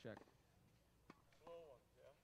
check. Slow ones, yeah?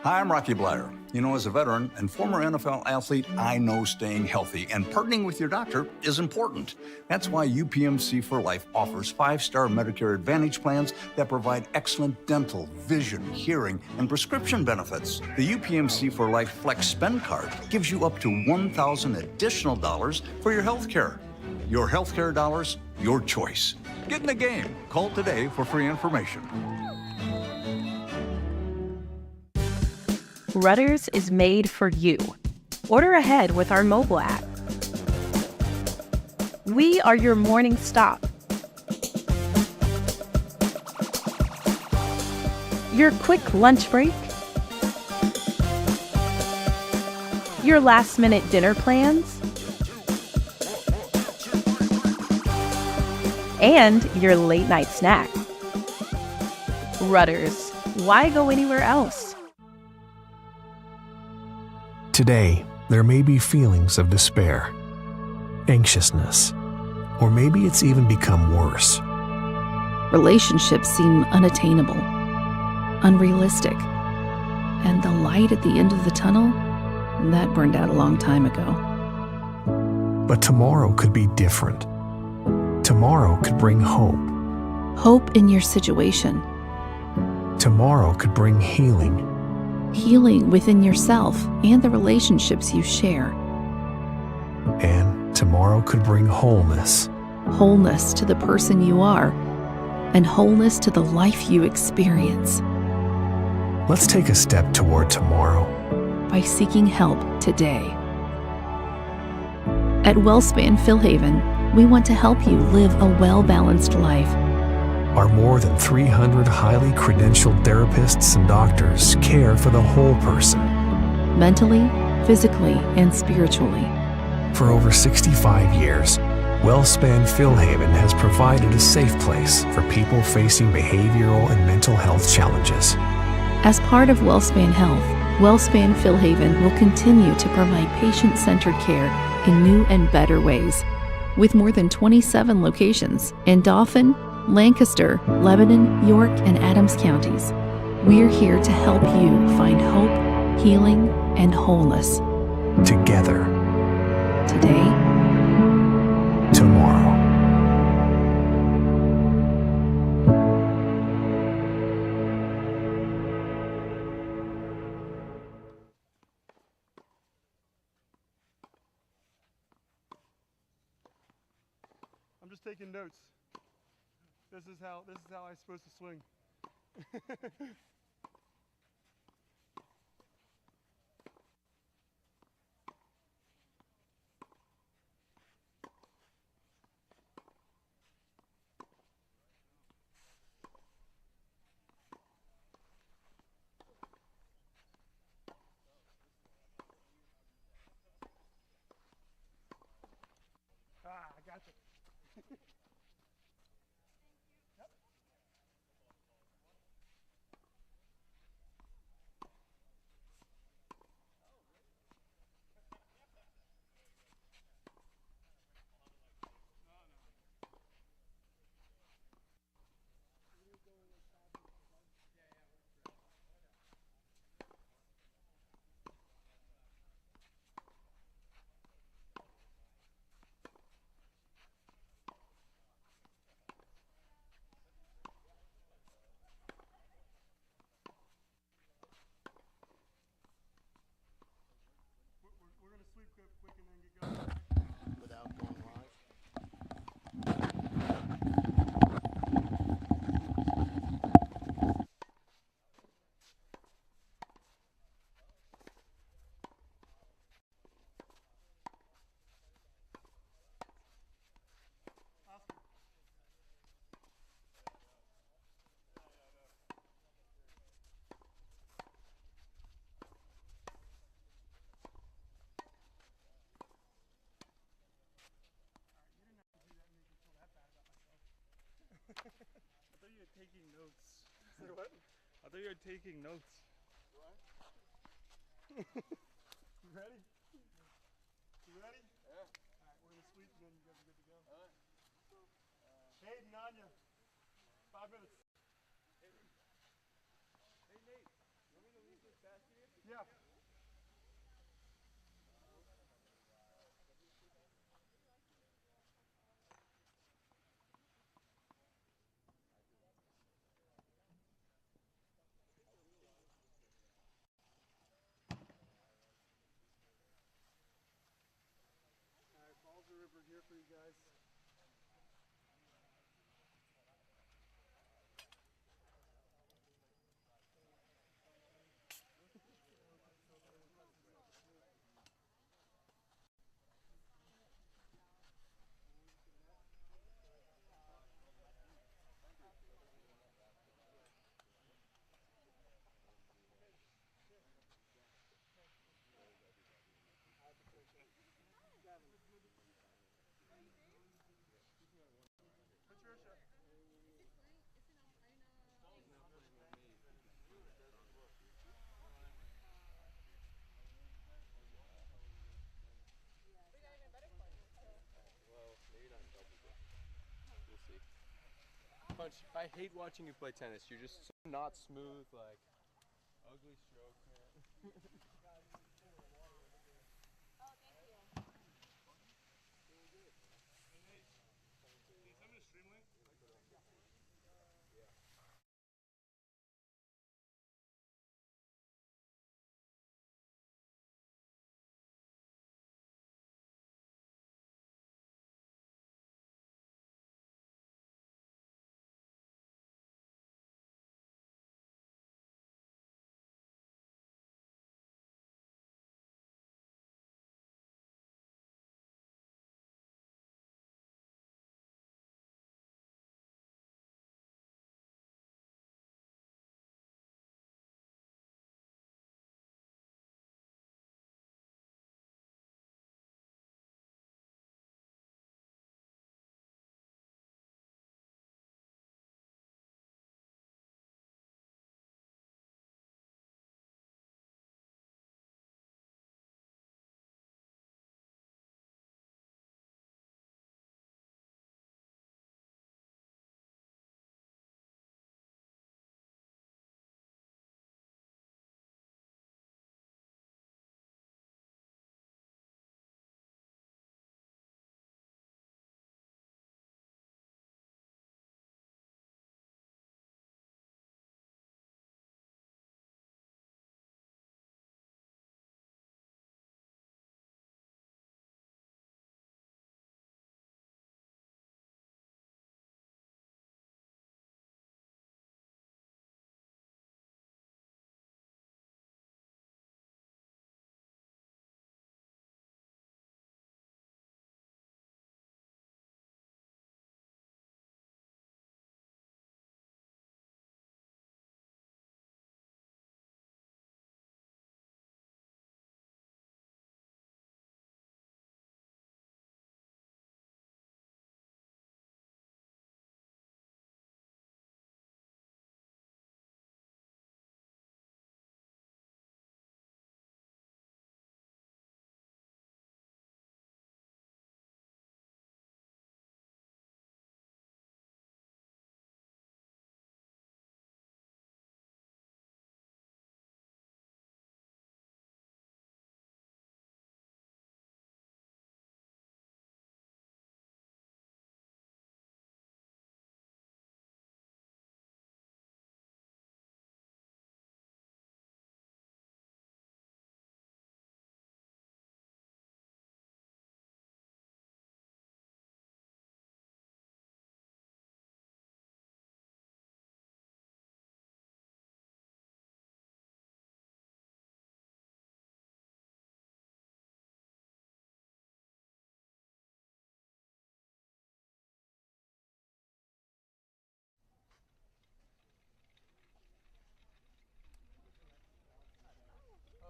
Hi, I'm Rocky Blyer. You know, as a veteran and former NFL athlete, I know staying healthy and partnering with your doctor is important. That's why UPMC for Life offers 5-star Medicare Advantage plans that provide excellent dental, vision, hearing, and prescription benefits. The UPMC for Life Flex Spend Card gives you up to $1,000 additional dollars for your health care. Your healthcare dollars, your choice. Get in the game. Call today for free information. Rudders is made for you. Order ahead with our mobile app. We are your morning stop. Your quick lunch break. Your last-minute dinner plans. And your late-night snack. Rudders, why go anywhere else? Today, there may be feelings of despair, anxiousness, or maybe it's even become worse. Relationships seem unattainable, unrealistic, and the light at the end of the tunnel, that burned out a long time ago. But tomorrow could be different. Tomorrow could bring hope. Hope in your situation. Tomorrow could bring healing. Healing within yourself and the relationships you share. And tomorrow could bring wholeness. Wholeness to the person you are, and wholeness to the life you experience. Let's take a step toward tomorrow by seeking help today. At WellSpan Philhaven, we want to help you live a well-balanced life. Our more than 300 highly credentialed therapists and doctors care for the whole person. Mentally, physically, and spiritually. For over 65 years, WellSpan Philhaven has provided a safe place for people facing behavioral and mental health challenges. As part of WellSpan Health, WellSpan Philhaven will continue to provide patient-centered care in new and better ways. With more than 27 locations in Dauphin, Lancaster, Lebanon, York, and Adams counties, we're here to help you find hope, healing, and wholeness. Together. Today. Tomorrow. I'm just taking notes. This is how I'm supposed to swing. I got you. We're going to sweep quick and then get going. Without going live. I thought you were taking notes. Say what? I thought you were taking notes. What? You ready? You ready? Yeah. Alright, we're gonna sweep and then you guys are good to go. Alright. Hayden, Anya. 5 minutes. Hey Nate, you want me to leave this fast here? Yeah. All right, Falls River here for you guys. Patricia. Punch. I hate watching you play tennis. You're just so not smooth, like ugly stroke, man.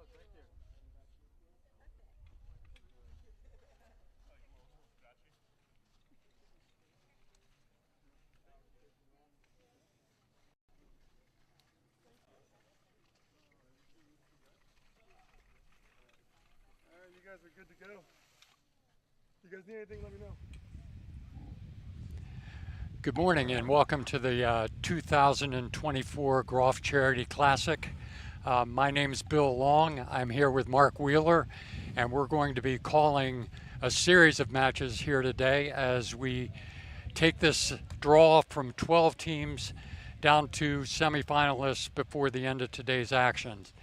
Oh, thank you. All right, you guys are good to go. You guys need anything, let me know. Good morning and welcome to the 2024 Groft Charity Classic. My name's Bill Long. I'm here with Mark Wheeler, and we're going to be calling a series of matches here today as we take this draw from 12 teams down to semifinalists before the end of today's actions.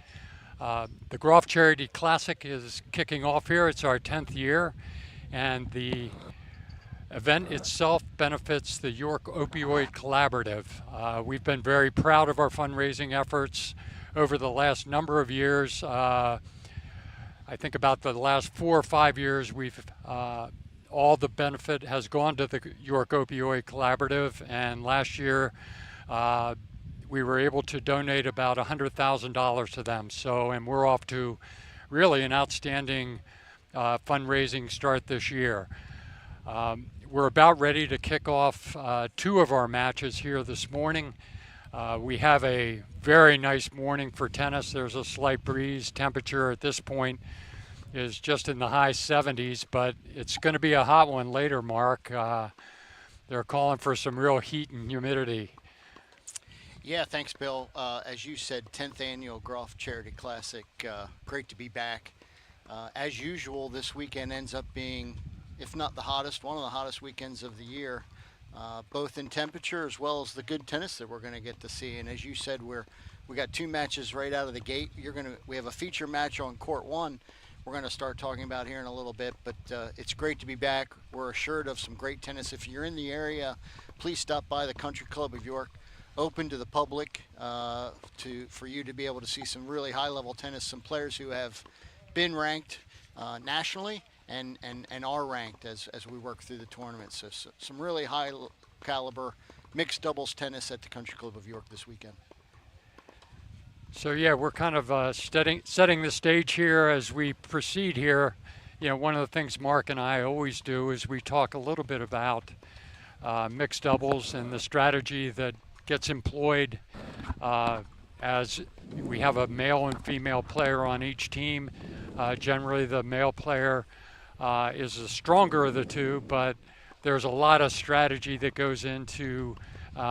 The Groft Charity Classic is kicking off here. It's our 10th year, and the event itself benefits the York Opioid Collaborative. We've been very proud of our fundraising efforts over the last number of years. I think about the last 4 or 5 years, we've all the benefit has gone to the York Opioid Collaborative, and last year we were able to donate about $100,000 to them. So, and we're off to really an outstanding fundraising start this year. We're about ready to kick off 2 of our matches here this morning. We have a very nice morning for tennis. There's a slight breeze. Temperature at this point is just in the high 70s, but it's going to be a hot one later, Mark. They're calling for some real heat and humidity. Yeah, thanks, Bill. As you said, 10th annual Groft Charity Classic. Great to be back. As usual, this weekend ends up being, if not the hottest, one of the hottest weekends of the year, both in temperature as well as the good tennis that we're going to get to see. And as you said, we got 2 matches right out of the gate. We have a feature match on court 1. We're going to start talking about here in a little bit, but it's great to be back. We're assured of some great tennis. If you're in the area, please stop by the Country Club of York. Open to the public for you to be able to see some really high-level tennis, some players who have been ranked nationally and are ranked as we work through the tournament. So some really high-caliber mixed doubles tennis at the Country Club of York this weekend. So yeah, we're kind of setting the stage here as we proceed here. You know, one of the things Mark and I always do is we talk a little bit about mixed doubles and the strategy that gets employed as we have a male and female player on each team. Generally, the male player is the stronger of the 2, but there's a lot of strategy that goes into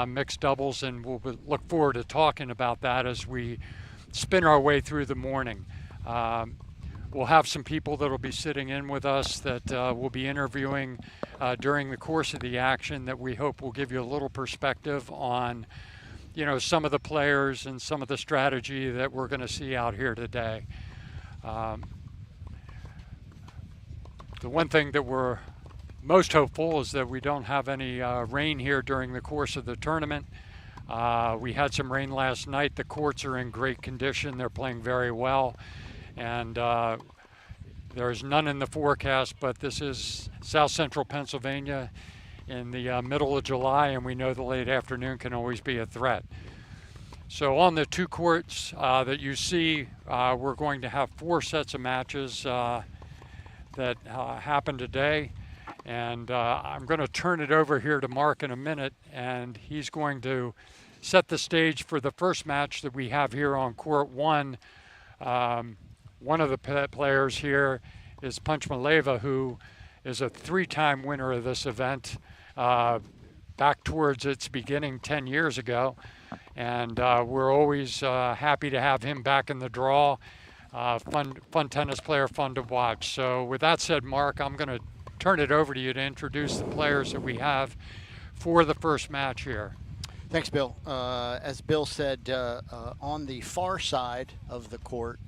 mixed doubles, and we'll look forward to talking about that as we spin our way through the morning. We'll have some people that will be sitting in with us that we'll be interviewing during the course of the action that we hope will give you a little perspective on, you know, some of the players and some of the strategy that we're going to see out here today. The one thing that we're most hopeful is that we don't have any rain here during the course of the tournament. We had some rain last night. The courts are in great condition. They're playing very well. And there's none in the forecast, but this is South Central Pennsylvania in the middle of July, and we know the late afternoon can always be a threat. So on the 2 courts that you see, we're going to have 4 sets of matches that happen today. And I'm going to turn it over here to Mark in a minute, and he's going to set the stage for the first match that we have here on court 1. One of the players here is Punchmaleva, who is a 3-time winner of this event back towards its beginning 10 years ago. And we're always happy to have him back in the draw. Fun tennis player, fun to watch. So with that said, Mark, I'm going to turn it over to you to introduce the players that we have for the first match here. Thanks, Bill. As Bill said, on the far side of the court,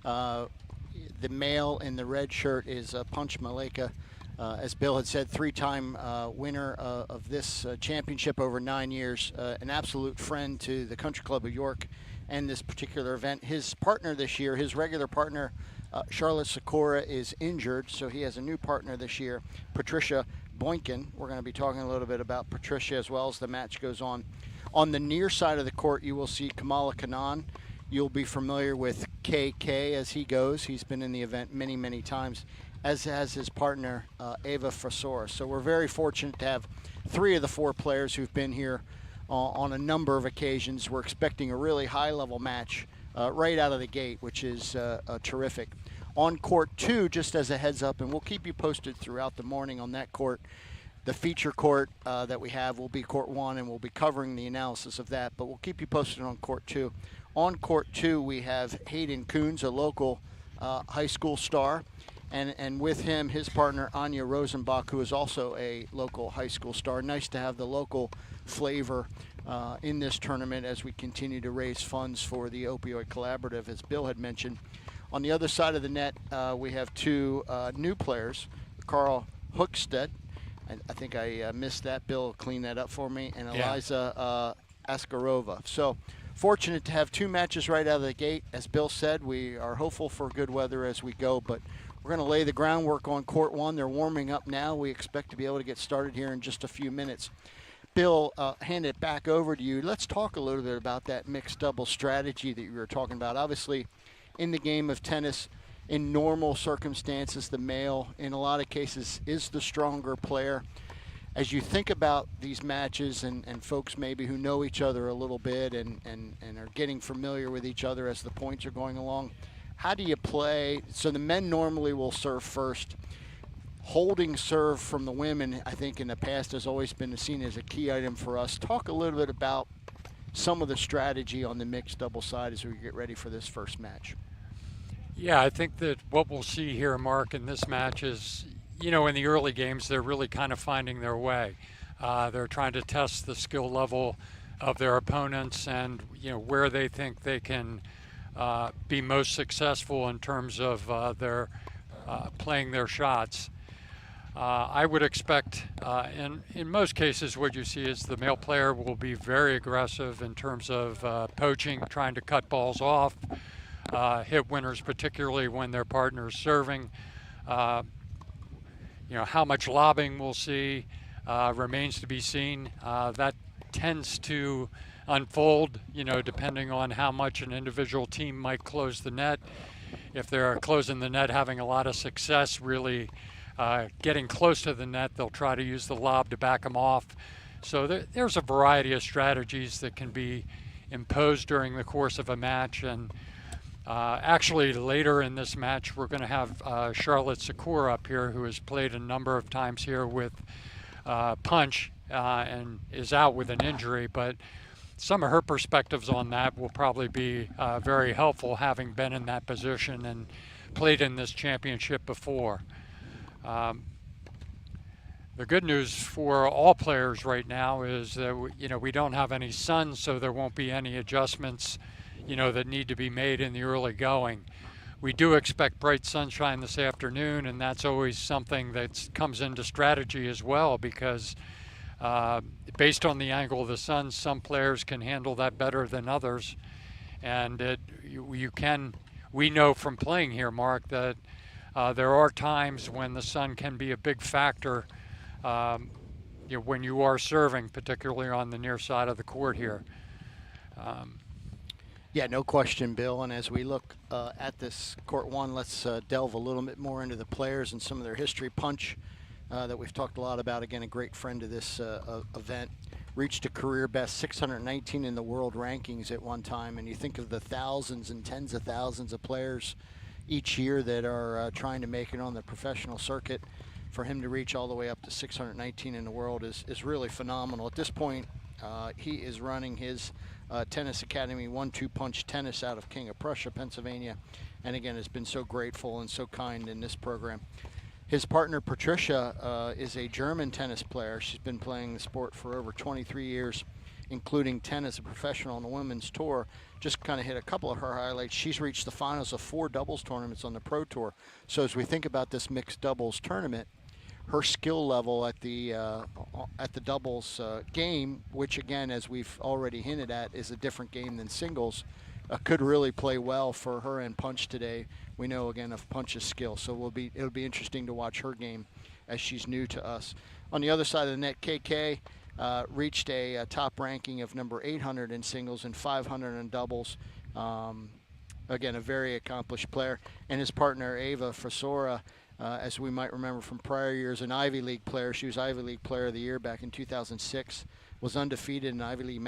the male in the red shirt is Punchmaleva. As Bill had said, 3-time winner of this championship over 9 years, an absolute friend to the Country Club of York and this particular event. His partner this year, his regular partner, Charlotte Sikora, is injured, so he has a new partner this year, Patricia Boynkin. We're going to be talking a little bit about Patricia as well as the match goes on. On the near side of the court, you will see Kamala Kanan. You'll be familiar with KK as he goes. He's been in the event many, many times, as has his partner, Ava Frasor. So we're very fortunate to have 3 of the 4 players who've been here on a number of occasions. We're expecting a really high-level match right out of the gate, which is terrific. On court 2, just as a heads up, and we'll keep you posted throughout the morning on that court, The feature court that we have will be court 1, and we'll be covering the analysis of that, but we'll keep you posted on court 2. On court 2, we have Hayden Coons, a local high school star, and with him, his partner Anya Rosenbach, who is also a local high school star. Nice to have the local flavor in this tournament as we continue to raise funds for the Opioid Collaborative, as Bill had mentioned. On the other side of the net, we have 2 new players, Carl Hookstedt. I think I missed that. Bill cleaned that up for me. And Eliza Askarova. So fortunate to have 2 matches right out of the gate. As Bill said, we are hopeful for good weather as we go, but we're going to lay the groundwork on court 1. They're warming up now. We expect to be able to get started here in just a few minutes. Bill, hand it back over to you. Let's talk a little bit about that mixed double strategy that you were talking about. Obviously, in the game of tennis, in normal circumstances, the male, in a lot of cases, is the stronger player. As you think about these matches and folks maybe who know each other a little bit and are getting familiar with each other as the points are going along, how do you play? So the men normally will serve first. Holding serve from the women, I think in the past, has always been seen as a key item for us. Talk a little bit about some of the strategy on the mixed double side as we get ready for this first match. Yeah, I think that what we'll see here, Mark, in this match is, in the early games, they're really kind of finding their way. They're trying to test the skill level of their opponents and, where they think they can be most successful in terms of their playing their shots. I would expect, in most cases, what you see is the male player will be very aggressive in terms of poaching, trying to cut balls off, hit winners, particularly when their partner's serving. How much lobbing we'll see remains to be seen. That tends to unfold, depending on how much an individual team might close the net. If they're closing the net, having a lot of success, really getting close to the net, they'll try to use the lob to back them off. So there's a variety of strategies that can be imposed during the course of a match. And actually, later in this match, we're going to have Charlotte Sakura up here, who has played a number of times here with Punch and is out with an injury. But some of her perspectives on that will probably be very helpful, having been in that position and played in this championship before. The good news for all players right now is that we don't have any sun, so there won't be any adjustments that need to be made in the early going. We do expect bright sunshine this afternoon, and that's always something that comes into strategy as well, because based on the angle of the sun, some players can handle that better than others. And we know from playing here, Mark, that there are times when the sun can be a big factor when you are serving, particularly on the near side of the court here. Yeah, no question, Bill. And as we look at this court 1, let's delve a little bit more into the players and some of their history. Punch, that we've talked a lot about, again, a great friend of this event, reached a career best 619 in the world rankings at one time. And you think of the thousands and tens of thousands of players each year that are trying to make it on the professional circuit. For him to reach all the way up to 619 in the world is really phenomenal. At this point, he is running his tennis academy, 1-2 Punch Tennis, out of King of Prussia, Pennsylvania, and again has been so grateful and so kind in this program. His partner Patricia is a German tennis player. She's been playing the sport for over 23 years, including 10 as a professional on the women's tour. Just kind of hit a couple of her highlights. She's reached the finals of 4 doubles tournaments on the Pro Tour. So as we think about this mixed doubles tournament, her skill level at the doubles game, which again, as we've already hinted at, is a different game than singles, could really play well for her and Punch today. We know again of Punch's skill, so it'll be interesting to watch her game as she's new to us. On the other side of the net, KK reached a top ranking of number 800 in singles and 500 in doubles. Again, a very accomplished player, and his partner Ava Frasora, as we might remember from prior years, an Ivy League player. She was Ivy League Player of the Year back in 2006, was undefeated in Ivy League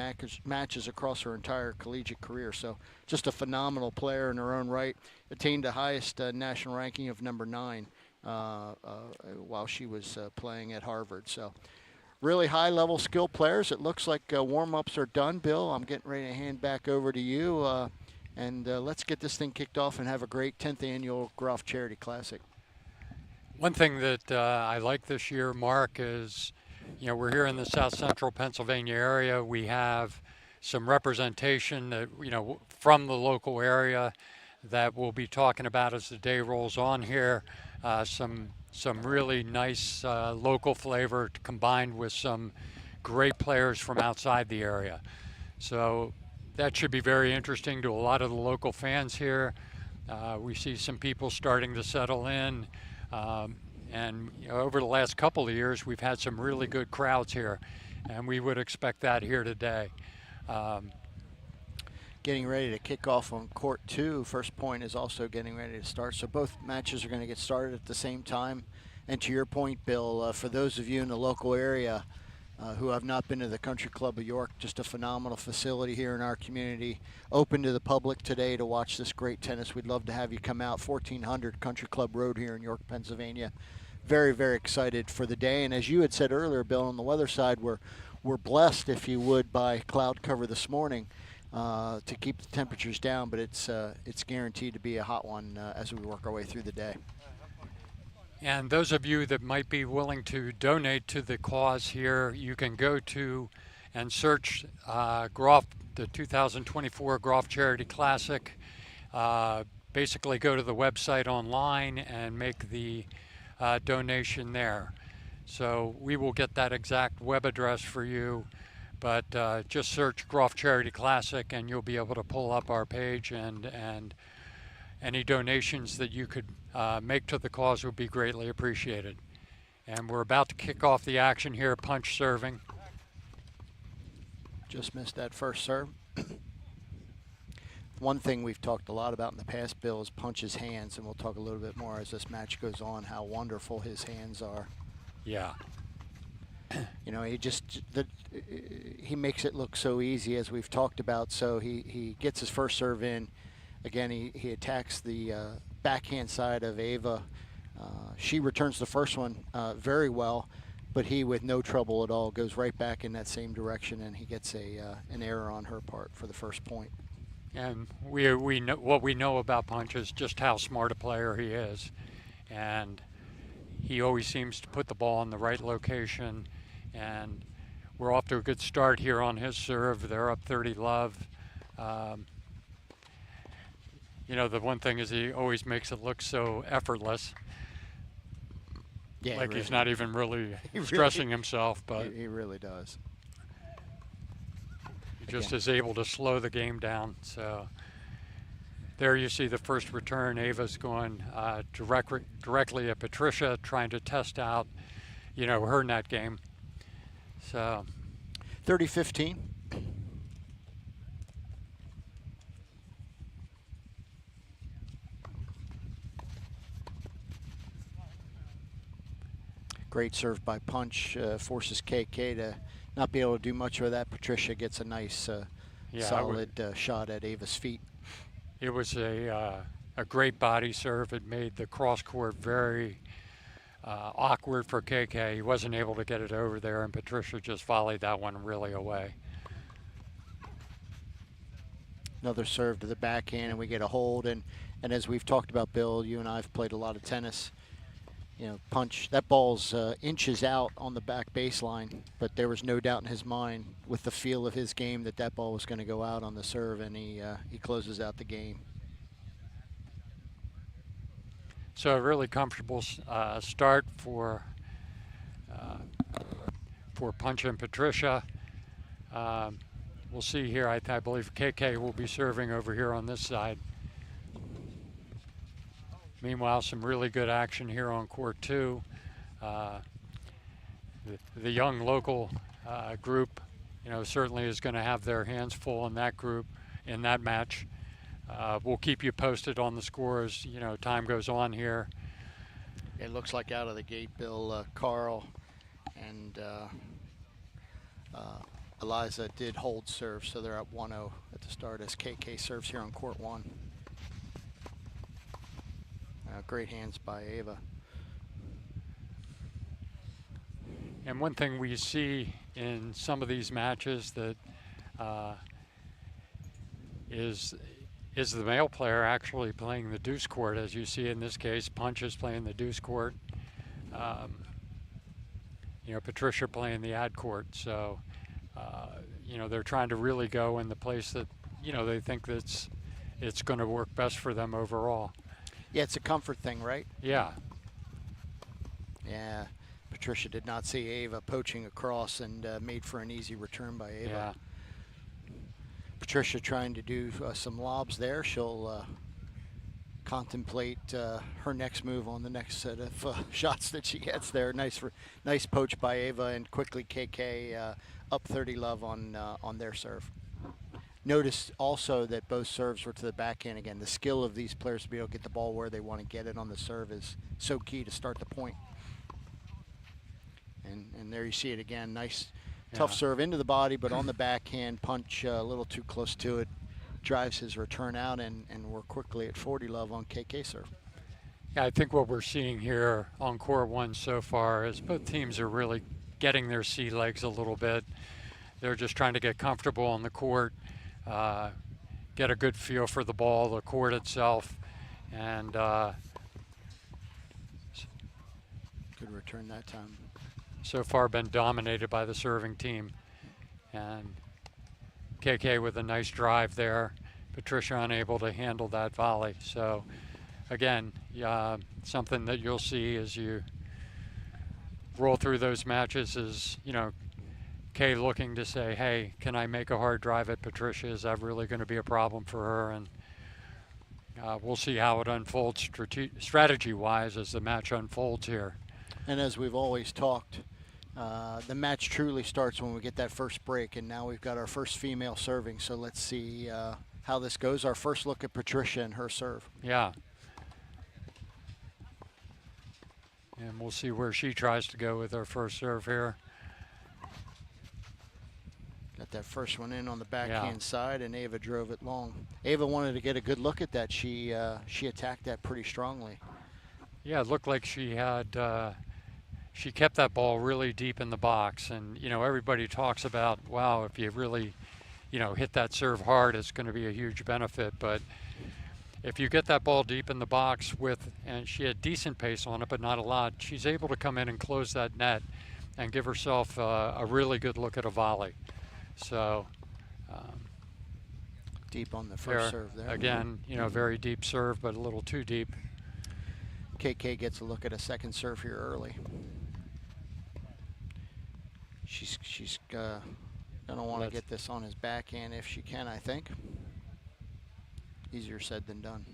matches across her entire collegiate career. So just a phenomenal player in her own right. Attained the highest national ranking of number 9 while she was playing at Harvard. So really high-level skill players. It looks like warm-ups are done. Bill, I'm getting ready to hand back over to you, and let's get this thing kicked off and have a great 10th annual Groft Charity Classic. One thing that I like this year, Mark, is, we're here in the South Central Pennsylvania area. We have some representation that, from the local area that we'll be talking about as the day rolls on here. Some really nice local flavor combined with some great players from outside the area. So that should be very interesting to a lot of the local fans here. We see some people starting to settle in. And over the last couple of years, we've had some really good crowds here, and we would expect that here today. Getting ready to kick off on court 2. First point is also getting ready to start. So both matches are going to get started at the same time. And to your point, Bill, for those of you in the local area who have not been to the Country Club of York, just a phenomenal facility here in our community, open to the public today to watch this great tennis. We'd love to have you come out. 1400 Country Club Road here in York, Pennsylvania. Very, very excited for the day. And as you had said earlier, Bill, on the weather side, we're blessed, if you would, by cloud cover this morning to keep the temperatures down, but it's guaranteed to be a hot one as we work our way through the day. And those of you that might be willing to donate to the cause here, you can go to and search Groft, the 2024 Groft Charity Classic. Basically go to the website online and make the donation there. So we will get that exact web address for you, but just search Groft Charity Classic and you'll be able to pull up our page, and any donations that you could make to the cause would be greatly appreciated. And we're about to kick off the action here, punch serving. Just missed that first serve. One thing we've talked a lot about in the past, Bill, is Punch's hands, and we'll talk a little bit more as this match goes on, how wonderful his hands are. Yeah. He makes it look so easy, as we've talked about. So he gets his first serve in. Again, he attacks the backhand side of Ava. She returns the first one very well, but he, with no trouble at all, goes right back in that same direction, and he gets an error on her part for the first point. And we know what we know about Punch is just how smart a player he is, and he always seems to put the ball in the right location. And we're off to a good start here on his serve. They're up 30-love. The one thing is he always makes it look so effortless. Yeah, like he's not even really stressing himself, but he really does. He just is able to slow the game down. So there you see the first return. Ava's going directly at Patricia, trying to test out, her net game. So 30-15. Great serve by Punch, forces KK to not be able to do much with that. Patricia gets a nice, solid shot at Ava's feet. It was a great body serve. It made the cross court very awkward for KK. He wasn't able to get it over there, and Patricia just volleyed that one really away. Another serve to the backhand, and we get a hold. And as we've talked about, Bill, you and I have played a lot of tennis. Punch, that ball's inches out on the back baseline, but there was no doubt in his mind with the feel of his game that ball was going to go out on the serve, and he closes out the game. So a really comfortable start for Punch and Patricia. We'll see here. I believe KK will be serving over here on this side. Meanwhile, some really good action here on court 2. The young local group, certainly is going to have their hands full in that group, in that match. We'll keep you posted on the scores, time goes on here. It looks like out of the gate, Bill, Carl and Eliza did hold serve, so they're up 1-0 at the start as KK serves here on court 1. Great hands by Ava. And one thing we see in some of these matches that is the male player actually playing the deuce court, as you see in this case. Punch is playing the deuce court. Patricia playing the ad court. So, they're trying to really go in the place that, they think that's it's going to work best for them overall. Yeah, it's a comfort thing, right? Yeah. Yeah. Patricia did not see Ava poaching across and made for an easy return by Ava. Yeah. Patricia trying to do some lobs there. She'll contemplate her next move on the next set of shots that she gets there. Nice poach by Ava, and quickly KK up 30 love on their serve. Notice also that both serves were to the backhand again. The skill of these players to be able to get the ball where they want to get it on the serve is so key to start the point. And there you see it again. Nice, tough serve into the body, but on the backhand, Punch a little too close to it. Drives his return out, and we're quickly at 40 love on KK serve. Yeah, I think what we're seeing here on court one so far is both teams are really getting their sea legs a little bit. They're just trying to get comfortable on the court, get a good feel for the ball, the court itself, and good return that time. So far been dominated by the serving team. And KK with a nice drive there. Patricia unable to handle that volley. So again, something that you'll see as you roll through those matches is, Kay looking to say, hey, can I make a hard drive at Patricia? Is that really going to be a problem for her? And we'll see how it unfolds strategy-wise as the match unfolds here. And as we've always talked, the match truly starts when we get that first break, and now we've got our first female serving. So let's see how this goes. Our first look at Patricia and her serve. Yeah. And we'll see where she tries to go with her first serve here. Got that first one in on the backhand side, and Ava drove it long. Ava wanted to get a good look at that. She attacked that pretty strongly. Yeah, it looked like she had, she kept that ball really deep in the box. And, everybody talks about, wow, if you really, hit that serve hard, it's going to be a huge benefit. But if you get that ball deep in the box and she had decent pace on it, but not a lot, she's able to come in and close that net and give herself a really good look at a volley. So deep on the first serve there. Again, very deep serve, but a little too deep. KK gets a look at a second serve here early. She's gonna want to get this on his backhand if she can, I think. Easier said than done.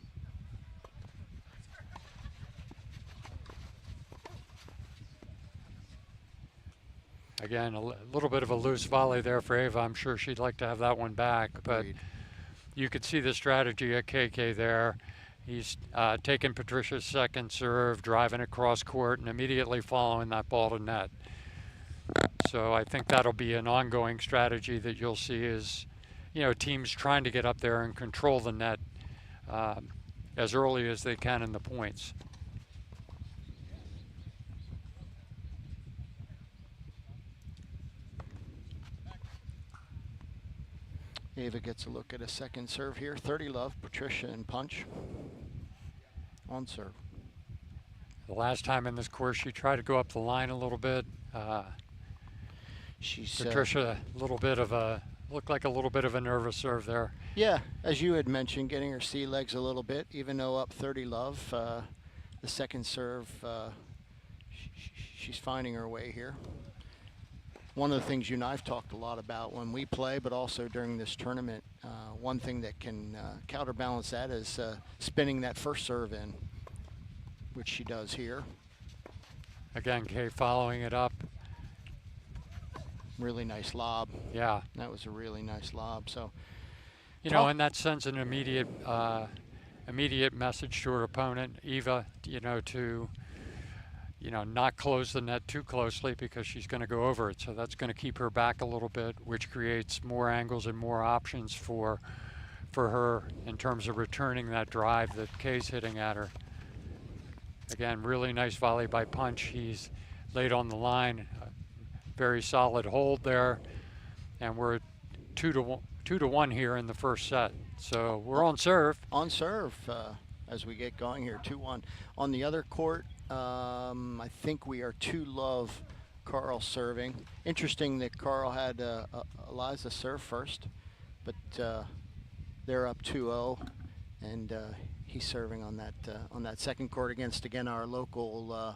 Again, a little bit of a loose volley there for Ava. I'm sure she'd like to have that one back, but you could see the strategy at KK there. He's taking Patricia's second serve, driving it cross court, and immediately following that ball to net. So I think that'll be an ongoing strategy that you'll see is, teams trying to get up there and control the net as early as they can in the points. Ava gets a look at a second serve here. 30 love, Patricia and Punch on serve. The last time in this course, she tried to go up the line a little bit. Patricia, looked like a little bit of a nervous serve there. Yeah, as you had mentioned, getting her sea legs a little bit, even though up 30 love. The second serve, she's finding her way here. One of the things you and I've talked a lot about when we play, but also during this tournament, one thing that can counterbalance that is spinning that first serve in, which she does here. Again, Kay following it up. Really nice lob. Yeah. That was a really nice lob. So, and that sends an immediate message to her opponent, Eva, to not close the net too closely because she's going to go over it. So that's going to keep her back a little bit, which creates more angles and more options for her in terms of returning that drive that Kay's hitting at her. Again, really nice volley by Punch. He's laid on the line, very solid hold there, and we're 2-1 here in the first set. So we're on serve. On serve as we get going here, 2-1. On the other court, I think we are 2-love. Carl serving. Interesting that Carl had Eliza serve first, but they're up 2-0, and he's serving on that second court against, again, our local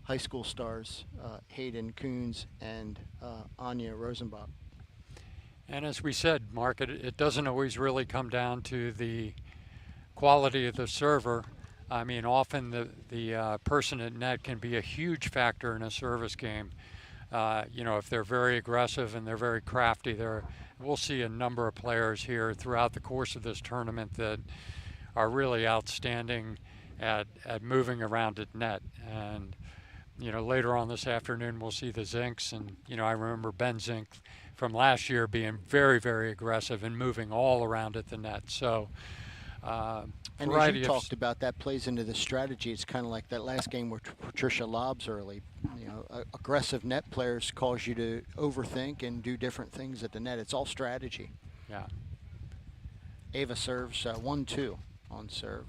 high school stars, Hayden Coons and Anya Rosenbach. And as we said, Mark, it doesn't always really come down to the quality of the server. I mean, often the person at net can be a huge factor in a service game. You know, if they're very aggressive and they're very crafty, we'll see a number of players here throughout the course of this tournament that are really outstanding at moving around at net. And, you know, later on this afternoon, we'll see the Zinks. And, you know, I remember Ben Zink from last year being very, very aggressive and moving all around at the net. So, and as you talked about, that plays into the strategy. It's kind of like that last game where Patricia lobs early. You know, aggressive net players cause you to overthink and do different things at the net. It's all strategy. Yeah. Ava serves 1-2 on serve.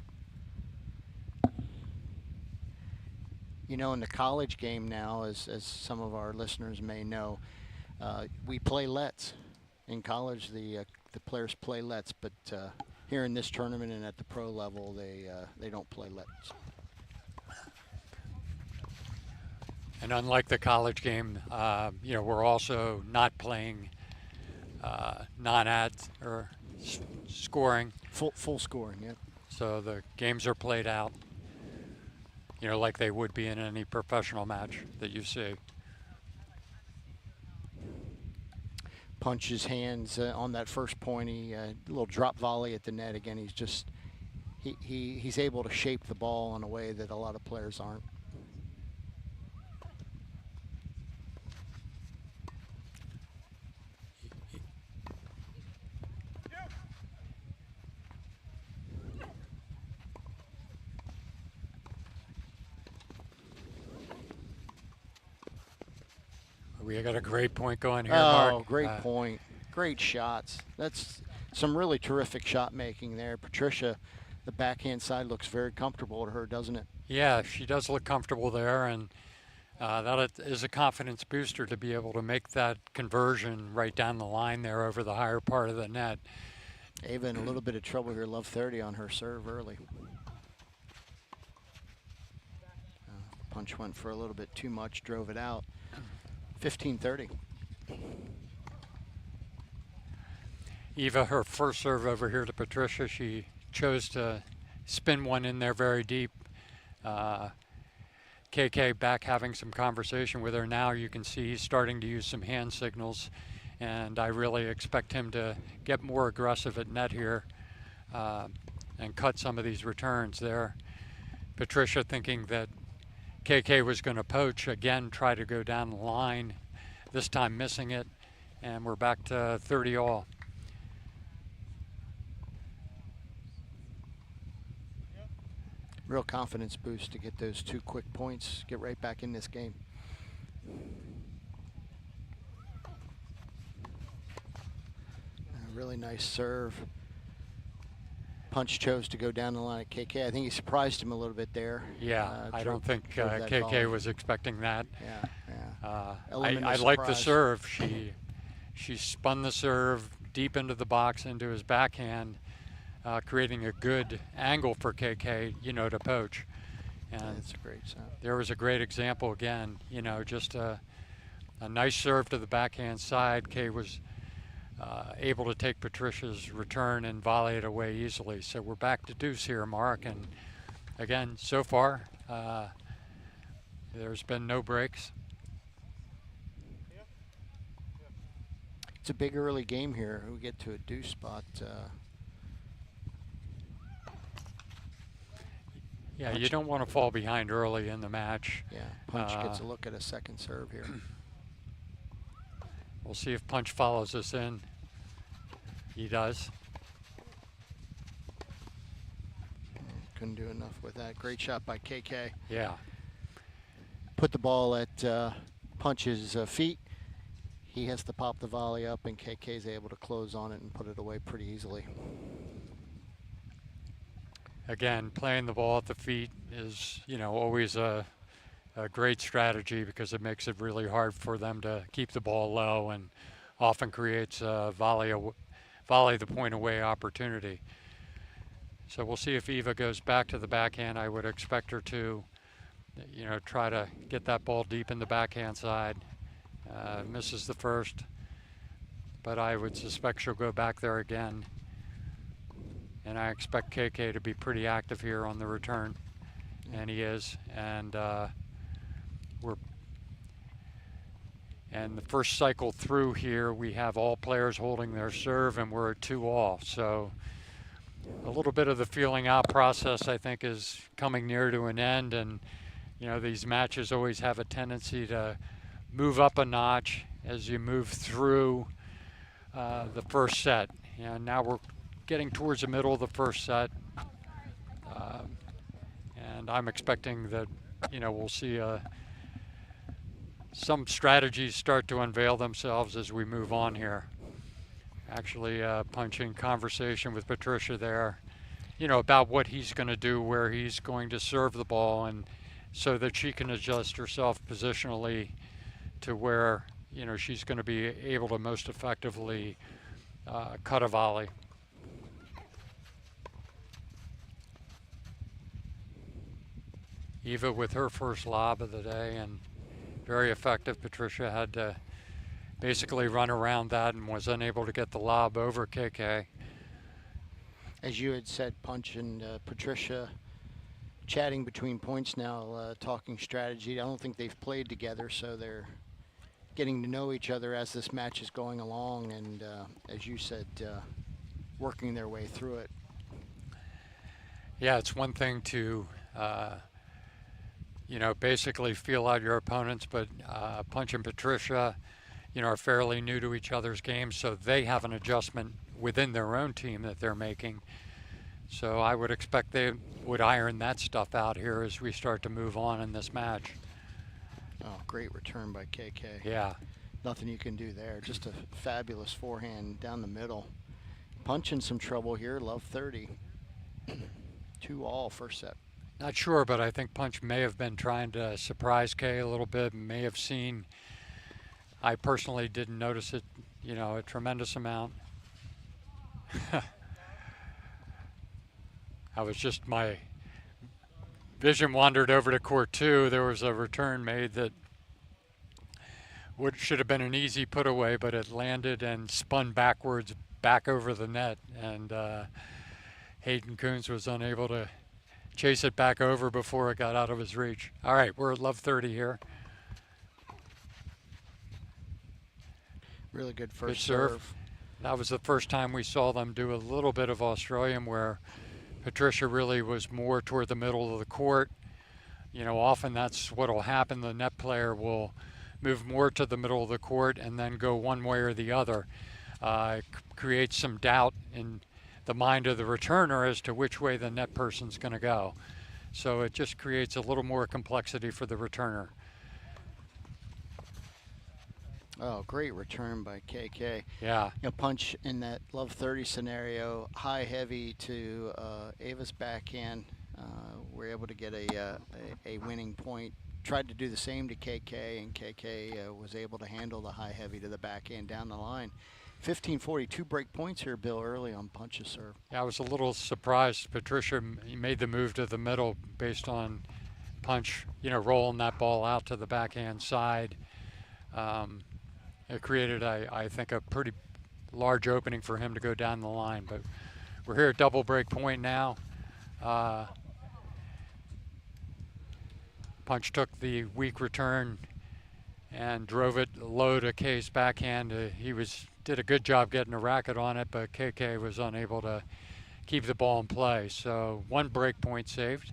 You know, in the college game now, as some of our listeners may know, we play lets. In college, the players play lets, but here in this tournament and at the pro level, they don't play lets. And unlike the college game, you know, we're also not playing non-ads or scoring. Full scoring, yeah. So the games are played out, you know, like they would be in any professional match that you see. Punches hands on that first point. He little drop volley at the net again. He's just he's able to shape the ball in a way that a lot of players aren't. We got a great point going here, Mark. Oh, great point. Great shots. That's some really terrific shot making there. Patricia, the backhand side looks very comfortable to her, doesn't it? Yeah, she does look comfortable there, and that is a confidence booster to be able to make that conversion right down the line there over the higher part of the net. Ava in a little bit of trouble here, love 30 on her serve early. Punch went for a little bit too much, drove it out. 15-30. Eva, her first serve over here to Patricia, she chose to spin one in there very deep. KK back having some conversation with her now. You can see he's starting to use some hand signals, and I really expect him to get more aggressive at net here and cut some of these returns there. Patricia thinking that KK was going to poach, again try to go down the line, this time missing it, and we're back to 30 all. Real confidence boost to get those 2 quick points, get right back in this game. A really nice serve. Punch chose to go down the line at KK. I think he surprised him a little bit there. Yeah, I don't think KK was expecting that. Yeah. I like the serve. She spun the serve deep into the box, into his backhand, creating a good angle for KK, you know, to poach. And that's a great sound. There was a great example again, you know, just a nice serve to the backhand side. Kay was able to take Patricia's return and volley it away easily. So we're back to deuce here, Mark. And again, so far, there's been no breaks. It's a big early game here. We get to a deuce spot. Yeah, you don't want to fall behind early in the match. Yeah, Punch gets a look at a second serve here. We'll see if Punch follows us in. He does. Couldn't do enough with that. Great shot by KK. Yeah. Put the ball at Punch's feet. he has to pop the volley up, and KK's able to close on it and put it away pretty easily. Again, playing the ball at the feet is, always a great strategy because it makes it really hard for them to keep the ball low and often creates a volley the point away opportunity. So we'll see if Eva goes back to the backhand. I would expect her to, try to get that ball deep in the backhand side. Misses the first, but I would suspect she'll go back there again. And I expect KK to be pretty active here on the return, and he is. And and the first cycle through here, we have all players holding their serve, and we're at 2-all. So a little bit of the feeling out process, I think, is coming near to an end. And these matches always have a tendency to move up a notch as you move through the first set. And now we're getting towards the middle of the first set, and I'm expecting that we'll see some strategies start to unveil themselves as we move on here. Actually, punching conversation with Patricia there, about what he's going to do, where he's going to serve the ball, and so that she can adjust herself positionally to where she's going to be able to most effectively cut a volley. Eva with her first lob of the day, and very effective. Patricia had to basically run around that and was unable to get the lob over KK. As you had said, Punch and Patricia chatting between points now, talking strategy. I don't think they've played together, so they're getting to know each other as this match is going along, and as you said, working their way through it. Yeah, it's one thing to basically feel out your opponents, but Punch and Patricia, are fairly new to each other's games, so they have an adjustment within their own team that they're making. So I would expect they would iron that stuff out here as we start to move on in this match. Oh, great return by KK. Yeah. Nothing you can do there. Just a fabulous forehand down the middle. Punch in some trouble here, love 30. 2-all first set. Not sure, but I think Punch may have been trying to surprise Kay a little bit, may have seen. I personally didn't notice it, a tremendous amount. My vision wandered over to court 2. There was a return made that should have been an easy put away, but it landed and spun backwards back over the net, and Hayden Coons was unable to chase it back over before it got out of his reach. All right, we're at love 30 here. Really good first Good serve. That was the first time we saw them do a little bit of Australian, where Patricia really was more toward the middle of the court. Often that's what will happen. The net player will move more to the middle of the court and then go one way or the other. It creates some doubt in the mind of the returner as to which way the net person's going to go. So it just creates a little more complexity for the returner. Oh, great return by KK. Yeah. Punch in that love 30 scenario, high heavy to Ava's backhand. We're able to get a winning point. Tried to do the same to KK, and KK was able to handle the high heavy to the backhand down the line. 15-42 break points here, Bill, early on Punch's serve. Yeah, I was a little surprised. Patricia made the move to the middle based on Punch, rolling that ball out to the backhand side. It created, I think, a pretty large opening for him to go down the line. But we're here at double break point now. Punch took the weak return and drove it low to Kay's backhand. He did a good job getting a racket on it, but KK was unable to keep the ball in play. So one break point saved.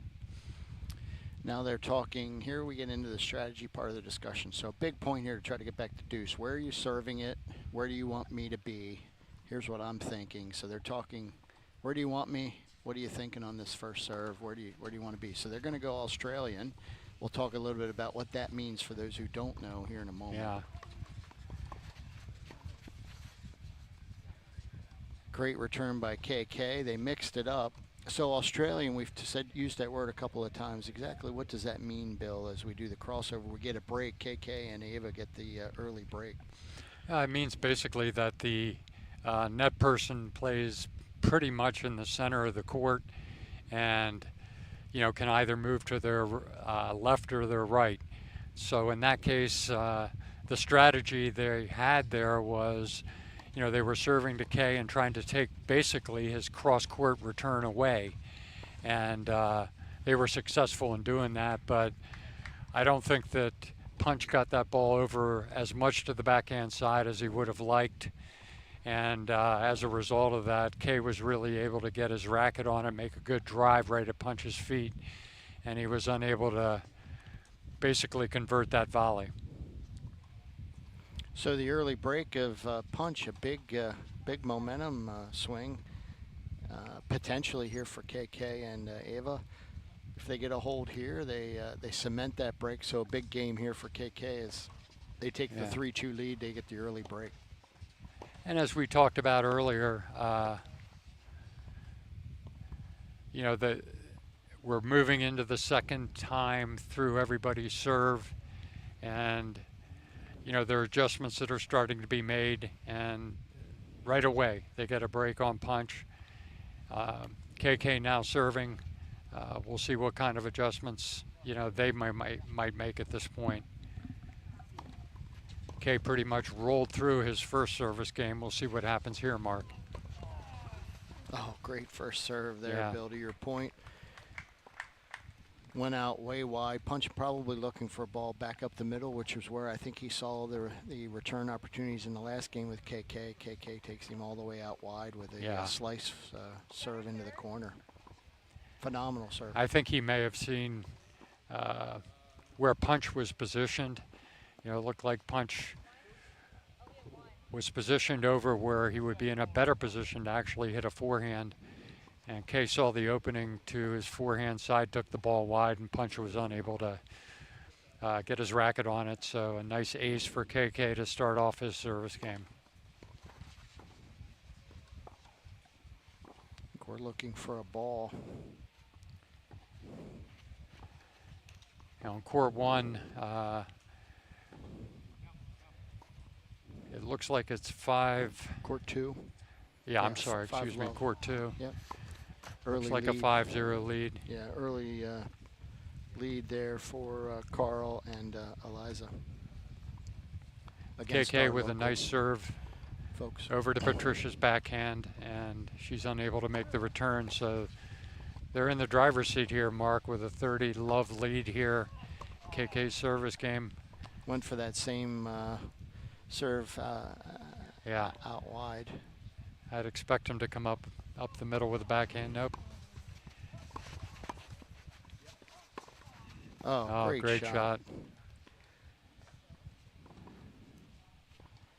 Now they're talking, here we get into the strategy part of the discussion. So big point here to try to get back to deuce. Where are you serving it? Where do you want me to be? Here's what I'm thinking. So they're talking, where do you want me? What are you thinking on this first serve? Where do you want to be? So they're going to go Australian. We'll talk a little bit about what that means for those who don't know here in a moment. Yeah. Great return by KK. They mixed it up. So Australian, we've used that word a couple of times. Exactly what does that mean, Bill, as we do the crossover? We get a break, KK and Ava get the early break. It means basically that the net person plays pretty much in the center of the court and, can either move to their left or their right. So in that case, the strategy they had there was, they were serving to K and trying to take basically his cross-court return away. And they were successful in doing that, but I don't think that Punch got that ball over as much to the backhand side as he would have liked. And as a result of that, K was really able to get his racket on it, make a good drive right at Punch's feet, and he was unable to basically convert that volley. So the early break of Punch, a big momentum swing, potentially here for KK and Ava. If they get a hold here, they cement that break. So a big game here for KK as they take the 3-2 lead. They get the early break. And as we talked about earlier, we're moving into the second time through everybody's serve, and there are adjustments that are starting to be made, and right away they get a break on Punch. KK now serving. We'll see what kind of adjustments they might make at this point. K pretty much rolled through his first service game. We'll see what happens here, Mark. Oh, great first serve there, Bill, to your point. Went out way wide. Punch probably looking for a ball back up the middle, which was where I think he saw the return opportunities in the last game with KK. KK takes him all the way out wide with a slice serve into the corner. Phenomenal serve. I think he may have seen where Punch was positioned. It looked like Punch was positioned over where he would be in a better position to actually hit a forehand. And K saw the opening to his forehand side, took the ball wide, and Punch was unable to get his racket on it. So a nice ace for KK to start off his service game. We're looking for a ball. Now in court one, it looks like it's 5. Court 2. Yeah, I'm sorry, excuse me, court 2. Yep. Early looks like lead. a 5-0 lead. Yeah, early lead there for Carl and Eliza. KK with a nice serve folks over to Patricia's backhand, and she's unable to make the return. So they're in the driver's seat here, Mark, with a 30-love lead here. KK's service game. Went for that same serve out wide. I'd expect him to come up the middle with a backhand. Nope. Oh, great shot.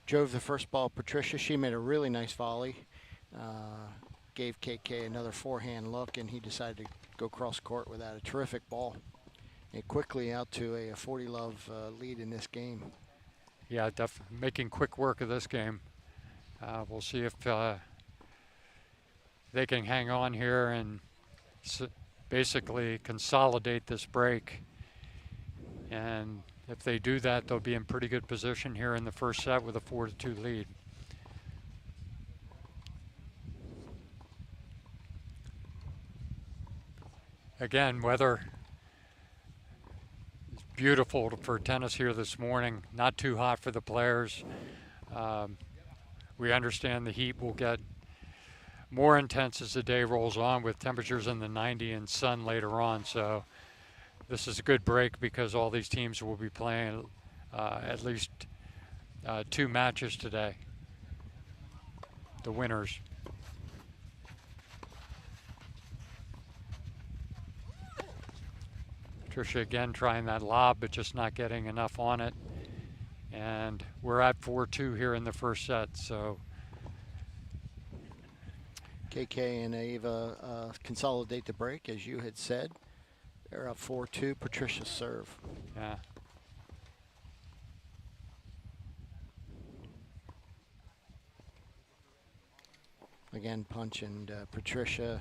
Drove the first ball, Patricia. She made a really nice volley. Gave KK another forehand look, and he decided to go cross court with that. A terrific ball. And quickly out to a 40-love lead in this game. Yeah, definitely making quick work of this game. We'll see if they can hang on here and basically consolidate this break. And if they do that, they'll be in pretty good position here in the first set with a 4-2 lead. Again, weather is beautiful for tennis here this morning. Not too hot for the players. We understand the heat will get more intense as the day rolls on with temperatures in the 90 and sun later on. So this is a good break because all these teams will be playing at least 2 matches today, the winners. Patricia again trying that lob, but just not getting enough on it. And we're at 4-2 here in the first set, so. KK and Ava consolidate the break, as you had said. They're up 4-2, Patricia serve. Yeah. Again, Punch and Patricia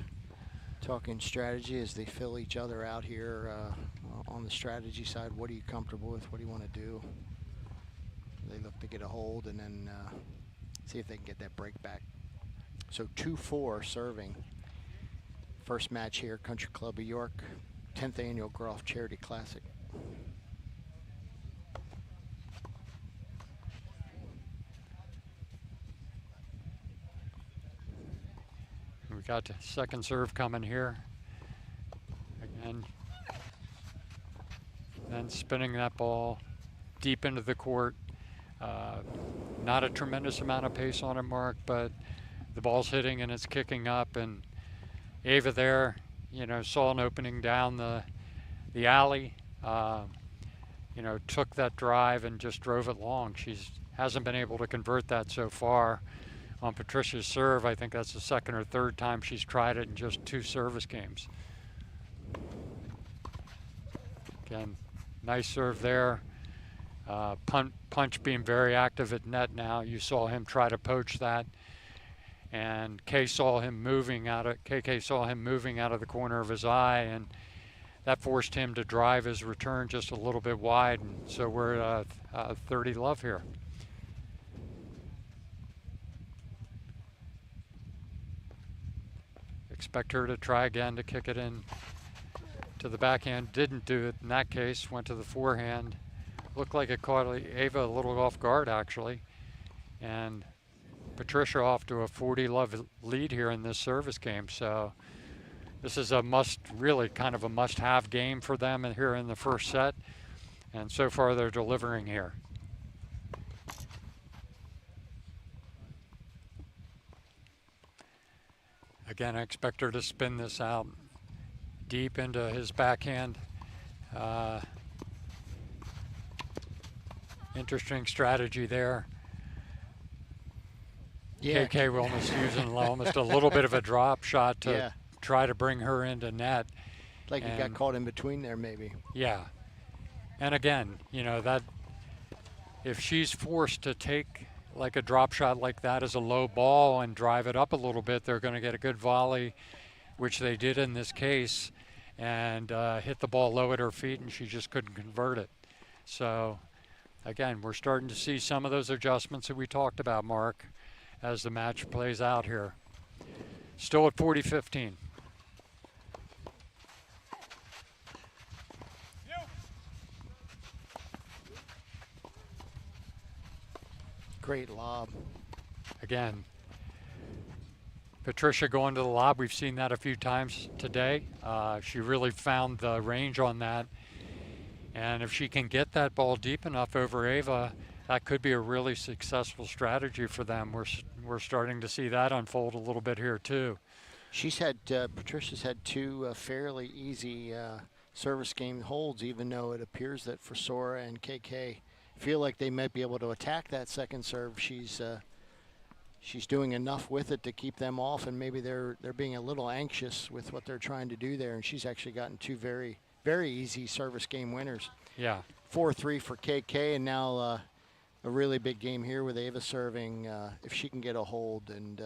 talking strategy as they fill each other out here on the strategy side. What are you comfortable with? What do you want to do? They look to get a hold and then see if they can get that break back. So 2-4 serving. First match here, Country Club of York, 10th Annual Groft Charity Classic. We got the second serve coming here. Again, then spinning that ball deep into the court. Not a tremendous amount of pace on it, Mark, but the ball's hitting and it's kicking up. And Ava there, you know, saw an opening down the alley. You know, took that drive and just drove it long. Hasn't been able to convert that so far. On Patricia's serve, I think that's the second or third time she's tried it in just 2 service games. Again, nice serve there. Punch being very active at net now. You saw him try to poach that, and KK saw him moving out of the corner of his eye, and that forced him to drive his return just a little bit wide. And so we're at 30 love here. Expect her to try again to kick it in to the backhand. Didn't do it in that case. Went to the forehand. Looked like it caught Ava a little off guard, actually. And Patricia off to a 40-love lead here in this service game. So this is really kind of a must-have game for them here in the first set. And so far they're delivering here. Again, I expect her to spin this out deep into his backhand. Interesting strategy there. Yeah. KK almost using almost a little bit of a drop shot to try to bring her into net. Like he got caught in between there, maybe. Yeah. And again, you know, that if she's forced to take like a drop shot like that as a low ball and drive it up a little bit, they're going to get a good volley, which they did in this case, and hit the ball low at her feet, and she just couldn't convert it. So again, we're starting to see some of those adjustments that we talked about, Mark, as the match plays out here. Still at 40-15. Great lob. Again, Patricia going to the lob. We've seen that a few times today. She really found the range on that. And if she can get that ball deep enough over Ava, that could be a really successful strategy for them. We're starting to see that unfold a little bit here too. Patricia's had 2 fairly easy service game holds, even though it appears that for Sora and KK feel like they might be able to attack that second serve. She's doing enough with it to keep them off, and maybe they're being a little anxious with what they're trying to do there. And she's actually gotten 2 very, very easy service game winners. Yeah. 4-3 for KK, and now a really big game here with Ava serving. If she can get a hold and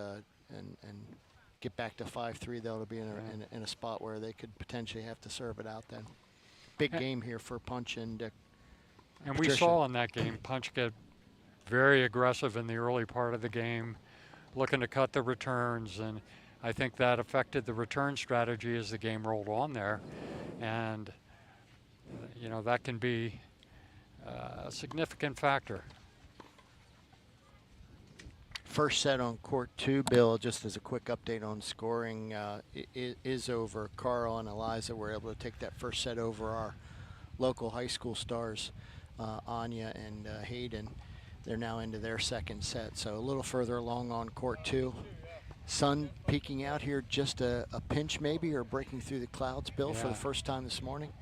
get back to 5-3, they'll be in a spot where they could potentially have to serve it out then. Big game here for Punch and And we saw in that game Punch get very aggressive in the early part of the game, looking to cut the returns, and I think that affected the return strategy as the game rolled on there. And you know, that can be a significant factor. First set on court 2, Bill, just as a quick update on scoring, is over. Carl and Eliza were able to take that first set over our local high school stars, Anya and Hayden. They're now into their second set, so a little further along on court 2. Sun peeking out here, just a pinch maybe, or breaking through the clouds, Bill, for the first time this morning.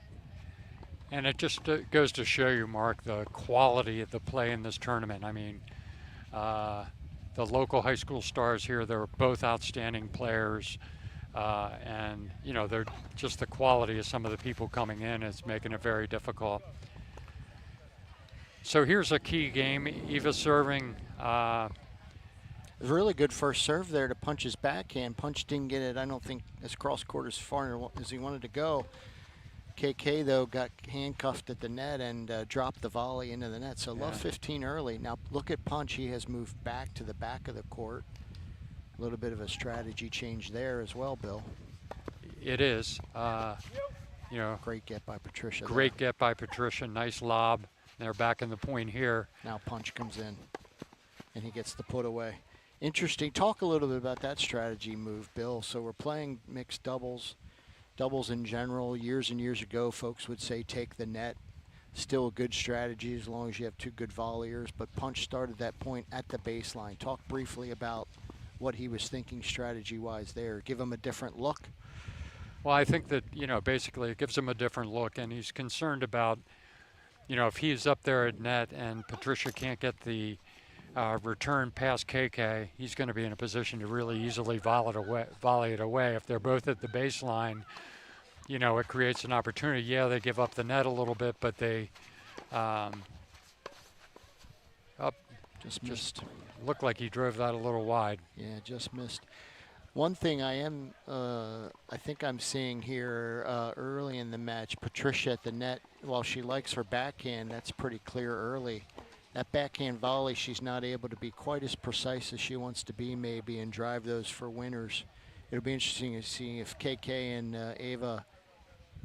And it just goes to show you, Mark, the quality of the play in this tournament. I mean, the local high school stars here, they're both outstanding players. And, you know, they're just the quality of some of the people coming in is making it very difficult. So here's a key game. Eva serving A really good first serve there to Punch's backhand. Punch didn't get it, I don't think, as cross court as far as he wanted to go. KK, though, got handcuffed at the net and dropped the volley into the net. So love 15 early. Now look at Punch. He has moved back to the back of the court. A little bit of a strategy change there as well, Bill. It is. You know, great get by Patricia. Great get by Patricia. Nice lob. They're back in the point here. Now Punch comes in, and he gets the put away. Interesting. Talk a little bit about that strategy move, Bill. So we're playing mixed doubles. Doubles in general, years and years ago, folks would say take the net. Still a good strategy as long as you have two good volleyers, but Punch started that point at the baseline. Talk briefly about what he was thinking strategy-wise there. Give him a different look. Well, I think that, you know, basically it gives him a different look, and he's concerned about, you know, if he's up there at net and Patricia can't get the return past KK, he's going to be in a position to really easily volley it away. If they're both at the baseline, you know, it creates an opportunity. Yeah, they give up the net a little bit, but they just missed. Looked like he drove that a little wide. Yeah, just missed. One thing I think I'm seeing here early in the match, Patricia at the net, while she likes her backhand, that's pretty clear early. That backhand volley, she's not able to be quite as precise as she wants to be maybe and drive those for winners. It'll be interesting to see if KK and Ava,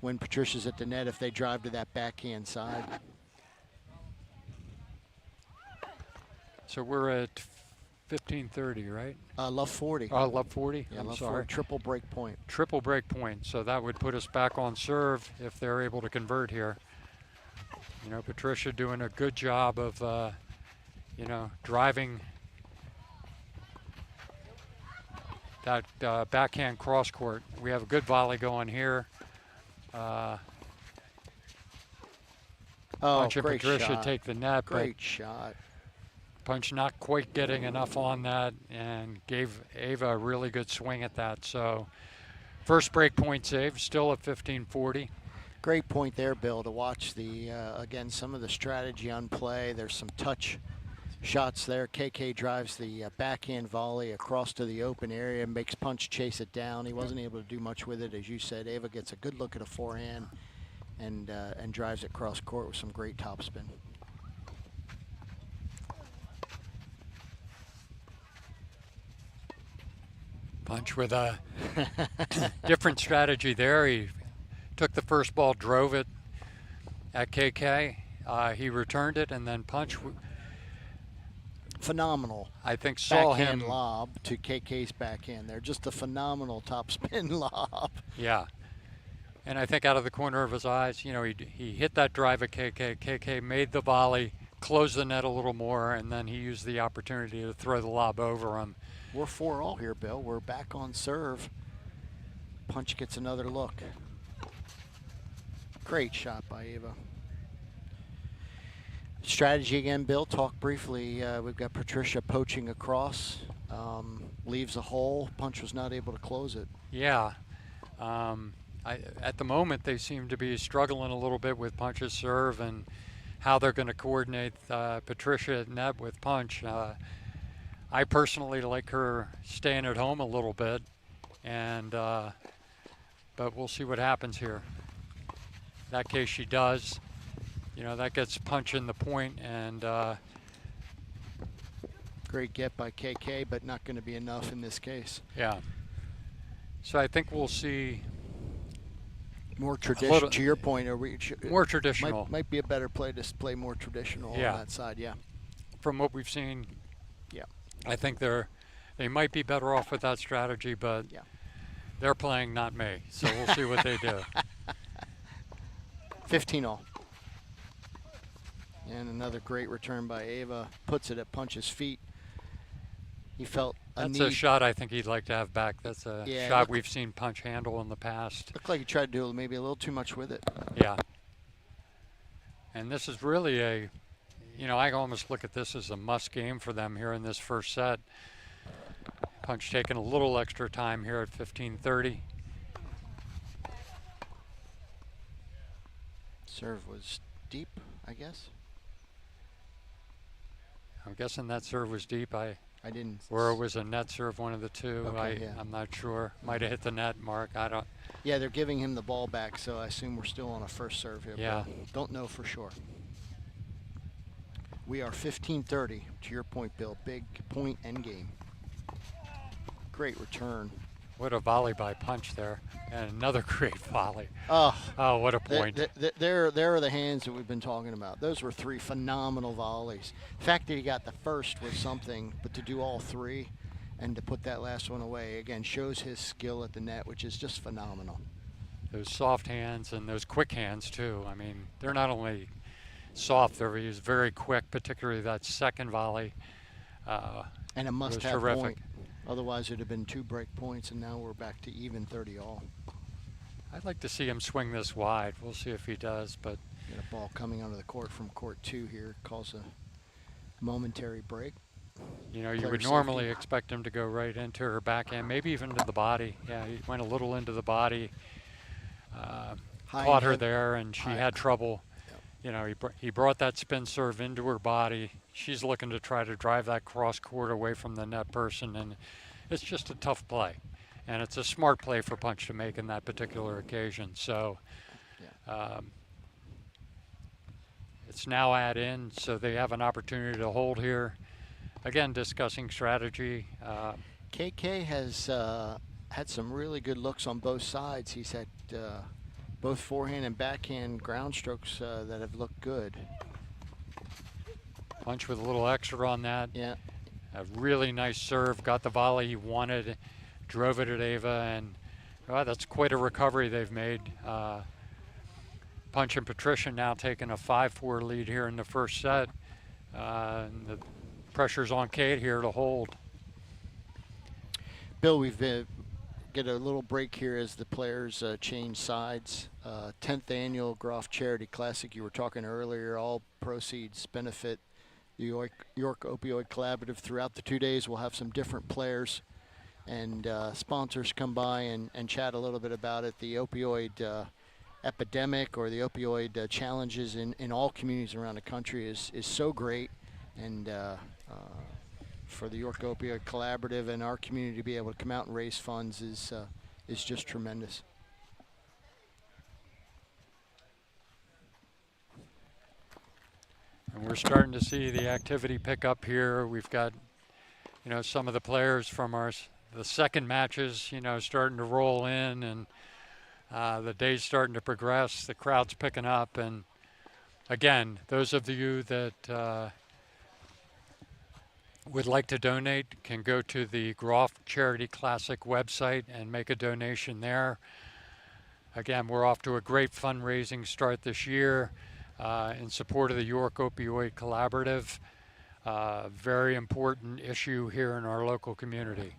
when Patricia's at the net, if they drive to that backhand side. So we're at 15:30, right? Love 40. Oh, love 40? Yeah, I'm love sorry. 40, triple break point. Triple break point, so that would put us back on serve if they're able to convert here. You know, Patricia doing a good job of, you know, driving that backhand cross court. We have a good volley going here. Punch and great Patricia shot. take the net, Great shot. Punch not quite getting enough on that and gave Ava a really good swing at that. So first break point save, still at 15:40. Great point there, Bill, to watch the, again, some of the strategy on play. There's some touch shots there. KK drives the backhand volley across to the open area, makes Punch chase it down. He wasn't able to do much with it, as you said. Ava gets a good look at a forehand and drives it cross court with some great topspin. Punch with a different strategy there. He took the first ball, drove it at KK. He returned it, and then Punch, phenomenal. I think, saw backhand him lob to KK's backhand there. Just a phenomenal topspin lob. Yeah. And I think out of the corner of his eyes, you know, he hit that drive at KK. KK made the volley, closed the net a little more, and then he used the opportunity to throw the lob over him. We're 4-all here, Bill. We're back on serve. Punch gets another look. Great shot by Ava. Strategy again, Bill. Talk briefly. We've got Patricia poaching across. Leaves a hole. Punch was not able to close it. Yeah. At the moment, they seem to be struggling a little bit with Punch's serve and how they're going to coordinate Patricia at net with Punch. I personally like her staying at home a little bit, and but we'll see what happens here. In that case, she does. You know, that gets Punch in the point, and great get by KK, but not going to be enough in this case. Yeah. So I think we'll see more traditional. To your point, more traditional. Might be a better play to play more traditional on that side. Yeah. From what we've seen. Yeah. I think they might be better off with that strategy, but they're playing, not me. So we'll see what they do. 15-all. And another great return by Ava. Puts it at Punch's feet. He felt That's a shot I think he'd like to have back. That's a Yeah, shot we've seen Punch handle in the past. Looked like he tried to do maybe a little too much with it. Yeah. And this is really a, you know, I almost look at this as a must game for them here in this first set. Punch taking a little extra time here at 15:30. Serve was deep, I guess. I'm guessing that serve was deep. I I didn't. Or it was a net serve, one of the two. Okay, yeah. I'm not sure. Might have hit the net, Mark. I don't. Yeah, they're giving him the ball back, so I assume we're still on a first serve here. Yeah. But don't know for sure. We are 15:30. To your point, Bill. Big point end game. Great return. What a volley by Punch there. And another great volley. Oh, what a point. There are the hands that we've been talking about. Those were 3 phenomenal volleys. The fact that he got the first was something, but to do all 3 and to put that last one away, again, shows his skill at the net, which is just phenomenal. Those soft hands and those quick hands, too. I mean, they're not only soft, they're very quick, particularly that second volley. And a must-have terrific. point. Otherwise, it'd have been 2 break points, and now we're back to even 30 all. I'd like to see him swing this wide. We'll see if he does, but Got a ball coming onto the court from court 2 here. Calls a momentary break. you know, you Player would normally expect him to go right into her backhand, maybe even to the body. Yeah, he went a little into the body, caught her there, and she had trouble. Yep. You know, he brought that spin serve into her body. She's looking to try to drive that cross court away from the net person, and it's just a tough play. And it's a smart play for Punch to make in that particular occasion. So it's now in, so they have an opportunity to hold here. Again, discussing strategy. KK has had some really good looks on both sides. He's had both forehand and backhand ground strokes that have looked good. Punch with a little extra on that. Yeah. A really nice serve, got the volley he wanted, drove it at Ava, and that's quite a recovery they've made. Punch and Patricia now taking a 5-4 lead here in the first set. And the pressure's on Kate here to hold. Bill, we've get a little break here as the players change sides. 10th annual Groft Charity Classic. You were talking earlier. All proceeds benefit the York Opioid Collaborative. Throughout the 2 days, we'll have some different players and sponsors come by and chat a little bit about it. The opioid epidemic or the opioid challenges in all communities around the country is so great, and for the York Opioid Collaborative and our community to be able to come out and raise funds is just tremendous. And we're starting to see the activity pick up here. We've got, you know, some of the players from the second matches, you know, starting to roll in, and the day's starting to progress. The crowd's picking up, and again, those of you that would like to donate can go to the Groft Charity Classic website and make a donation there. Again, we're off to a great fundraising start this year in support of the York Opioid Collaborative. Very important issue here in our local community.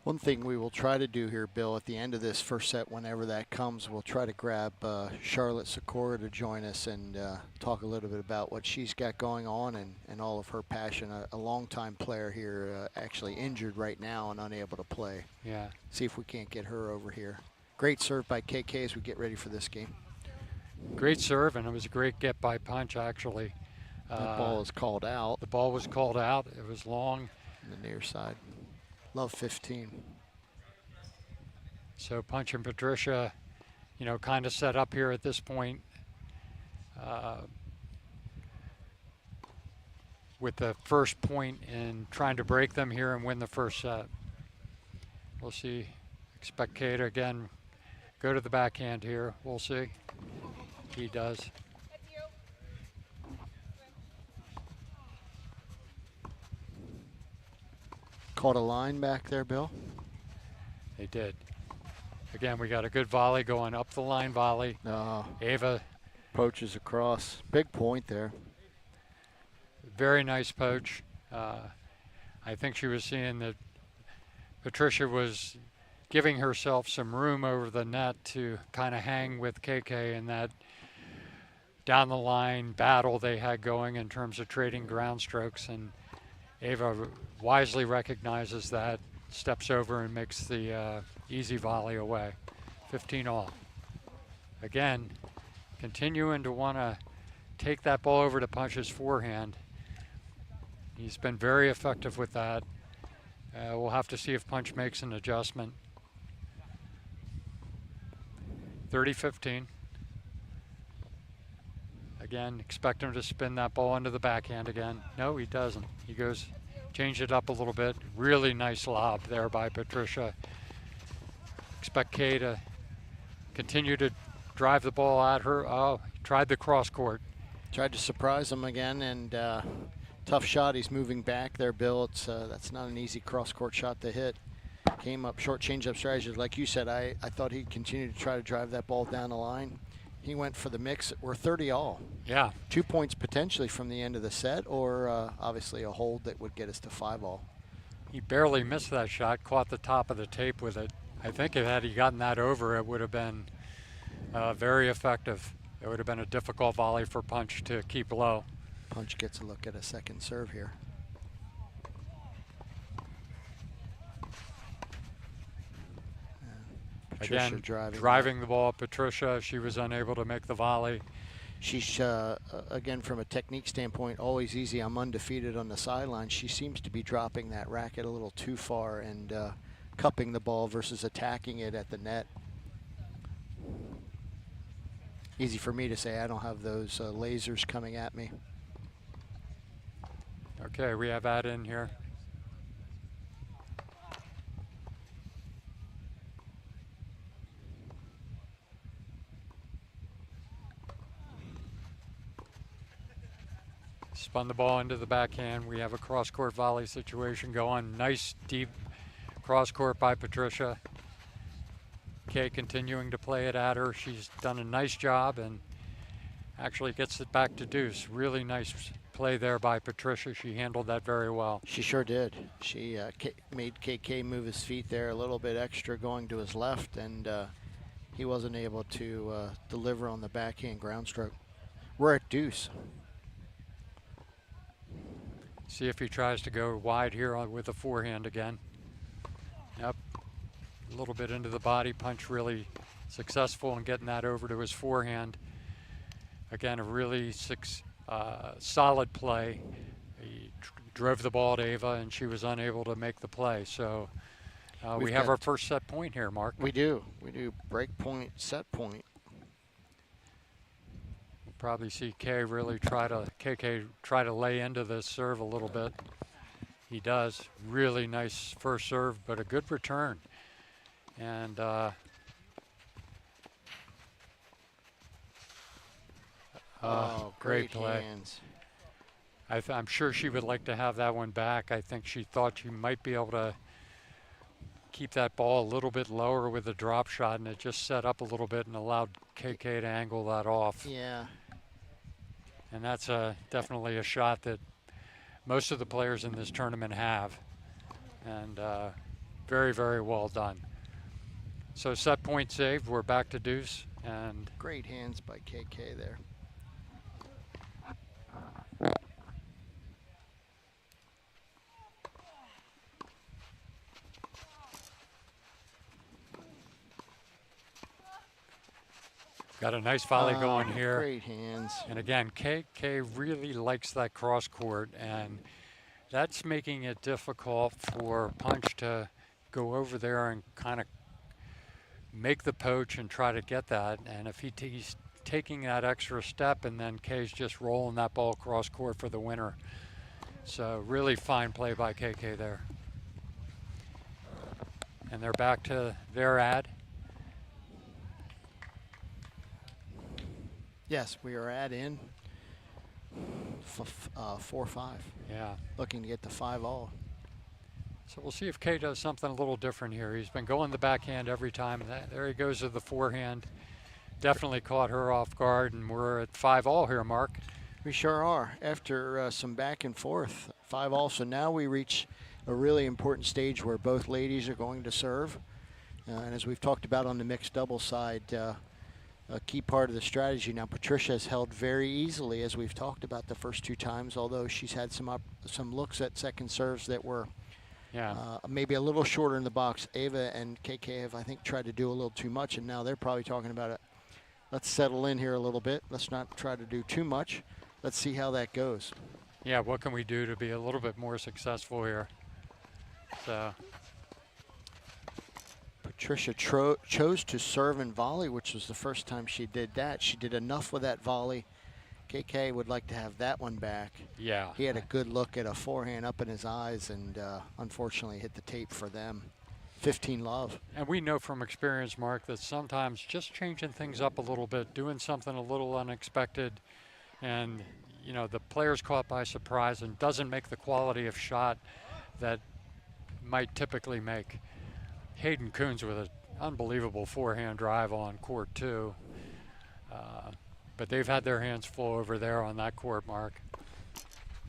One thing we will try to do here, Bill, at the end of this first set, whenever that comes, we'll try to grab Charlotte Sikora to join us and talk a little bit about what she's got going on and all of her passion. A longtime player here, actually injured right now and unable to play. Yeah. See if we can't get her over here. Great serve by KK as we get ready for this game. Great serve, and it was a great get by Punch, actually. That ball is called out. The ball was called out. It was long. On the near side. Love 15. So Punch and Patricia, you know, kind of set up here at this point with the first point in trying to break them here and win the first set. We'll see. Expect Kate again go to the backhand here. We'll see. He does. Caught a line back there, Bill. They did. Again, we got a good volley going up the line volley. Ava poaches across. Big point there. Very nice poach. I think she was seeing that Patricia was giving herself some room over the net to kind of hang with KK in that down the line battle they had going in terms of trading ground strokes, and Ava wisely recognizes that, steps over and makes the easy volley away. 15 all. Again, continuing to want to take that ball over to Punch's forehand. He's been very effective with that. We'll have to see if Punch makes an adjustment. 30-15. Again, expect him to spin that ball into the backhand again. No, he doesn't. He goes, change it up a little bit. Really nice lob there by Patricia. Expect Kay to continue to drive the ball at her. Oh, tried the cross court. Tried to surprise him again, and tough shot. He's moving back there, Bill. That's not an easy cross court shot to hit. Came up short change-up strategy. Like you said, I thought he'd continue to try to drive that ball down the line. He went for the mix. We're 30 all. Yeah. 2 points potentially from the end of the set, or obviously a hold that would get us to 5 all. He barely missed that shot, caught the top of the tape with it. I think had he gotten that over, it would have been very effective. It would have been a difficult volley for Punch to keep low. Punch gets a look at a second serve here. Patricia Again, driving the ball. Patricia, she was unable to make the volley. She's, again, from a technique standpoint, always easy. I'm undefeated on the sideline. She seems to be dropping that racket a little too far and cupping the ball versus attacking it at the net. Easy for me to say. I don't have those lasers coming at me. Okay, we have that in here. Spun the ball into the backhand. We have a cross-court volley situation going. Nice deep cross-court by Patricia. Kay continuing to play it at her. She's done a nice job and actually gets it back to deuce. Really nice play there by Patricia. She handled that very well. She sure did. She made KK move his feet there a little bit extra going to his left, and he wasn't able to deliver on the backhand ground stroke. We're at deuce. See if he tries to go wide here with a forehand again. Yep, a little bit into the body. Punch really successful in getting that over to his forehand. Again, a really solid play. He drove the ball to Ava, and she was unable to make the play. So we have our first set point here, Mark. We do. We do. Break point, set point. Probably see KK try to lay into this serve a little bit. He does. Really nice first serve, but a good return. And great play. Hands. I'm sure she would like to have that one back. I think she thought she might be able to keep that ball a little bit lower with a drop shot, and it just set up a little bit and allowed KK to angle that off. Yeah. And that's definitely a shot that most of the players in this tournament have. And very, very well done. So set point saved. We're back to deuce. And great hands by KK there. got a nice volley going here. Great hands. And again, KK really likes that cross court, and that's making it difficult for Punch to go over there and kind of make the poach and try to get that. And if he's taking that extra step, and then Kay's just rolling that ball cross court for the winner. So really fine play by KK there. And they're back to their ad. Yes, we are at in 4-5. Yeah. Looking to get to 5-all. So we'll see if Kay does something a little different here. He's been going the backhand every time. There he goes to the forehand. Definitely caught her off guard, and we're at 5-all here, Mark. We sure are. After some back and forth, 5-all. So now we reach a really important stage where both ladies are going to serve. And as we've talked about on the mixed double side, a key part of the strategy. Now, Patricia has held very easily, as we've talked about the first two times, although she's had some looks at second serves that were maybe a little shorter in the box. Ava and KK have, I think, tried to do a little too much, and now they're probably talking about it. Let's settle in here a little bit. Let's not try to do too much. Let's see how that goes. yeah, what can we do to be a little bit more successful here? So, Patricia chose to serve and volley, which was the first time she did that. She did enough with that volley. KK would like to have that one back. yeah. He had a good look at a forehand up in his eyes and unfortunately hit the tape for them. 15 love. And we know from experience, Mark, that sometimes just changing things up a little bit, doing something a little unexpected, and you know the player's caught by surprise and doesn't make the quality of shot that might typically make. Hayden Coons with an unbelievable forehand drive on court 2. But they've had their hands full over there on that court, Mark.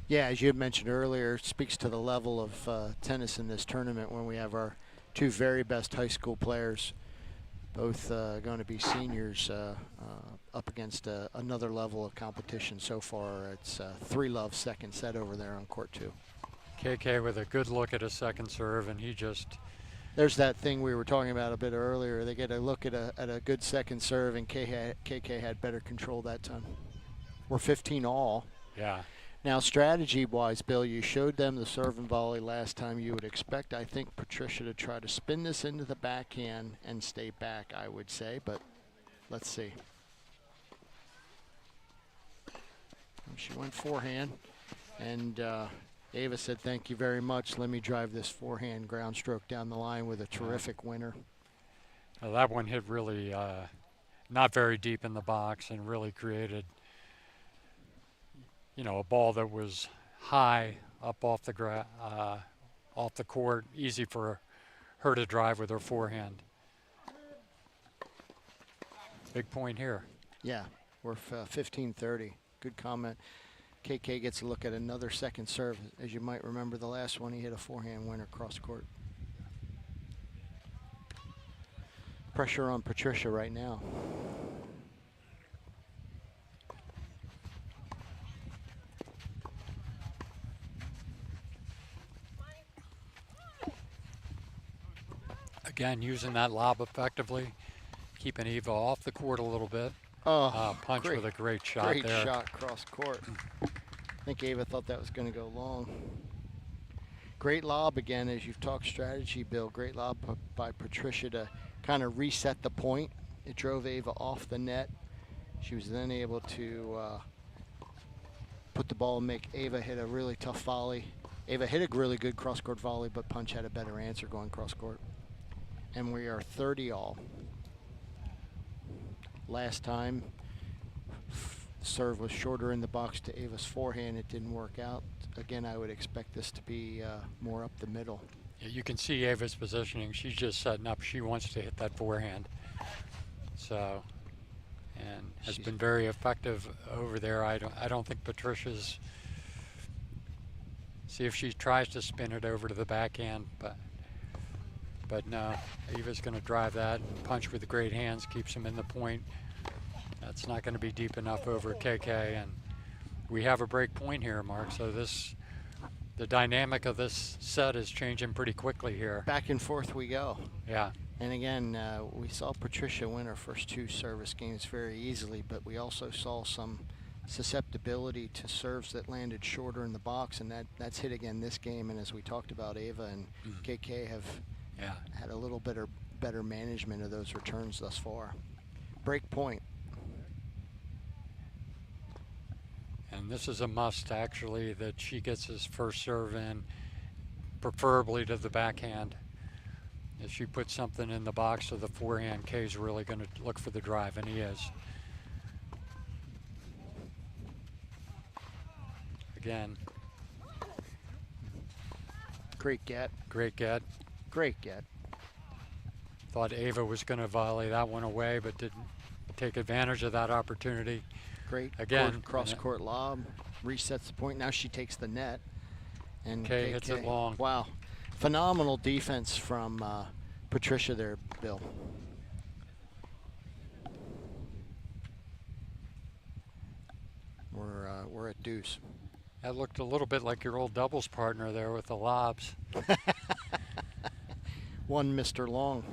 Yeah, as you had mentioned earlier, it speaks to the level of tennis in this tournament when we have our 2 very best high school players, both going to be seniors, up against another level of competition so far. It's 3-love second set over there on court 2. KK with a good look at his second serve, and he just... There's that thing we were talking about a bit earlier. They get a look at a good second serve, and KK had better control that time. We're 15 all. Yeah. Now, strategy-wise, Bill, you showed them the serve and volley last time. You would expect, I think, Patricia to try to spin this into the backhand and stay back, I would say, but let's see. She went forehand, and Ava said, thank you very much. Let me drive this forehand ground stroke down the line with a terrific winner. Well, that one hit really not very deep in the box and really created, you know, a ball that was high up off the court, easy for her to drive with her forehand. Big point here. Yeah, we're 15-30. Good comment. KK gets a look at another second serve. As you might remember, the last one he hit a forehand winner cross court. Pressure on Patricia right now. Again, using that lob effectively, keeping Eva off the court a little bit. Oh, Punch with a great shot great there. shot cross court. I think Ava thought that was going to go long. Great lob again, as you've talked strategy, Bill. Great lob by Patricia to kind of reset the point. It drove Ava off the net. She was then able to put the ball and make Ava hit a really tough volley. Ava hit a really good cross-court volley, but Punch had a better answer going cross-court. And we are 30 all. Last time, serve was shorter in the box to Ava's forehand. It didn't work out. Again, I would expect this to be more up the middle. Yeah, you can see Ava's positioning. She's just setting up. She wants to hit that forehand. So, and has been very effective over there. I don't think Patricia's. See if she tries to spin it over to the backhand, but no, Eva's going to drive that. Punch with the great hands keeps him in the point. That's not going to be deep enough over KK, and we have a break point here, Mark. So the dynamic of this set is changing pretty quickly here. Back and forth we go. Yeah. And again, we saw Patricia win her first 2 service games very easily, but we also saw some susceptibility to serves that landed shorter in the box, and that's hit again this game. And as we talked about, Ava and KK have had a little better management of those returns thus far. Break point. And this is a must, actually, that she gets his first serve in, preferably to the backhand. If she puts something in the box to the forehand, Kay's really going to look for the drive, and he is. Again. Great get. Great get. Great get. Thought Ava was going to volley that one away, but didn't take advantage of that opportunity. Great again cross-court lob, resets the point. Now she takes the net, and Kay hits it long. Wow, phenomenal defense from Patricia there, Bill. We're at deuce. That looked a little bit like your old doubles partner there with the lobs. One Mr. Long.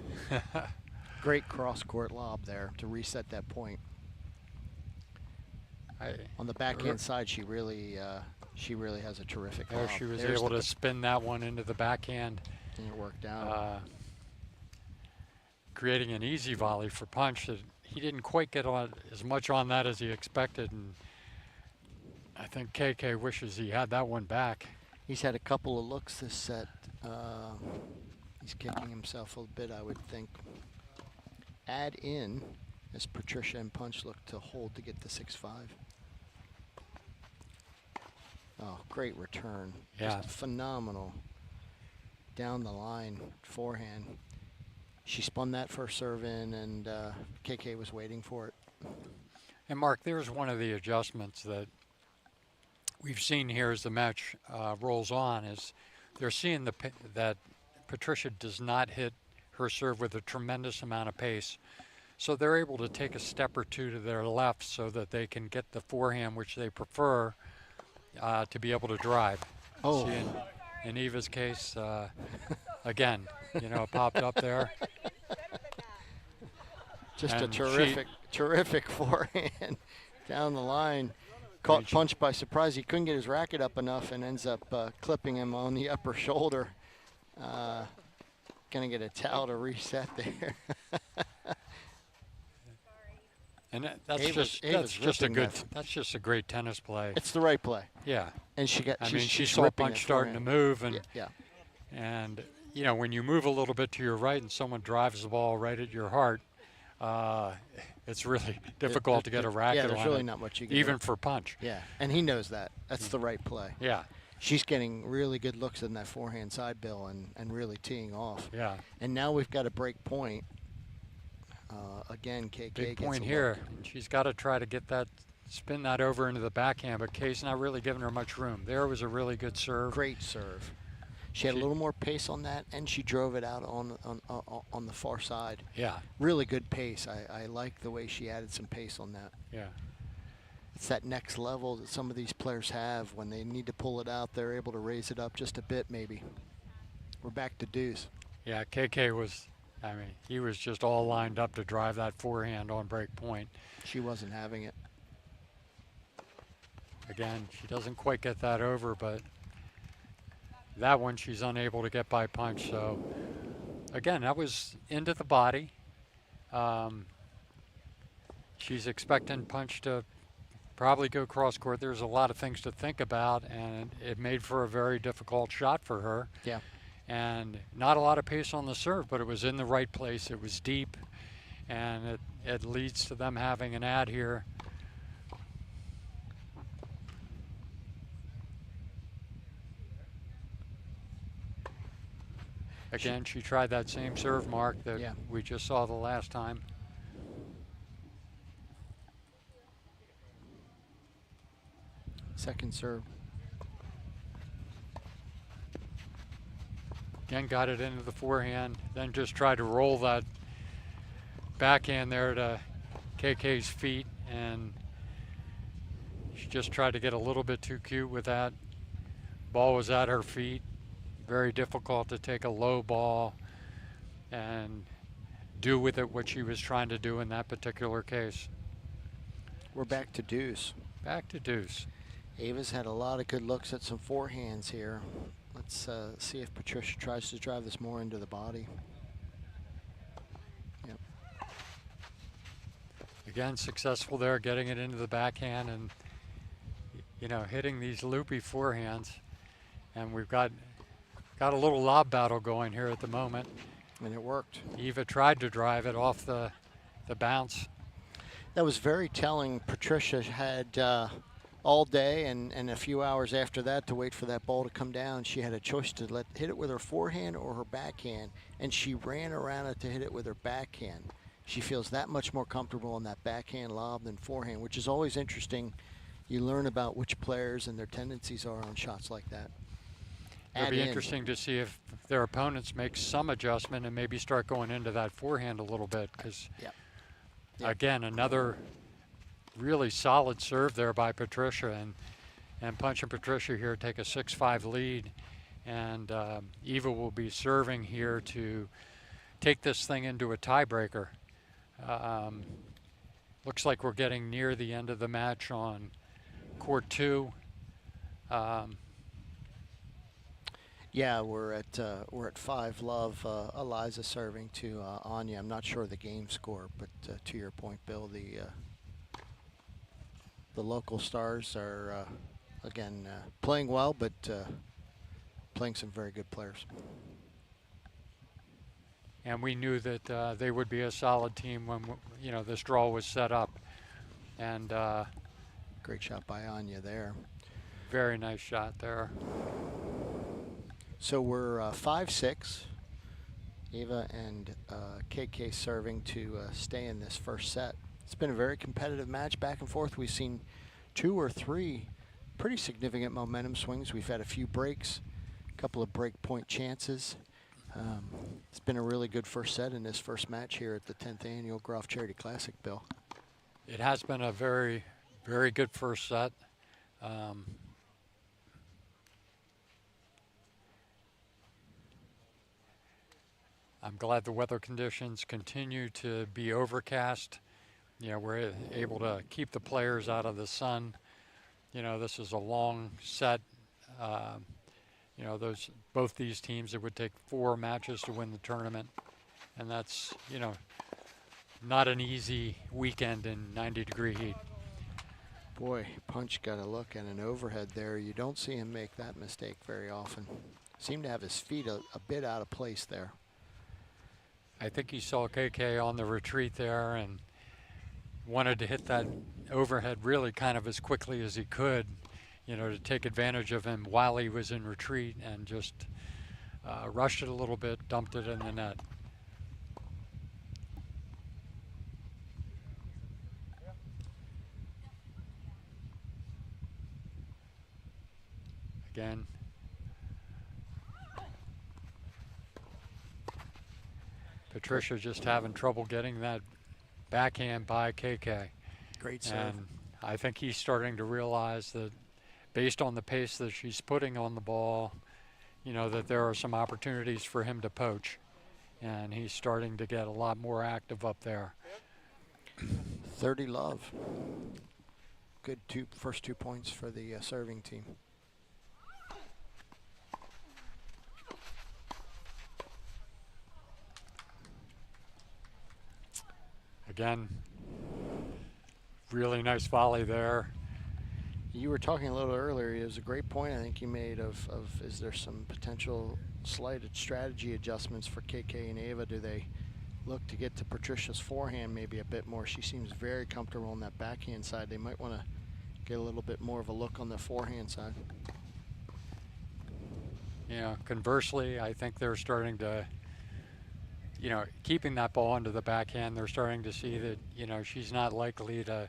Great cross-court lob there to reset that point. On the backhand side, she really has a terrific There lob. she was There's able the to spin that one into the backhand, and it worked out. creating an easy volley for Punch that he didn't quite get on as much on that as he expected, and I think KK wishes he had that one back. He's had a couple of looks this set. He's kicking himself a bit, I would think. Add in as Patricia and Punch look to hold to get the 6-5. Oh, great return. Yeah. Just phenomenal. Down the line, forehand. She spun that first serve in, and KK was waiting for it. And Mark, there's one of the adjustments that we've seen here as the match rolls on, is they're seeing that Patricia does not hit her serve with a tremendous amount of pace. So they're able to take a step or two to their left so that they can get the forehand, which they prefer, to be able to drive. Oh. See, in Eva's case, again, popped up there. Just And a terrific forehand down the line. Caught Punch by surprise. He couldn't get his racket up enough and ends up clipping him on the upper shoulder. Gonna get a towel to reset there. And that's Ava's just a ripping good. that. That's just a great tennis play. It's the right play. Yeah. And she she saw Punch starting to move, and yeah. and when you move a little bit to your right and someone drives the ball right at your heart, it's really difficult to get a racket on. Yeah, there's really not much you can even do. for Punch. Yeah, and he knows that. That's the right play. Yeah. She's getting really good looks in that forehand side, Bill, and really teeing off. Yeah. And now we've got a break point. Again, KK Big gets point a here. look. She's got to try to get that, spin that over into the backhand, but Kay's not really giving her much room. There was a really good serve. Great serve. She had a little more pace on that, and she drove it out on the far side. Yeah. Really good pace. I like the way she added some pace on that. Yeah. It's that next level that some of these players have. When they need to pull it out, they're able to raise it up just a bit, maybe. We're back to deuce. Yeah, KK was, he was just all lined up to drive that forehand on break point. She wasn't having it. Again, she doesn't quite get that over, but that one she's unable to get by Punch. So again, that was into the body. She's expecting Punch to probably go cross court. There's a lot of things to think about, and it made for a very difficult shot for her. Yeah. And not a lot of pace on the serve, but it was in the right place. It was deep, and it leads to them having an ad here. Again, she tried that same serve, Mark, that we just saw the last time. Second serve. Again, got it into the forehand, then just tried to roll that backhand there to KK's feet, and she just tried to get a little bit too cute with that. Ball was at her feet. Very difficult to take a low ball and do with it what she was trying to do in that particular case. We're back to deuce. Back to deuce. Ava's had a lot of good looks at some forehands here. Let's see if Patricia tries to drive this more into the body. Yep. Again, successful there, getting it into the backhand and, hitting these loopy forehands. And we've got a little lob battle going here at the moment. And it worked. Eva tried to drive it off the bounce. That was very telling. Patricia had all day and a few hours after that to wait for that ball to come down. She had a choice to hit it with her forehand or her backhand, and she ran around it to hit it with her backhand. She feels that much more comfortable on that backhand lob than forehand, which is always interesting. You learn about which players and their tendencies are on shots like that. It'll be interesting to see if their opponents make some adjustment and maybe start going into that forehand a little bit, because again, another really solid serve there by Patricia, and Punch and Patricia here take a 6-5 lead, and Eva will be serving here to take this thing into a tiebreaker. looks like we're getting near the end of the match on court 2. Yeah, we're at 5-love. Eliza serving to Anya. I'm not sure the game score, but to your point, Bill, the local stars are again playing well, but playing some very good players. And we knew that they would be a solid team when this draw was set up. And great shot by Anya there. Very nice shot there. So we're 5-6. Eva and KK serving to stay in this first set. It's been a very competitive match, back and forth. We've seen 2 or 3 pretty significant momentum swings. We've had a few breaks, a couple of break point chances. It's been a really good first set in this first match here at the 10th Annual Groft Charity Classic, Bill. It has been a very, very good first set. I'm glad the weather conditions continue to be overcast. We're able to keep the players out of the sun. This is a long set. Both these teams, it would take 4 matches to win the tournament. And that's, not an easy weekend in 90-degree heat. Boy, Punch got a look at an overhead there. You don't see him make that mistake very often. Seemed to have his feet a bit out of place there. I think he saw KK on the retreat there and wanted to hit that overhead really kind of as quickly as he could, to take advantage of him while he was in retreat, and just rushed it a little bit, dumped it in the net. Again, Patricia just having trouble getting that backhand by KK. Great serve. And I think he's starting to realize that based on the pace that she's putting on the ball, that there are some opportunities for him to poach. And he's starting to get a lot more active up there. 30-love. Good first 2 points for the serving team. Again, really nice volley there. You were talking a little earlier, it was a great point I think you made of is there some potential slight strategy adjustments for KK and Ava? Do they look to get to Patricia's forehand maybe a bit more? She seems very comfortable on that backhand side. They might want to get a little bit more of a look on the forehand side. Conversely, I think they're starting to, keeping that ball under the backhand, they're starting to see that, she's not likely to,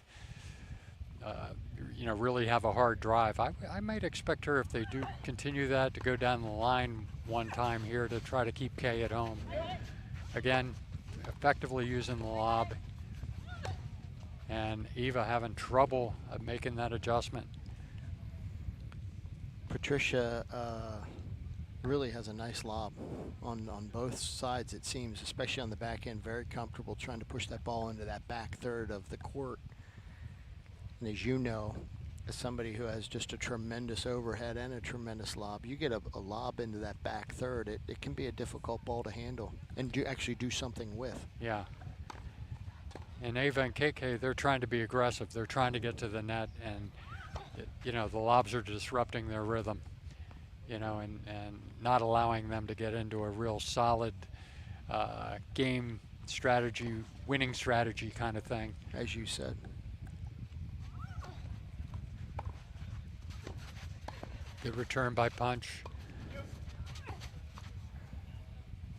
really have a hard drive. I might expect her, if they do continue that, to go down the line one time here to try to keep Kay at home. Again, effectively using the lob. And Eva having trouble making that adjustment. Patricia really has a nice lob on both sides, it seems, especially on the back end. Very comfortable trying to push that ball into that back third of the court. And as you know, as somebody who has just a tremendous overhead and a tremendous lob, you get a lob into that back third, it can be a difficult ball to handle and actually do something with. Yeah. And Ava and KK, they're trying to be aggressive. They're trying to get to the net, and the lobs are disrupting their rhythm, and not allowing them to get into a real solid game strategy, winning strategy kind of thing. As you said. Good return by Punch.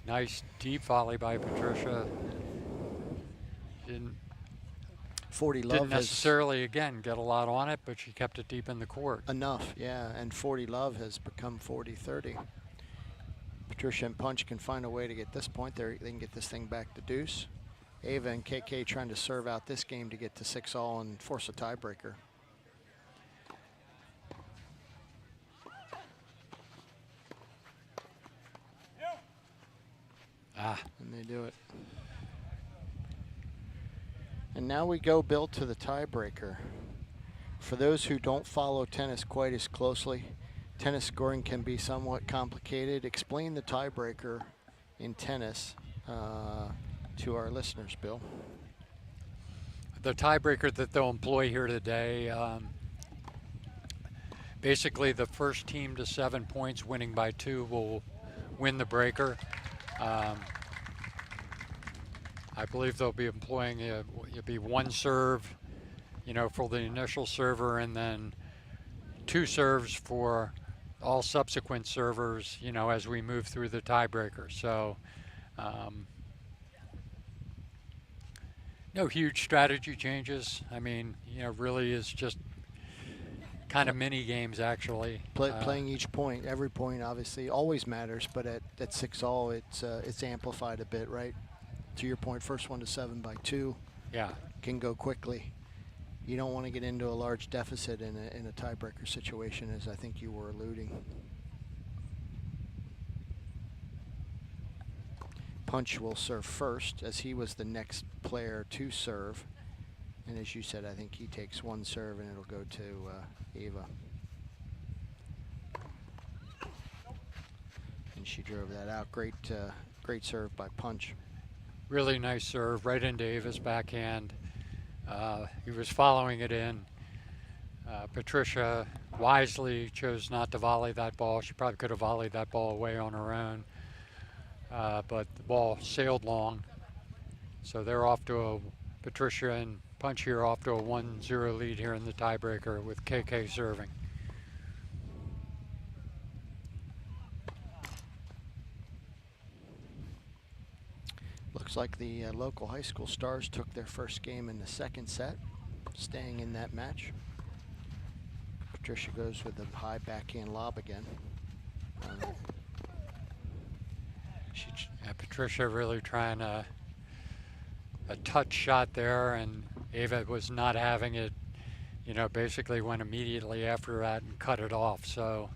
Nice deep volley by Patricia. Didn't 40-love didn't necessarily, again, get a lot on it, but she kept it deep in the court. Enough, yeah, and 40-love has become 40-30. Patricia and Punch can find a way to get this point. They can get this thing back to deuce. Ava and KK trying to serve out this game to get to 6-all and force a tiebreaker. And they do it. And now we go, Bill, to the tiebreaker. For those who don't follow tennis quite as closely, tennis scoring can be somewhat complicated. Explain the tiebreaker in tennis to our listeners, Bill. The tiebreaker that they'll employ here today, basically the first team to 7 points winning by 2 will win the breaker. I believe they'll be employing it'll be 1 serve, for the initial server, and then 2 serves for all subsequent servers, as we move through the tiebreaker. So no huge strategy changes. I mean, really is just kind of mini games actually. Playing each point, every point obviously always matters, but at 6-all, it's amplified a bit, right? To your point, first 1 to 7 by 2. Yeah. Can go quickly. You don't want to get into a large deficit in a tiebreaker situation, as I think you were alluding. Punch will serve first, as he was the next player to serve. And as you said, I think he takes 1 serve, and it'll go to Ava. And she drove that out. Great serve by Punch. Really nice serve right into Ava's backhand. He was following it in. Patricia wisely chose not to volley that ball. She probably could have volleyed that ball away on her own, but the ball sailed long. So they're off to Patricia and Punch here off to a 1-0 lead here in the tiebreaker with KK serving. Looks like the local high school stars took their first game in the second set, staying in that match. Patricia goes with the high backhand lob again. Patricia really trying a touch shot there, and Ava was not having it. Basically went immediately after that and cut it off. So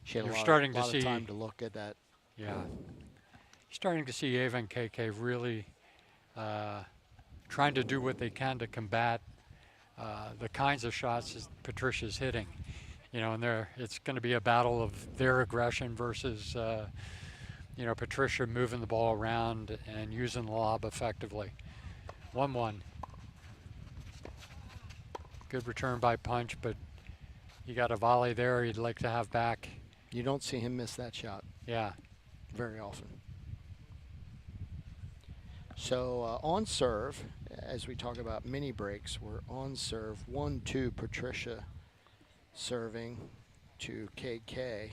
she had you're a lot, starting lot to see of time to look at that. Yeah. Starting to see Ava and KK really trying to do what they can to combat the kinds of shots that Patricia's hitting. And it's going to be a battle of their aggression versus, Patricia moving the ball around and using the lob effectively. 1-1. Good return by Punch, but you got a volley there you'd like to have back. You don't see him miss that shot. Yeah. Very often. So on serve, as we talk about mini breaks, we're on serve 1-2 Patricia serving to KK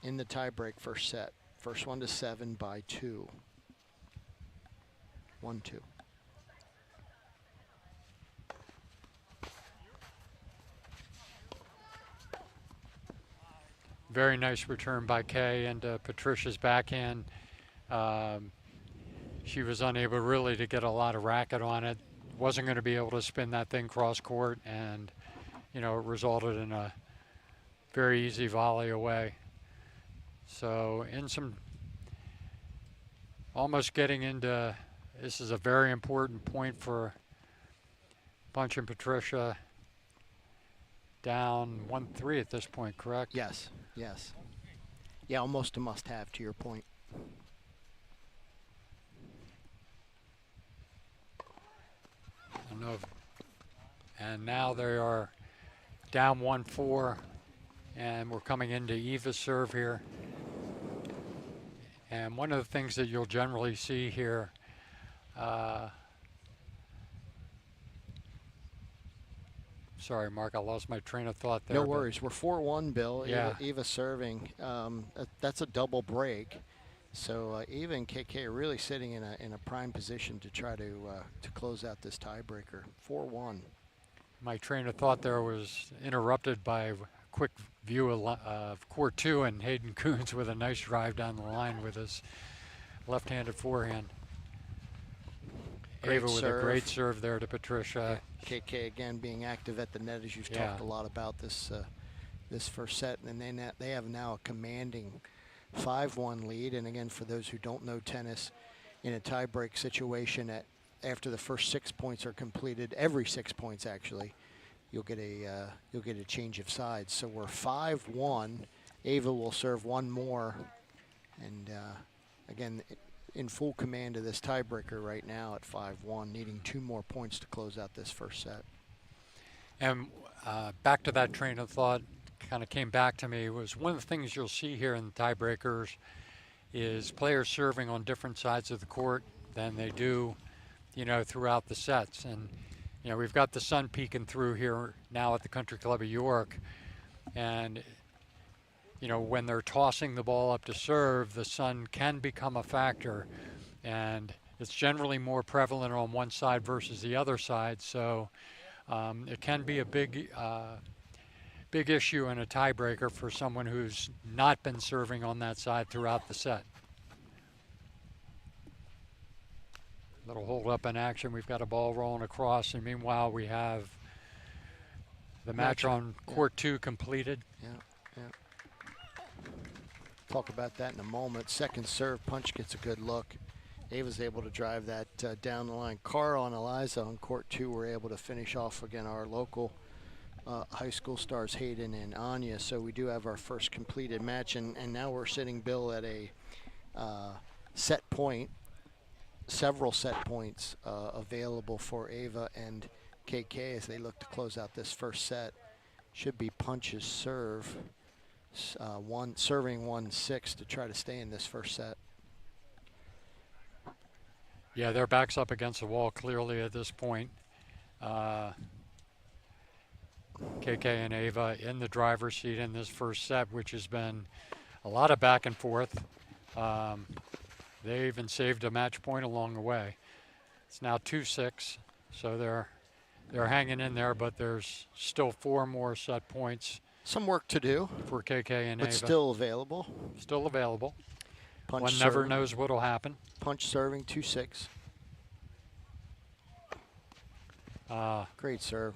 in the tiebreak first set. First 1 to 7 by 2. 1-2. Very nice return by Kay into Patricia's backhand. She was unable really to get a lot of racket on it. Wasn't going to be able to spin that thing cross court, and it resulted in a very easy volley away. So almost getting into, this is a very important point for Punch and Patricia. Down 1-3 at this point, correct? Yes, yes. Yeah, almost a must-have to your point. And now they are down 1-4, and we're coming into Eva's serve here. And one of the things that you'll generally see here, sorry, Mark, I lost my train of thought there. No worries. We're 4-1, Bill. Yeah. Eva serving. That's a double break. So Eva and KK are really sitting in a prime position to try to close out this tiebreaker. 4-1. My train of thought there was interrupted by a quick view of court 2 and Hayden Coons with a nice drive down the line with his left-handed forehand. Great Ava with serve. a great serve there to Patricia. KK again being active at the net, as you've Yeah. talked a lot about this first set, and they have now a commanding 5-1 lead. And again, for those who don't know tennis, in a tiebreak situation at after the first 6 points are completed, every 6 points actually, you'll get a change of sides. So we're 5-1. Ava will serve one more, and again, in full command of this tiebreaker right now at 5-1, needing 2 more points to close out this first set. And back to that train of thought, kind of came back to me, was one of the things you'll see here in the tiebreakers is players serving on different sides of the court than they do, throughout the sets. And, we've got the sun peeking through here now at the Country Club of York. And, when they're tossing the ball up to serve, the sun can become a factor. And it's generally more prevalent on one side versus the other side. So it can be a big issue and a tiebreaker for someone who's not been serving on that side throughout the set. Little hold up in action. We've got a ball rolling across, and meanwhile we have the match on court 2 completed. Yeah. Talk about that in a moment. Second serve, Punch gets a good look. Ava's able to drive that down the line. Carl and Eliza on court 2 were able to finish off again our local high school stars, Hayden and Anya. So we do have our first completed match, and now we're sitting, Bill, at a set point. Several set points available for Ava and KK as they look to close out this first set. Should be Punch's serve, serving 1-6 to try to stay in this first set. Yeah, their backs up against the wall clearly at this point. KK and Ava in the driver's seat in this first set, which has been a lot of back and forth. They even saved a match point along the way. It's now 2-6, so they're hanging in there, but there's still 4 more set points. Some work to do for KK and but Ava. Still available. Still available. Punch One serving. never knows what'll happen. Punch serving 2-6. Great serve.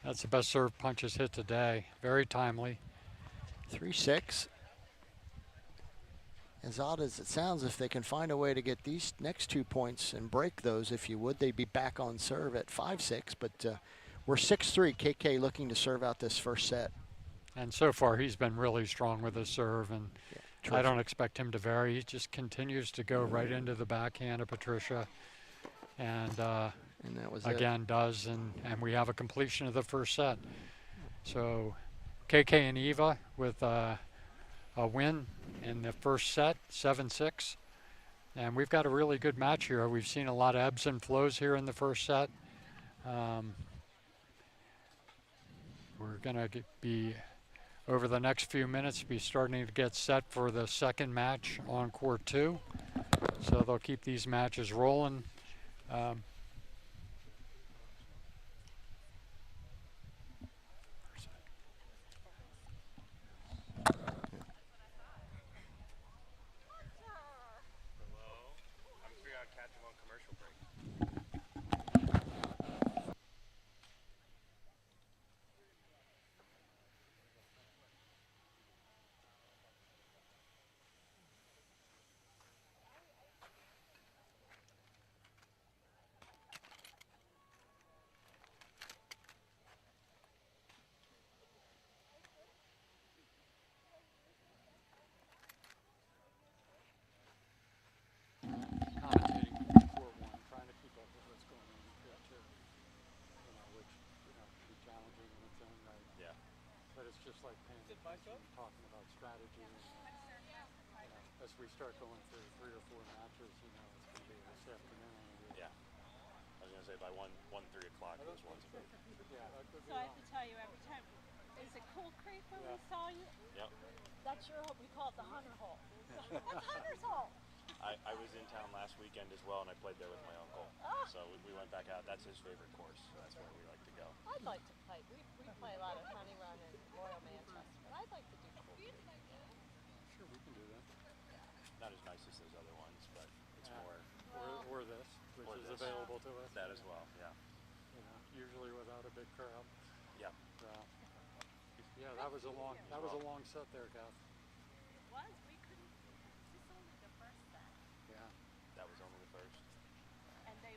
That's the best serve Punch has hit today. Very timely. 3-6. As odd as it sounds, if they can find a way to get these next 2 points and break those, if you would, they'd be back on serve at 5-6. But we're 6-3. KK looking to serve out this first set. And so far, he's been really strong with his serve, and I don't expect him to vary. He just continues to go right into the backhand of Patricia, and that was again does, and we have a completion of the first set. So KK and Eva with a win in the first set, 7-6. And we've got a really good match here. We've seen a lot of ebbs and flows here in the first set. We're going to be, over the next few minutes, be starting to get set for the second match on court 2. So they'll keep these matches rolling. Just like talking about strategy, and, as we start going through 3 or 4 matches, it's going to be this afternoon. Yeah, I was going to say by 3 o'clock those ones will be. So I have to tell you every time, is it Cool Creek where we saw you? Yep. That's your hole. We call it the Hunter Hole. What's Hunter's Hole? I was in town last weekend as well, and I played there with my uncle. Oh. So we went back out. That's his favorite course. So that's where we like to go. I'd like to play. We play a lot of Honey Run and Royal Manchester, but I'd like to do Cool Creek. Sure, we can do that. Not as nice as those other ones, but it's more. Or this, which is this. available to us. That as well, yeah. Usually without a big crowd. Yeah. Yeah, that was a long set there, Gav. It was. We couldn't. This is only the first set. Yeah. That was only the first. And they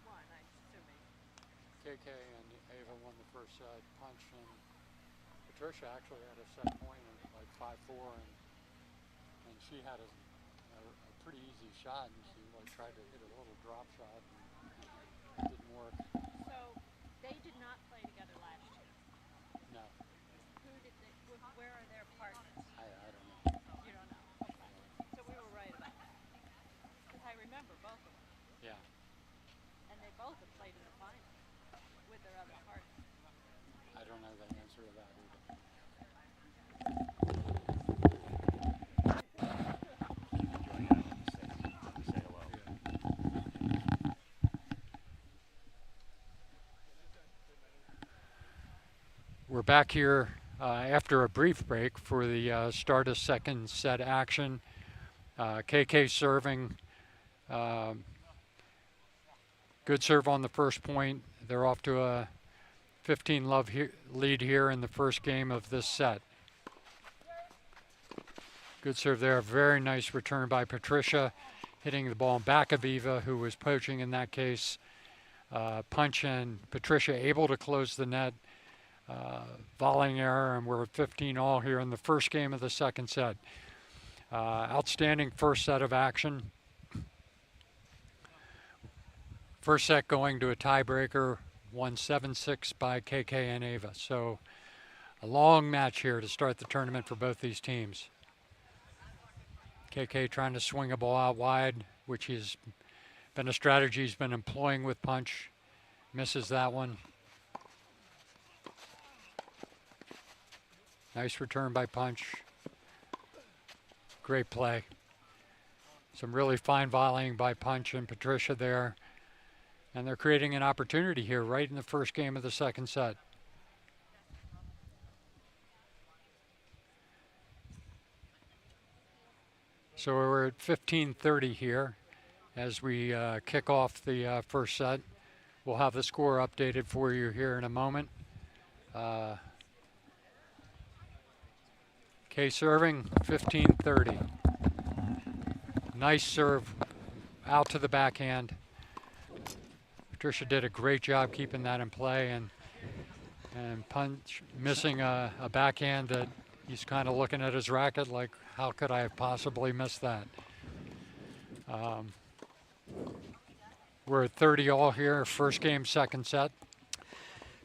KK and Ava won the first set. Punch and Patricia actually had a set point in like 5-4, and she had a pretty easy shot, and she like tried to hit a little drop shot and it didn't work. So they did not play together last year. No, Who did they? Where are their partners? I don't know. You don't know. Okay. So we were right about that. Because I remember both of them, Yeah. and they both have played in the final with their other partners. I don't know the answer to that either. Say hello. We're back here after a brief break for the start of second set action. KK serving. Good serve on the first point. They're off to a 15-love lead here in the first game of this set. Good serve there. Very nice return by Patricia, hitting the ball back of Eva, who was poaching in that case. Punch and Patricia able to close the net. Volleying error, and we're at 15-all here in the first game of the second set. Outstanding first set of action. First set going to a tiebreaker, won 7-6 by KK and Ava. So a long match here to start the tournament for both these teams. KK trying to swing a ball out wide, which has been a strategy he's been employing with Punch. Misses that one. Nice return by Punch. Great play. Some really fine volleying by Punch and Patricia there. And they're creating an opportunity here right in the first game of the second set. So we're at 15:30 here as we kick off the first set. We'll have the score updated for you here in a moment. K serving, 15:30. Nice serve out to the backhand. Patricia did a great job keeping that in play, and Punch missing a backhand that he's kind of looking at his racket like, how could I have possibly missed that? We're at 30-all here, first game, second set.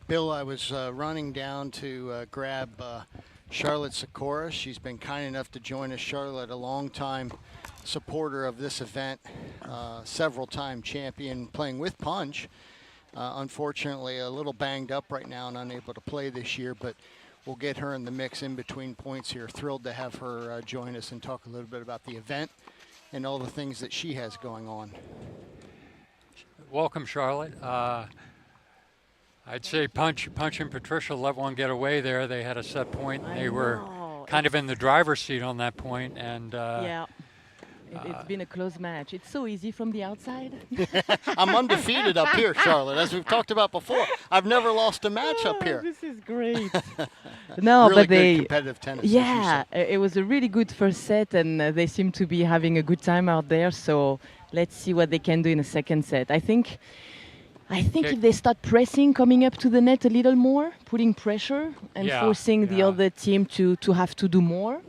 Bill, I was running down to grab Charlotte Sikora. She's been kind enough to join us. Charlotte, a long-time supporter of this event, several-time champion, playing with Punch. Unfortunately, a little banged up right now and unable to play this year, but we'll get her in the mix in between points here. Thrilled to have her join us and talk a little bit about the event and all the things that she has going on. Welcome, Charlotte. I'd say Punch and Patricia let one get away there. They had a set point. They were kind of in the driver's seat on that point, and yeah. It's been a close match. It's so easy from the outside. I'm undefeated up here, Charlotte, as we've talked about before. I've never lost a match up here. This is great. No, really but they good competitive tennis. Yeah, it was a really good first set, and they seem to be having a good time out there. So let's see what they can do in the second set. I think if they start pressing, coming up to the net a little more, putting pressure and forcing the other team to have to do more,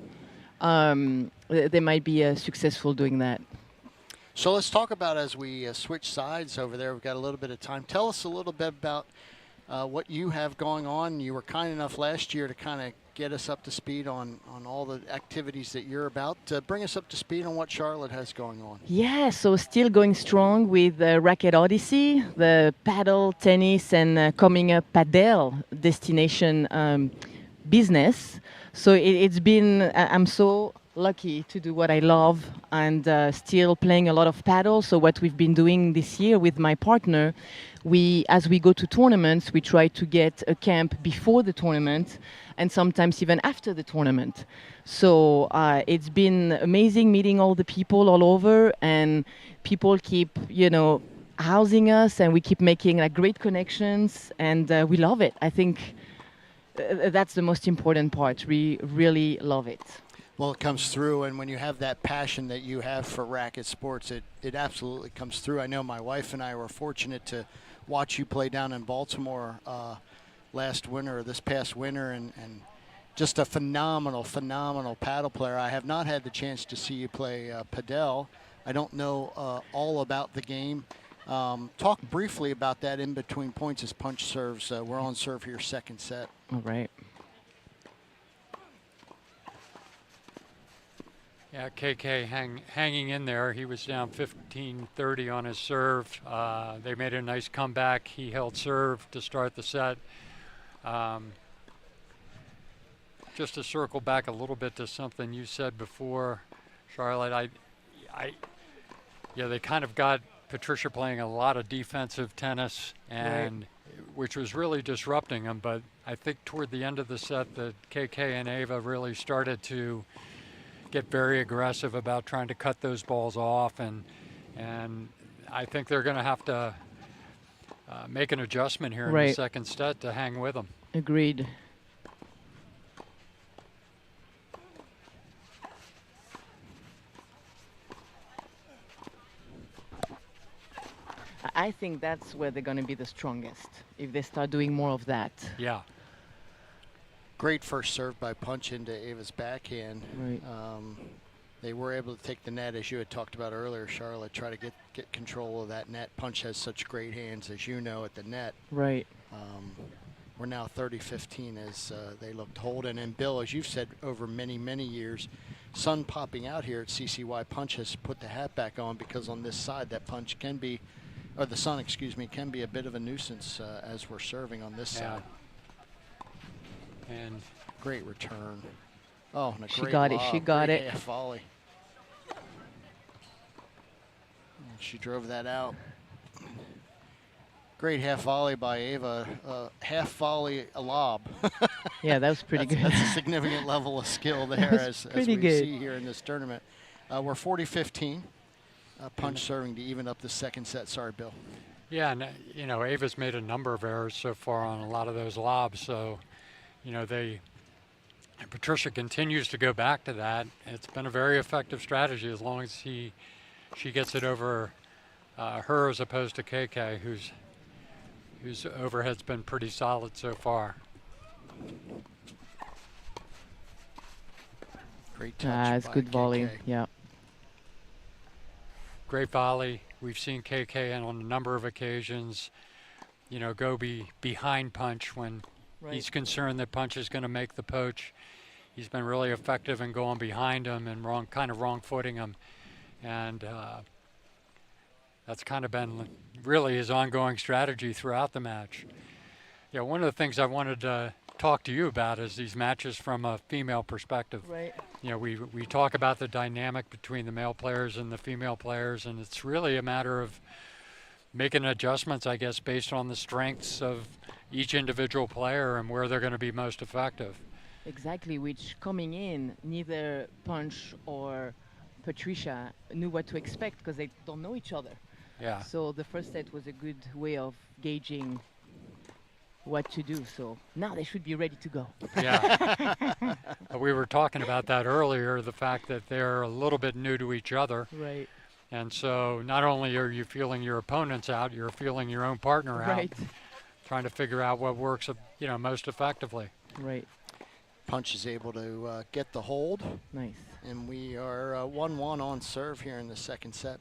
they might be successful doing that. So let's talk about, as we switch sides over there, we've got a little bit of time. Tell us a little bit about what you have going on. You were kind enough last year to kind of get us up to speed on all the activities that you're about. Bring us up to speed on what Charlotte has going on. Yeah, so still going strong with Racket Odyssey, the paddle, tennis, and coming up padel destination business. So it's been, I'm so lucky to do what I love and still playing a lot of paddle. So what we've been doing this year with my partner, as we go to tournaments, we try to get a camp before the tournament and sometimes even after the tournament. So it's been amazing meeting all the people all over, and people keep, housing us, and we keep making like great connections, and we love it. I think that's the most important part. We really love it. Well, it comes through, and when you have that passion that you have for racket sports, it absolutely comes through. I know my wife and I were fortunate to watch you play down in Baltimore last winter, or this past winter, and just a phenomenal paddle player. I have not had the chance to see you play padel. I don't know all about the game. Talk briefly about that in between points as Punch serves. We're on serve here, second set. All right. Yeah, KK hanging in there. He was down 15-30 on his serve. They made a nice comeback. He held serve to start the set. Just to circle back a little bit to something you said before, Charlotte, they kind of got Patricia playing a lot of defensive tennis, and which was really disrupting him. But I think toward the end of the set, that KK and Ava really started to get very aggressive about trying to cut those balls off, and I think they're going to have to make an adjustment here in the second set to hang with them. Agreed. I think that's where they're going to be the strongest, if they start doing more of that. Yeah. Great first serve by Punch into Ava's backhand. Right. They were able to take the net, as you had talked about earlier, Charlotte, try to get control of that net. Punch has such great hands, as you know, at the net. Right. We're now 30-15 as they look to hold. And Bill, as you've said over many, many years, sun popping out here at CCY, Punch has put the hat back on, because on this side that Punch can be, or the sun, excuse me, can be a bit of a nuisance as we're serving on this side. And great return. Oh, and a She great got lob, it. She got great it. half volley. And she drove that out. Great half volley by Ava. Half volley, a lob. Yeah, that was pretty good. That's a significant level of skill there, as we see here in this tournament. We're 40-15. Punch serving to even up the second set. Sorry, Bill. Yeah, and Ava's made a number of errors so far on a lot of those lobs, so Patricia continues to go back to that. It's been a very effective strategy as long as she gets it over her, as opposed to KK, whose overhead's been pretty solid so far. Great touch. It's good volley. Yeah. Great volley. We've seen KK on a number of occasions, go behind Punch when he's concerned that Punch is going to make the poach. He's been really effective in going behind him and wrong footing him. And that's kind of been really his ongoing strategy throughout the match. Yeah, one of the things I wanted to talk to you about is these matches from a female perspective. Right. We talk about the dynamic between the male players and the female players, and it's really a matter of making adjustments, I guess, based on the strengths of each individual player and where they're going to be most effective. Exactly, which coming in, neither Punch or Patricia knew what to expect, because they don't know each other. Yeah. So the first set was a good way of gauging what to do. So now they should be ready to go. Yeah. We were talking about that earlier, the fact that they're a little bit new to each other. Right. And so not only are you feeling your opponents out, you're feeling your own partner out. Trying to figure out what works, most effectively. Right. Punch is able to get the hold. Nice. And we are 1-1 on serve here in the second set.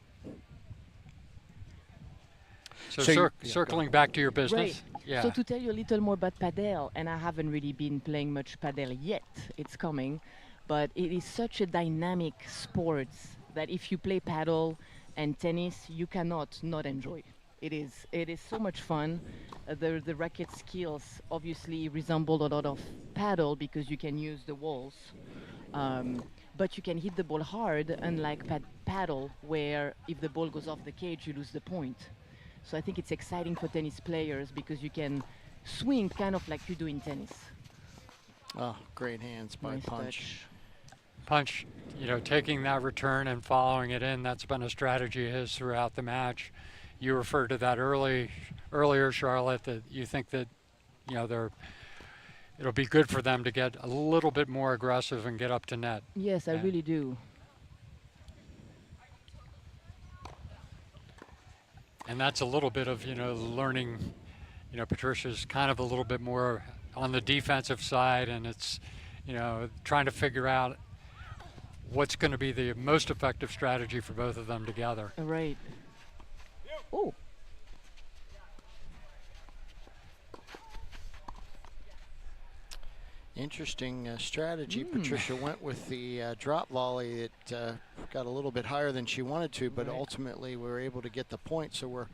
So circling back to your business. Right. Yeah. So to tell you a little more about padel, and I haven't really been playing much padel yet. It's coming, but it is such a dynamic sport that if you play paddle and tennis, you cannot not enjoy. It is so much fun. The racket skills obviously resemble a lot of paddle because you can use the walls, but you can hit the ball hard, unlike paddle, where if the ball goes off the cage, you lose the point. So I think it's exciting for tennis players because you can swing kind of like you do in tennis. Oh, great hands by Nice Punch. touch. Punch, taking that return and following it in, that's been a strategy of his throughout the match. You referred to that earlier, Charlotte, that you think that, it'll be good for them to get a little bit more aggressive and get up to net. Yes, I really do. And that's a little bit of, learning. Patricia's kind of a little bit more on the defensive side, and it's, trying to figure out what's going to be the most effective strategy for both of them together. Right. Oh. Interesting strategy. Patricia went with the drop volley. It got a little bit higher than she wanted to, but ultimately we were able to get the point. So we're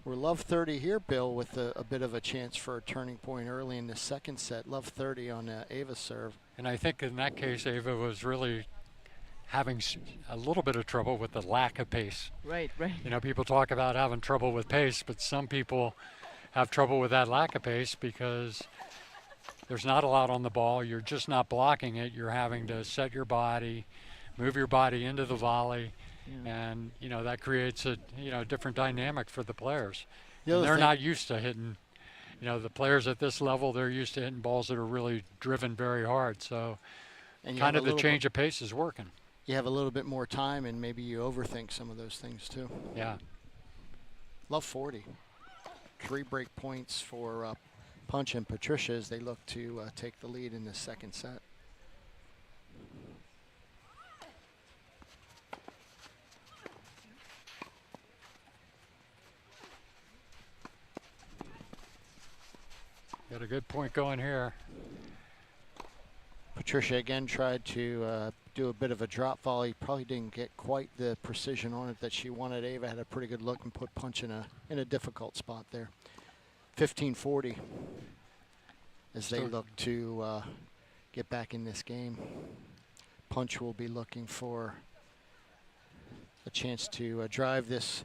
love 30 here, Bill, with a bit of a chance for a turning point early in the second set. Love 30 on Ava's serve. And I think in that case, Ava was really having a little bit of trouble with the lack of pace. Right. People talk about having trouble with pace, but some people have trouble with that lack of pace because there's not a lot on the ball. You're just not blocking it. You're having to set your body, move your body into the volley, and that creates a different dynamic for the players. And they're not used to hitting. The players at this level, they're used to hitting balls that are really driven very hard. So, kind of the change of pace is working. You have a little bit more time, and maybe you overthink some of those things too. Yeah. Love 40. 3 break points for Punch and Patricia as they look to take the lead in the second set. Got a good point going here. Patricia again tried to do a bit of a drop volley. Probably didn't get quite the precision on it that she wanted. Ava had a pretty good look and put Punch in a difficult spot there. 15-40 as they look to get back in this game. Punch will be looking for a chance to drive this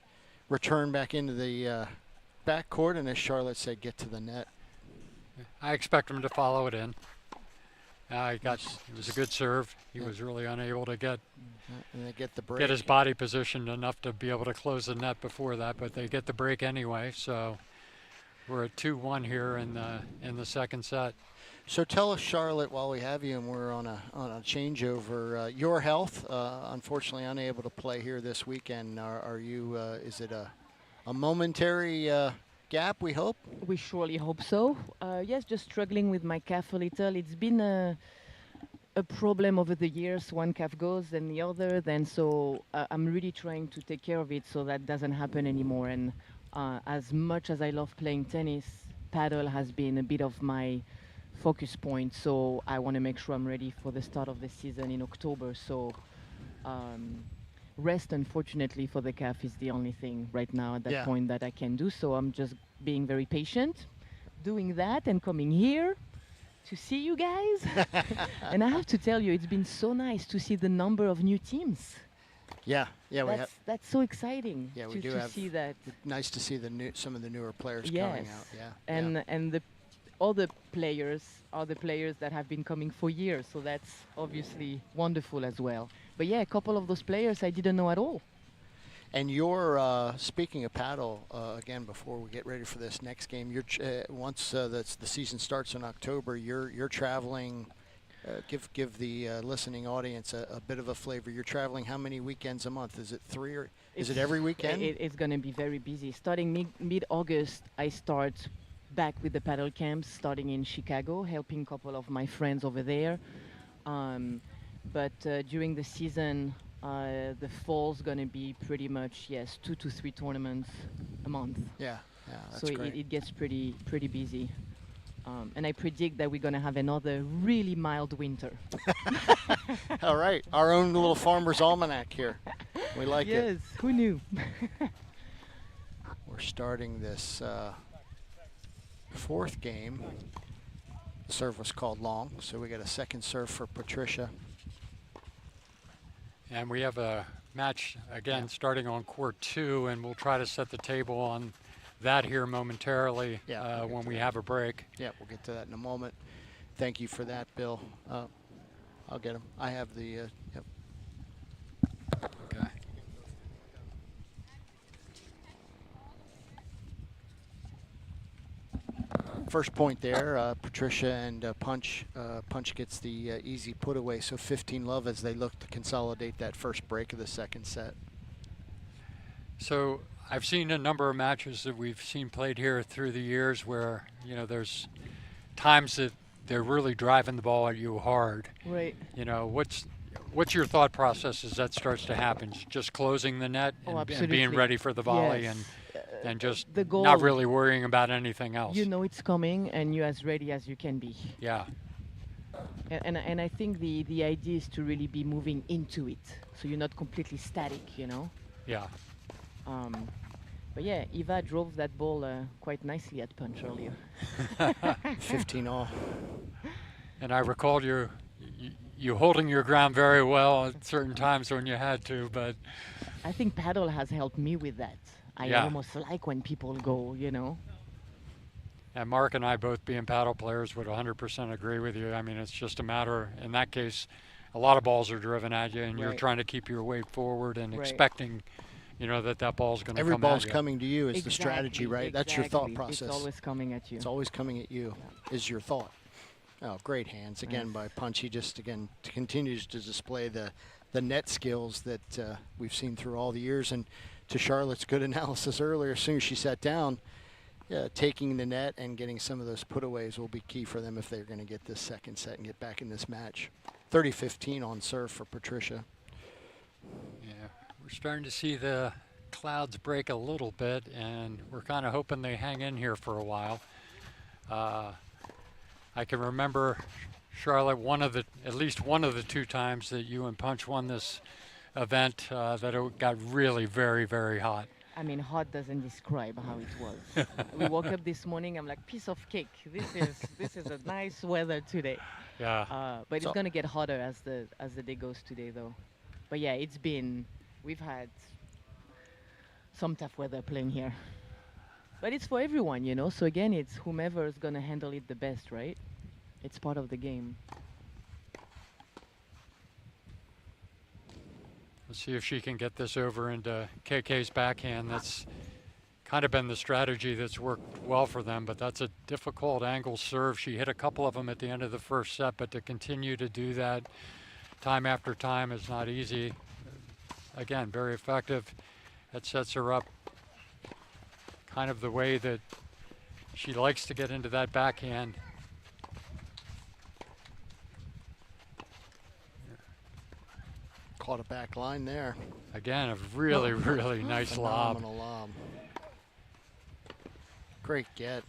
return back into the backcourt, and as Charlotte said, get to the net. I expect him to follow it in. It was a good serve. He was really unable to get the break. Get his body positioned enough to be able to close the net before that, but they get the break anyway. So we're at 2-1 here in the second set. So tell us, Charlotte, while we have you and we're on a changeover, your health. Unfortunately, unable to play here this weekend. Are you? Is it a momentary gap, we hope? We surely hope so. Yes, just struggling with my calf a little. It's been a problem over the years. One calf goes, then the other. So I'm really trying to take care of it so that doesn't happen anymore. And as much as I love playing tennis, paddle has been a bit of my focus point. So I want to make sure I'm ready for the start of the season in October. So rest, unfortunately, for the calf is the only thing right now at that point that I can do. So I'm just being very patient, doing that and coming here to see you guys. And I have to tell you, it's been so nice to see the number of new teams. That's so exciting. Yeah, we do to have see that. Nice to see some of the newer players coming out. And the other players are the players that have been coming for years, so that's obviously wonderful as well. But yeah, a couple of those players I didn't know at all. And you're speaking of paddle again before we get ready for this next game. You're once the season starts in October, you're traveling. Give the listening audience a bit of a flavor. You're traveling how many weekends a month? Is it 3 or is it every weekend? It's going to be very busy. Starting mid-August, I start back with the paddle camps, starting in Chicago, helping a couple of my friends over there. But during the season, the fall's going to be pretty much 2 to 3 tournaments a month. That's so great. it gets pretty busy. And I predict that we're going to have another really mild winter. All right, our own little farmer's almanac here. We like it. Yes, who knew? We're starting this fourth game. The serve was called long, so we got a second serve for Patricia. And we have a match again starting on court 2, and we'll try to set the table on that here momentarily when we have a break. Yeah, we'll get to that in a moment. Thank you for that, Bill. I'll get him. I have the, yep. Okay. First point there, Patricia and Punch. Punch gets the easy put away, so 15 love as they look to consolidate that first break of the second set. So I've seen a number of matches that we've seen played here through the years where, there's times that they're really driving the ball at you hard. Right. What's your thought process as that starts to happen? Just closing the net Oh, and being absolutely. ready for the volley Yes. and just The goal, not really worrying about anything else. you know it's coming and you're as ready as you can be. Yeah. And I think the idea is to really be moving into it, so you're not completely static, Yeah. But yeah, Eva drove that ball quite nicely at punch earlier. 15 all. And I recalled you holding your ground very well at certain times when you had to, but I think paddle has helped me with that. I Yeah. almost like when people go, and Mark and I, both being paddle players, would 100% agree with you. I mean, it's just a matter, in that case, a lot of balls are driven at you, and you're Right. trying to keep your weight forward and Right. expecting, that ball's going to come Every at ball's you. coming to you is the strategy, right? That's your thought Exactly. process. It's always coming at you. It's always coming at you, is your thought. Oh, great hands again by Punch. He just again continues to display the net skills that we've seen through all the years. And to Charlotte's good analysis earlier, as soon as she sat down, taking the net and getting some of those putaways will be key for them if they're going to get this second set and get back in this match. 30-15 on serve for Patricia. Yeah, we're starting to see the clouds break a little bit, and we're kind of hoping they hang in here for a while. I can remember, Charlotte, at least one of the two times that you and Punch won this event, that it got really very, very hot. I mean, hot doesn't describe how it was. We woke up this morning, I'm like, piece of cake. This is a nice weather today. Yeah. But it's gonna get hotter as the day goes today, though. But yeah, we've had some tough weather playing here. But it's for everyone, So again, it's whomever is gonna handle it the best, right? It's part of the game. Let's see if she can get this over into KK's backhand. That's kind of been the strategy that's worked well for them, but that's a difficult angle serve. She hit a couple of them at the end of the first set, but to continue to do that time after time is not easy. Again, very effective. That sets her up kind of the way that she likes to get into that backhand. Caught a back line there. Again, a really, really nice lob. Phenomenal lob. Great get.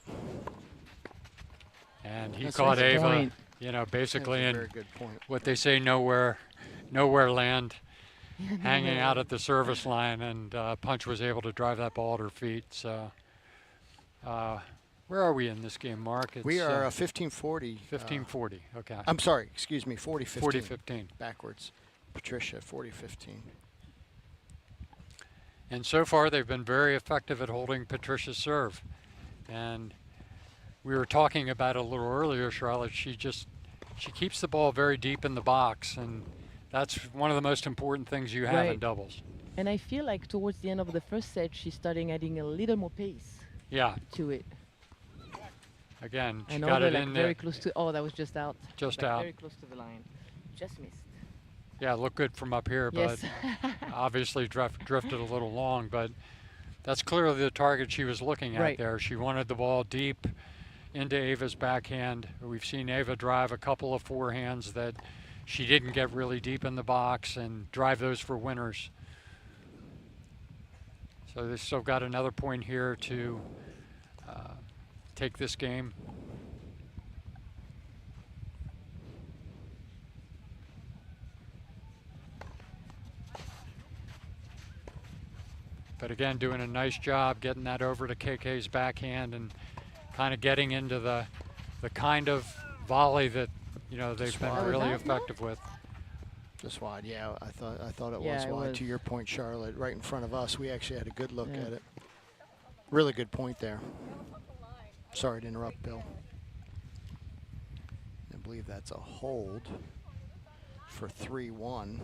And he That's caught a nice Ava, point. basically That's a in very good point. what they say nowhere land, hanging out at the service line, and Punch was able to drive that ball at her feet. So where are we in this game, Mark? We are 15-40. 15-40, okay. I'm sorry, excuse me, 40-15. 40-15. Backwards. Patricia, 40-15. And so far, they've been very effective at holding Patricia's serve. And we were talking about it a little earlier, Charlotte. She keeps the ball very deep in the box, and that's one of the most important things you have in doubles. And I feel like towards the end of the first set, she's starting adding a little more pace. Yeah. To it. Again, she and got it like in very there. Close to. Oh, that was just out. Just like out. Very close to the line. Just missed. Yeah, it looked good from up here, Yes. but obviously drifted a little long. But that's clearly the target she was looking at there. She wanted the ball deep into Ava's backhand. We've seen Ava drive a couple of forehands that she didn't get really deep in the box and drive those for winners. So they've still got another point here to take this game. But again, doing a nice job getting that over to KK's backhand and kind of getting into the kind of volley that they've been really effective with. Just wide, yeah. I thought it Yeah, was it wide. was. To your point, Charlotte, right in front of us. We actually had a good look at it. Really good point there. Sorry to interrupt, Bill. I believe that's a hold for 3-1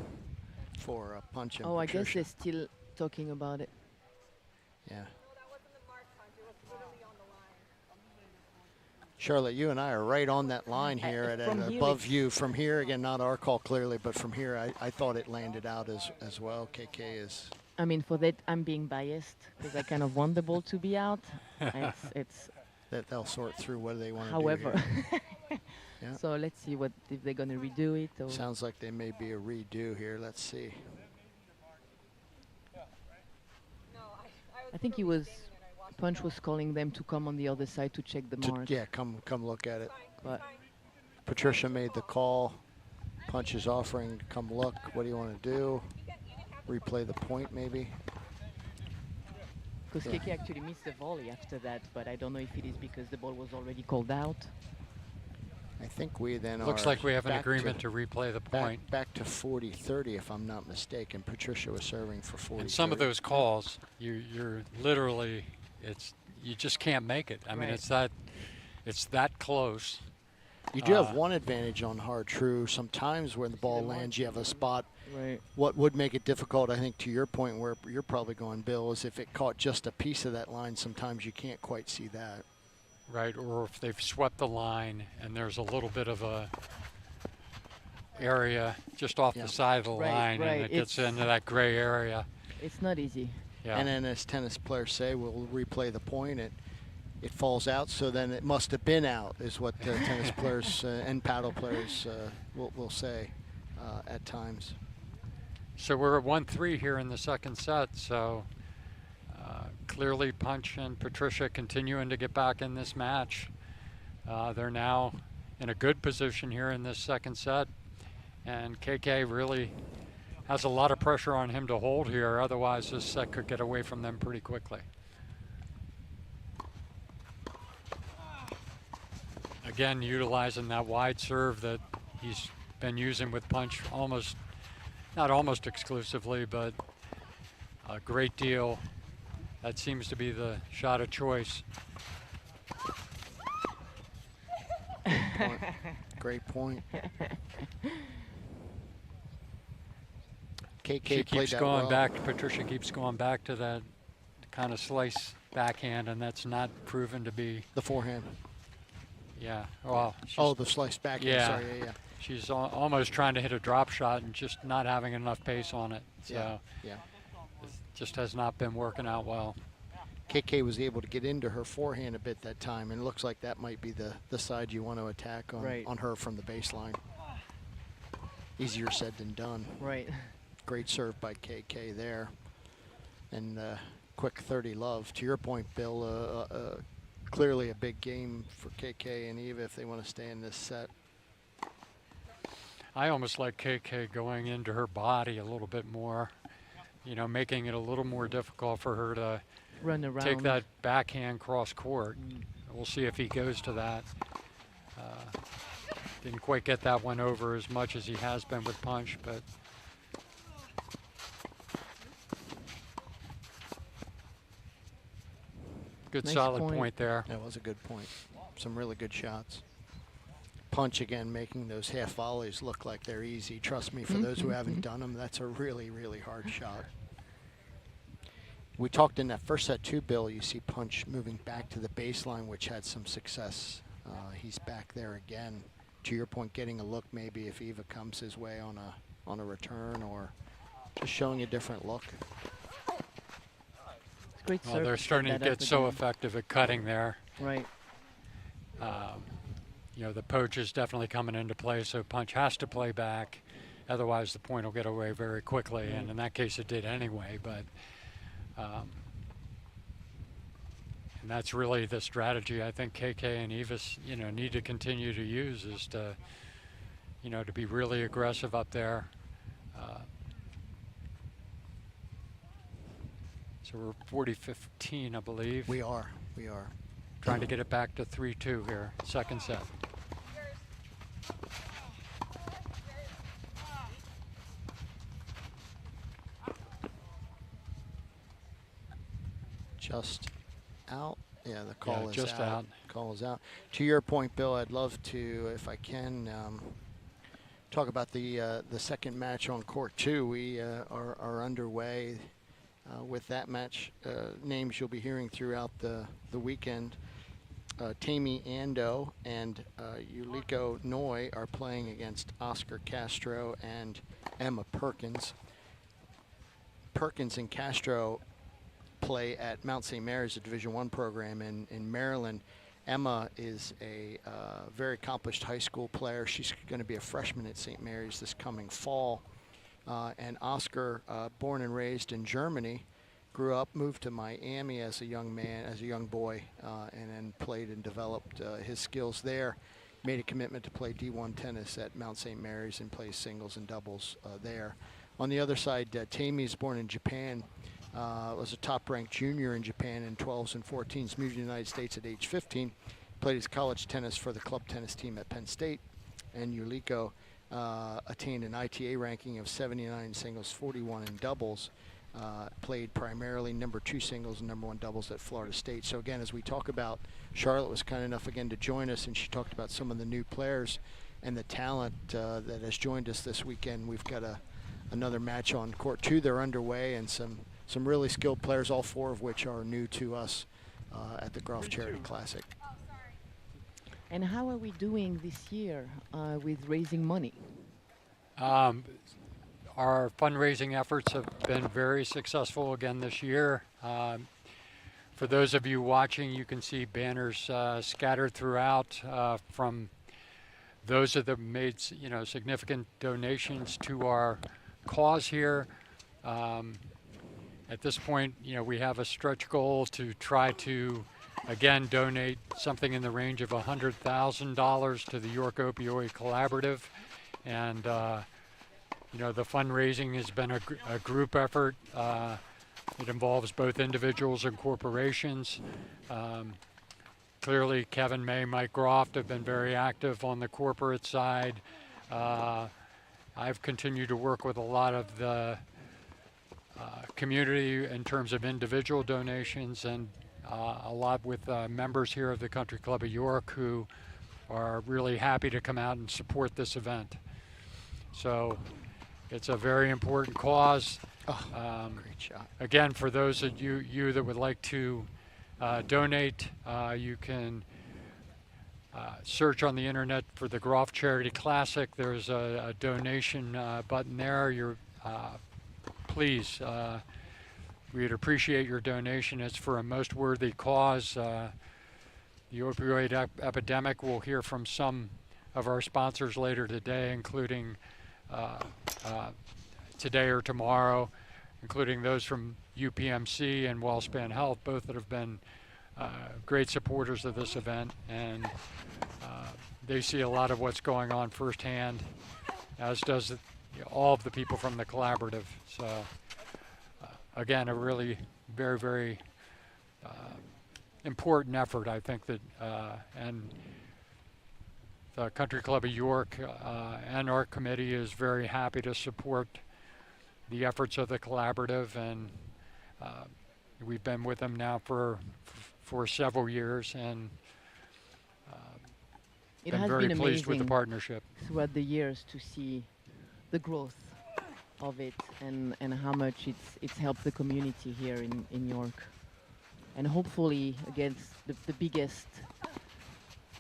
for a Punch and Oh, I guess Patricia. they're still talking about it. Yeah. Charlotte, you and I are right on that line here at from here above it's- you. From here, again, not our call clearly, but from here, I thought it landed out as well. KK is. I mean, for that, I'm being biased because I kind of want the ball to be out. It's That they'll sort through what they want to do. however. Yeah. So let's see what if they're gonna redo it or. Sounds like they may be a redo here. Let's see. I think he was. Punch was calling them to come on the other side to check the mark. Yeah, come look at it. But Patricia made the call. Punch is offering to come look. What do you want to do? Replay the point, maybe? because KK actually missed the volley after that, but I don't know if it is because the ball was already called out. I think we then Looks are like we have an back agreement to replay the point. Back to 40-30, if I'm not mistaken. Patricia was serving for 40. And some of those calls, you're literally, you just can't make it. I mean, it's that close. You do have one advantage on hard true. Sometimes when the ball lands, you have a spot. Right. What would make it difficult, I think, to your point where you're probably going, Bill, is if it caught just a piece of that line, sometimes you can't quite see that. Right, or if they've swept the line and there's a little bit of a area just off the side of the line and it gets into that gray area. It's not easy. Yeah. And then as tennis players say, we'll replay the point. It falls out, so then it must have been out, is what tennis players and paddle players will say at times. So we're at 1-3 here in the second set, so clearly Punch and Patricia continuing to get back in this match. They're now in a good position here in this second set, and KK really has a lot of pressure on him to hold here, otherwise this set could get away from them pretty quickly. Again, utilizing that wide serve that he's been using with Punch not almost exclusively, but a great deal. That seems to be the shot of choice. Great point. KK She played keeps that going well. back, Patricia keeps going back to that kind of slice backhand, and that's not proven to be. The forehand. Yeah, well. Oh, the slice backhand, yeah, sorry, yeah. She's almost trying to hit a drop shot and just not having enough pace on it. So yeah. It just has not been working out well. KK was able to get into her forehand a bit that time, and it looks like that might be the side you want to attack on her from the baseline. Easier said than done. Right. Great serve by KK there. And quick 30 love. To your point, Bill, clearly a big game for KK and Eva if they want to stay in this set. I almost like KK going into her body a little bit more, making it a little more difficult for her to run around, take that backhand cross court. We'll see if he goes to that. Didn't quite get that one over as much as he has been with Punch, but good nice solid point there. That was a good point. Some really good shots. Punch again making those half volleys look like they're easy. Trust me, for those who haven't done them, that's a really, really hard shot. We talked in that first set too, Bill. You see Punch moving back to the baseline, which had some success. He's back there again. To your point, getting a look maybe if Eva comes his way on a return, or just showing a different look. Great well, they're starting to get so effective at cutting there. Right. The poach is definitely coming into play, so Punch has to play back. Otherwise, the point will get away very quickly, and in that case, it did anyway. But and that's really the strategy I think KK and Eva's, need to continue to use is to, to be really aggressive up there. So we're 40-15, I believe. We are. Trying to get it back to 3-2 here, second set. Just out. Yeah, the call is just out. Call is out. To your point, Bill, I'd love to, if I can, talk about the second match on court two. We are underway with that match. Names you'll be hearing throughout the weekend. Tammy Ando and Yuliko Noi are playing against Oscar Castro and Emma Perkins. Perkins and Castro play at Mount St. Mary's, a Division I program in Maryland. Emma is a very accomplished high school player. She's going to be a freshman at St. Mary's this coming fall. And Oscar, born and raised in Germany, grew up, moved to Miami as a young man, as a young boy, and then played and developed his skills there. Made a commitment to play D1 tennis at Mount St. Mary's and plays singles and doubles there. On the other side, Tammy is born in Japan, was a top-ranked junior in Japan in 12s and 14s, moved to the United States at age 15, played his college tennis for the club tennis team at Penn State, and Yuliko attained an ITA ranking of 79 in singles, 41 in doubles, played primarily #2 singles and #1 doubles at Florida State. So again, as we talk about, Charlotte was kind enough again to join us, and she talked about some of the new players and the talent that has joined us this weekend. We've got another match on court 2. They're underway, and some really skilled players, all 4 of which are new to us at the Groft Charity Classic. And how are we doing this year with raising money? Our fundraising efforts have been very successful again this year. For those of you watching, you can see banners scattered throughout from those that have made significant donations to our cause here. At this point, we have a stretch goal to try to again donate something in the range of $100,000 to the York Opioid Collaborative, and the fundraising has been a group effort. It involves both individuals and corporations. Clearly, Kevin May, Mike Groft have been very active on the corporate side. I've continued to work with a lot of the community in terms of individual donations, and a lot with members here of the Country Club of York who are really happy to come out and support this event. So it's a very important cause. Great shot. Again, for those of you that would like to donate, you can search on the internet for the Groft Charity Classic. There's a donation button there. Please, we'd appreciate your donation. It's for a most worthy cause. The opioid epidemic, we'll hear from some of our sponsors later today, including today or tomorrow, including those from UPMC and WellSpan Health, both that have been great supporters of this event, and they see a lot of what's going on firsthand, as does all of the people from the collaborative. So again, a really very, very important effort, I think, that and the Country Club of York and our committee is very happy to support the efforts of the collaborative, and we've been with them now for several years, and It been has very been pleased with the amazing partnership. throughout the years to see the growth of it and how much it's helped the community here in York. And hopefully, again, the biggest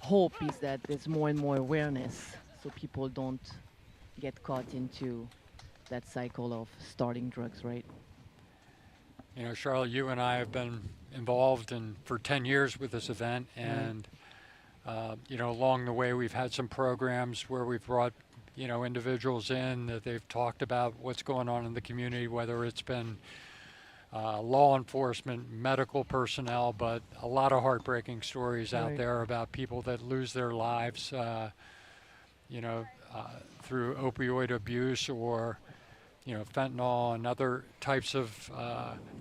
hope is that there's more and more awareness so people don't get caught into that cycle of starting drugs, right? Charlotte, you and I have been involved for 10 years with this event, and along the way we've had some programs where we've brought individuals in that they've talked about what's going on in the community, whether it's been law enforcement, medical personnel, but a lot of heartbreaking stories out there about people that lose their lives through opioid abuse or fentanyl and other types of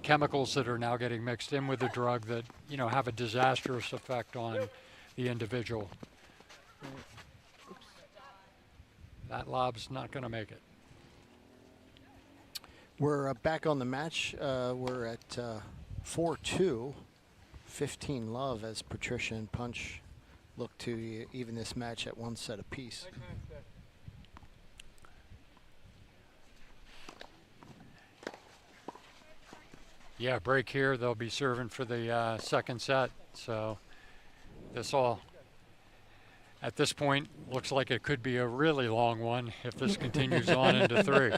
chemicals that are now getting mixed in with the drug that have a disastrous effect on the individual. That lob's not going to make it. We're back on the match. We're at 4-2, 15 love as Patricia and Punch look to even this match at 1 set apiece. Yeah, break here. They'll be serving for the second set. So this all, at this point, looks like it could be a really long one if this continues on into 3.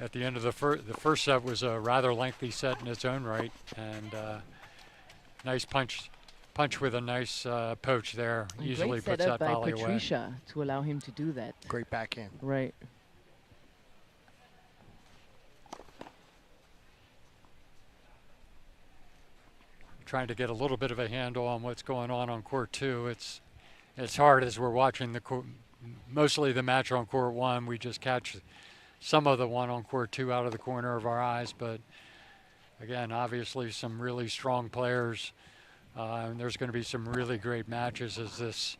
at the end of the first set was a rather lengthy set in its own right, and nice punch with a nice poach there. Easily Great puts setup that by volley away. Patricia to allow him to do that. Great backhand. Right. Trying to get a little bit of a handle on what's going on court 2. It's hard as we're watching mostly the match on court 1. We just catch some of the one on court 2 out of the corner of our eyes, but again, obviously some really strong players, and there's going to be some really great matches as this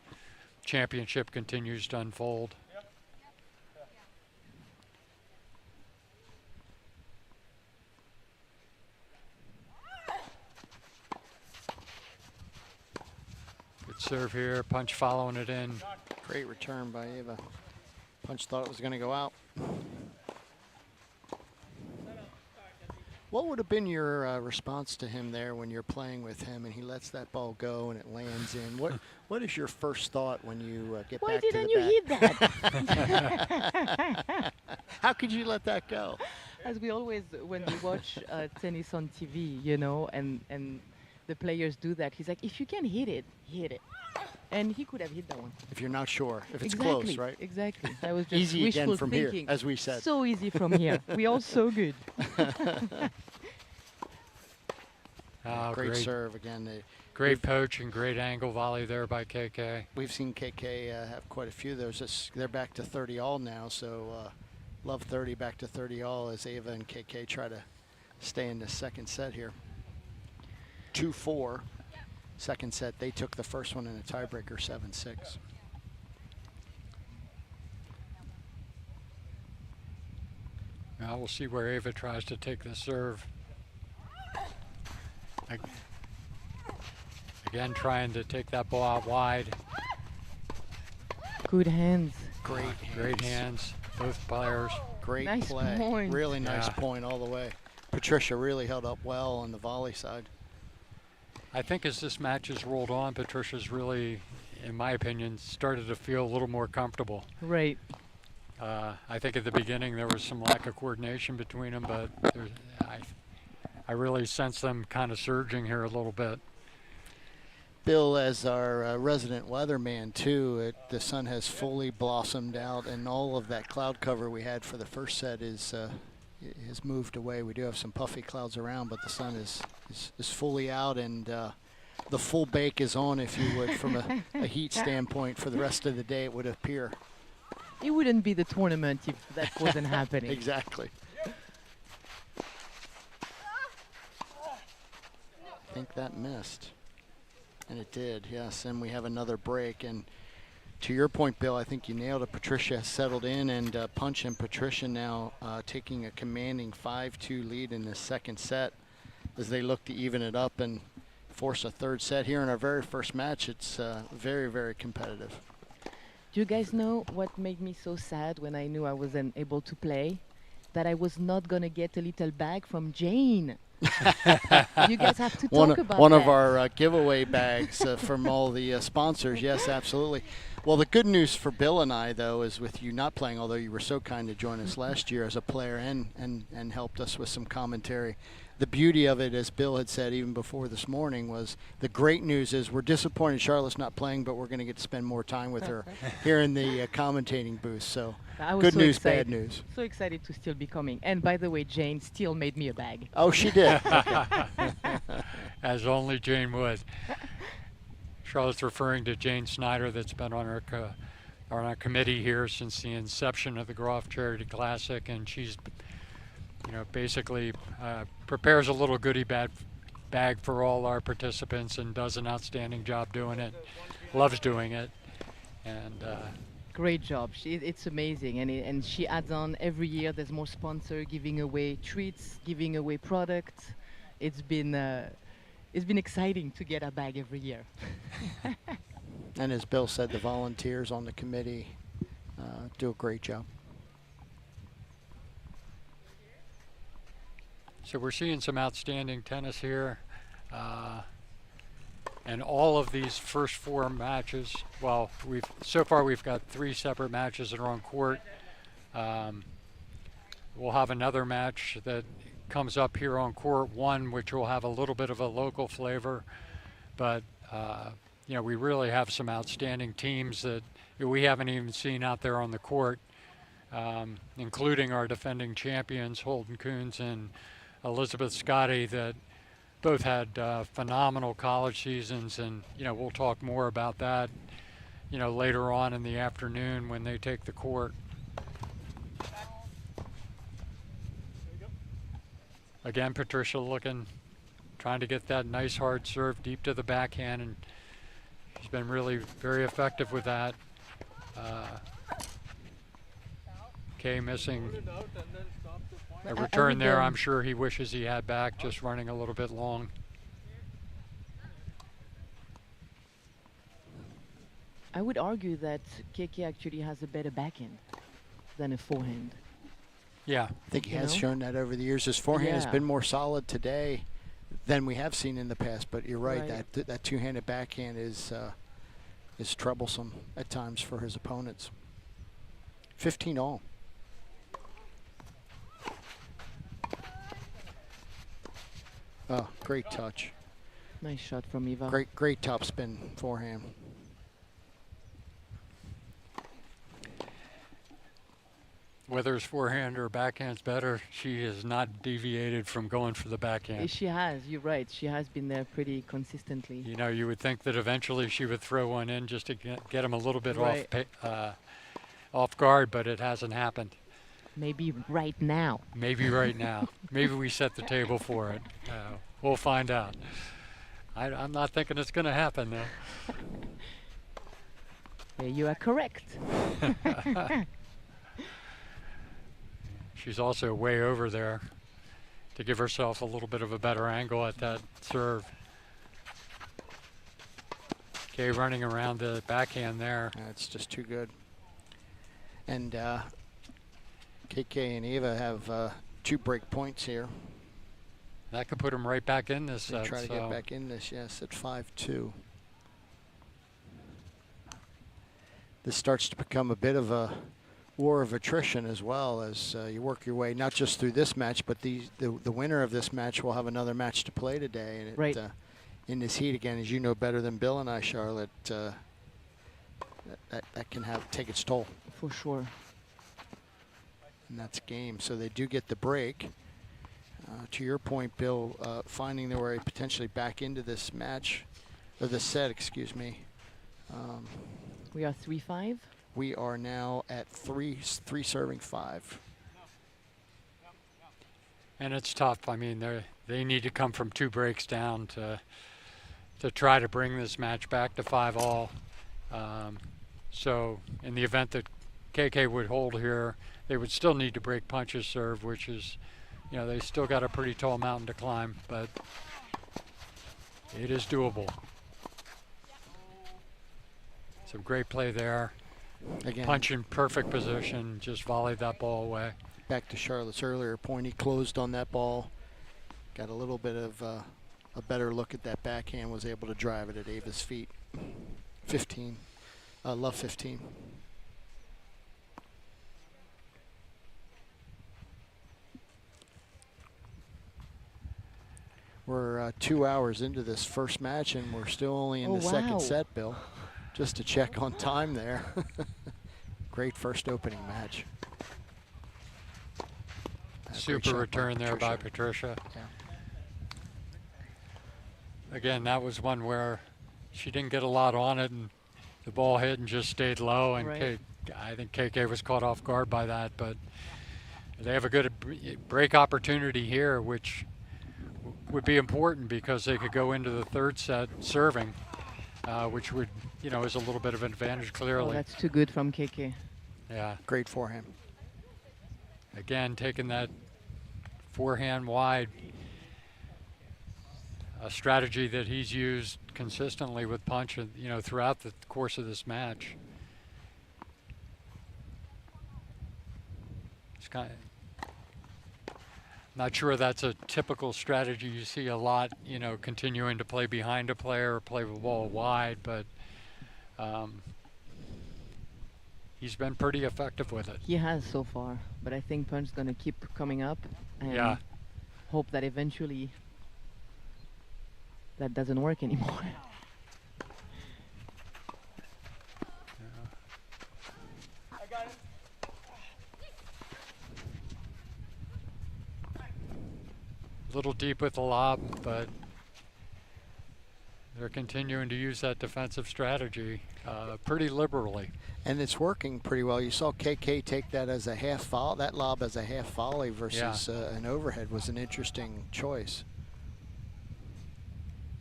championship continues to unfold. Good serve here, punch following it in. Great return by Ava. Punch thought it was going to go out. What would have been your response to him there when you're playing with him and he lets that ball go and it lands in? What is your first thought when you get Why back to the didn't you hit bat? that? How could you let that go? As we always, when we watch tennis on TV, you know, and the players do that, he's like, if you can hit it, hit it. And he could have hit that one. If you're not sure, if it's Exactly, close, right? Exactly. That was just Easy wishful again from thinking. here, as we said. So easy from here. We all so good. Oh, great serve again. Great poach and great angle volley there by KK. We've seen KK have quite a few of those. They're back to 30 all now, so love 30 back to 30 all as Ava and KK try to stay in the second set here. 2-4. Second set, they took the first one in a tiebreaker, 7-6. Now we'll see where Ava tries to take the serve. Again, trying to take that ball out wide. Good hands. Great hands, both players. Great nice play. Point. Really nice point all the way. Patricia really held up well on the volley side. I think as this match has rolled on, Patricia's really, in my opinion, started to feel a little more comfortable. Right. I think at the beginning there was some lack of coordination between them, but I really sense them kind of surging here a little bit. Bill, as our resident weatherman too, the sun has fully blossomed out, and all of that cloud cover we had for the first set has moved away. We do have some puffy clouds around, but the sun is fully out, and the full bake is on, if you would, from a heat standpoint for the rest of the day, it would appear. It wouldn't be the tournament if that wasn't happening. Exactly. I think that missed. And it did, yes. And we have another break. And to your point, Bill, I think you nailed it. Patricia has settled in, and Punch and Patricia now taking a commanding 5-2 lead in the second set as they look to even it up and force a third set here in our very first match. It's very, very competitive. Do you guys know what made me so sad when I knew I wasn't able to play? That I was not going to get a little bag from Jane. You guys have to talk about one that. of our giveaway bags from all the sponsors. Yes, absolutely. Well, the good news for Bill and I, though, is with you not playing, although you were so kind to join us last year as a player and helped us with some commentary. The beauty of it, as Bill had said even before this morning, was the great news is we're disappointed Charlotte's not playing, but we're going to get to spend more time with her here in the commentating booth. So good so news, excited. bad news. So excited to still be coming. And by the way, Jane still made me a bag. Oh, she did. Okay. As only Jane would. Charlotte's referring to Jane Snyder, that's been on our committee here since the inception of the Groft Charity Classic, and she's, basically prepares a little goodie bag for all our participants and does an outstanding job doing it. Loves doing it, and great job. It's amazing, and she adds on every year. There's more sponsor giving away treats, giving away products. It's been exciting to get a bag every year. And as Bill said, the volunteers on the committee do a great job. So we're seeing some outstanding tennis here. And all of these first four matches, well, so far we've got 3 separate matches that are on court. we'll have another match that comes up here on court 1, which will have a little bit of a local flavor. But, you know, we really have some outstanding teams that we haven't even seen out there on the court, including our defending champions, Holden Coons and Elizabeth Scotty, that both had phenomenal college seasons. And, you know, we'll talk more about that, you know, later on in the afternoon when they take the court. Again, Patricia trying to get that nice hard serve deep to the backhand, and she's been really very effective with that. Kay missing a return there. I'm sure he wishes he had back, just running a little bit long. I would argue that KK actually has a better backhand than a forehand. Yeah. I think he has shown that over the years. His forehand has been more solid today than we have seen in the past, but you're right. That two-handed backhand is troublesome at times for his opponents. 15 all. Oh, great touch. Nice shot from Eva. Great topspin forehand. Whether his forehand or backhand's better, she has not deviated from going for the backhand. She has, you're right. She has been there pretty consistently. You know, you would think that eventually she would throw one in just to get him a little bit off guard, but it hasn't happened. Maybe right now. Maybe right now. Maybe we set the table for it. We'll find out. I'm not thinking it's going to happen, though. Yeah, you are correct. She's also way over there to give herself a little bit of a better angle at that serve. Kay running around the backhand there. That's just too good. And KK and Eva have 2 break points here. That could put them right back in this set. Try to get back in this, yes, at 5-2. This starts to become a bit of a war of attrition as well as you work your way not just through this match, but the winner of this match will have another match to play today. And it, in this heat, again, as you know better than Bill and I, Charlotte, that can take its toll. For sure. And that's game. So they do get the break. To your point, Bill, finding their way potentially back into this match, or this set, excuse me. We are 3-5. We are now at 3 serving 5. And it's tough. I mean, they need to come from 2 breaks down to try to bring this match back to 5 all. So in the event that KK would hold here, they would still need to break punches serve, which is, you know, they still got a pretty tall mountain to climb, but it is doable. Some great play there. Again, punch in perfect position, just volleyed that ball away. Back to Charlotte's earlier point, he closed on that ball, got a little bit of a better look at that backhand, was able to drive it at Ava's feet. 15, love 15. We're 2 hours into this first match, and we're still only in the second set, Bill. Just to check on time there. Great first opening match. Super return there by Patricia. Yeah. Again, that was one where she didn't get a lot on it, and the ball hit and just stayed low, and I think KK was caught off guard by that, but they have a good break opportunity here, which would be important because they could go into the third set serving, which would, you know, is a little bit of an advantage clearly. Oh, that's too good from KK. Yeah. Great forehand. Again, taking that forehand wide, a strategy that he's used consistently with punch, you know, throughout the course of this match. It's kind of, not sure that's a typical strategy you see a lot, you know, continuing to play behind a player or play the ball wide, but he's been pretty effective with it. He has so far, but I think Punch's gonna keep coming up and Yeah. hope that eventually that doesn't work anymore. A little deep with the lob, but they're continuing to use that defensive strategy pretty liberally. And it's working pretty well. You saw KK take that as a half volley. That lob as a half volley versus an overhead was an interesting choice.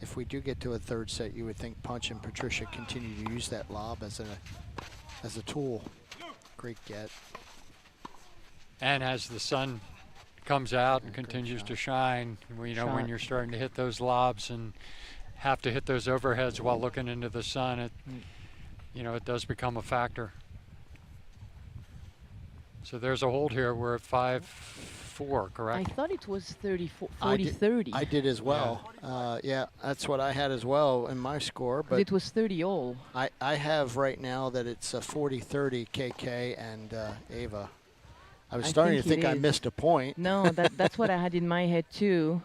If we do get to a third set, you would think Punch and Patricia continue to use that lob as a tool. Great get. And as the sun comes out and continues to shine, you know, when you're starting to hit those lobs and have to hit those overheads while looking into the sun, it, you know, it does become a factor. So there's a hold here. We're at 5-4, correct? I thought it was 40-30. I did as well. Yeah, that's what I had as well in my score. But it was 30 all. I have right now that it's a 40-30 KK and Ava. I was starting to think I missed a point. No, that's what I had in my head too.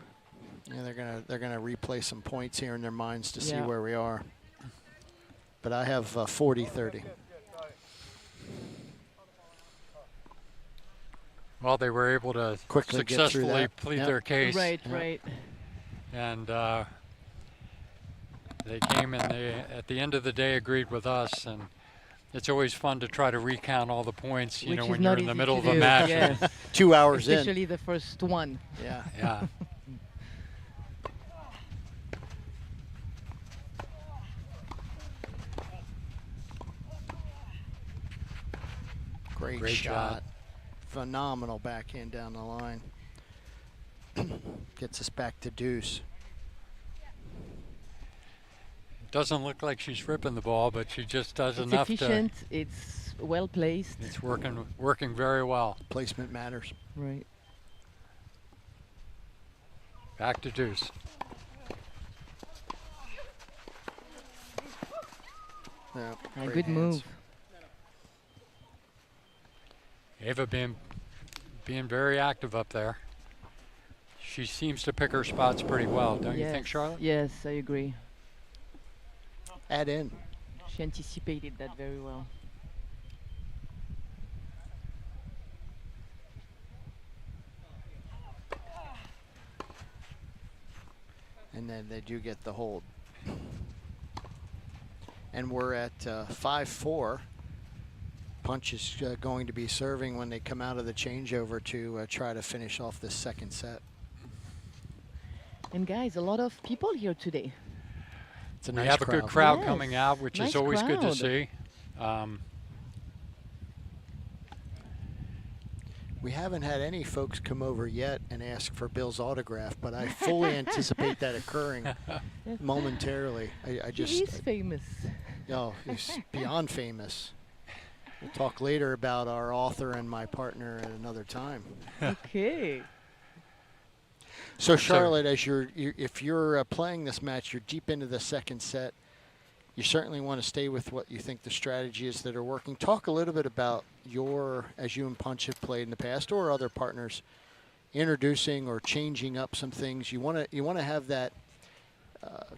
Yeah, they're gonna replay some points here in their minds to see where we are. But I have 40-30. Well, they were able to quickly successfully plead their case. Right. And they came and they, at the end of the day, agreed with us. And it's always fun to try to recount all the points, you know, when you're in the middle of a match. Yes. 2 hours in. Especially the first one. Yeah. Yeah. Great shot. Phenomenal backhand down the line. Gets us back to deuce. Doesn't look like she's ripping the ball, but she just does it's enough efficient, it's well placed. It's working very well. Placement matters. Right. Back to deuce. Yeah, good move. Ava being very active up there. She seems to pick her spots pretty well, don't you think, Charlotte? Yes, I agree. Add in. She anticipated that very well. And then they do get the hold. And we're at 5-4. Punch is going to be serving when they come out of the changeover to try to finish off this second set. And guys, a lot of people here today. It's a we nice have crowd. a good crowd coming out, which nice is always good to crowd. see. We haven't had any folks come over yet and ask for Bill's autograph, but I fully anticipate that occurring momentarily. He is famous. Oh, he's beyond famous. We'll talk later about our author and my partner at another time. Okay. So Charlotte, as if you're playing this match, you're deep into the second set. You certainly want to stay with what you think the strategy is that are working. Talk a little bit about as you and Punch have played in the past, or other partners, introducing or changing up some things. You want to have that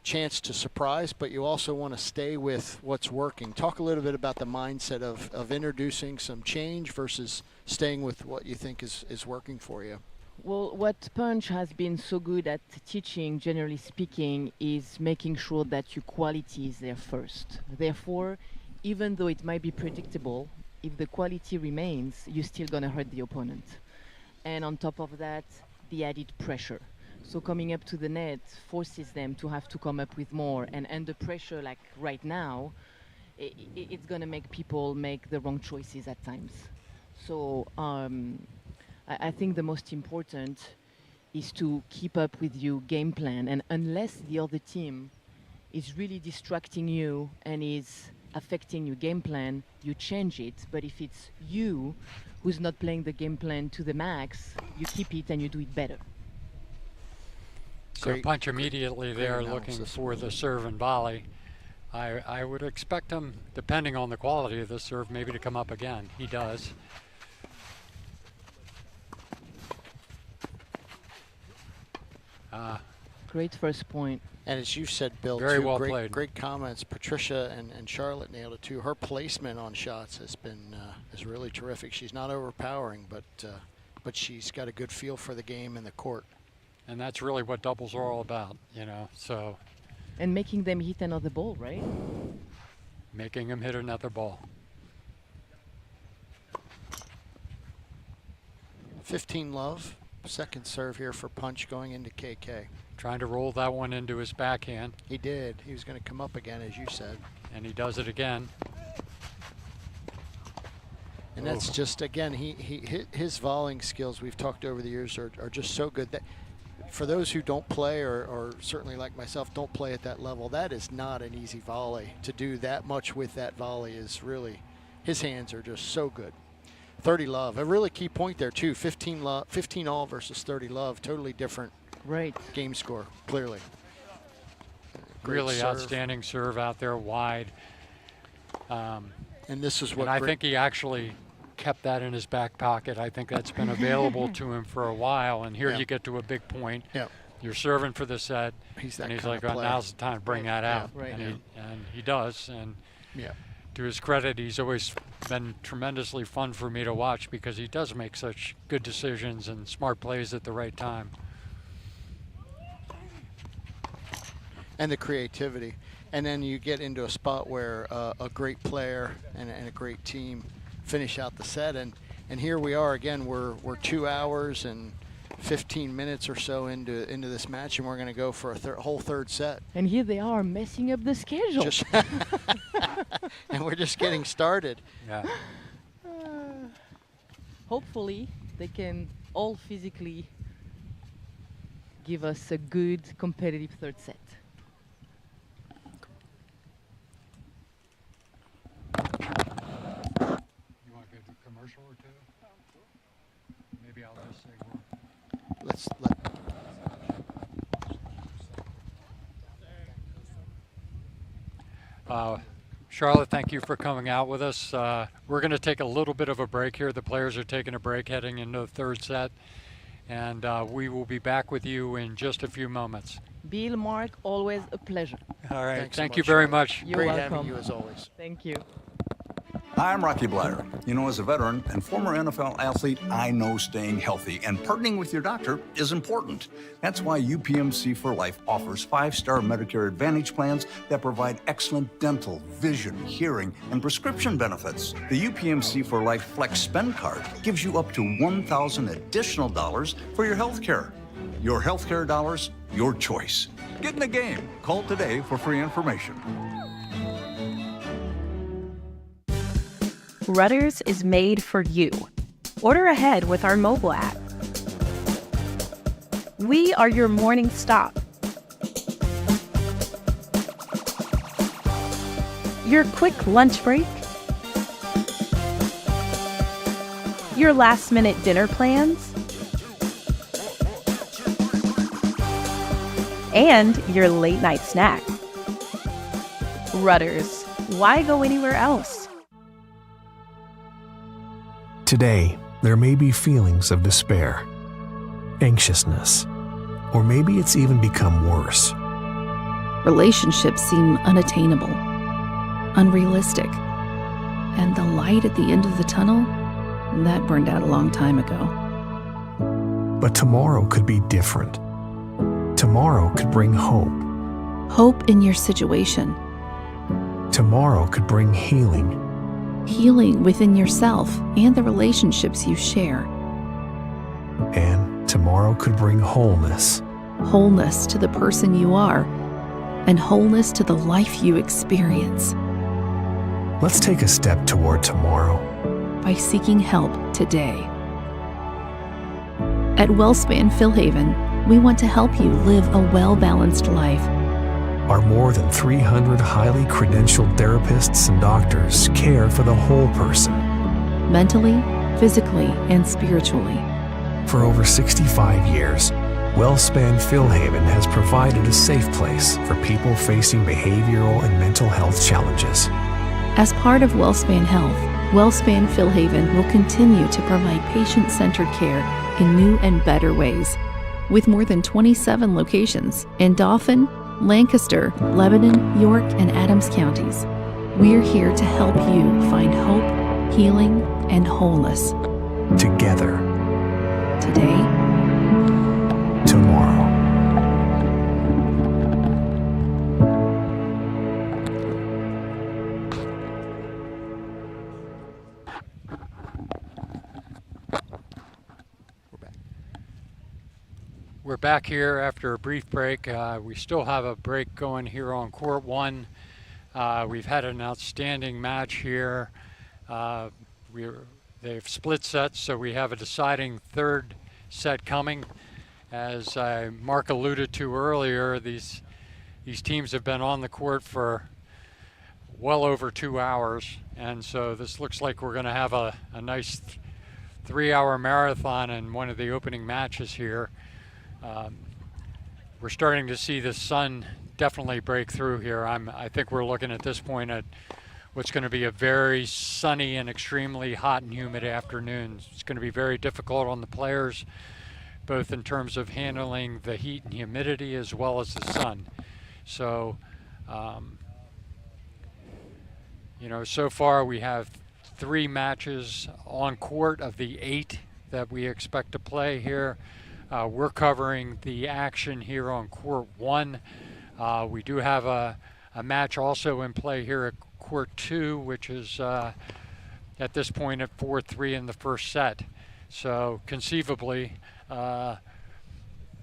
chance to surprise, but you also want to stay with what's working. Talk a little bit about the mindset of introducing some change versus staying with what you think is working for you. Well, what Punch has been so good at teaching, generally speaking, is making sure that your quality is there first. Therefore, even though it might be predictable, if the quality remains, you're still going to hurt the opponent. And on top of that, the added pressure. So coming up to the net forces them to have to come up with more. And under pressure, like right now, it's going to make people make the wrong choices at times. So I think the most important is to keep up with your game plan. And unless the other team is really distracting you and is affecting your game plan, you change it. But if it's you who's not playing the game plan to the max, you keep it and you do it better. So Punch immediately there looking for the serve and volley. I would expect him, depending on the quality of the serve, maybe to come up again. He does. Great first point. And as you said, Bill, Very too, well great, played. great comments. Patricia and Charlotte nailed it too. Her placement on shots has been is really terrific. She's not overpowering, but she's got a good feel for the game and the court. And that's really what doubles are all about, you know. So And making them hit another ball, right? making him hit another ball. 15 love. Second serve here for Punch going into KK. Trying to roll that one into his backhand. He did. He was going to come up again, as you said. And he does it again. And that's just, again, his volleying skills we've talked over the years are just so good that for those who don't play, or certainly like myself, don't play at that level, that is not an easy volley. To do that much with that volley is really, his hands are just so good. 30 love, a really key point there too. 15 all versus 30 love, totally different game score, clearly. Great Really serve. outstanding serve out there wide. And this is what I think he actually kept that in his back pocket. I think that's been available to him for a while, and here Yeah. you get to a big point. Yeah. You're serving for the set, He's that and he's kind like, of oh, player. now's the time to bring that out. Right. And he does. And Yeah. to his credit, he's always been tremendously fun for me to watch because he does make such good decisions and smart plays at the right time. And the creativity. And then you get into a spot where a great player and a great team finish out the set. And here we are again, we're 2 hours and 15 minutes or so into this match, and we're going to go for a whole third set. And here they are messing up the schedule. And we're just getting started. Yeah. Hopefully, they can all physically give us a good competitive third set. You want to get a commercial or two? Maybe I'll just say one. Charlotte, thank you for coming out with us. We're going to take a little bit of a break here. The players are taking a break heading into the third set, and we will be back with you in just a few moments. Bill, Mark, always a pleasure. All right, Thanks so thank much, you very Charlotte. much. You're Great welcome. having you as always. Thank you. Hi, I'm Rocky Blyer. You know, as a veteran and former NFL athlete, I know staying healthy and partnering with your doctor is important. That's why UPMC for Life offers 5-star Medicare Advantage plans that provide excellent dental, vision, hearing, and prescription benefits. The UPMC for Life Flex Spend Card gives you up to $1,000 additional dollars for your health care. Your health care dollars, your choice. Get in the game. Call today for free information. Rudders is made for you. Order ahead with our mobile app. We are your morning stop. Your quick lunch break. Your last-minute dinner plans. And your late-night snack. Rudders, why go anywhere else? Today, there may be feelings of despair, anxiousness, or maybe it's even become worse. Relationships seem unattainable, unrealistic, and the light at the end of the tunnel, that burned out a long time ago. But tomorrow could be different. Tomorrow could bring hope. Hope in your situation, Tomorrow could bring healing. healing within yourself and the relationships you share, And tomorrow could bring wholeness. wholeness to the person you are, and wholeness to the life you experience Let's take a step toward tomorrow. by seeking help today. At WellSpan Philhaven, we want to help you live a well-balanced life. Our more than 300 highly credentialed therapists and doctors care for the whole person. Mentally, physically, and spiritually. For over 65 years, WellSpan Philhaven has provided a safe place for people facing behavioral and mental health challenges. As part of WellSpan Health, WellSpan Philhaven will continue to provide patient-centered care in new and better ways. With more than 27 locations in Dauphin, Lancaster, Lebanon, York, and Adams counties, we're here to help you find hope, healing, and wholeness. Together. Today. Tomorrow. We're back here after a brief break. We still have a break going here on Court 1. We've had an outstanding match here. They've split sets, so we have a deciding third set coming. As Mark alluded to earlier, these teams have been on the court for well over 2 hours, and so this looks like we're going to have a nice 3-hour marathon in one of the opening matches here. We're starting to see the sun definitely break through here. I think we're looking at this point at what's going to be a very sunny and extremely hot and humid afternoon. It's going to be very difficult on the players, both in terms of handling the heat and humidity as well as the sun. So, so far we have 3 matches on court of the 8 that we expect to play here. We're covering the action here on Court 1. We do have a match also in play here at Court 2, which is at this point at 4-3 in the first set. So conceivably,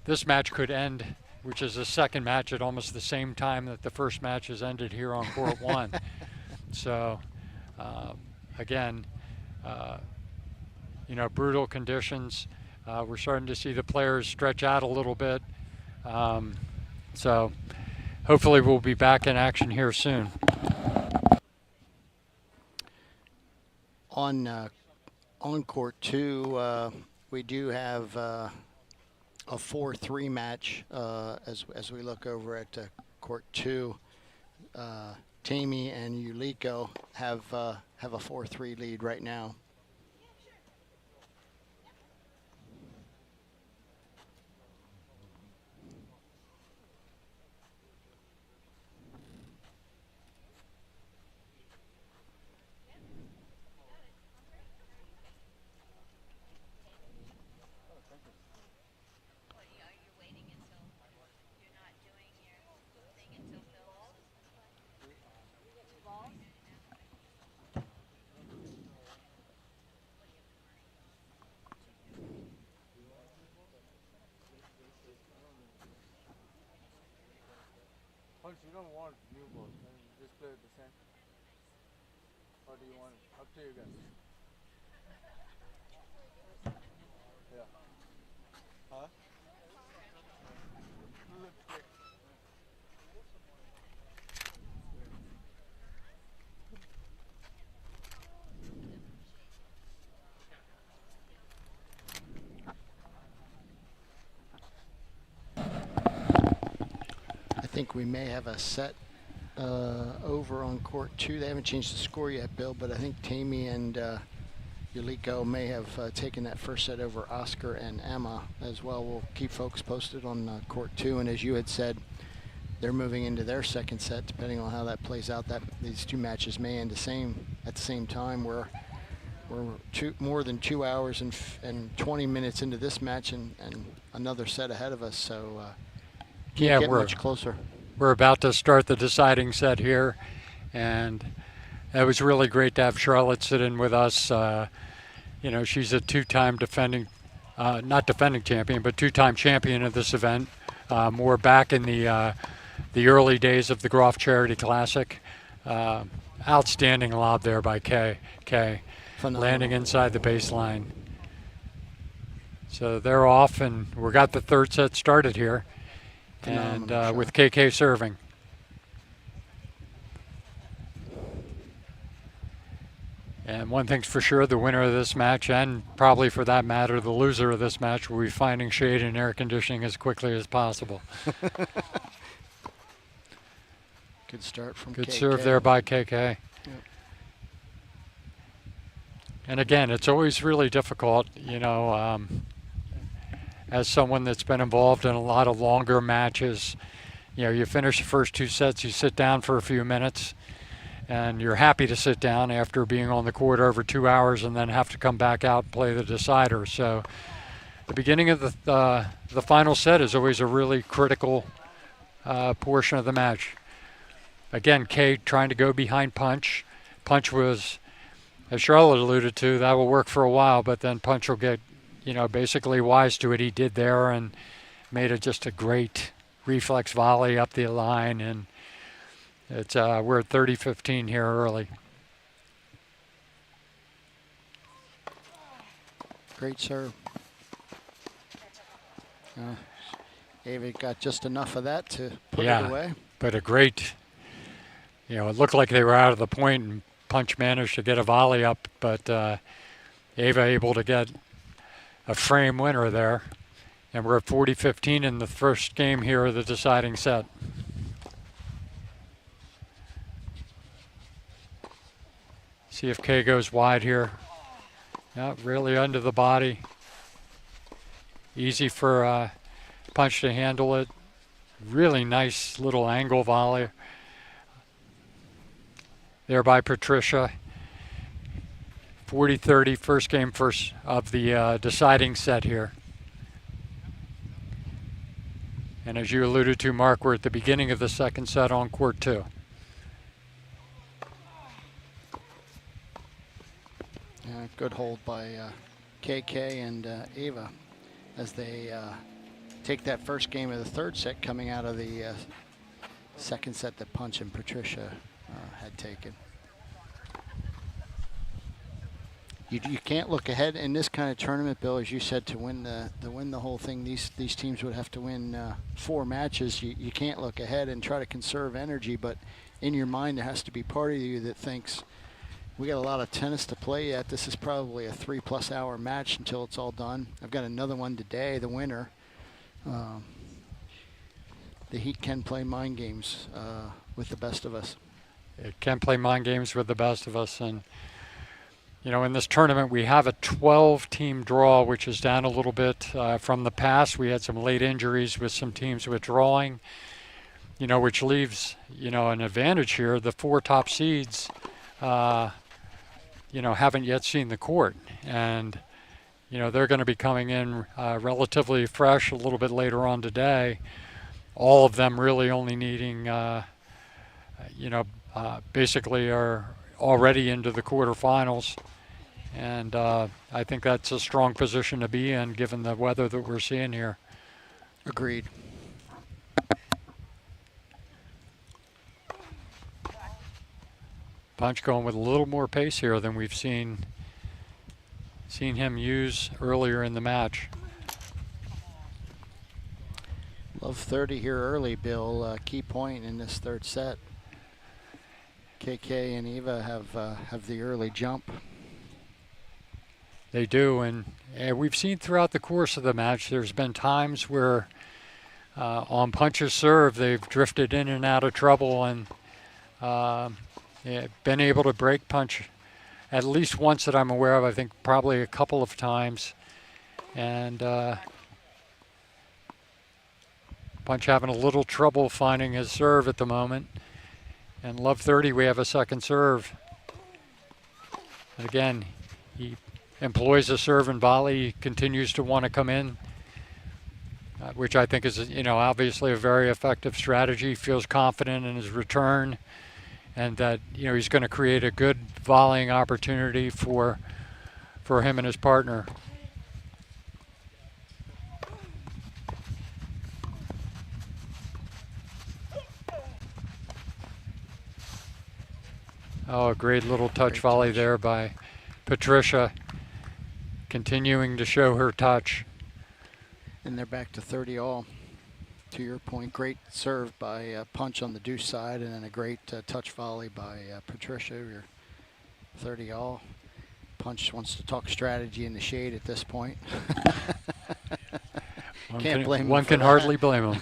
this match could end, which is the second match, at almost the same time that the first match has ended here on Court 1. So again, brutal conditions. We're starting to see the players stretch out a little bit. So hopefully we'll be back in action here soon. On Court 2, we do have a 4-3 match as we look over at Court 2. Tammy and Yuliko have a 4-3 lead right now. You don't want new balls, then just play with the same. Or do you want it? Up to you guys. Yeah. Huh? I think we may have a set over on Court 2. They haven't changed the score yet, Bill, but I think Tammy and Yuliko may have taken that first set over Oscar and Emma as well. We'll keep folks posted on Court 2, and as you had said, they're moving into their second set. Depending on how that plays out, that these 2 matches may end at the same time. We're more than 2 hours and 20 minutes into this match, and another set ahead of us. So can't get much closer. We're about to start the deciding set here, and it was really great to have Charlotte sit in with us. She's a 2-time not defending champion, but 2-time champion of this event. More back in the early days of the Groft Charity Classic. Outstanding lob there by Kay. Landing inside the baseline. So they're off, and we got the third set started here. And with KK serving. And one thing's for sure, the winner of this match, and probably for that matter, the loser of this match, will be finding shade and air conditioning as quickly as possible. Good start from Good KK. serve there by KK. Yep. And again, it's always really difficult, you know, as someone that's been involved in a lot of longer matches. You know, you finish the first 2 sets, you sit down for a few minutes, and you're happy to sit down after being on the court over 2 hours and then have to come back out and play the decider. So the beginning of the final set is always a really critical portion of the match. Again, Kay trying to go behind Punch. Punch was, as Charlotte alluded to, that will work for a while, but then Punch will get, you know, basically wise to it. He did there and made it just a great reflex volley up the line, and it's we're at 30-15 here early. Great serve. Ava got just enough of that to put it away. But a great, you know, it looked like they were out of the point, and Punch managed to get a volley up, but Ava able to get a frame winner there. And we're at 40-15 in the first game here of the deciding set. See if Kay goes wide here. Yeah, really under the body. Easy for Punch to handle it. Really nice little angle volley there by Patricia. 40-30, first game first of the deciding set here. And as you alluded to, Mark, we're at the beginning of the second set on court 2. Good hold by KK and Ava as they take that first game of the third set, coming out of the second set that Punch and Patricia had taken. You can't look ahead in this kind of tournament, Bill, as you said, to win the whole thing. These teams would have to win 4 matches. You can't look ahead and try to conserve energy, but in your mind there has to be part of you that thinks, we got a lot of tennis to play yet. This is probably a 3+ hour match until it's all done. I've got another one today, the winner. The Heat can play mind games with the best of us. It can play mind games with the best of us, and you know, in this tournament, we have a 12-team draw, which is down a little bit from the past. We had some late injuries with some teams withdrawing, you know, which leaves, you know, an advantage here. The 4 top seeds, you know, haven't yet seen the court. And, you know, they're going to be coming in relatively fresh a little bit later on today. All of them really only needing, you know, basically are already into the quarterfinals. And I think that's a strong position to be in given the weather that we're seeing here. Agreed. Punch going with a little more pace here than we've seen him use earlier in the match. Love 30 here early, Bill. Key point in this third set. KK and Eva have the early jump. They do, and we've seen throughout the course of the match, there's been times where on Punch's serve, they've drifted in and out of trouble, and been able to break Punch at least once that I'm aware of. I think probably a couple of times. And Punch having a little trouble finding his serve at the moment. And love 30, we have a second serve. And again, he employs a serve and volley. He continues to want to come in, which I think is, you know, obviously a very effective strategy. Feels confident in his return, and that, you know, he's going to create a good volleying opportunity for him and his partner. Oh, a great little touch volley there by Patricia, continuing to show her touch. And they're back to 30 all. To your point, great serve by Punch on the deuce side, and then a great touch volley by Patricia. You're 30 all. Punch wants to talk strategy in the shade at this point. Can't blame him. One can hardly blame him.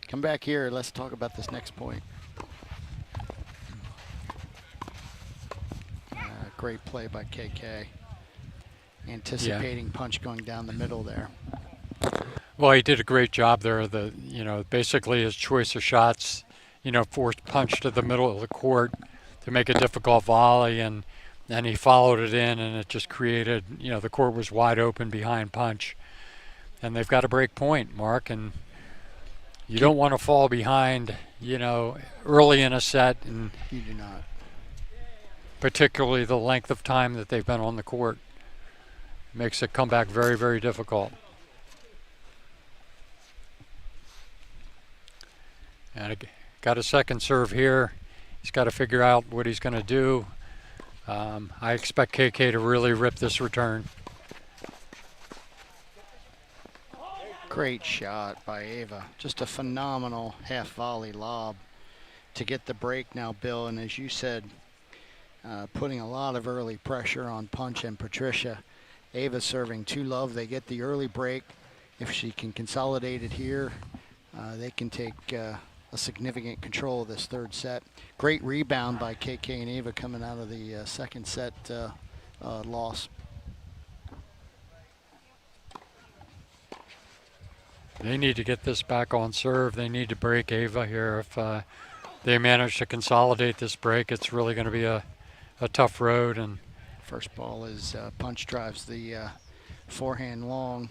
Come back here. Let's talk about this next point. Great play by KK. Anticipating Punch going down the middle there. Well, he did a great job there. Basically his choice of shots, forced Punch to the middle of the court to make a difficult volley, and he followed it in, and it just created, the court was wide open behind Punch. And they've got a break point, Mark, and you don't want to fall behind, early in a set. And you do not. Particularly the length of time that they've been on the court. Makes it come back very, very difficult. And I got a second serve here. He's got to figure out what he's going to do. I expect KK to really rip this return. Great shot by Ava. Just a phenomenal half volley lob to get the break now, Bill. And as you said, putting a lot of early pressure on Punch and Patricia. Ava serving 2-love. They get the early break. If she can consolidate it here, they can take a significant control of this third set. Great rebound by KK and Ava coming out of the second set loss. They need to get this back on serve. They need to break Ava here. If they manage to consolidate this break, it's really going to be a tough road. And first ball is Punch drives the forehand long.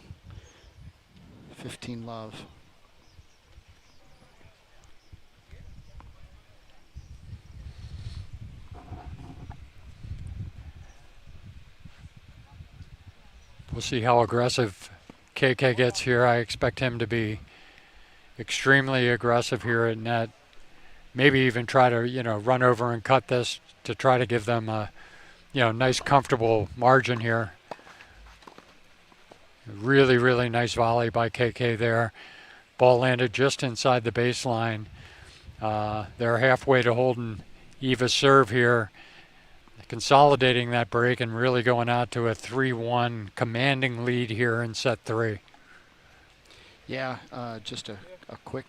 15-love. We'll see how aggressive KK gets here. I expect him to be extremely aggressive here at net. Maybe even try to, run over and cut this to try to give them a, nice comfortable margin here. Really, really nice volley by KK there. Ball landed just inside the baseline. They're halfway to holding Eva's serve here, consolidating that break and really going out to a 3-1 commanding lead here in set 3. Yeah, just a quick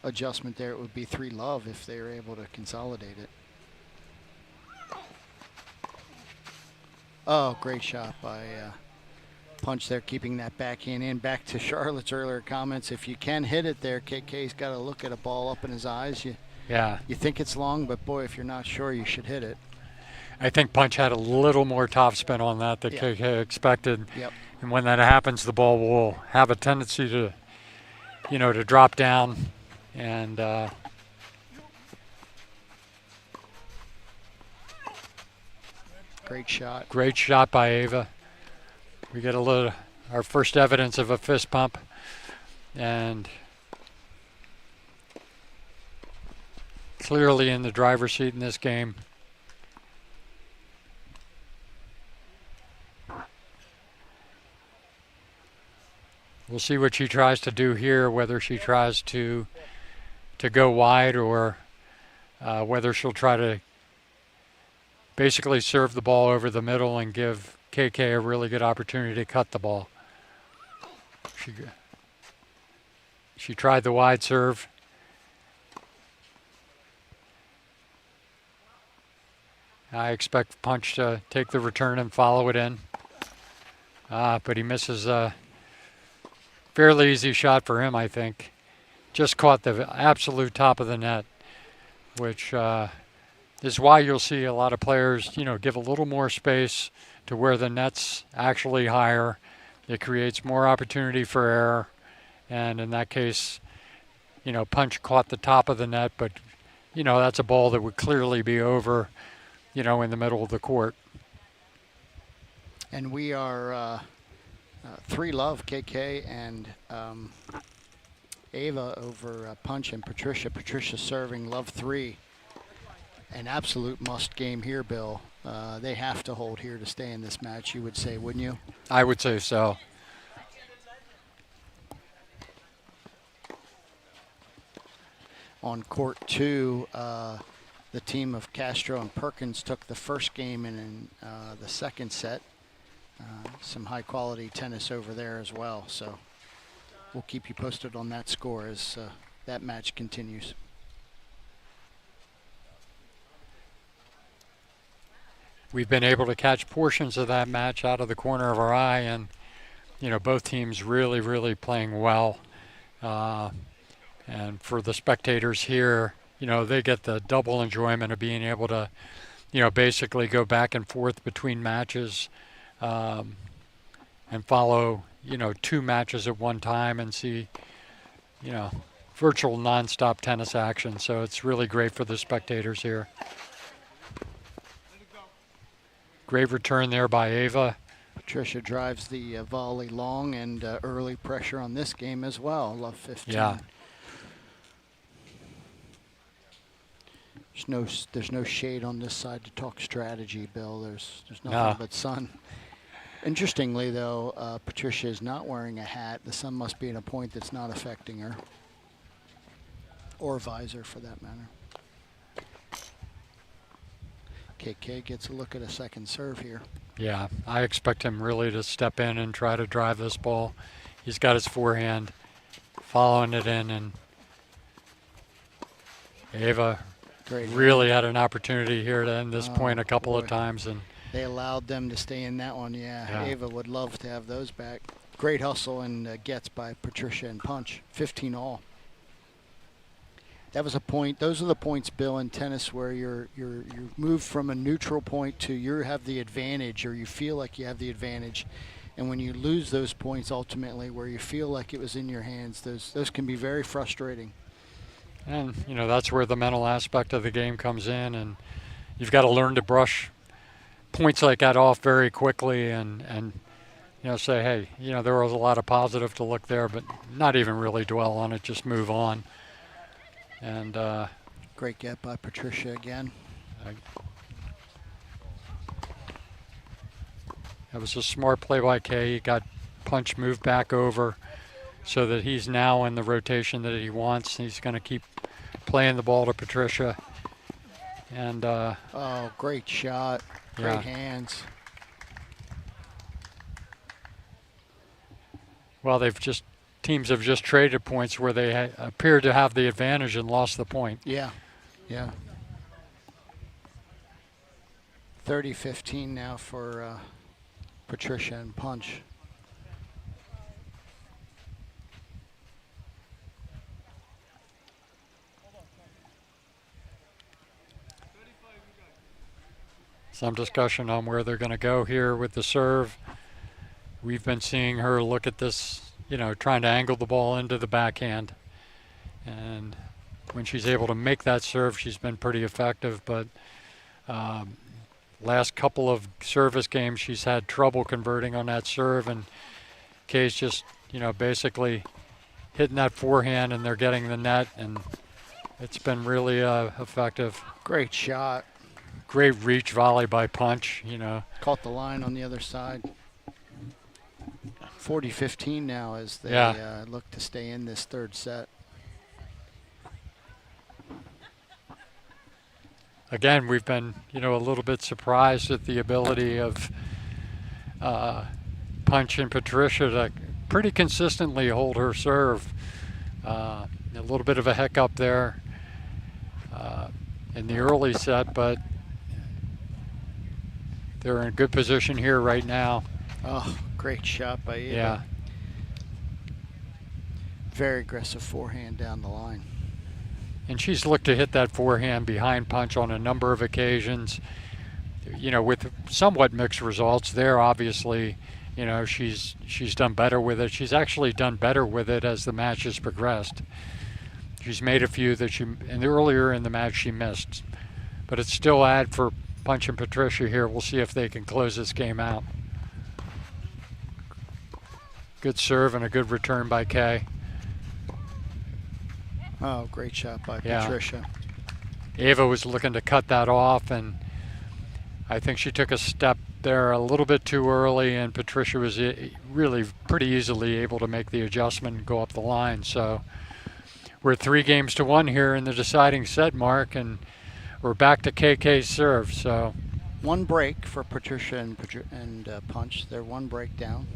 adjustment there. It would be 3-love if they were able to consolidate it. Oh, great shot by Punch there, keeping that backhand in. Back to Charlotte's earlier comments. If you can hit it there, KK's got to look at a ball up in his eyes. You think it's long, but boy, if you're not sure, you should hit it. I think Punch had a little more topspin on that than KK expected. Yep. And when that happens, the ball will have a tendency to, to drop down. And great shot. Great shot by Ava. We get our first evidence of a fist pump. And clearly in the driver's seat in this game. We'll see what she tries to do here, whether she tries to go wide or whether she'll try to basically serve the ball over the middle and give KK a really good opportunity to cut the ball. She tried the wide serve. I expect Punch to take the return and follow it in. But he misses a fairly easy shot for him, I think. Just caught the absolute top of the net, which is why you'll see a lot of players, give a little more space to where the net's actually higher. It creates more opportunity for error. And in that case, Punch caught the top of the net, but, that's a ball that would clearly be over, in the middle of the court. And we are 3-love, KK and Ava over Punch and Patricia. Patricia serving love 3. An absolute must game here, Bill. They have to hold here to stay in this match, you would say, wouldn't you? I would say so. On court 2, the team of Castro and Perkins took the first game and in the second set. Some high quality tennis over there as well. So we'll keep you posted on that score as that match continues. We've been able to catch portions of that match out of the corner of our eye, and both teams really playing well. And for the spectators here, they get the double enjoyment of being able to, basically go back and forth between matches and follow, 2 matches at one time and see, virtual nonstop tennis action. So it's really great for the spectators here. Great return there by Ava. Patricia drives the volley long, and early pressure on this game as well. Love 15. Yeah. There's no shade on this side to talk strategy, Bill. There's nothing No. but sun. Interestingly, though, Patricia is not wearing a hat. The sun must be at a point that's not affecting her, or visor for that matter. KK gets a look at a second serve here. Yeah, I expect him really to step in and try to drive this ball. He's got his forehand, following it in, and Ava really had an opportunity here to end this point a couple of times, and they allowed them to stay in that one. Yeah. Ava would love to have those back. Great hustle and gets by Patricia and punch. 15 all. That was a point. Those are the points, Bill, in tennis where you're moved from a neutral point to you have the advantage, or you feel like you have the advantage. And when you lose those points ultimately where you feel like it was in your hands, those can be very frustrating. And, that's where the mental aspect of the game comes in, and you've got to learn to brush points like that off very quickly and say, hey, there was a lot of positive to look there, but not even really dwell on it, just move on. And great get by Patricia again. That was a smart play by Kay. He got punch moved back over so that he's now in the rotation that he wants. He's going to keep playing the ball to Patricia. And oh, great shot. Great hands. Well, teams have just traded points where they appeared to have the advantage and lost the point. Yeah. 30-15 now for Patricia and punch. Some discussion on where they're going to go here with the serve. We've been seeing her look at this, trying to angle the ball into the backhand. And when she's able to make that serve, she's been pretty effective. But last couple of service games, she's had trouble converting on that serve. And Kay's just, basically hitting that forehand, and they're getting the net. And it's been really effective. Great shot. Great reach volley by punch, Caught the line on the other side. 40-15 now as they look to stay in this third set. Again, we've been, a little bit surprised at the ability of Punch and Patricia to pretty consistently hold her serve. A little bit of a hiccup there in the early set, but they're in a good position here right now. Oh, great shot by Eva. Yeah. Very aggressive forehand down the line. And she's looked to hit that forehand behind punch on a number of occasions, with somewhat mixed results there. Obviously, she's done better with it. She's actually done better with it as the match has progressed. She's made a few that earlier in the match she missed, but it's still ad for Punch and Patricia here. We'll see if they can close this game out. Good serve and a good return by Kay. Oh, great shot by Patricia. Ava was looking to cut that off, and I think she took a step there a little bit too early, and Patricia was really pretty easily able to make the adjustment and go up the line. So we're 3-1 here in the deciding set, Mark, and we're back to KK's serve. So one break for Patricia and Punch. They're one break down.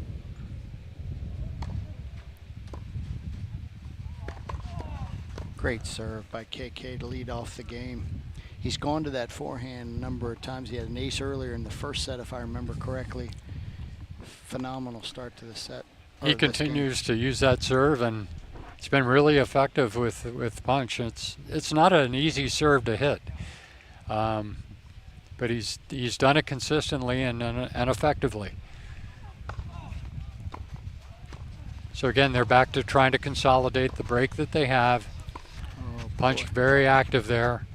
Great serve by KK to lead off the game. He's gone to that forehand a number of times. He had an ace earlier in the first set, if I remember correctly. Phenomenal start to the set. He continues to use that serve, and it's been really effective with Punch. It's not an easy serve to hit, but he's done it consistently and effectively. So again, they're back to trying to consolidate the break that they have. Punch very active there,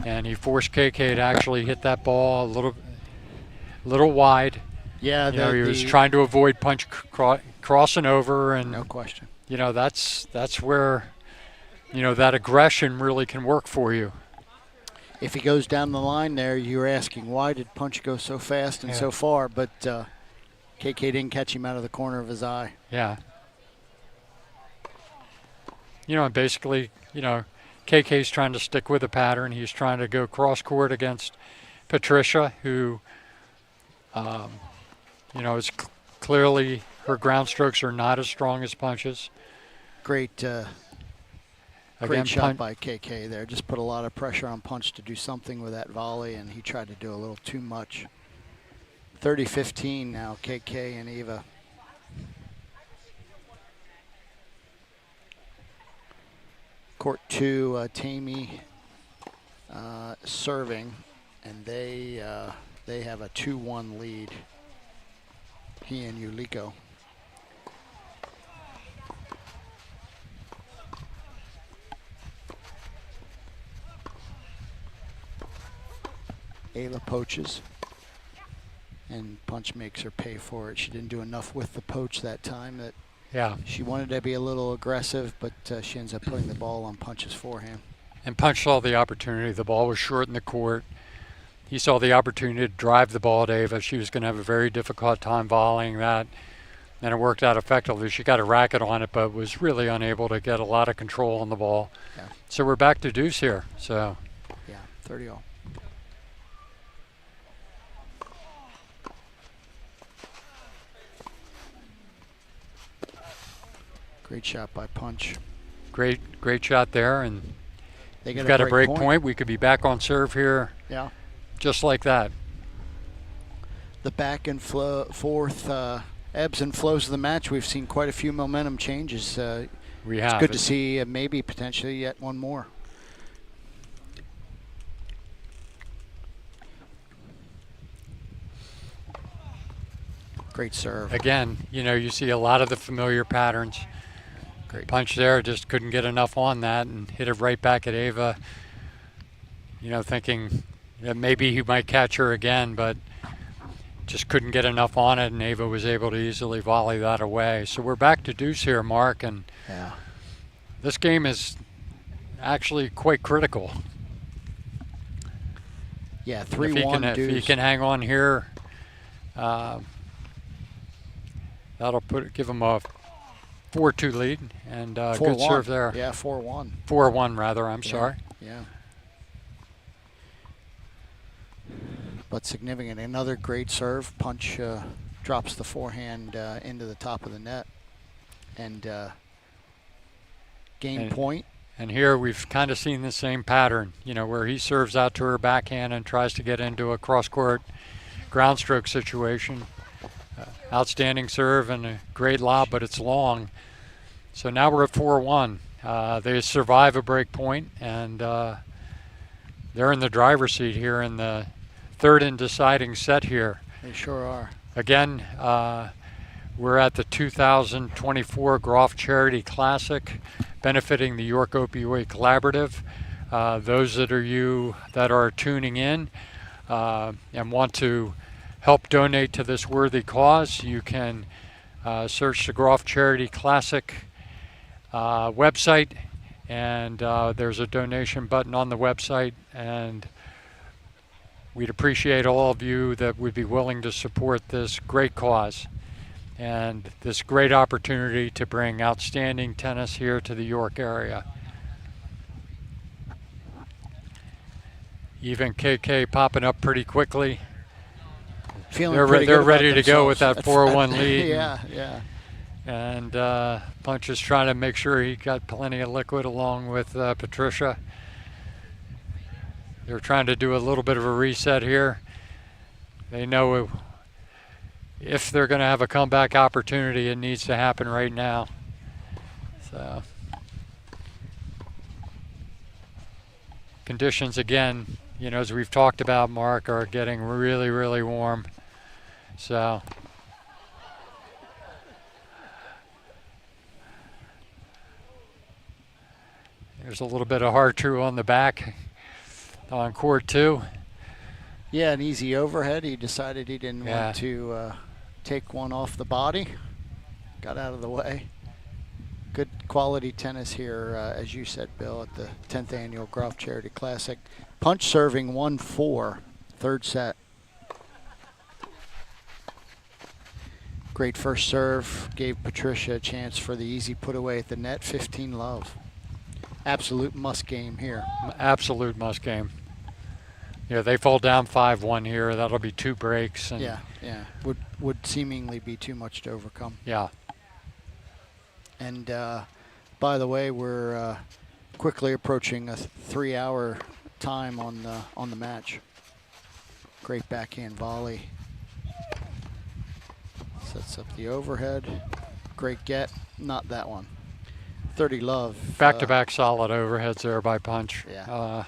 and he forced KK to actually hit that ball a little wide. Yeah, he was trying to avoid Punch crossing over, and no question. That's where that aggression really can work for you. If he goes down the line there, you're asking why did Punch go so fast and so far, but KK didn't catch him out of the corner of his eye. Yeah. And basically, KK's trying to stick with the pattern. He's trying to go cross court against Patricia, who, is clearly her ground strokes are not as strong as Punch's. Great shot by KK there. Just put a lot of pressure on Punch to do something with that volley, and he tried to do a little too much. 30-15 now, KK and Eva. Court 2, Tammy serving, and they have a 2-1 lead. He and Yuliko. Ava poaches, and Punch makes her pay for it. She didn't do enough with the poach that time. She wanted to be a little aggressive, but she ends up putting the ball on Punch's forehand. And Punch saw the opportunity. The ball was short in the court. He saw the opportunity to drive the ball at Ava. She was going to have a very difficult time volleying that, and it worked out effectively. She got a racket on it, but was really unable to get a lot of control on the ball. Yeah. So we're back to deuce here. So. Yeah, 30-all. Great shot by Punch. Great shot there, and they got a break point. We could be back on serve here. Yeah. Just like that. The back and forth ebbs and flows of the match. We've seen quite a few momentum changes. We have. It's good to see maybe potentially yet one more. Great serve. Again, you see a lot of the familiar patterns. Great Punch there, just couldn't get enough on that and hit it right back at Ava. Thinking that maybe he might catch her again, but just couldn't get enough on it, and Ava was able to easily volley that away. So we're back to deuce here, Mark, and this game is actually quite critical. Yeah, 3-1 deuce. If he can hang on here, that'll give him a 4-2 lead, and good serve there. Yeah, 4-1. 4-1 rather, I'm sorry. Yeah. But significant. Another great serve. Punch drops the forehand into the top of the net, and game point. And here we've kind of seen the same pattern, where he serves out to her backhand and tries to get into a cross-court ground stroke situation. Outstanding serve and a great lob, but it's long. So now we're at 4-1. They survive a break point, and they're in the driver's seat here in the third and deciding set here. They sure are. Again, we're at the 2024 Groft Charity Classic, benefiting the York Opioid Collaborative. Those that are tuning in and want to help donate to this worthy cause, you can search the Groft Charity Classic website, and there's a donation button on the website, and we'd appreciate all of you that would be willing to support this great cause and this great opportunity to bring outstanding tennis here to the York area. Even KK popping up pretty quickly. Feeling They're pretty they're good ready about to go with themselves. that 4-1 lead. Yeah, yeah. And Punch is trying to make sure he got plenty of liquid along with Patricia. They're trying to do a little bit of a reset here. They know if they're going to have a comeback opportunity, it needs to happen right now. So conditions again, you know, as we've talked about, Mark, are getting really, really warm. So there's a little bit of hard true on the back on court 2. Yeah, an easy overhead. He decided he didn't want to take one off the body. Got out of the way. Good quality tennis here, as you said, Bill, at the 10th Annual Groft Charity Classic. Punch serving 1-4, third set. Great first serve. Gave Patricia a chance for the easy put away at the net. 15-love. Absolute must game here. Absolute must game. Yeah, they fall down 5-1 here. That'll be 2 breaks. And yeah. Would seemingly be too much to overcome. Yeah. And by the way, we're quickly approaching a 3-hour time on the match. Great backhand volley. Sets up the overhead. Great get. Not that one. 30-love. Back-to-back solid overheads there by Punch. Yeah.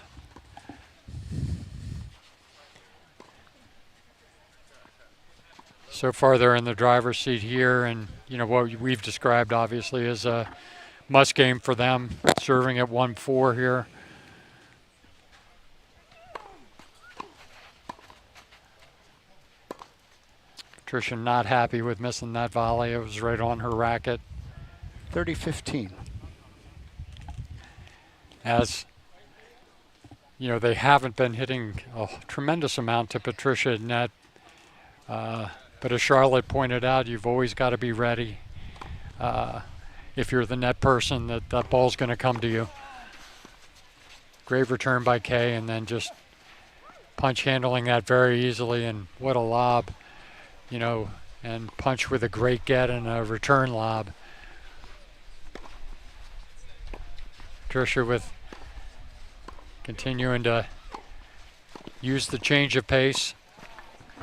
So far they're in the driver's seat here, and you know what we've described obviously as a must game for them, serving at 1-4 here. Patricia not happy with missing that volley. It was right on her racket. 30-15. As you know, they haven't been hitting a tremendous amount to Patricia at net. But as Charlotte pointed out, you've always got to be ready. If you're the net person, that ball's going to come to you. Great return by Kay, and then just Punch handling that very easily, and what a lob, you know, and Punch with a great get and a return lob. Patricia with continuing to use the change of pace,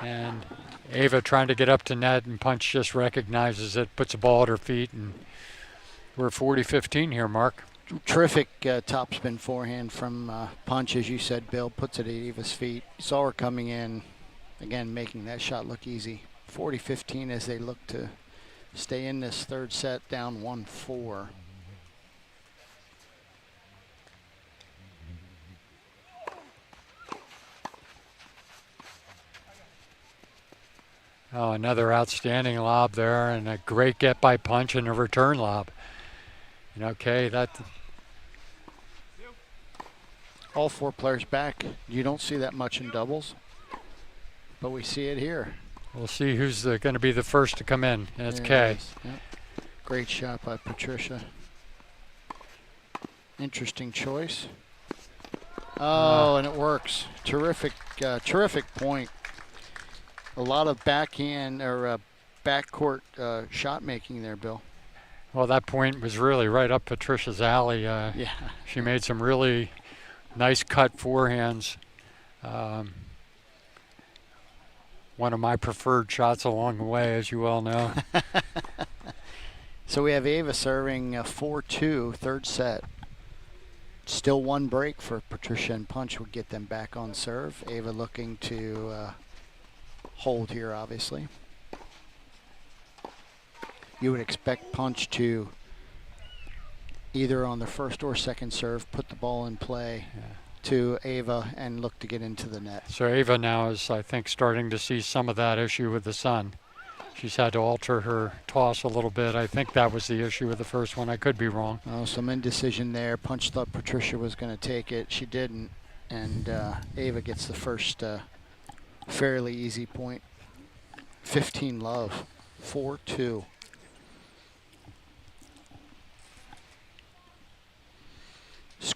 and Ava trying to get up to net, and Punch just recognizes it, puts a ball at her feet, and we're 40-15 here, Mark. Terrific topspin forehand from Punch, as you said, Bill, puts it at Eva's feet. Saw her coming in, again, making that shot look easy. 40-15 as they look to stay in this third set, down 1-4. Oh, another outstanding lob there, and a great get by Punch and a return lob. And okay, that. All 4 players back. You don't see that much in doubles, but we see it here. We'll see who's going to be the first to come in, and it's There it Kay. is. Yep. Great shot by Patricia. Interesting choice. Oh, and it works. Terrific, terrific point. A lot of backhand or backcourt shot making there, Bill. Well, that point was really right up Patricia's alley. Yeah. She made some really nice cut forehands. One of my preferred shots along the way, as you well know. So we have Ava serving 4-2, third set. Still 1 break for Patricia and Punch would get them back on serve. Ava looking to hold here, obviously. You would expect Punch to either on the first or second serve put the ball in play to Ava and look to get into the net. So Ava now is, I think, starting to see some of that issue with the sun. She's had to alter her toss a little bit. I think that was the issue with the first one. I could be wrong. Oh, some indecision there. Punch thought Patricia was going to take it. She didn't. And Ava gets the first fairly easy point. 15-love, 4-2.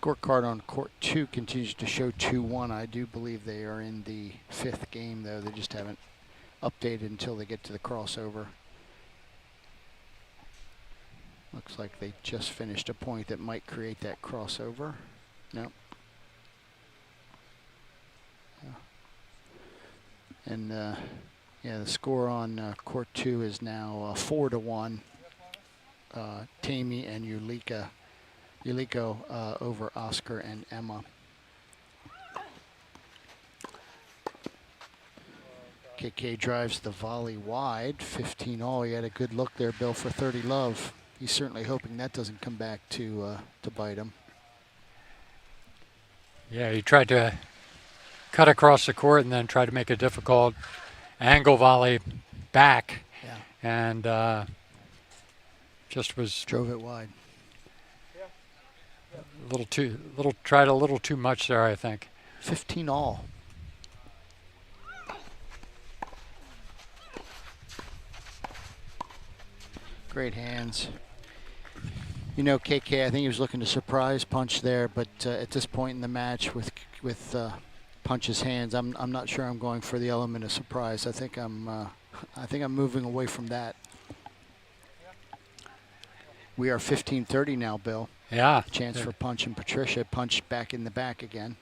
Scorecard on court 2 continues to show 2-1. I do believe they are in the 5th game, though. They just haven't updated until they get to the crossover. Looks like they just finished a point that might create that crossover. No. And yeah, the score on court 2 is now 4-1. Tammy and Yuliko over Oscar and Emma. KK drives the volley wide, 15 all. He had a good look there, Bill, for 30 love. He's certainly hoping that doesn't come back to bite him. Yeah, he tried to cut across the court and then try to make a difficult angle volley back. Yeah. And just was drove it wide. Tried a little too much there, I think. 15 all. Great hands. You know, KK, I think he was looking to surprise punch there, but at this point in the match with Punch's hands, I'm not sure I'm going for the element of surprise. I think I'm moving away from that. We are 15-30 now, Bill. Yeah. Chance for Punch and Patricia. Punch back in the back again.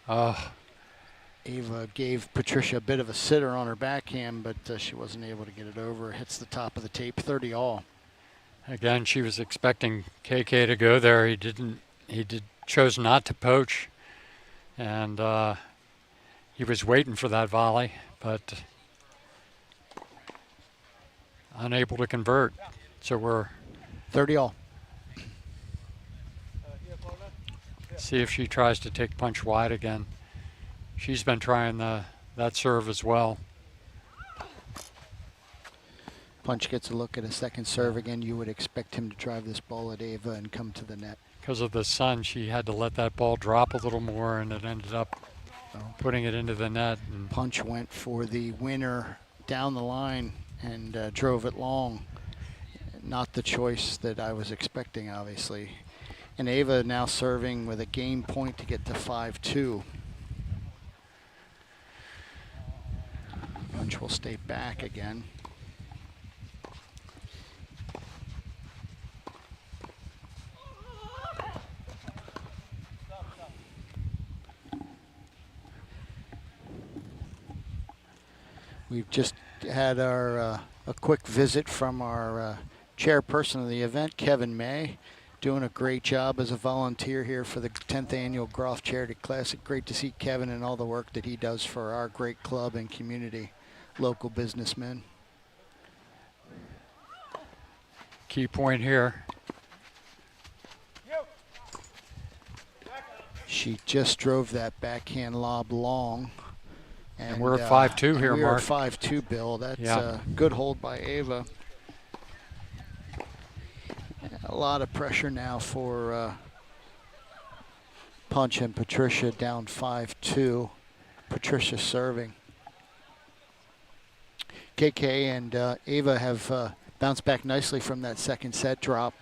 Ava gave Patricia a bit of a sitter on her backhand, but she wasn't able to get it over. Hits the top of the tape, 30 all. Again, she was expecting KK to go there. He chose not to poach, and he was waiting for that volley, but unable to convert. So we're 30 all. See if she tries to take Punch wide again. She's been trying that serve as well. Punch gets a look at a second serve again. You would expect him to drive this ball at Ava and come to the net. Because of the sun, she had to let that ball drop a little more, and it ended up putting it into the net. And Punch went for the winner down the line and drove it long. Not the choice that I was expecting, obviously. And Ava now serving with a game point to get to 5-2. Punch will stay back again. We've just had our a quick visit from our chairperson of the event, Kevin May, doing a great job as a volunteer here for the 10th annual Groft Charity Classic. Great to see Kevin and all the work that he does for our great club and community, local businessmen. Key point here. She just drove that backhand lob long. And we're at 5-2 here, Mark. We're at 5-2, Bill. That's a good hold by Ava. A lot of pressure now for Punch and Patricia, down 5-2. Patricia serving. KK and Ava have bounced back nicely from that second set drop.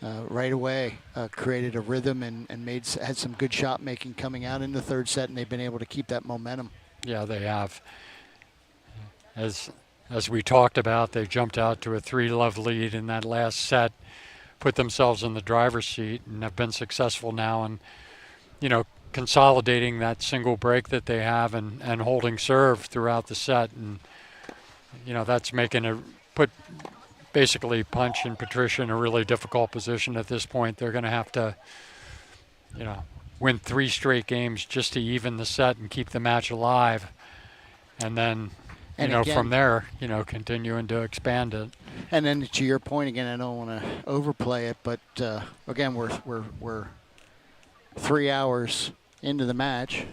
Right away, created a rhythm and had some good shot making coming out in the third set, and they've been able to keep that momentum. Yeah, they have. As we talked about, they jumped out to a 3-love lead in that last set, put themselves in the driver's seat, and have been successful now in, consolidating that single break that they have and holding serve throughout the set. And, that's put basically Punch and Patricia in a really difficult position at this point. They're going to have to, win 3 straight games just to even the set and keep the match alive. And then, again, from there, continuing to expand it. And then to your point again, I don't want to overplay it, but again, we're 3 hours into the match.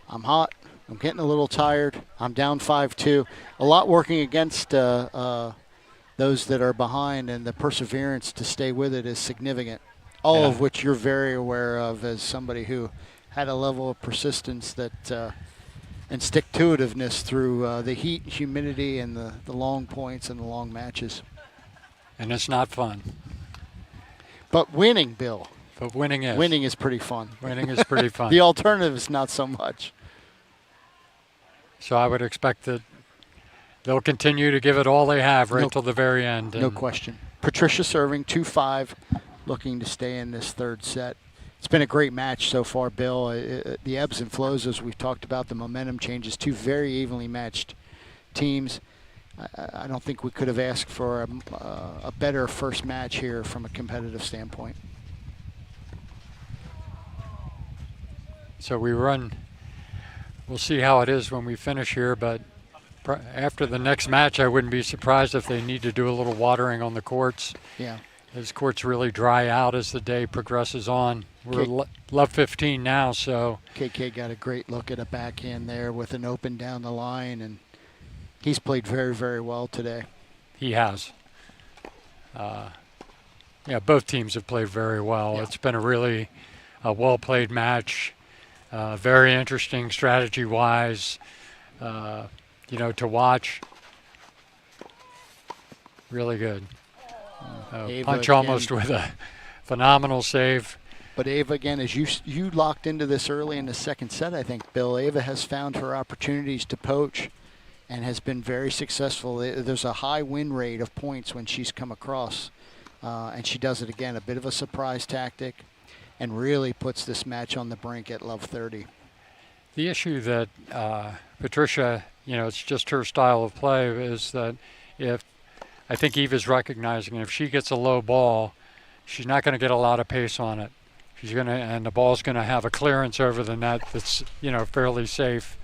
I'm hot. I'm getting a little tired. I'm down 5-2. A lot working against those that are behind, and the perseverance to stay with it is significant. All of which you're very aware of as somebody who had a level of persistence that and stick-to-itiveness through the heat, humidity, and the long points and the long matches. And it's not fun. But winning, Bill. But winning is. Winning is pretty fun. Winning is pretty fun. The alternative is not so much. So I would expect that they'll continue to give it all they have right till the very end. No question. Patricia serving 2-5, looking to stay in this third set. It's been a great match so far, Bill. The ebbs and flows, as we've talked about, the momentum changes. Two very evenly matched teams. I don't think we could have asked for a better first match here from a competitive standpoint. So we'll see how it is when we finish here, but after the next match, I wouldn't be surprised if they need to do a little watering on the courts. Yeah. As courts really dry out as the day progresses on. We're love 15 now, so. KK got a great look at a backhand there with an open down the line, and he's played very, very well today. He has. Yeah, both teams have played very well. Yeah. It's been a really well-played match. Very interesting strategy-wise, to watch. Really good. Punch again, almost with a phenomenal save. But Ava, again, as you locked into this early in the second set, I think, Bill, Ava has found her opportunities to poach and has been very successful. There's a high win rate of points when she's come across, and she does it again, a bit of a surprise tactic, and really puts this match on the brink at love 30. The issue that Patricia, it's just her style of play, is that I think Eva's recognizing if she gets a low ball, she's not going to get a lot of pace on it. And the ball's going to have a clearance over the net that's, fairly safe,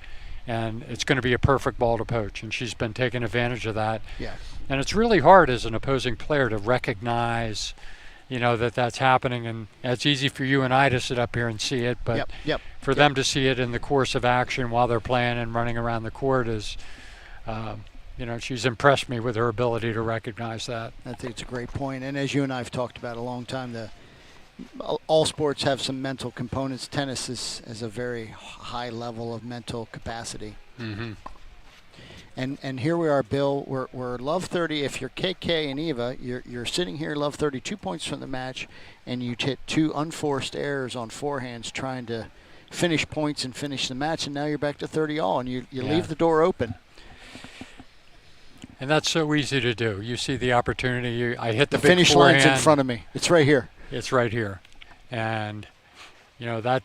and it's going to be a perfect ball to poach. And she's been taking advantage of that. Yeah. And it's really hard as an opposing player to recognize, that's happening. And it's easy for you and I to sit up here and see it, but for them to see it in the course of action while they're playing and running around the court is. She's impressed me with her ability to recognize that. I think it's a great point. And as you and I have talked about a long time, all sports have some mental components. Tennis is a very high level of mental capacity. Mm-hmm. And here we are, Bill. We're love 30. If you're KK and Eva, you're sitting here love 30, 2 points from the match, and you hit two unforced errors on forehands trying to finish points and finish the match, and now you're back to 30 all, and you leave the door open. And that's so easy to do. You see the opportunity. I hit the big finish forehand. line's in front of me. It's right here. It's right here. And, that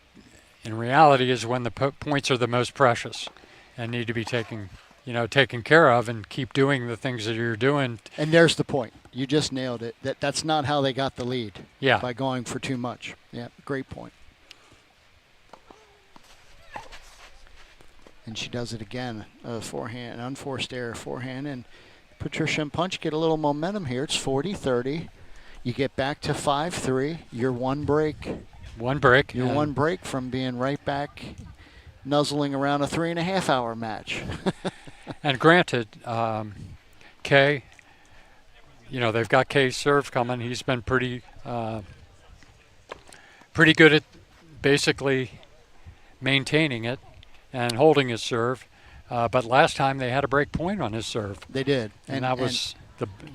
in reality is when the points are the most precious and need to be taken care of, and keep doing the things that you're doing. And there's the point. You just nailed it. That's not how they got the lead. Yeah. By going for too much. Yeah, great point. And she does it again. Forehand, an unforced error forehand. And Patricia and Punch get a little momentum here. It's 40-30. You get back to 5-3. You're one break. One break. You're one break from being right back nuzzling around a 3.5-hour match. And granted, Kay, they've got Kay's serve coming. He's been pretty good at basically maintaining it and holding his serve. But last time they had a break point on his serve. They did. And that was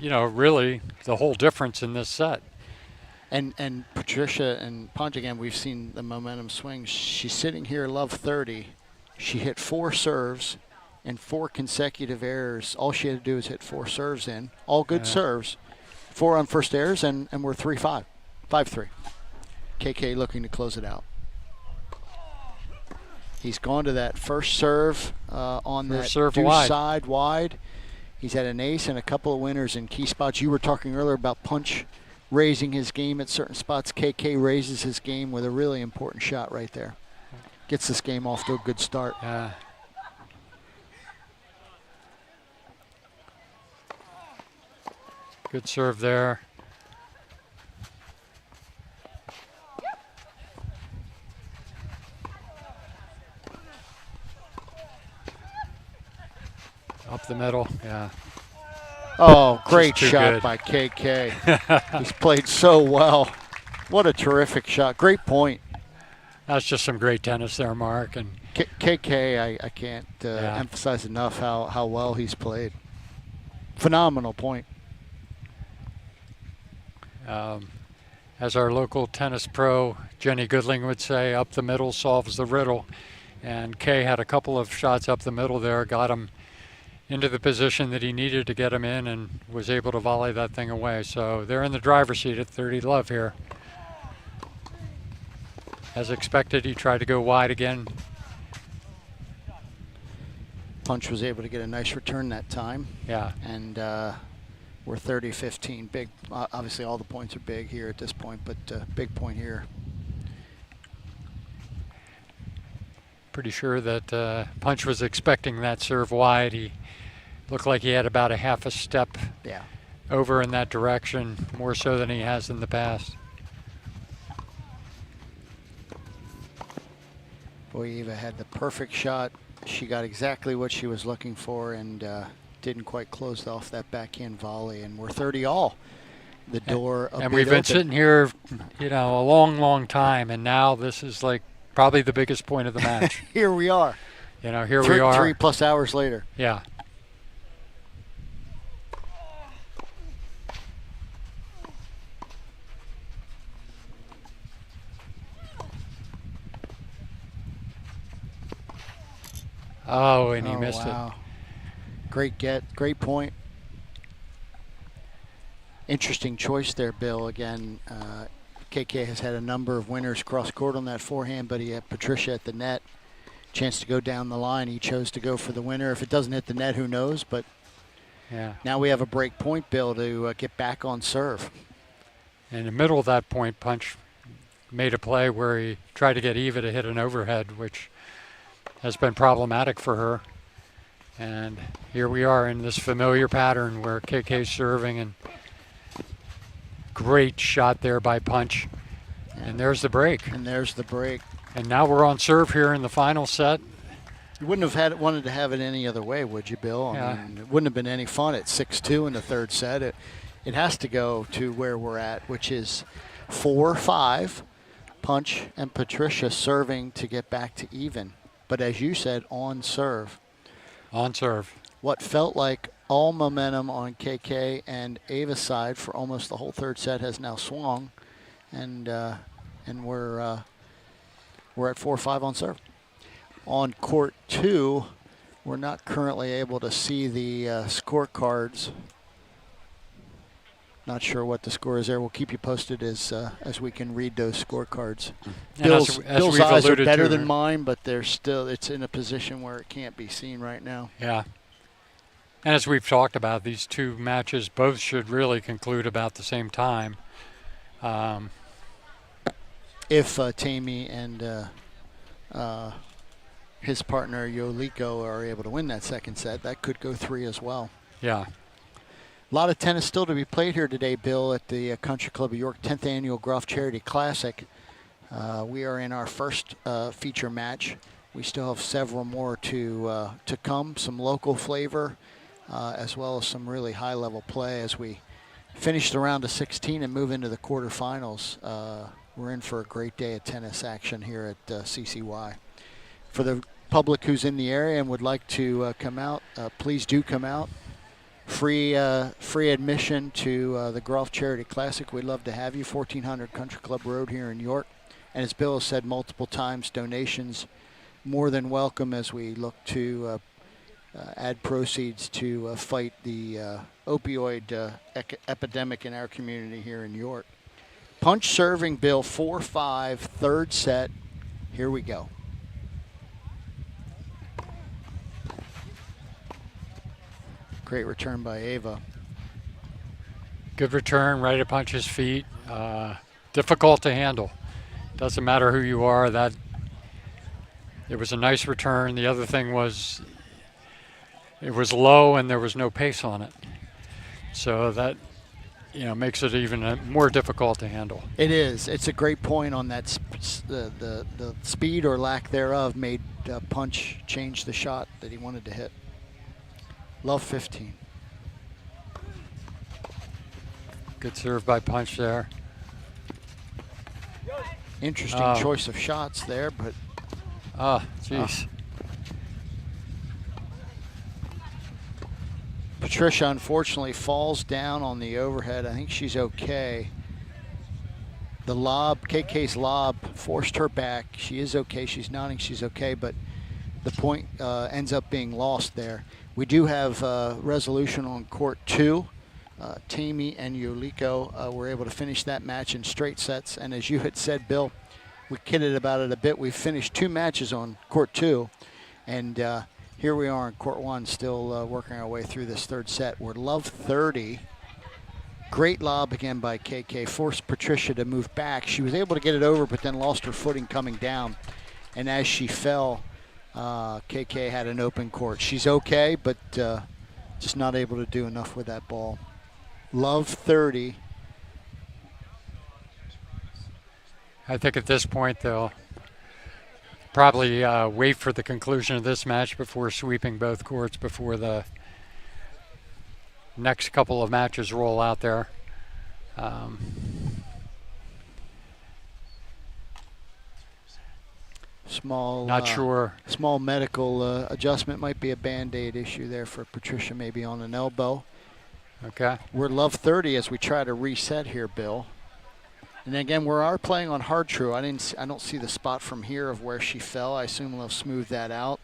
really the whole difference in this set. And Patricia and Punch, again, we've seen the momentum swing. She's sitting here love 30. She hit 4 serves and 4 consecutive errors. All she had to do is hit 4 serves in. All good serves. 4 unforced errors, and we're 3-5. 5-3. KK looking to close it out. He's gone to that first serve on the deuce side wide. He's had an ace and a couple of winners in key spots. You were talking earlier about Punch raising his game at certain spots. KK raises his game with a really important shot right there. Gets this game off to a good start. Good serve there. Up the middle, yeah. Oh, great shot good. by KK. He's played so well. What a terrific shot. Great point. That's just some great tennis there, Mark. And KK, I can't emphasize enough how well he's played. Phenomenal point. as our local tennis pro Jenny Goodling would say, up the middle solves the riddle. And Kay had a couple of shots up the middle there, got him into the position that he needed to get him in, and was able to volley that thing away. So they're in the driver's seat at 30 love here. As expected, he tried to go wide again. Punch was able to get a nice return that time. Yeah. And we're 30-15. Big. Obviously, all the points are big here at this point, but big point here. Pretty sure that Punch was expecting that serve wide. He looked like he had about a half a step over in that direction, more so than he has in the past. Boy, Eva had the perfect shot. She got exactly what she was looking for, and didn't quite close off that backhand volley. And we're 30 all. The door and we've been sitting here, you know, a long, long time, and now this is like probably the biggest point of the match. Here we are. You know, here we are. 3+ hours later. Yeah. Oh, and he missed it. Great get, great point. Interesting choice there, Bill. Again, KK has had a number of winners cross court on that forehand, but he had Patricia at the net. Chance to go down the line. He chose to go for the winner. If it doesn't hit the net, who knows? But yeah, now we have a break point, Bill, to get back on serve. In the middle of that point, Punch made a play where he tried to get Eva to hit an overhead, which has been problematic for her. And here we are in this familiar pattern where KK's serving, and great shot there by Punch. And there's the break. And there's the break. And now we're on serve here in the final set. You wouldn't have wanted to have it any other way, would you, Bill? I mean, it wouldn't have been any fun at 6-2 in the third set. It has to go to where we're at, which is 4-5. Punch and Patricia serving to get back to even. But as you said, on serve. On serve. What felt like all momentum on KK and Ava's side for almost the whole third set has now swung, and we're at 4-5 on serve. On court 2, we're not currently able to see the scorecards. Not sure what the score is there. We'll keep you posted as we can read those scorecards. Bill's eyes are better than mine, but it's in a position where it can't be seen right now. Yeah. And as we've talked about, these two matches both should really conclude about the same time. If Tammy and his partner Yoliko are able to win that second set, that could go 3 as well. Yeah. A lot of tennis still to be played here today, Bill, at the Country Club of York 10th Annual Groft Charity Classic. We are in our first feature match. We still have several more to come, some local flavor, as well as some really high-level play as we finish the round of 16 and move into the quarterfinals. We're in for a great day of tennis action here at CCY. For the public who's in the area and would like to come out, please do come out. Free admission to the Groft Charity Classic. We'd love to have you. 1400 Country Club Road here in York. And as Bill has said multiple times, donations more than welcome as we look to add proceeds to fight the opioid epidemic in our community here in York. Punch serving, Bill, 4-5, third set. Here we go. Great return by Ava. Good return, right at Punch's feet. Difficult to handle. Doesn't matter who you are. That it was a nice return. The other thing was it was low and there was no pace on it. So that makes it even more difficult to handle. It is. It's a great point on that. The speed or lack thereof made Punch change the shot that he wanted to hit. Love 15. Good serve by Punch there. Interesting choice of shots there, but jeez. Patricia unfortunately falls down on the overhead. I think she's okay. The lob, KK's lob, forced her back. She is okay. She's nodding. She's okay, but the point ends up being lost there. We do have resolution on court 2. Tammy and Yoliko were able to finish that match in straight sets. And as you had said, Bill, we kidded about it a bit. We finished 2 matches on court 2. And here we are in court 1, still working our way through this third set. We're love 30. Great lob again by KK, forced Patricia to move back. She was able to get it over, but then lost her footing coming down. And as she fell, KK had an open court. She's okay, but just not able to do enough with that ball. Love 30. I think at this point they'll probably wait for the conclusion of this match before sweeping both courts before the next couple of matches roll out there. Not sure. Small medical adjustment, might be a Band-Aid issue there for Patricia, maybe on an elbow. Okay. We're love 30 as we try to reset here, Bill. And again, we are playing on hard true. I don't see the spot from here of where she fell. I assume they'll smooth that out.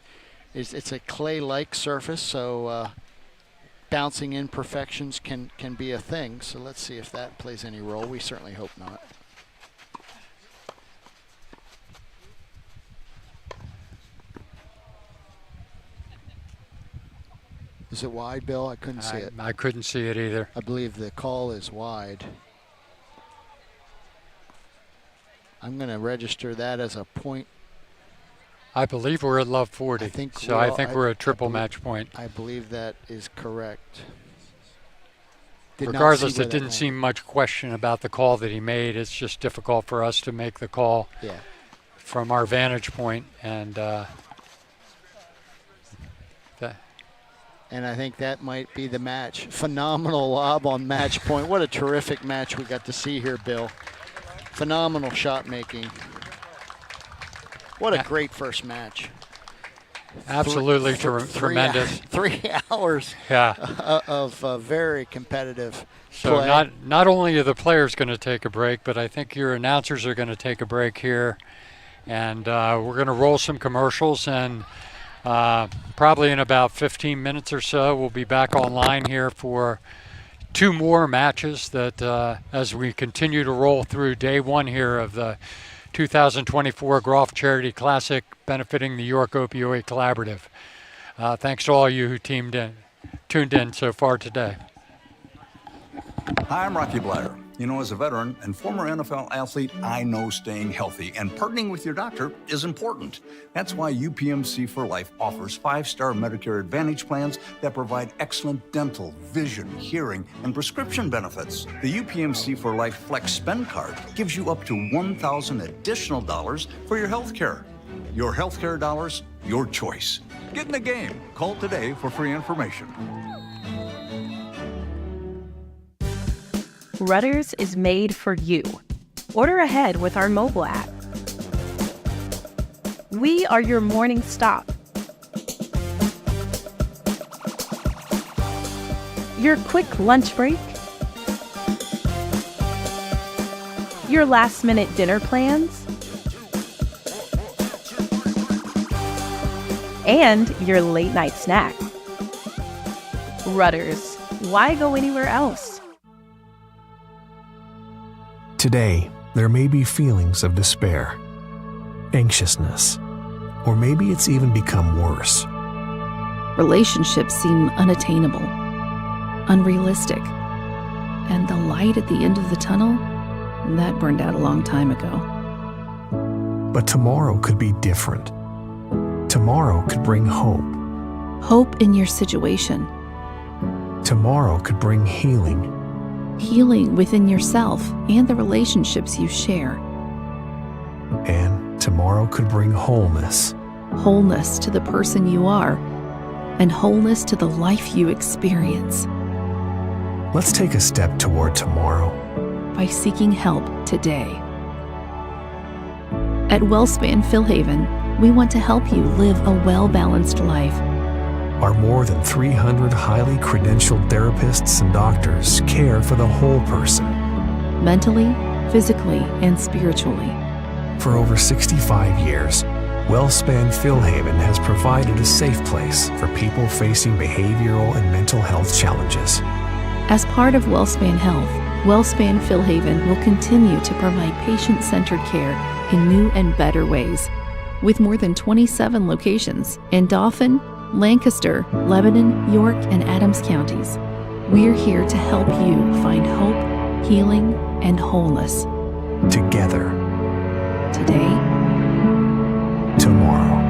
It's a clay-like surface, so bouncing imperfections can be a thing. So let's see if that plays any role. We certainly hope not. Is it wide, Bill? I couldn't see it. I couldn't see it either. I believe the call is wide. I'm going to register that as a point. I believe we're at love 40. I think we're at triple match point. I believe that is correct. Regardless, it didn't seem much question about the call that he made. It's just difficult for us to make the call from our vantage point. And I think that might be the match. Phenomenal lob on match point. What a terrific match we got to see here, Bill. Phenomenal shot making. What a great first match. Absolutely tremendous. 3 hours of very competitive so play. Not only are the players going to take a break, but I think your announcers are going to take a break here. And we're going to roll some commercials, and probably in about 15 minutes or so, we'll be back online here for 2 more matches that as we continue to roll through day 1 here of the 2024 Groft Charity Classic benefiting the York Opioid Collaborative. Thanks to all of you who tuned in so far today. Hi, I'm Rocky Bladder. You know, as a veteran and former NFL athlete, I know staying healthy and partnering with your doctor is important. That's why UPMC for Life offers 5-star Medicare Advantage plans that provide excellent dental, vision, hearing, and prescription benefits. The UPMC for Life Flex Spend Card gives you up to $1,000 additional dollars for your health care. Your health care dollars, your choice. Get in the game. Call today for free information. Rudders is made for you. Order ahead with our mobile app. We are your morning stop. Your quick lunch break. Your last-minute dinner plans. And your late-night snack. Rudders, why go anywhere else? Today, there may be feelings of despair, anxiousness, or maybe it's even become worse. Relationships seem unattainable, unrealistic, and the light at the end of the tunnel, that burned out a long time ago. But tomorrow could be different. Tomorrow could bring hope. Hope in your situation. Tomorrow could bring healing. Healing within yourself and the relationships you share. And tomorrow could bring wholeness. Wholeness to the person you are, and wholeness to the life you experience. Let's take a step toward tomorrow by seeking help today. At WellSpan Philhaven, we want to help you live a well-balanced life. Our more than 300 highly credentialed therapists and doctors care for the whole person. Mentally, physically and spiritually. For over 65 years, WellSpan Philhaven has provided a safe place for people facing behavioral and mental health challenges. As part of WellSpan Health, WellSpan Philhaven will continue to provide patient-centered care in new and better ways. With more than 27 locations in Dauphin, Lancaster, Lebanon, York, and Adams counties, we're here to help you find hope, healing, and wholeness. Together, Today, tomorrow.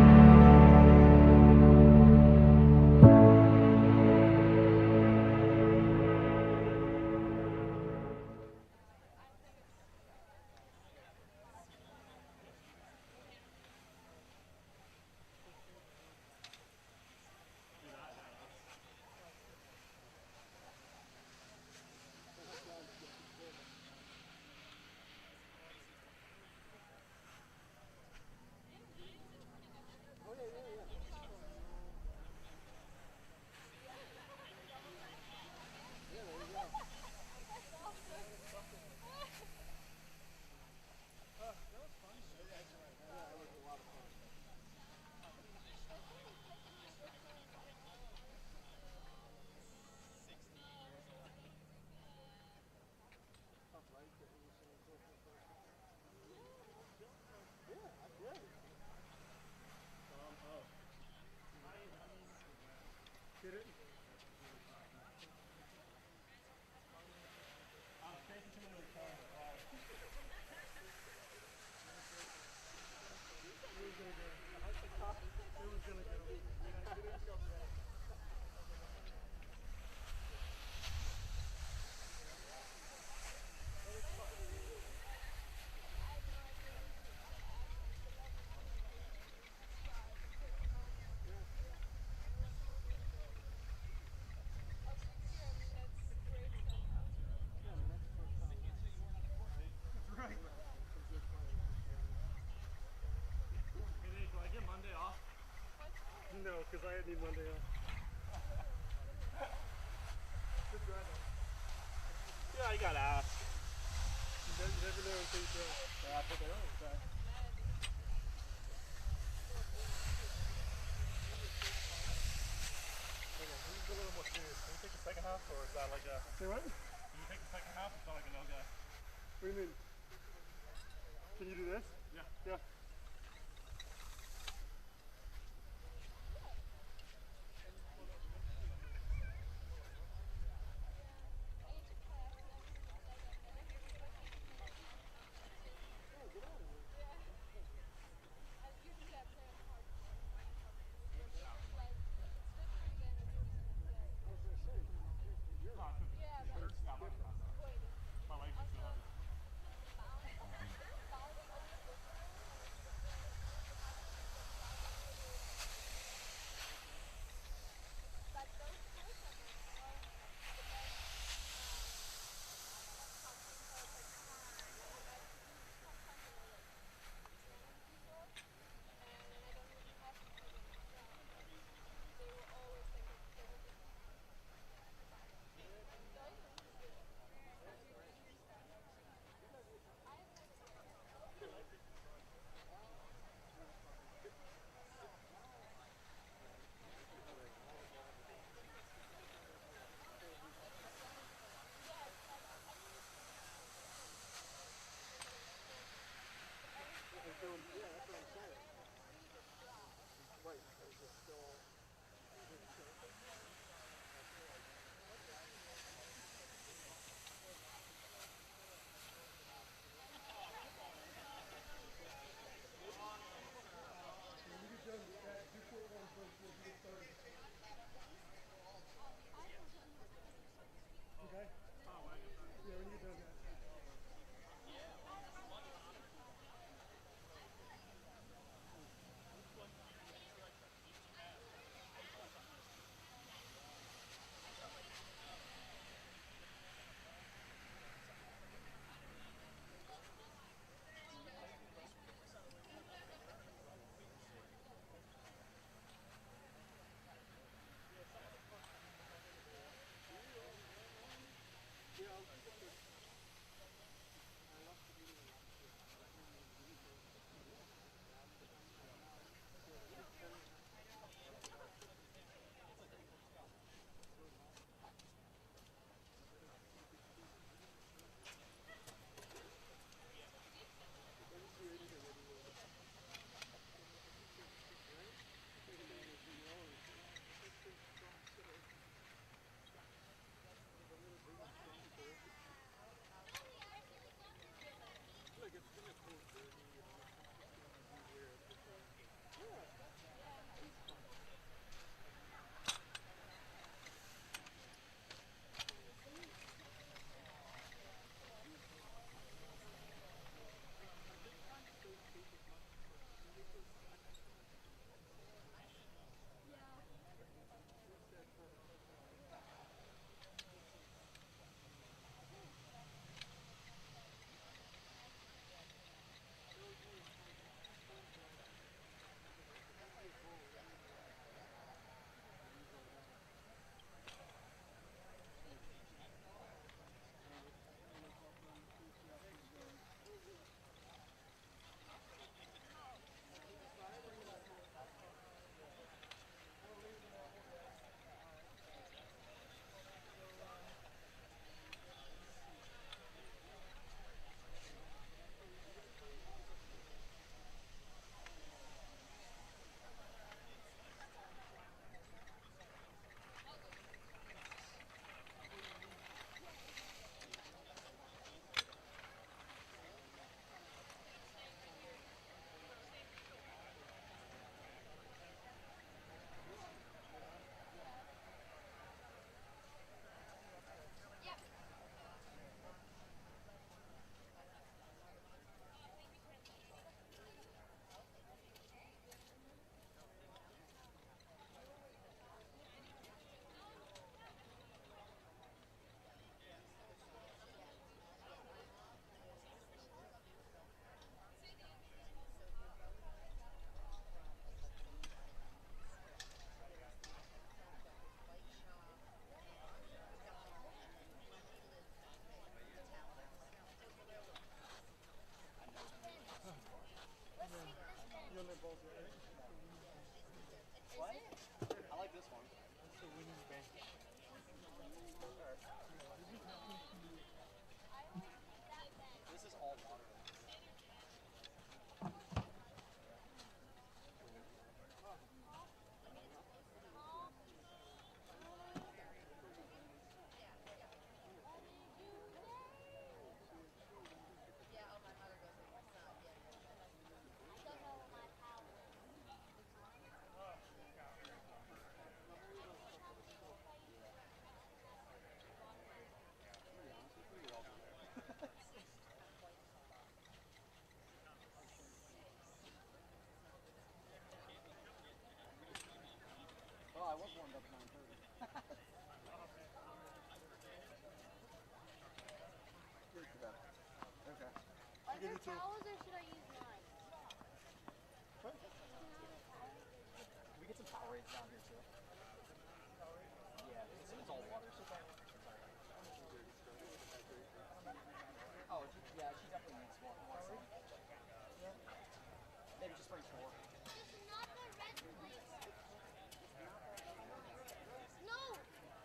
No, because I need Monday off. Good driving. Yeah, I gotta ask. You never know until you try. Yeah, that's what they always say. Okay, this is a little more serious. Can you take the second half, or is that like a... Say what? Can you take the second half? It's not like a no guy. What do you mean? Can you do this? Yeah. Yeah. I was warmed up at 9:30. Okay. Are there towels or should I use mine? What? We get some Powerades down here too. Yeah, it's all water. Oh, yeah, she definitely needs more water. Yeah. Maybe just bring 4. Not the red place. No!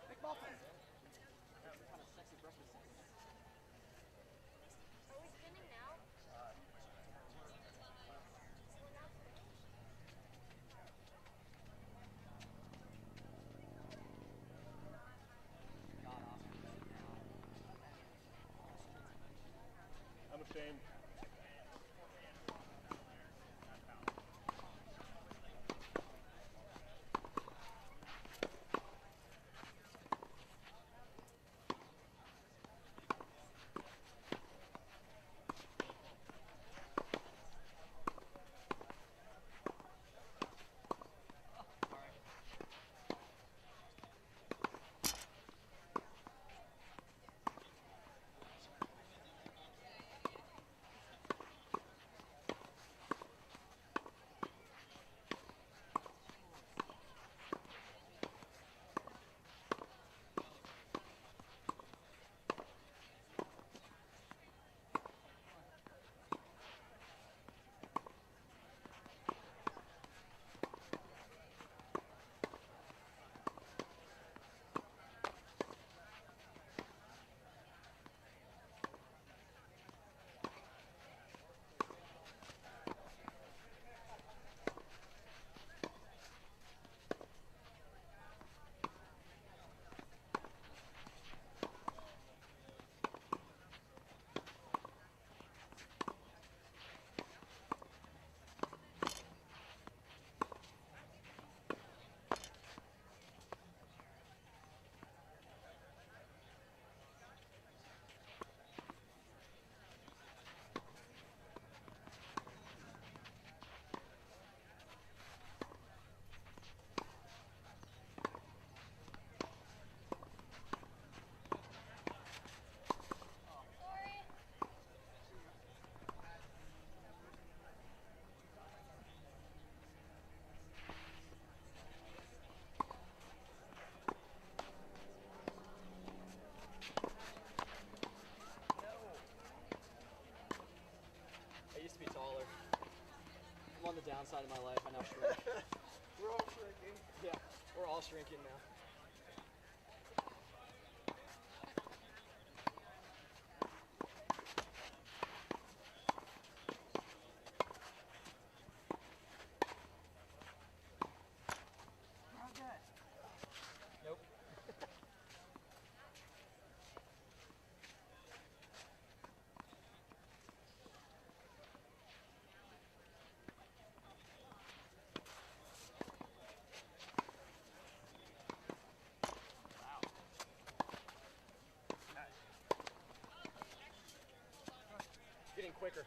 McMuffin. Kind of sexy breakfast sandwich. Are we spinning now? I'm ashamed. I used to be taller. I'm on the downside of my life. I now shrink. We're all shrinking. Yeah, we're all shrinking now. Nope. Getting quicker.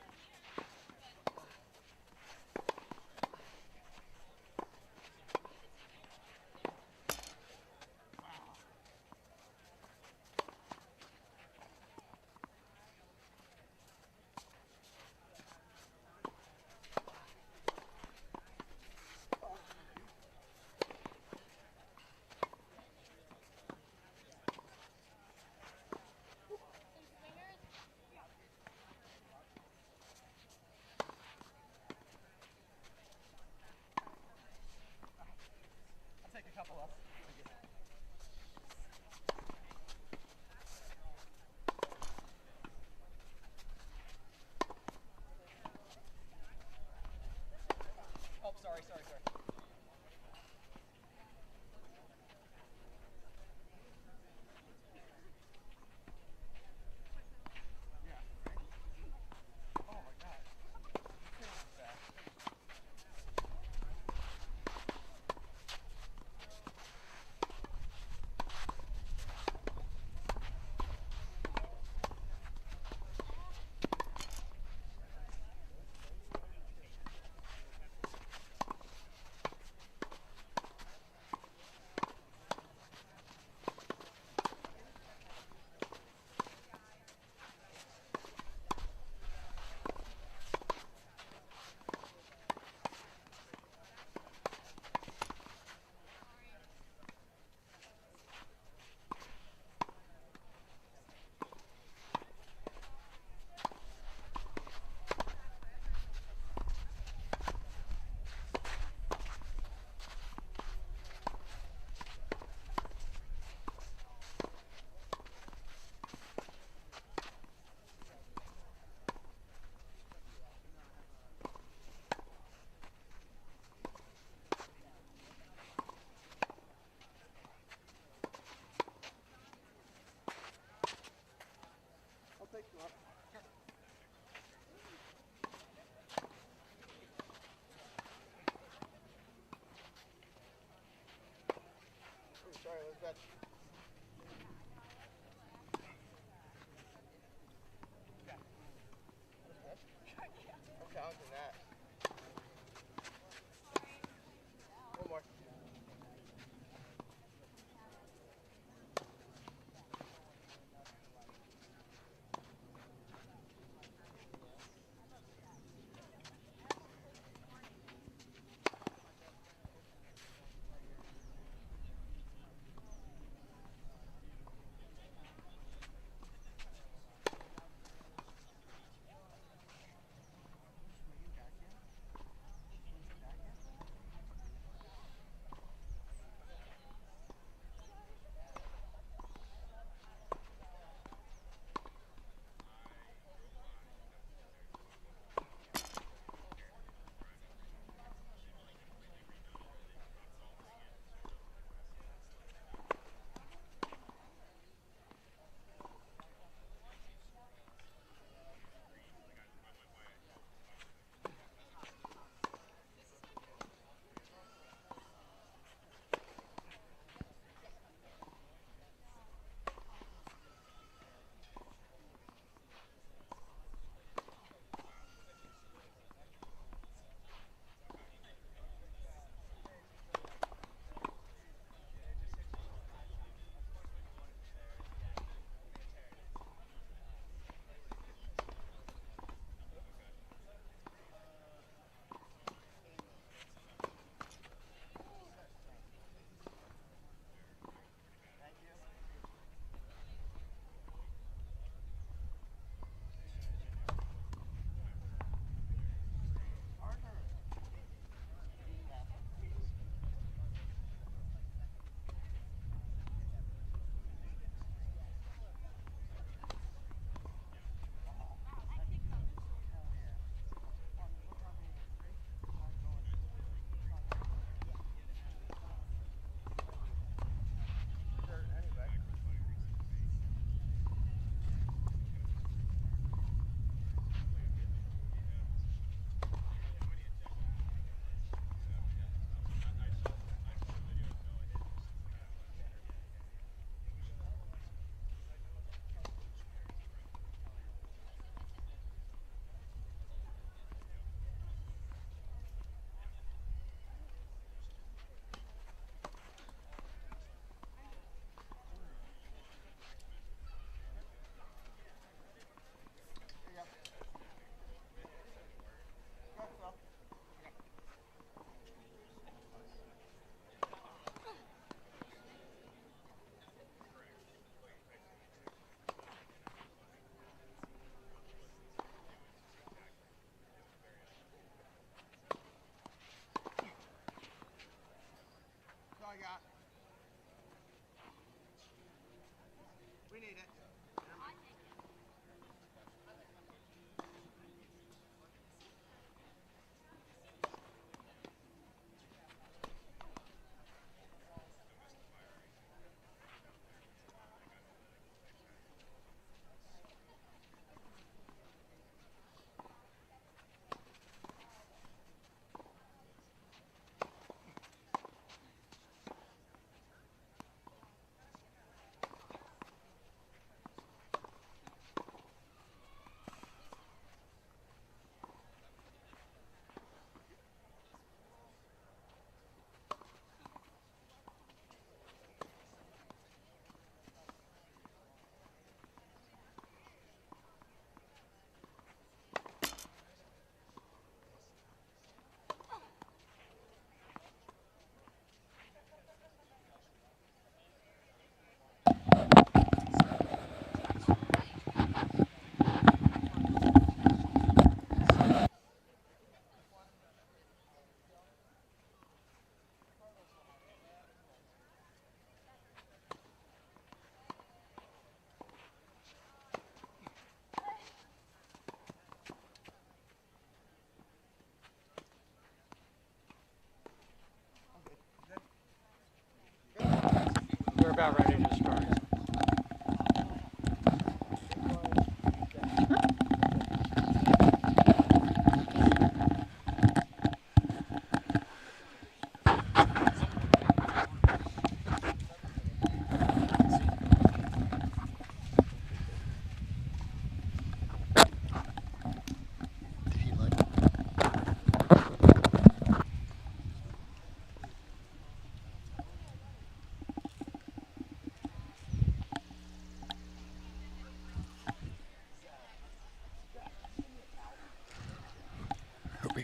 We're about ready to start.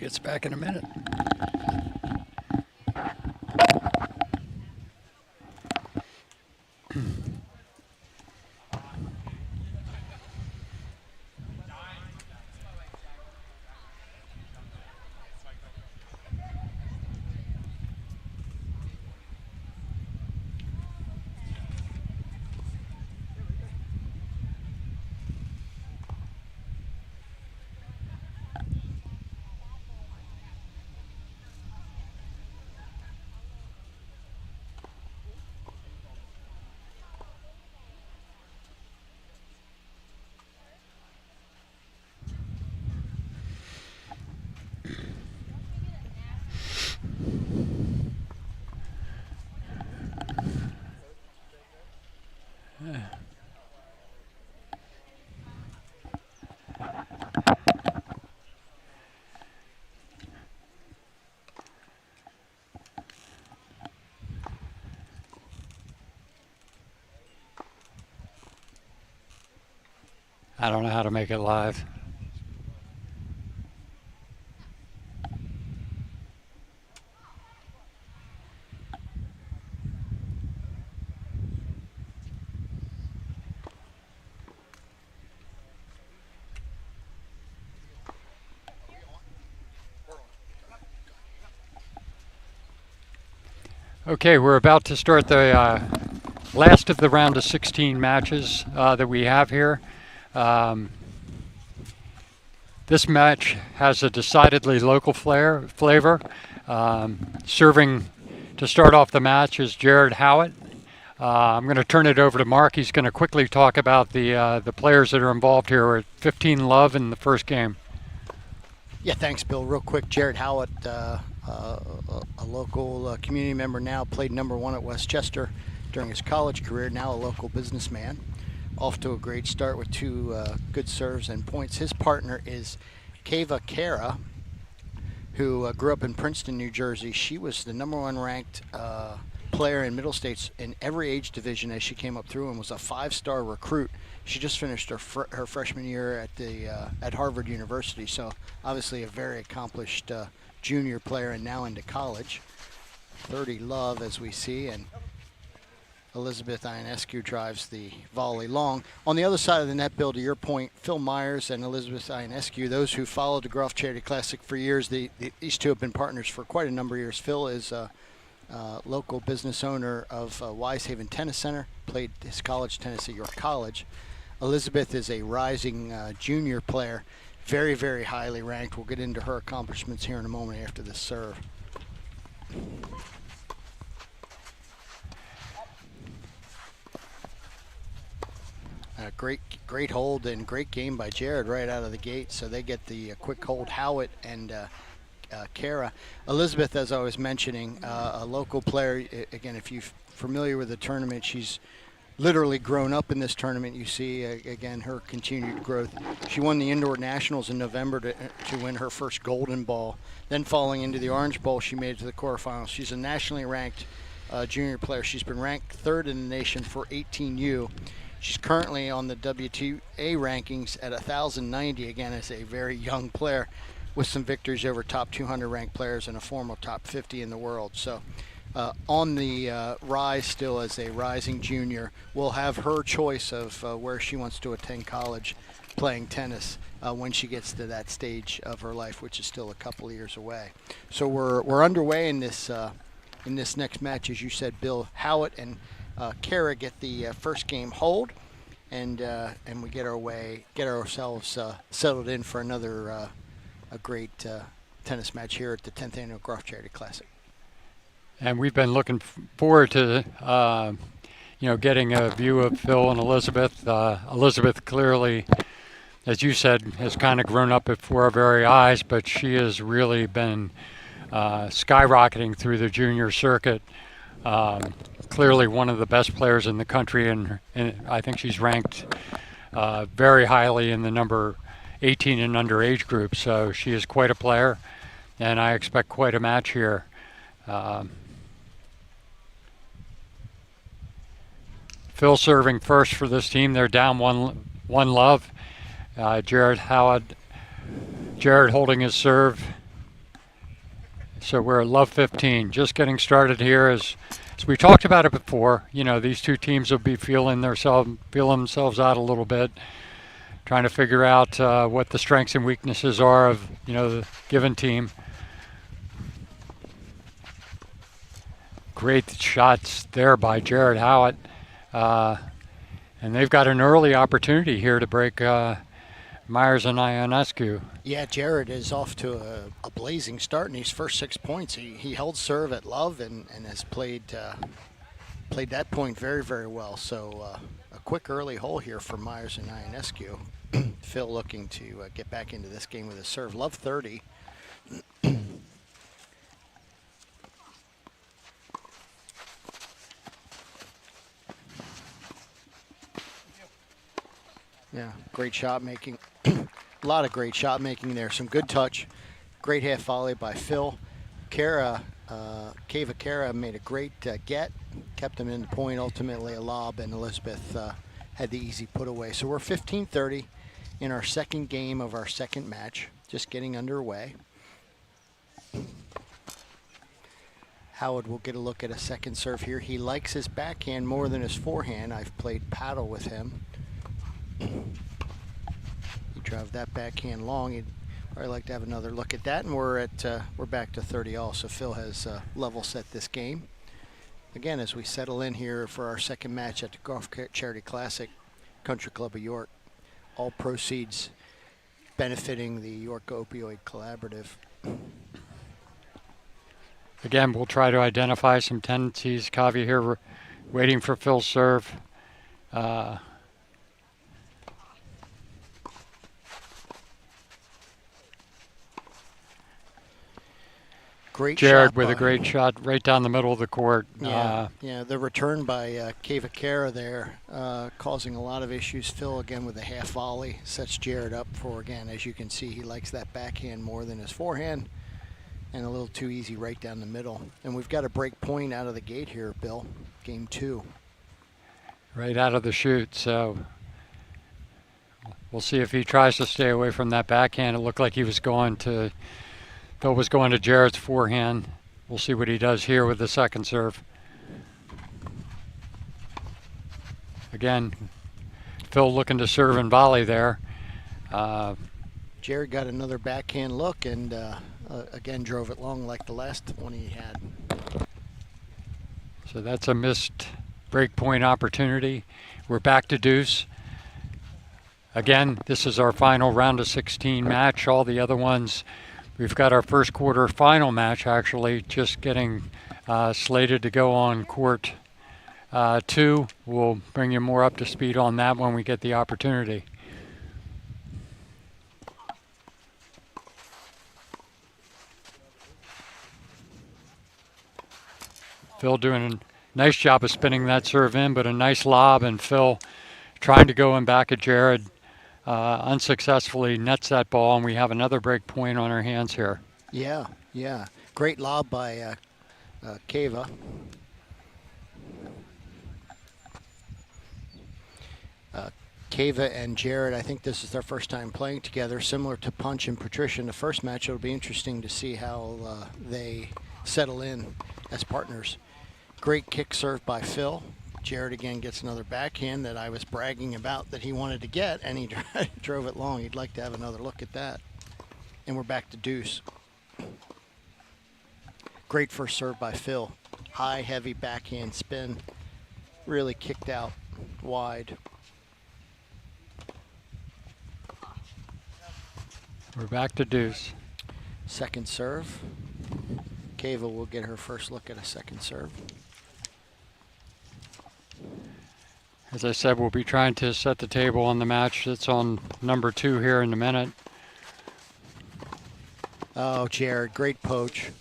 gets back in a minute. I don't know how to make it live. Okay, we're about to start the last of the round of 16 matches that we have here. This match has a decidedly local flavor. Serving to start off the match is Jared Howitt. I'm going to turn it over to Mark. He's going to quickly talk about the players that are involved here. We're at 15 love in the first game. Yeah, thanks, Bill. Real quick, Jared Howitt, a local community member now, played #1 at Westchester during his college career, now a local businessman. Off to a great start with 2 good serves and points. His partner is Kava Kara, who grew up in Princeton, New Jersey. She was the #1 ranked player in Middle States in every age division as she came up through and was a 5-star recruit. She just finished her freshman year at Harvard University, so obviously a very accomplished junior player and now into college. 30 love as we see, and Elizabeth Ionescu drives the volley long. On the other side of the net, Bill, to your point, Phil Myers and Elizabeth Ionescu, those who followed the Groft Charity Classic for years, these two have been partners for quite a number of years. Phil is a local business owner of Wisehaven Tennis Center, played his college tennis at York College. Elizabeth is a rising junior player, very, very highly ranked. We'll get into her accomplishments here in a moment after this serve. Great hold and great game by Jared right out of the gate. So they get the quick hold. Howitt and Kara. Elizabeth, as I was mentioning, a local player. Again, if you're familiar with the tournament, she's literally grown up in this tournament. You see, again, her continued growth. She won the Indoor Nationals in November to win her first Golden Ball. Then falling into the Orange Bowl, she made it to the quarterfinals. She's a nationally ranked junior player. She's been ranked 3rd in the nation for 18U. She's currently on the WTA rankings at 1,090, again, as a very young player with some victories over top 200 ranked players and a former top 50 in the world. So on the rise still as a rising junior, will have her choice of where she wants to attend college playing tennis when she gets to that stage of her life, which is still a couple of years away. So we're underway in this next match, as you said, Bill. Howitt and Kara get the first game hold, and we get ourselves settled in for another a great tennis match here at the 10th Annual Groft Charity Classic. And we've been looking forward to getting a view of Phil and Elizabeth. Elizabeth clearly, as you said, has kind of grown up before our very eyes, but she has really been skyrocketing through the junior circuit. Clearly one of the best players in the country, and I think she's ranked very highly in the number 18 and under age group. So she is quite a player, and I expect quite a match here. Phil serving first for this team. They're down one love. Jared holding his serve. So we're at love 15, just getting started here. As we talked about it before, you know, these two teams will be feeling themselves out a little bit, trying to figure out what the strengths and weaknesses are of, you know, the given team. Great shots there by Jared Howitt. And they've got an early opportunity here to break Myers and Ionescu. Yeah, Jared is off to a blazing start in these first 6 points. He held serve at love and has played that point very, very well. So a quick early hole here for Myers and Ionescu. Phil looking to get back into this game with a serve. Love 30. Yeah, great shot making. A lot of great shot making there. Some good touch. Great half volley by Phil. Keva Kara made a great get. Kept him in the point. Ultimately a lob, and Elizabeth had the easy put away. So we're 15-30 in our second game of our second match. Just getting underway. Howard will get a look at a second serve here. He likes his backhand more than his forehand. I've played paddle with him. He drove that backhand long. He'd probably like to have another look at that, and we're back to 30 all. So Phil has level set this game. Again, as we settle in here for our second match at the Groft Charity Classic, Country Club of York, all proceeds benefiting the York Opioid Collaborative. Again, we'll try to identify some tendencies. Kavya here waiting for Phil's serve. Great Jared shot with a great shot right down the middle of the court. Yeah, the return by Keva Kara there causing a lot of issues. Phil again with a half volley sets Jared up for, again, as you can see, he likes that backhand more than his forehand, and a little too easy right down the middle. And we've got a break point out of the gate here, Bill. Game 2. Right out of the chute, so we'll see if he tries to stay away from that backhand. It looked like he was going to Phil was going to Jared's forehand. We'll see what he does here with the second serve. Again, Phil looking to serve and volley there. Jared got another backhand look and again drove it long like the last one he had. So that's a missed break point opportunity. We're back to deuce. Again, this is our final round of 16 match. All the other ones, we've got our first quarter final match actually just getting slated to go on court 2. We'll bring you more up to speed on that when we get the opportunity. Phil doing a nice job of spinning that serve in, but a nice lob, and Phil trying to go in back at Jared. Unsuccessfully nets that ball, and we have another break point on our hands here. Yeah. Great lob by Keva. Keva and Jared, I think this is their first time playing together, similar to Punch and Patricia in the first match. It'll be interesting to see how they settle in as partners. Great kick serve by Phil. Jared again gets another backhand that I was bragging about that he wanted to get, and he drove it long. He'd like to have another look at that. And we're back to deuce. Great first serve by Phil. High, heavy backhand spin. Really kicked out wide. We're back to deuce. Second serve. Keva will get her first look at a second serve. As I said, we'll be trying to set the table on the match that's on number 2 here in a minute. Oh, Jared, great poach.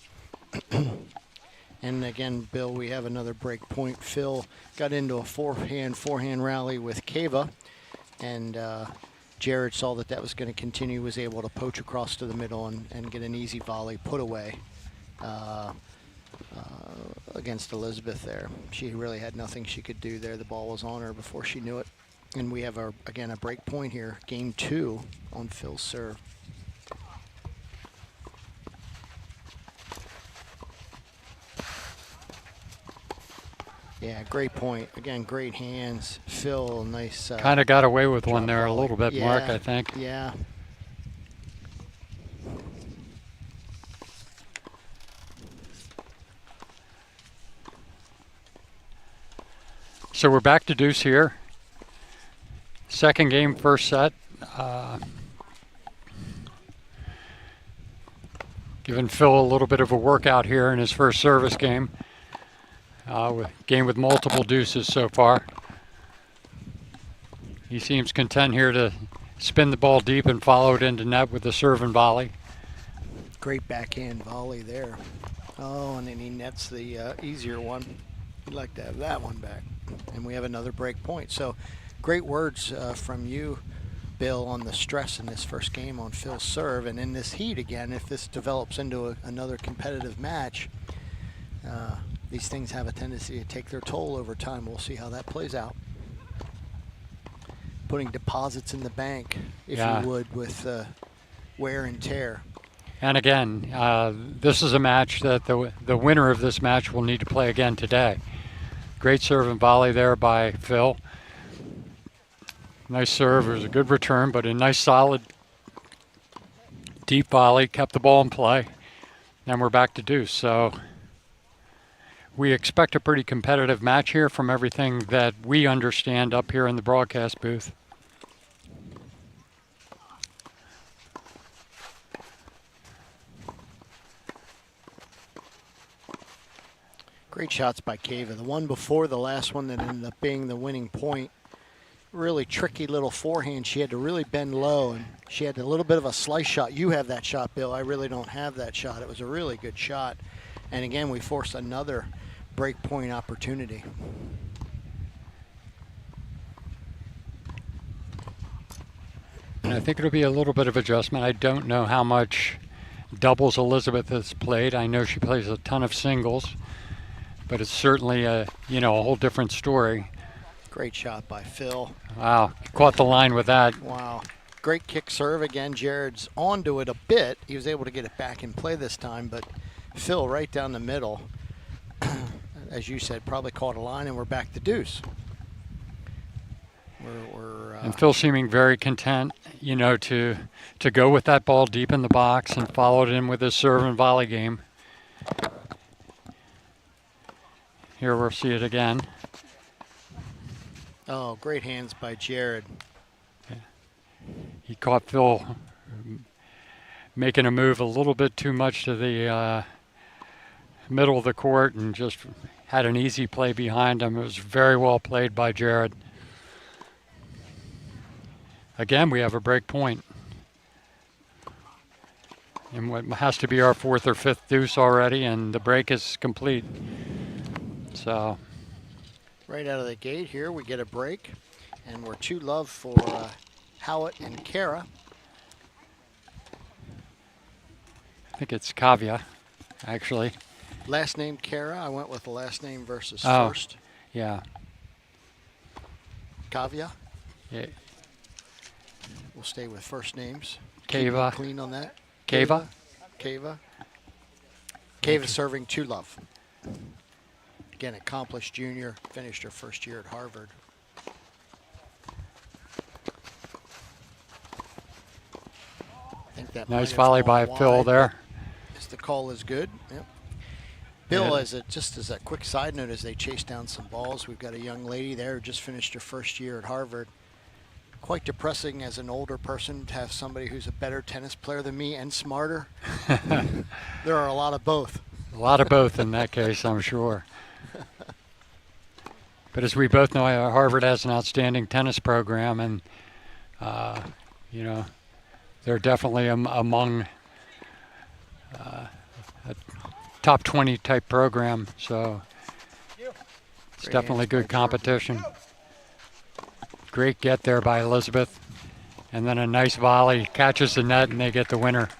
And again, Bill, we have another break point. Phil got into a forehand rally with Keva, and Jared saw that was going to continue, was able to poach across to the middle and get an easy volley put away against Elizabeth there. She really had nothing she could do there. The ball was on her before she knew it. And we have, again, a break point here. Game 2 on Phil's serve. Yeah, great point. Again, great hands. Phil, nice. Kind of got away with one there a volley. little bit, Yeah, Mark, I think. Yeah. So we're back to deuce here. Second game, first set. Giving Phil a little bit of a workout here in his first service game. Game with multiple deuces so far. He seems content here to spin the ball deep and follow it into net with the serve and volley. Great backhand volley there. Oh, and then he nets the easier one. He'd like to have that one back. And we have another break point. So great words from you, Bill, on the stress in this first game on Phil's serve. And in this heat again, if this develops into another competitive match, these things have a tendency to take their toll over time. We'll see how that plays out. Putting deposits in the bank, if you would, with wear and tear. And again, this is a match that the winner of this match will need to play again today. Great serve and volley there by Phil. Nice serve. It was a good return, but a nice solid deep volley. Kept the ball in play. And we're back to deuce. So we expect a pretty competitive match here from everything that we understand up here in the broadcast booth. Great shots by Kava. The one before the last one that ended up being the winning point. Really tricky little forehand. She had to really bend low, and she had a little bit of a slice shot. You have that shot, Bill. I really don't have that shot. It was a really good shot. And again, we forced another break point opportunity. And I think it'll be a little bit of adjustment. I don't know how much doubles Elizabeth has played. I know she plays a ton of singles, but it's certainly a whole different story. Great shot by Phil. Wow, caught the line with that. Wow. Great kick serve again. Jared's onto it a bit. He was able to get it back in play this time, but Phil right down the middle, as you said, probably caught a line, and we're back to deuce. And Phil seeming very content, to go with that ball deep in the box and followed in with his serve and volley game. Here we'll see it again. Oh, great hands by Jared. Yeah. He caught Phil making a move a little bit too much to the middle of the court and just had an easy play behind him. It was very well played by Jared. Again, we have a break point. And what has to be our fourth or fifth deuce already, and the break is complete. So right out of the gate here, we get a break, and we're 2-love for Howitt and Kara. I think it's Kavya, actually. Last name Kara. I went with the last name versus Oh, first. Yeah. Kavya. Yeah. We'll stay with first names. Kava. Keep it clean on that. Kava. Kava. Kava serving 2-love. Again, accomplished junior, finished her first year at Harvard. I think that Nice volley by Phil there. The call is good. Yep. Bill, just as a quick side note, as they chase down some balls, we've got a young lady there who just finished her first year at Harvard. Quite depressing as an older person to have somebody who's a better tennis player than me and smarter. There are a lot of both. A lot of both in that case, I'm sure. But as we both know, Harvard has an outstanding tennis program, and they're definitely among a top 20 type program. So it's definitely good competition. Great get there by Elizabeth, and then a nice volley catches the net, and they get the winner.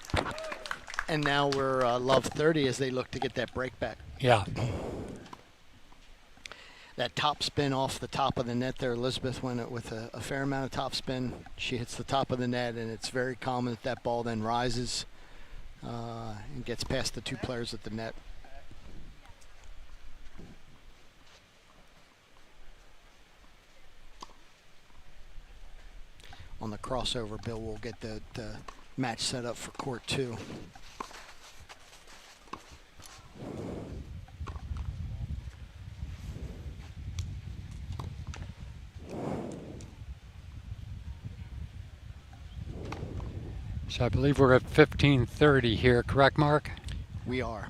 And now we're love 30 as they look to get that break back. Yeah. That top spin off the top of the net there, Elizabeth went it with a fair amount of top spin. She hits the top of the net, and it's very common that that ball then rises and gets past the two players at the net. on the crossover, Bill will get the match set up for court 2. So I believe we're at 15:30 here, correct, Mark? We are.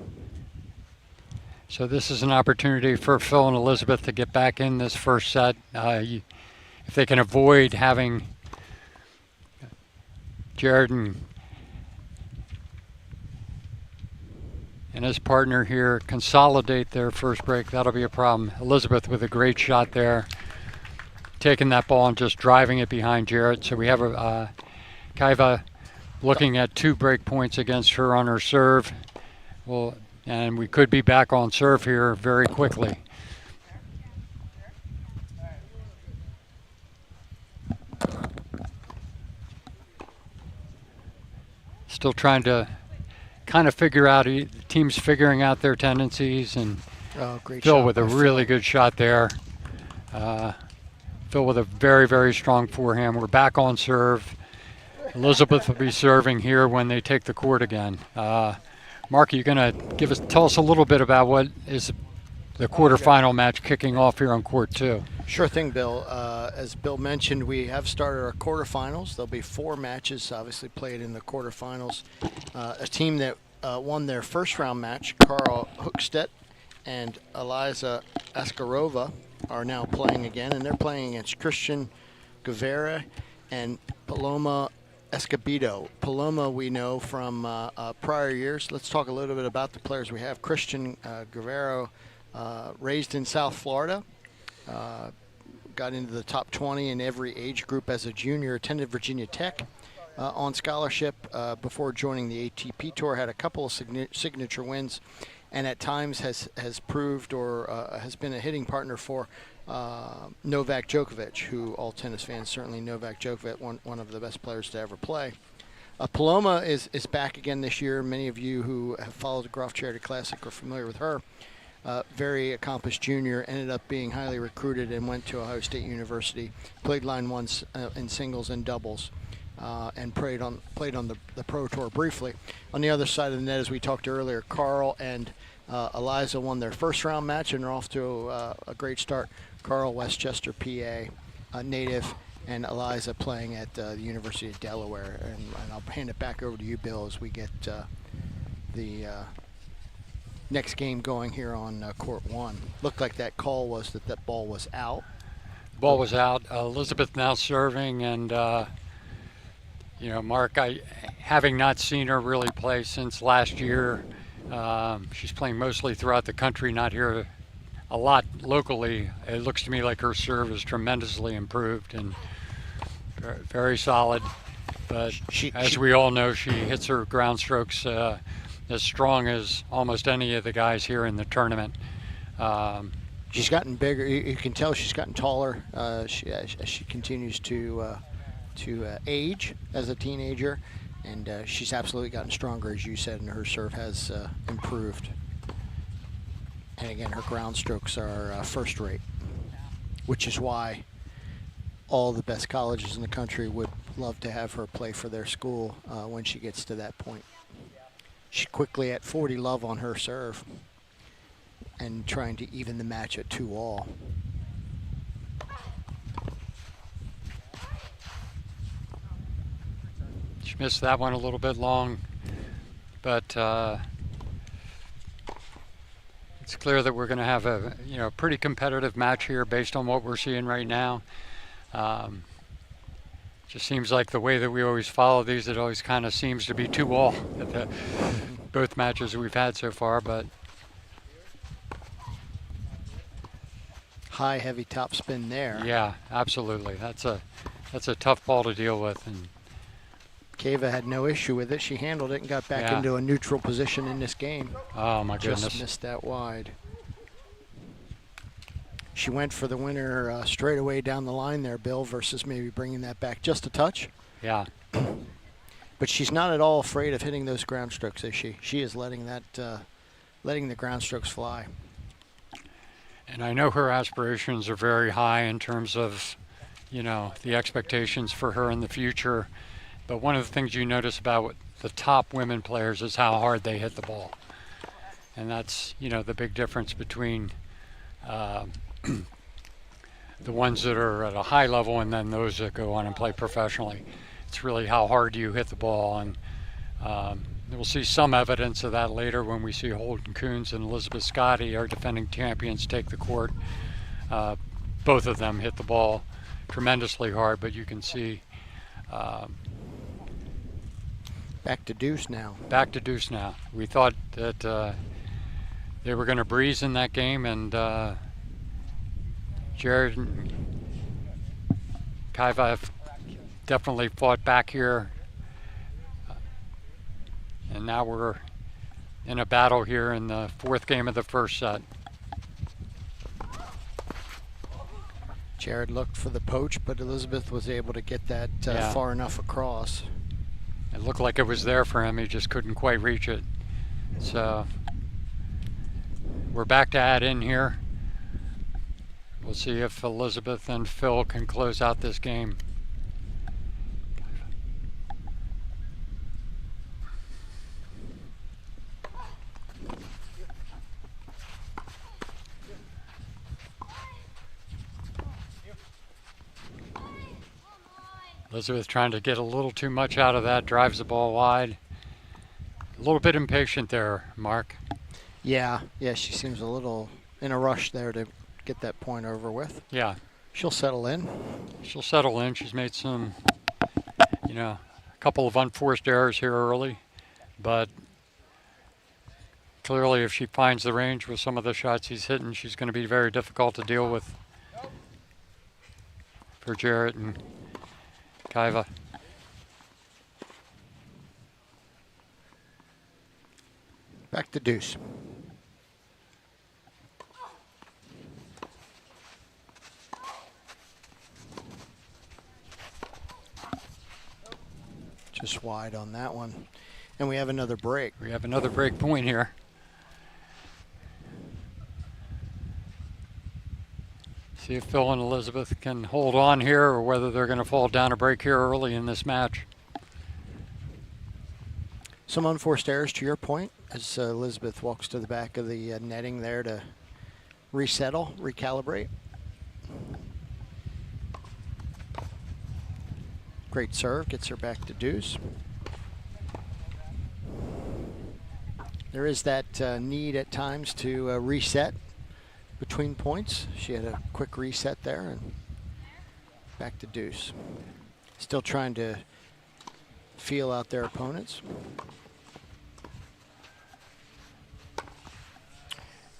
So this is an opportunity for Phil and Elizabeth to get back in this first set. If they can avoid having Jared and his partner here consolidate their first break, that'll be a problem. Elizabeth with a great shot there, taking that ball and just driving it behind Jared. So we have Kaiva looking at 2 break points against her on her serve. Well, and we could be back on serve here very quickly. Still trying to kind of figure out, the team's figuring out their tendencies, and great Phil shot with a by really Phil. good shot there. Phil with a very, very strong forehand. We're back on serve. Elizabeth will be serving here when they take the court again. Mark, are you going to tell us a little bit about what is the quarterfinal match kicking off here on court 2? Sure thing, Bill. As Bill mentioned, we have started our quarterfinals. There'll be 4 matches obviously played in the quarterfinals. A team that won their first round match, Carl Hookstedt and Eliza Askarova, are now playing again, and they're playing against Christian Guevara and Paloma Escobedo. Paloma we know from prior years. Let's talk a little bit about the players we have. Christian Guevara, raised in South Florida, got into the top 20 in every age group as a junior, attended Virginia Tech on scholarship before joining the ATP Tour, had a couple of signature wins, and at times has proved or has been a hitting partner for Novak Djokovic, who all tennis fans, certainly Novak Djokovic, one of the best players to ever play. Paloma is back again this year. Many of you who have followed the Groft Charity Classic are familiar with her. Very accomplished junior, ended up being highly recruited and went to Ohio State University, played line ones in singles and doubles, and played on the Pro Tour briefly. On the other side of the net, as we talked earlier, Carl and Eliza won their first round match and are off to a great start. Carl, Westchester, PA native, and Eliza playing at the University of Delaware. And I'll hand it back over to you, Bill, as we get the next game going here on court 1. Looked like that call was that ball was out. The ball was out. Elizabeth now serving, and Mark, having not seen her really play since last year, she's playing mostly throughout the country, not here a lot locally. It looks to me like her serve is tremendously improved and very solid. But as we all know, she hits her ground strokes as strong as almost any of the guys here in the tournament. She's gotten bigger. You can tell she's gotten taller as she continues to age as a teenager, and she's absolutely gotten stronger, as you said, and her serve has improved. And again, her ground strokes are first rate, which is why all the best colleges in the country would love to have her play for their school when she gets to that point. She's quickly at 40 love on her serve and trying to even the match at 2-all. She missed that one a little bit long, but it's clear that we're going to have a pretty competitive match here based on what we're seeing right now. Just seems like the way that we always follow these, it always kind of seems to be 2-all at both matches we've had so far. But high, heavy topspin there. Yeah, absolutely. That's a tough ball to deal with. And Kava had no issue with it. She handled it and got back into a neutral position in this game. Oh my goodness. Just missed that wide. She went for the winner straight away down the line there, Bill, versus maybe bringing that back just a touch. Yeah. But she's not at all afraid of hitting those ground strokes, is she? She is letting the ground strokes fly. And I know her aspirations are very high in terms of you know, the expectations for her in the future. But one of the things you notice about the top women players is how hard they hit the ball. And that's, you know, the big difference between the ones that are at a high level and then those that go on and play professionally. It's really how hard you hit the ball. And we'll see some evidence of that later when we see Holden Coons and Elizabeth Scotty, our defending champions, take the court. Both of them hit the ball tremendously hard, but you can see back to deuce now. Back to deuce now. We thought that they were going to breeze in that game, and Jared and Kaiva have definitely fought back here. And now we're in a battle here in the fourth game of the first set. Jared looked for the poach, but Elizabeth was able to get that far enough across. It looked like it was there for him, he just couldn't quite reach it. So we're back to add in here. We'll see if Elizabeth and Phil can close out this game. Elizabeth trying to get a little too much out of that, drives the ball wide. A little bit impatient there, Mark. Yeah, she seems a little in a rush there to get that point over with. Yeah. She'll settle in. She'll settle in. She's made some, you know, a couple of unforced errors here early, but clearly if she finds the range with some of the shots he's hitting, she's going to be very difficult to deal with for Jarrett and Kaiva. Back to deuce. Just wide on that one. And we have another break. We have another break point here. See if Phil and Elizabeth can hold on here or whether they're going to fall down a break here early in this match. Some unforced errors to your point as Elizabeth walks to the back of the netting there to resettle, recalibrate. Great serve, gets her back to deuce. There is that need at times to reset between points. She had a quick reset there and back to deuce. Still trying to feel out their opponents.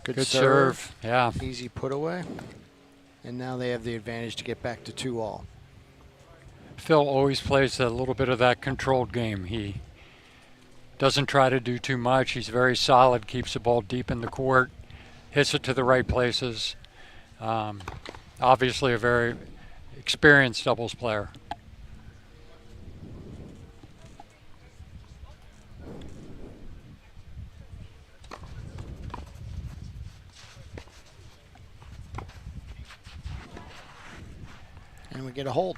Good serve. Yeah. Easy put away. And now they have the advantage to get back to 2-all. Phil always plays a little bit of that controlled game. He doesn't try to do too much. He's very solid, keeps the ball deep in the court, hits it to the right places. Obviously a very experienced doubles player. And we get a hold.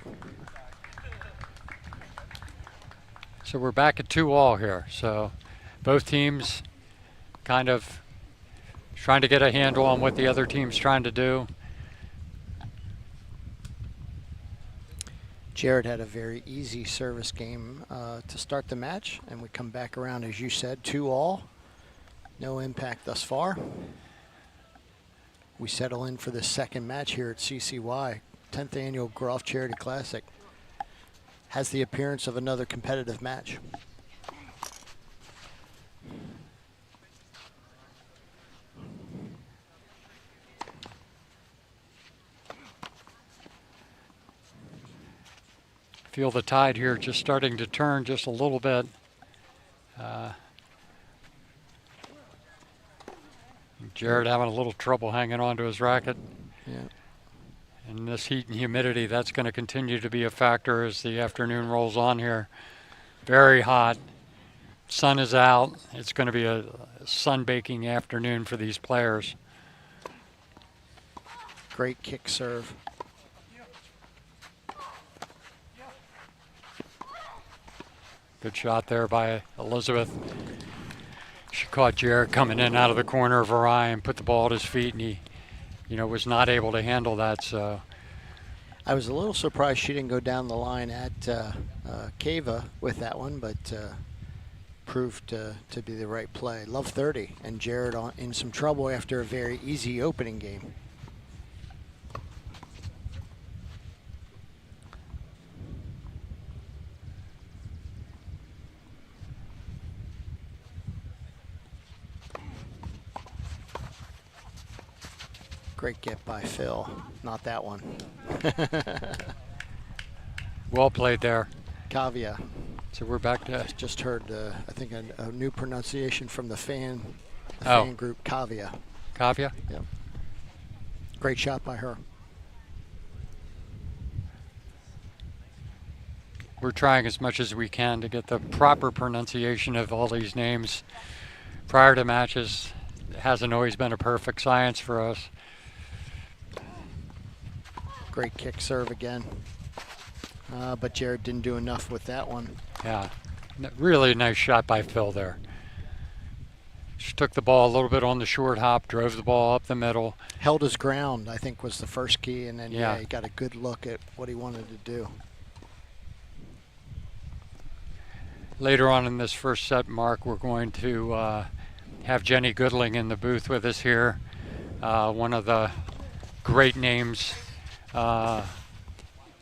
So we're back at 2-all here. So both teams kind of trying to get a handle on what the other team's trying to do. Jared had a very easy service game to start the match, and we come back around, as you said, 2-all. No impact thus far. We settle in for the second match here at CCY, 10th Annual Groft Charity Classic. Has the appearance of another competitive match. Feel the tide here just starting to turn just a little bit. Jared having a little trouble hanging on to his racket. Yeah. And this heat and humidity, that's going to continue to be a factor as the afternoon rolls on here. Very hot. Sun is out. It's going to be a sun-baking afternoon for these players. Great kick serve. Good shot there by Elizabeth. She caught Jared coming in out of the corner of her eye and put the ball at his feet, and he, was not able to handle that. So I was a little surprised she didn't go down the line at Cava with that one, but proved to be the right play. Love 30, and Jared in some trouble after a very easy opening game. Great get by Phil. Not that one. well played there. Kavya. So we're back to... Just heard, I think, a new pronunciation from the fan group, Kavya. Kavya? Yep. Great shot by her. We're trying as much as we can to get the proper pronunciation of all these names prior to matches. It hasn't always been a perfect science for us. Great kick serve again. But Jared didn't do enough with that one. Yeah, really nice shot by Phil there. She took the ball a little bit on the short hop, drove the ball up the middle. Held his ground, I think, was the first key, and then yeah, he got a good look at what he wanted to do. Later on in this first set, Mark, we're going to have Jenny Goodling in the booth with us here. One of the great names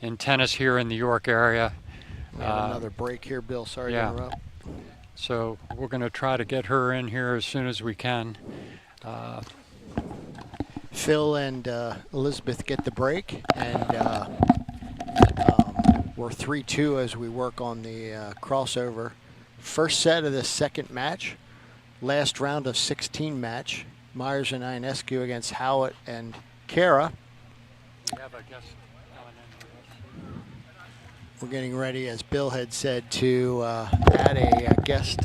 in tennis here in the York area. We have another break here, Bill. Sorry to interrupt. So we're going to try to get her in here as soon as we can. Phil and Elizabeth get the break, and we're 3-2 as we work on the crossover. First set of the second match, last round of 16 match. Myers and Ionescu against Howitt and Kara. We have a guest coming in. We're getting ready, as Bill had said, to add a guest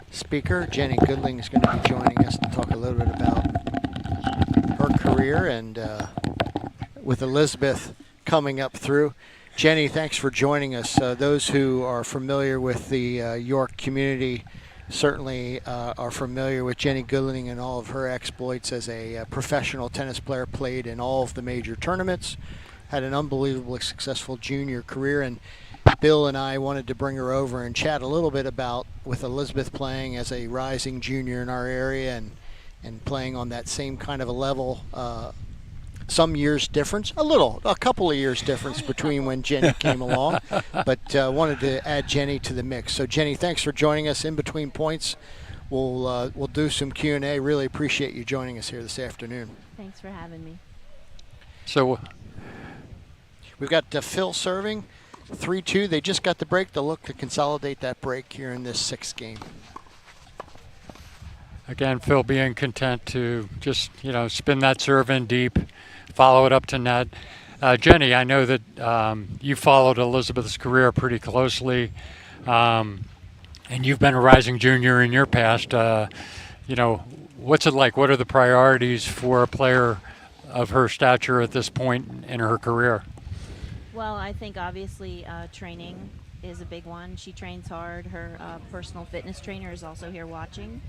speaker. Jenny Goodling is going to be joining us to talk a little bit about her career, and with Elizabeth coming up through. Jenny, thanks for joining us. Those who are familiar with the York community certainly are familiar with Jenny Goodling and all of her exploits as a professional tennis player. Played in all of the major tournaments, had an unbelievably successful junior career, and Bill and I wanted to bring her over and chat a little bit about, with Elizabeth playing as a rising junior in our area and playing on that same kind of a level. Some years difference, a couple of years difference between when Jenny came along, but wanted to add Jenny to the mix. So Jenny, thanks for joining us in between points. We'll do some Q&A. Really appreciate you joining us here this afternoon. Thanks for having me. So we've got Phil serving, 3-2. They just got the break. They'll look to consolidate that break here in this sixth game. Again, Phil being content to just, spin that serve in deep, follow it up to net. Jenny, I know that you followed Elizabeth's career pretty closely, and you've been a rising junior in your past. What's it like? What are the priorities for a player of her stature at this point in her career? Well, I think obviously training is a big one. She trains hard. Her personal fitness trainer is also here watching.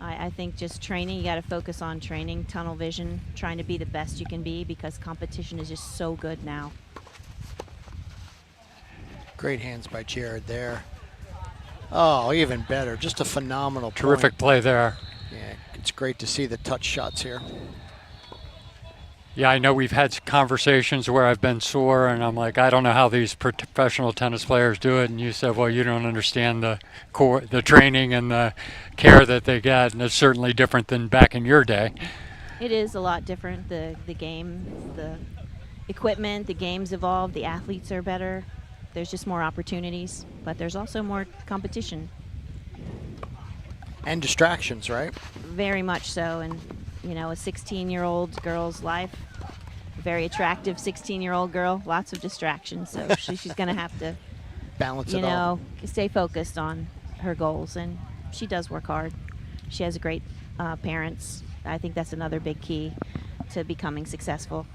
I think just training, you got to focus on training, tunnel vision, trying to be the best you can be, because competition is just so good now. Great hands by Jared there. Oh, even better. Just a phenomenal Terrific play there. Yeah, it's great to see the touch shots here. Yeah, I know we've had conversations where I've been sore and I'm like, I don't know how these professional tennis players do it. And you said, well, you don't understand the training and the care that they get. And it's certainly different than back in your day. It is a lot different. The game, the equipment, the game's evolved. The athletes are better. There's just more opportunities, but there's also more competition. And distractions, right? Very much so. And, a 16-year-old girl's life, a very attractive 16-year-old girl, lots of distractions. So she's going to have to balance it all. Stay focused on her goals. And she does work hard. She has great parents. I think that's another big key to becoming successful.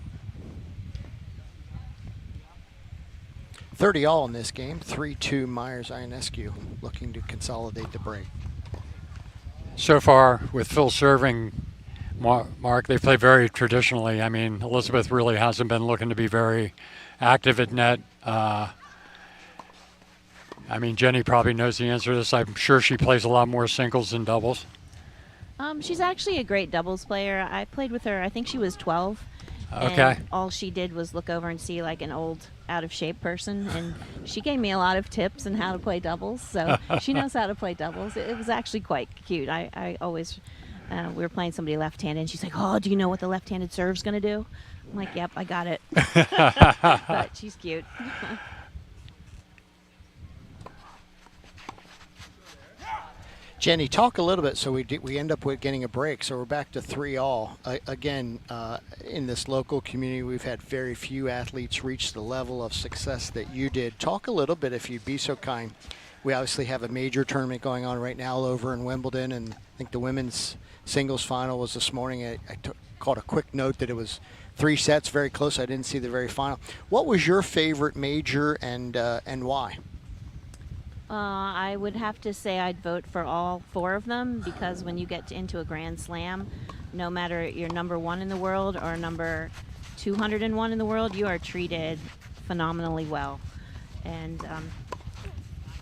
30 all in this game, 3-2 Myers Ionescu, looking to consolidate the break. So far, with Phil serving, Mark, they play very traditionally. I mean, Elizabeth really hasn't been looking to be very active at net. I mean, Jenny probably knows the answer to this. I'm sure she plays a lot more singles than doubles. She's actually a great doubles player. I played with her, I think she was 12. Okay. And all she did was look over and see like an old, out of shape person, and she gave me a lot of tips on how to play doubles. So she knows how to play doubles. It was actually quite cute. I always, we were playing somebody left-handed, and she's like, "Oh, do you know what the left-handed serve's gonna do?" I'm like, "Yep, I got it." But she's cute. Jenny, talk a little bit. So we end up with getting a break. So we're back to 3 all. Again, in this local community, we've had very few athletes reach the level of success that you did. Talk a little bit, if you'd be so kind. We obviously have a major tournament going on right now over in Wimbledon, and I think the women's singles final was this morning. I caught a quick note that it was 3 sets, very close. I didn't see the very final. What was your favorite major, and why? I would have to say I'd vote for all 4 of them, because when you get into a Grand Slam, no matter you're number 1 in the world or number 201 in the world, you are treated phenomenally well. And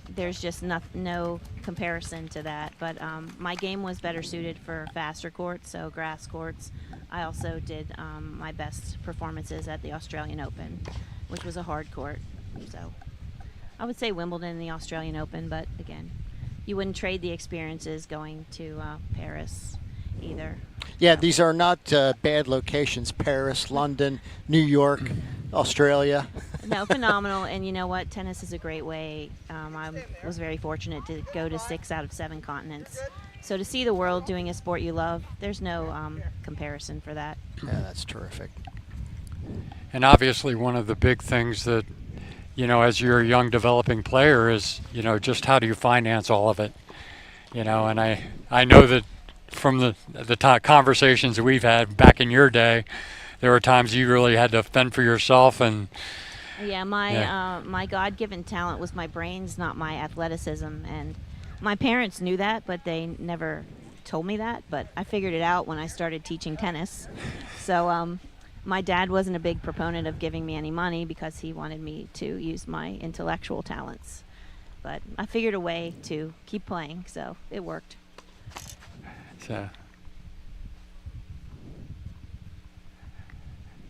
there's just no comparison to that. But my game was better suited for faster courts, so grass courts. I also did my best performances at the Australian Open, which was a hard court. So I would say Wimbledon and the Australian Open, but again, you wouldn't trade the experiences going to Paris either. Yeah, these are not bad locations. Paris, London, New York, Australia. No, phenomenal. And you know what? Tennis is a great way. I was very fortunate to go to 6 out of 7 continents. So to see the world doing a sport you love, there's no comparison for that. Yeah, that's terrific. And obviously one of the big things that, you know, as you're a young developing player is, you know, just how do you finance all of it? You know, and I know that from the conversations that we've had back in your day, there were times you really had to fend for yourself. And yeah, my God-given talent was my brains, not my athleticism. And my parents knew that, but they never told me that. But I figured it out when I started teaching tennis. So my dad wasn't a big proponent of giving me any money because he wanted me to use my intellectual talents. But I figured a way to keep playing, so it worked.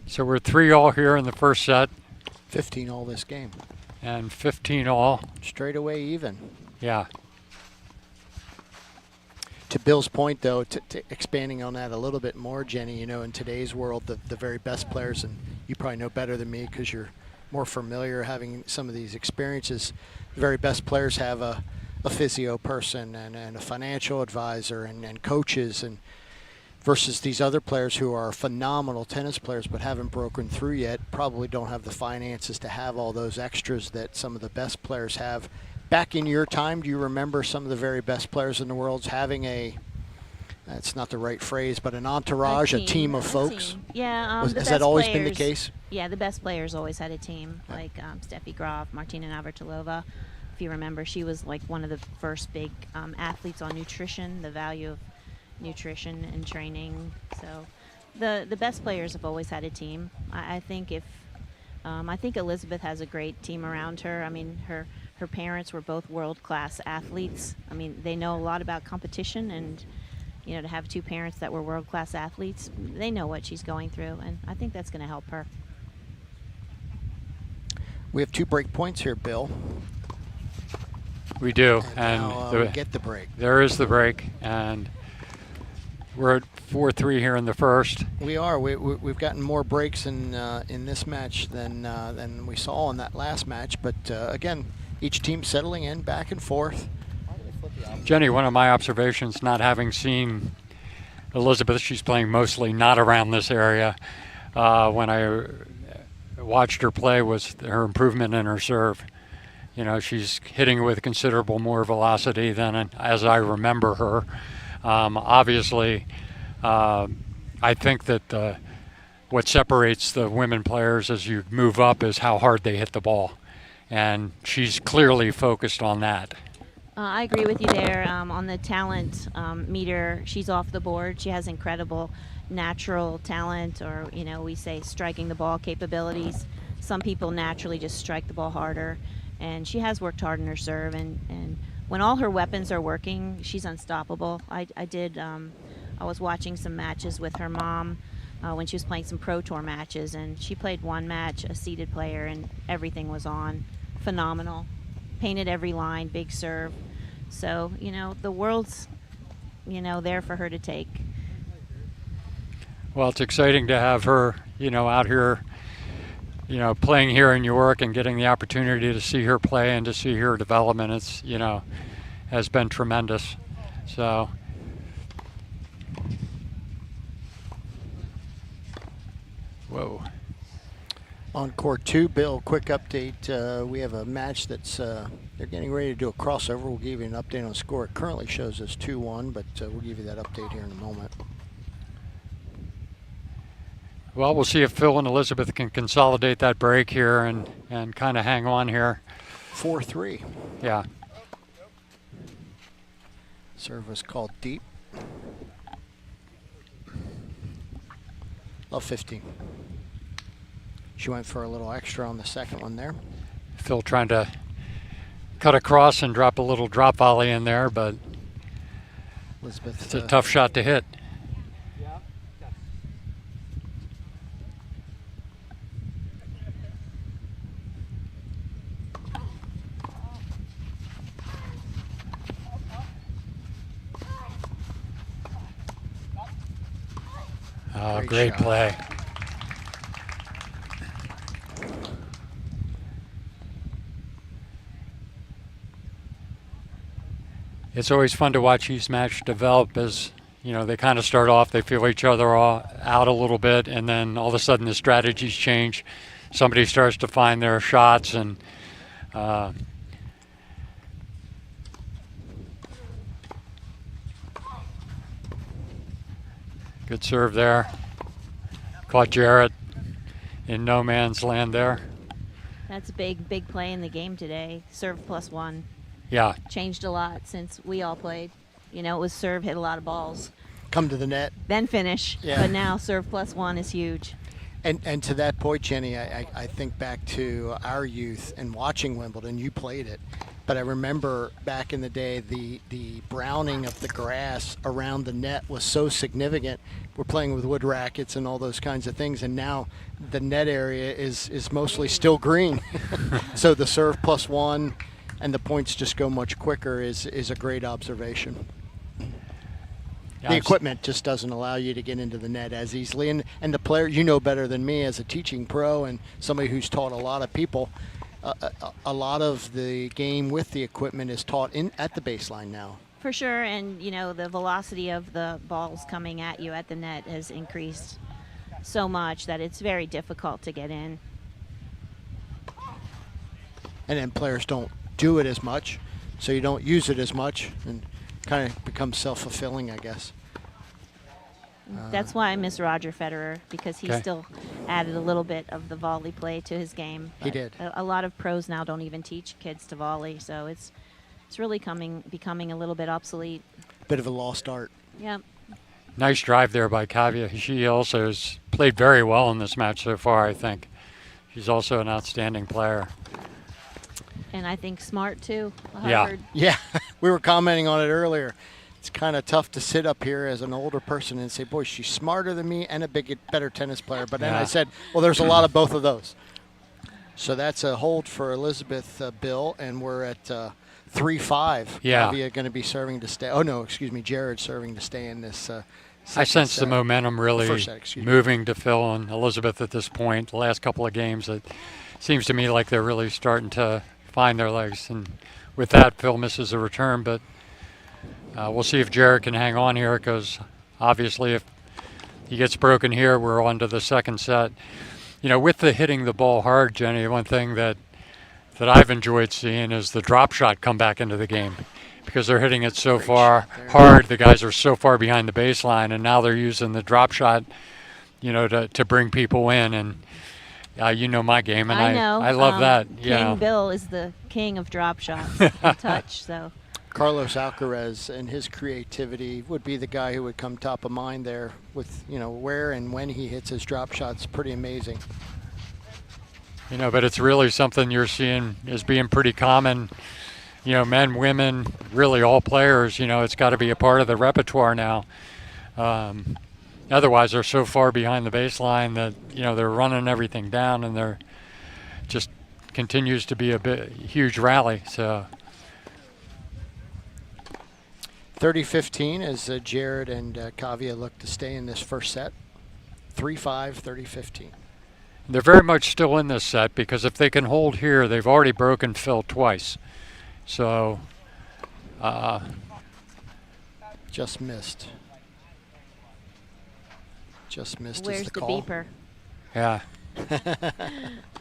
So we're 3 all here in the first set. 15 all this game. And 15 all. Straight away even. Yeah. To Bill's point, though, to expanding on that a little bit more, Jenny, you know, in today's world, the very best players, and you probably know better than me because you're more familiar having some of these experiences, the very best players have a physio person and a financial advisor and coaches, and versus these other players who are phenomenal tennis players but haven't broken through yet, probably don't have the finances to have all those extras that some of the best players have. Back in your time, do you remember some of the very best players in the world having that's not the right phrase, but an entourage, a team of folks? Yeah. Has that always been the case? Yeah, the best players always had a team, like Steffi Groft, Martina Navratilova. If you remember, she was like one of the first big athletes on nutrition, the value of nutrition and training. So the best players have always had a team. I think I think Elizabeth has a great team around her. I mean, her parents were both world-class athletes. I mean, they know a lot about competition, and you know, to have 2 parents that were world-class athletes, they know what she's going through, and I think that's going to help her. We have 2 break points here, Bill. We do, and now, we get the break. There is the break, and we're at 4-3 here in the first. We are. We've gotten more breaks in this match than we saw in that last match, but again, each team settling in back and forth. Jenny, one of my observations, not having seen Elizabeth, she's playing mostly not around this area. When I watched her play, was her improvement in her serve. You know, she's hitting with considerable more velocity than as I remember her. Obviously, I think that what separates the women players as you move up is how hard they hit the ball. and she's clearly focused on that. I agree with you there. On the talent meter, she's off the board. She has incredible natural talent, or we say striking the ball capabilities. Some people naturally just strike the ball harder, and she has worked hard in her serve. And when all her weapons are working, she's unstoppable. I was watching some matches with her mom when she was playing some Pro Tour matches, and she played one match, a seeded player, and everything was on. Phenomenal. Painted every line, big serve. So, the world's, there for her to take. Well, it's exciting to have her, out here, playing here in New York and getting the opportunity to see her play and to see her development. It's, has been tremendous. So. Whoa. On court 2, Bill, quick update. We have a match that's, they're getting ready to do a crossover. We'll give you an update on the score. It currently shows us 2-1, but we'll give you that update here in a moment. Well, we'll see if Phil and Elizabeth can consolidate that break here and kind of hang on here. 4-3. Yeah. Serve was called deep. Love 15. She went for a little extra on the second one there. Phil trying to cut across and drop a little drop volley in there, but Elizabeth, it's a tough shot to hit. Oh, great play. It's always fun to watch these matches develop as, they kind of start off, they feel each other out a little bit, and then all of a sudden the strategies change. Somebody starts to find their shots, and good serve there. Caught Jarrett in no man's land there. That's a big play in the game today. Serve +1. Yeah. Changed a lot since we all played. It was serve, hit a lot of balls. Come to the net. Then finish. Yeah. But now serve +1 is huge. And to that point, Jenny, I think back to our youth and watching Wimbledon. You played it. But I remember back in the day, the browning of the grass around the net was so significant. We're playing with wood rackets and all those kinds of things, and now the net area is mostly still green. So the serve +1 and the points just go much quicker is a great observation. Yeah, the equipment just doesn't allow you to get into the net as easily. And the player, better than me as a teaching pro and somebody who's taught a lot of people, a lot of the game with the equipment is taught at the baseline now. For sure, and the velocity of the balls coming at you at the net has increased so much that it's very difficult to get in. And then players don't do it as much, so you don't use it as much, and kind of becomes self-fulfilling, I guess. That's why I miss Roger Federer, because he Okay. still added a little bit of the volley play to his game. He But did. A lot of pros now don't even teach kids to volley, so it's really becoming a little bit obsolete. Bit of a lost art. Yep. Nice drive there by Kavya. She also has played very well in this match so far, I think. She's also an outstanding player. And I think smart too. Yeah. Harvard. Yeah, we were commenting on it earlier. It's kind of tough to sit up here as an older person and say, boy, she's smarter than me and a better tennis player. But then I Yeah. said, well, there's a lot of both of those. So that's a hold for Elizabeth, Bill, and we're at 3-5. Yeah. Kavya going to be serving to stay. Oh, no, excuse me, Jared serving to stay in this I second sense the set. momentum really First set, excuse me. moving to Phil and Elizabeth at this point. The last couple of games, it seems to me like they're really starting to find their legs. And with that, Phil misses a return, but we'll see if Jared can hang on here, because obviously if he gets broken here, we're on to the second set. With the hitting the ball hard, Jenny, one thing that I've enjoyed seeing is the drop shot come back into the game, because they're hitting it so far hard. The guys are so far behind the baseline, and now they're using the drop shot, to bring people in. And You know my game, and I know. I love that. King Bill is the king of drop shots and touch. So Carlos Alcaraz and his creativity would be the guy who would come top of mind there with, where and when he hits his drop shots. Pretty amazing. But it's really something you're seeing is being pretty common. Men, women, really all players, it's got to be a part of the repertoire now. Otherwise, they're so far behind the baseline that, they're running everything down, and they're just continues to be a huge rally. So 30-15 as Jared and Kavya look to stay in this first set. 3-5, 30-15. They're very much still in this set because if they can hold here, they've already broken Phil twice. So just missed. Where's is the call. beeper? Yeah.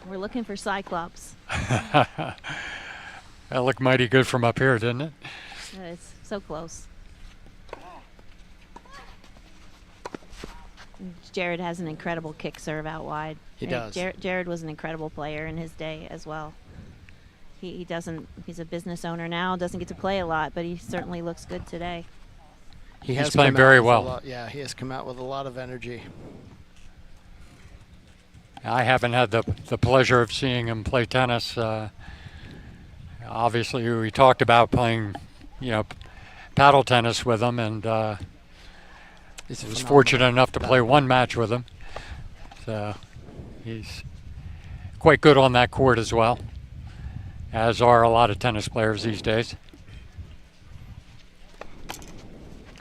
We're looking for Cyclops. That looked mighty good from up here, didn't it? It's so close. Jared has an incredible kick serve out wide. He does. Jared was an incredible player in his day as well. He doesn't. He's a business owner now. Doesn't get to play a lot, but he certainly looks good today. He's playing very well. Yeah, he has come out with a lot of energy. I haven't had the pleasure of seeing him play tennis. Obviously, we talked about playing, paddle tennis with him, and was fortunate enough to play one match with him. So he's quite good on that court as well, as are a lot of tennis players these days.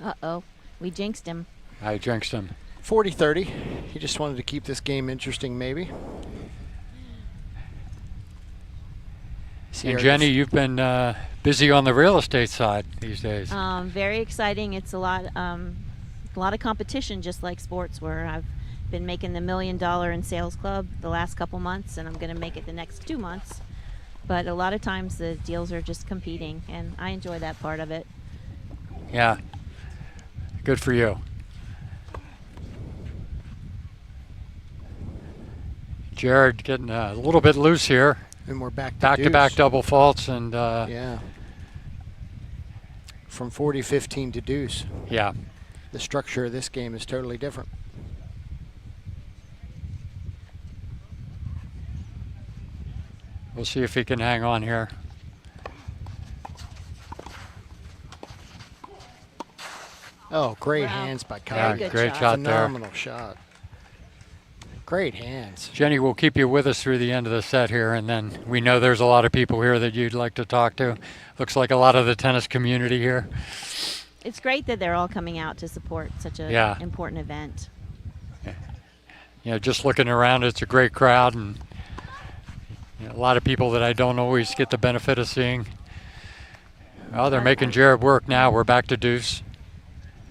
Uh-oh, we jinxed him. I jinxed him. 40-30. He just wanted to keep this game interesting, maybe. And Jenny, you've been busy on the real estate side these days. Very exciting. It's a lot of competition, just like sports, where I've been making the $1 million in sales club the last couple months, and I'm going to make it the next 2 months. But a lot of times the deals are just competing, and I enjoy that part of it. Yeah. Good for you. Jared getting a little bit loose here. And we're back to back double faults, and yeah. From 40-15 to deuce. Yeah. The structure of this game is totally different. We'll see if he can hang on here. Oh, great hands by Kyle. Yeah, great shot there. Phenomenal shot. Great hands. Jenny, we'll keep you with us through the end of the set here, and then we know there's a lot of people here that you'd like to talk to. Looks like a lot of the tennis community here. It's great that they're all coming out to support such an important event. Just looking around, it's a great crowd, and a lot of people that I don't always get the benefit of seeing. Oh, they're making Jared work now. We're back to deuce.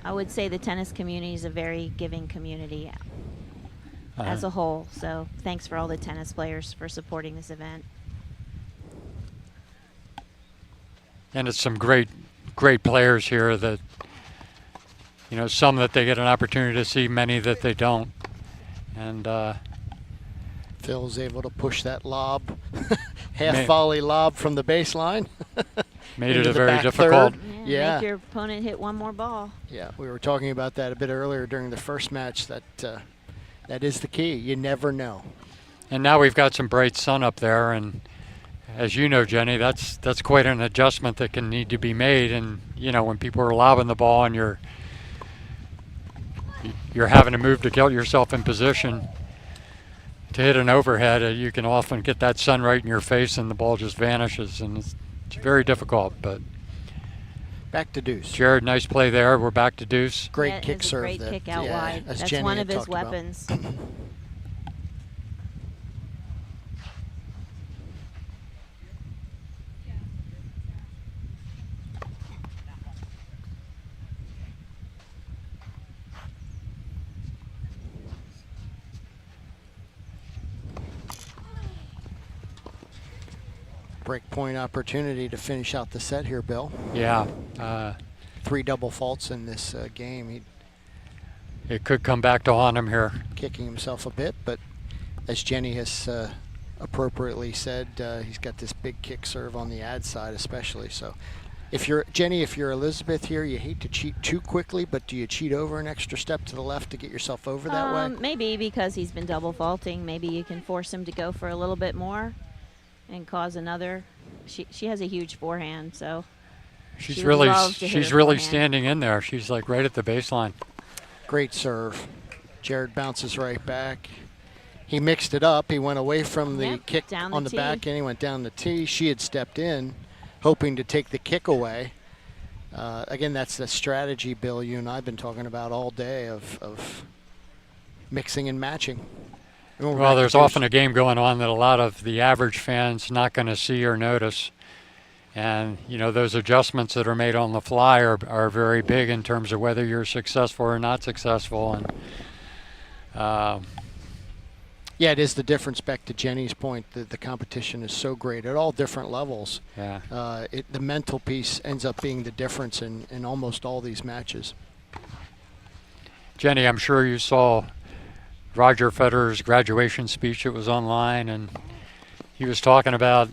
I would say the tennis community is a very giving community as a whole. So thanks for all the tennis players for supporting this event. And it's some great players here that, some that they get an opportunity to see, many that they don't. And Phil's able to push that lob, volley lob from the baseline. Made it a very difficult. Yeah, make your opponent hit one more ball. Yeah, we were talking about that a bit earlier during the first match. That is the key. You never know. And now we've got some bright sun up there, and as you know, Jenny, that's quite an adjustment that can need to be made. And when people are lobbing the ball and you're having to move to get yourself in position to hit an overhead, you can often get that sun right in your face and the ball just vanishes, and it's very difficult. But back to deuce. Jared, nice play there. We're back to deuce. Great kick serve. Great kick out wide. That's Jenny one of his weapons. Break point opportunity to finish out the set here, Bill. Yeah. 3 double faults in this game. It could come back to haunt him here. Kicking himself a bit, but as Jenny has appropriately said, he's got this big kick serve on the ad side especially. So if you're Jenny, if you're Elizabeth here, you hate to cheat too quickly, but do you cheat over an extra step to the left to get yourself over that way? Maybe because he's been double faulting. Maybe you can force him to go for a little bit more and cause another. She has a huge forehand, so she's really forehand. standing in there. She's like right at the baseline. Great serve. Jared bounces right back. He mixed it up. He went away from the kick on the back and he went down the tee. She had stepped in, hoping to take the kick away. Again, that's the strategy, Bill, you and I have been talking about all day of mixing and matching. Well, there's often a game going on that a lot of the average fan's not going to see or notice. And, you know, those adjustments that are made on the fly are very big in terms of whether you're successful or not successful. And yeah, it is the difference. Back to Jenny's point, that the competition is so great at all different levels. Yeah. The mental piece ends up being the difference in almost all these matches. Jenny, I'm sure you saw Roger Federer's graduation speech. It was online, and he was talking about,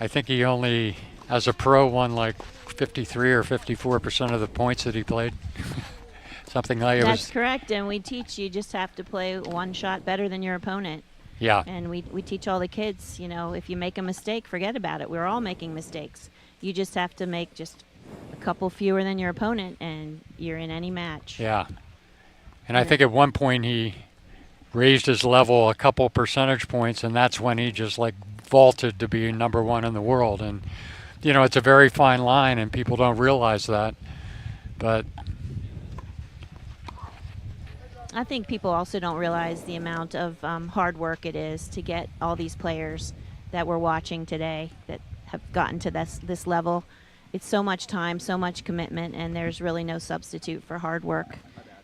I think he only, as a pro, won like 53 or 54% of the points that he played. Something like it. That's correct, and we teach you just have to play one shot better than your opponent. Yeah. And we teach all the kids, you know, if you make a mistake, forget about it. We're all making mistakes. You just have to make just a couple fewer than your opponent, and you're in any match. Yeah. And I think at one point he raised his level a couple percentage points, and that's when he just like vaulted to be #1 in the world. And, you know, it's a very fine line, and people don't realize that. But I think people also don't realize the amount of hard work it is to get all these players that we're watching today that have gotten to this level. It's so much time, so much commitment, and there's really no substitute for hard work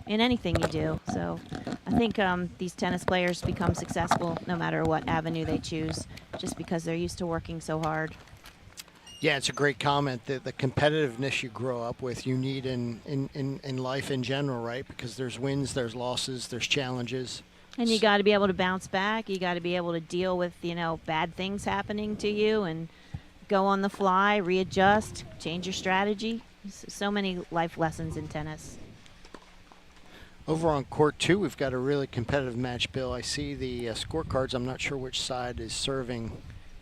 in anything you do. So I think these tennis players become successful no matter what avenue they choose, just because they're used to working so hard. Yeah, it's a great comment. The competitiveness you grow up with, you need in life in general, right? Because there's wins, there's losses, there's challenges. And you got to be able to bounce back. You got to be able to deal with, you know, bad things happening to you and go on the fly, readjust, change your strategy. So many life lessons in tennis. Over on court 2, we've got a really competitive match, Bill. I see the scorecards. I'm not sure which side is serving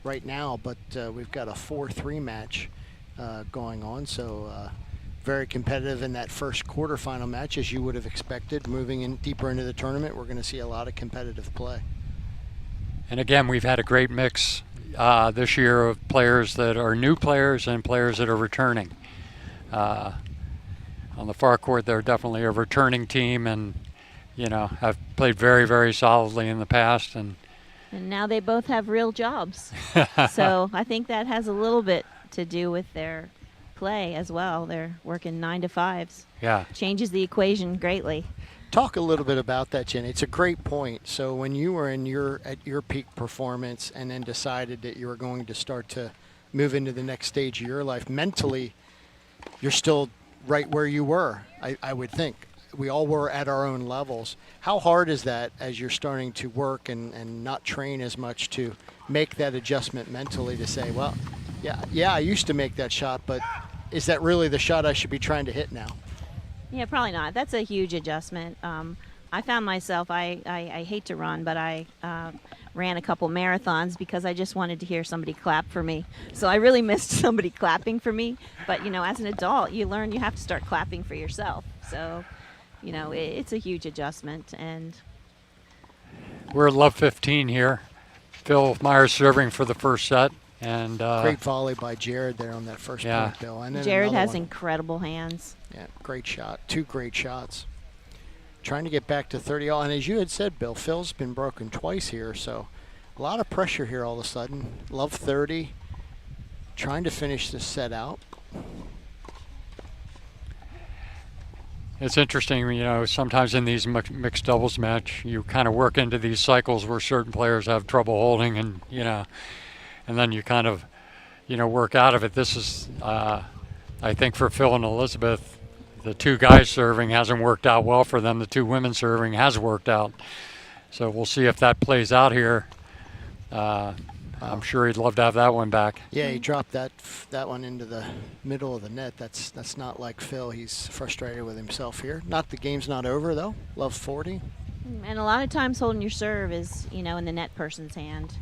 right now, but we've got a 4-3 match going on. So very competitive in that first quarterfinal match, as you would have expected. Moving in deeper into the tournament, we're going to see a lot of competitive play. And again, we've had a great mix this year of players that are new players and players that are returning. On the far court, they're definitely a returning team, and, you know, have played very, very solidly in the past. And now they both have real jobs. So I think that has a little bit to do with their play as well. They're working 9 to 5s. Yeah. Changes the equation greatly. Talk a little bit about that, Jenny. It's a great point. So when you were at your peak performance and then decided that you were going to start to move into the next stage of your life, mentally, you're still right where you were, I would think. We all were at our own levels. How hard is that as you're starting to work and not train as much to make that adjustment mentally to say, well, yeah, I used to make that shot, but is that really the shot I should be trying to hit now? Yeah, probably not. That's a huge adjustment. I found myself, I hate to run, but I ran a couple marathons because I just wanted to hear somebody clap for me. So I really missed somebody clapping for me. But, you know, as an adult, you learn you have to start clapping for yourself. So, you know, it's a huge adjustment. And we're at love 15 here. Phil Myers serving for the first set. And great volley by Jared there on that first point, Bill. And then Jared has incredible hands. Yeah, great shot. 2 great shots. Trying to get back to 30 all. And as you had said, Bill, Phil's been broken twice here, so a lot of pressure here all of a sudden. Love 30. Trying to finish this set out. It's interesting, you know, sometimes in these mixed doubles match, you kind of work into these cycles where certain players have trouble holding, and, you know, and then you kind of, you know, work out of it. This is, I think for Phil and Elizabeth, the 2 guys serving hasn't worked out well for them. The 2 women serving has worked out. So we'll see if that plays out here. I'm sure he'd love to have that one back. Yeah, he dropped that one into the middle of the net. That's not like Phil. He's frustrated with himself here. Not the game's not over though. Love 40. And a lot of times holding your serve is, in the net person's hand.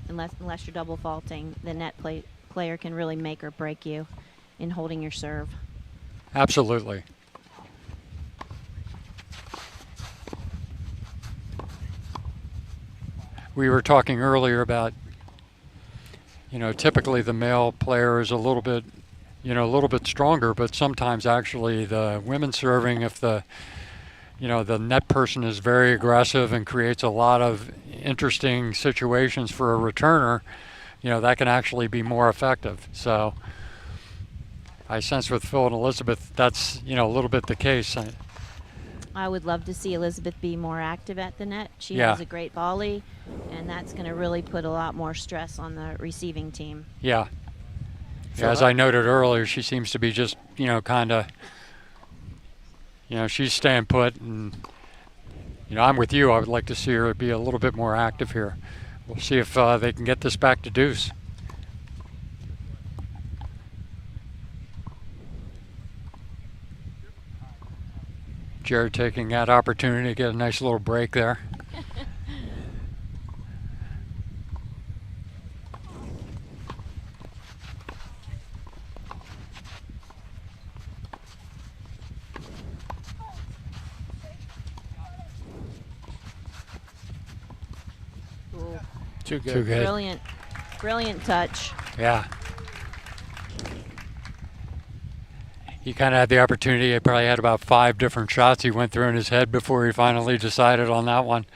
Unless you're double faulting, the net player can really make or break you in holding your serve. Absolutely. We were talking earlier about, typically the male player is a little bit stronger, but sometimes actually the women serving, if the net person is very aggressive and creates a lot of interesting situations for a returner, that can actually be more effective. So I sense with Phil and Elizabeth, that's, a little bit the case. I would love to see Elizabeth be more active at the net. She Yeah. has a great volley, and that's going to really put a lot more stress on the receiving team. Yeah. As I noted earlier, she seems to be just, kind of, she's staying put. And, I'm with you. I would like to see her be a little bit more active here. We'll see if they can get this back to deuce. Jared taking that opportunity to get a nice little break there. Ooh. Too good. Too good. Brilliant touch. Yeah. He kind of had the opportunity. He probably had about 5 different shots he went through in his head before he finally decided on that one.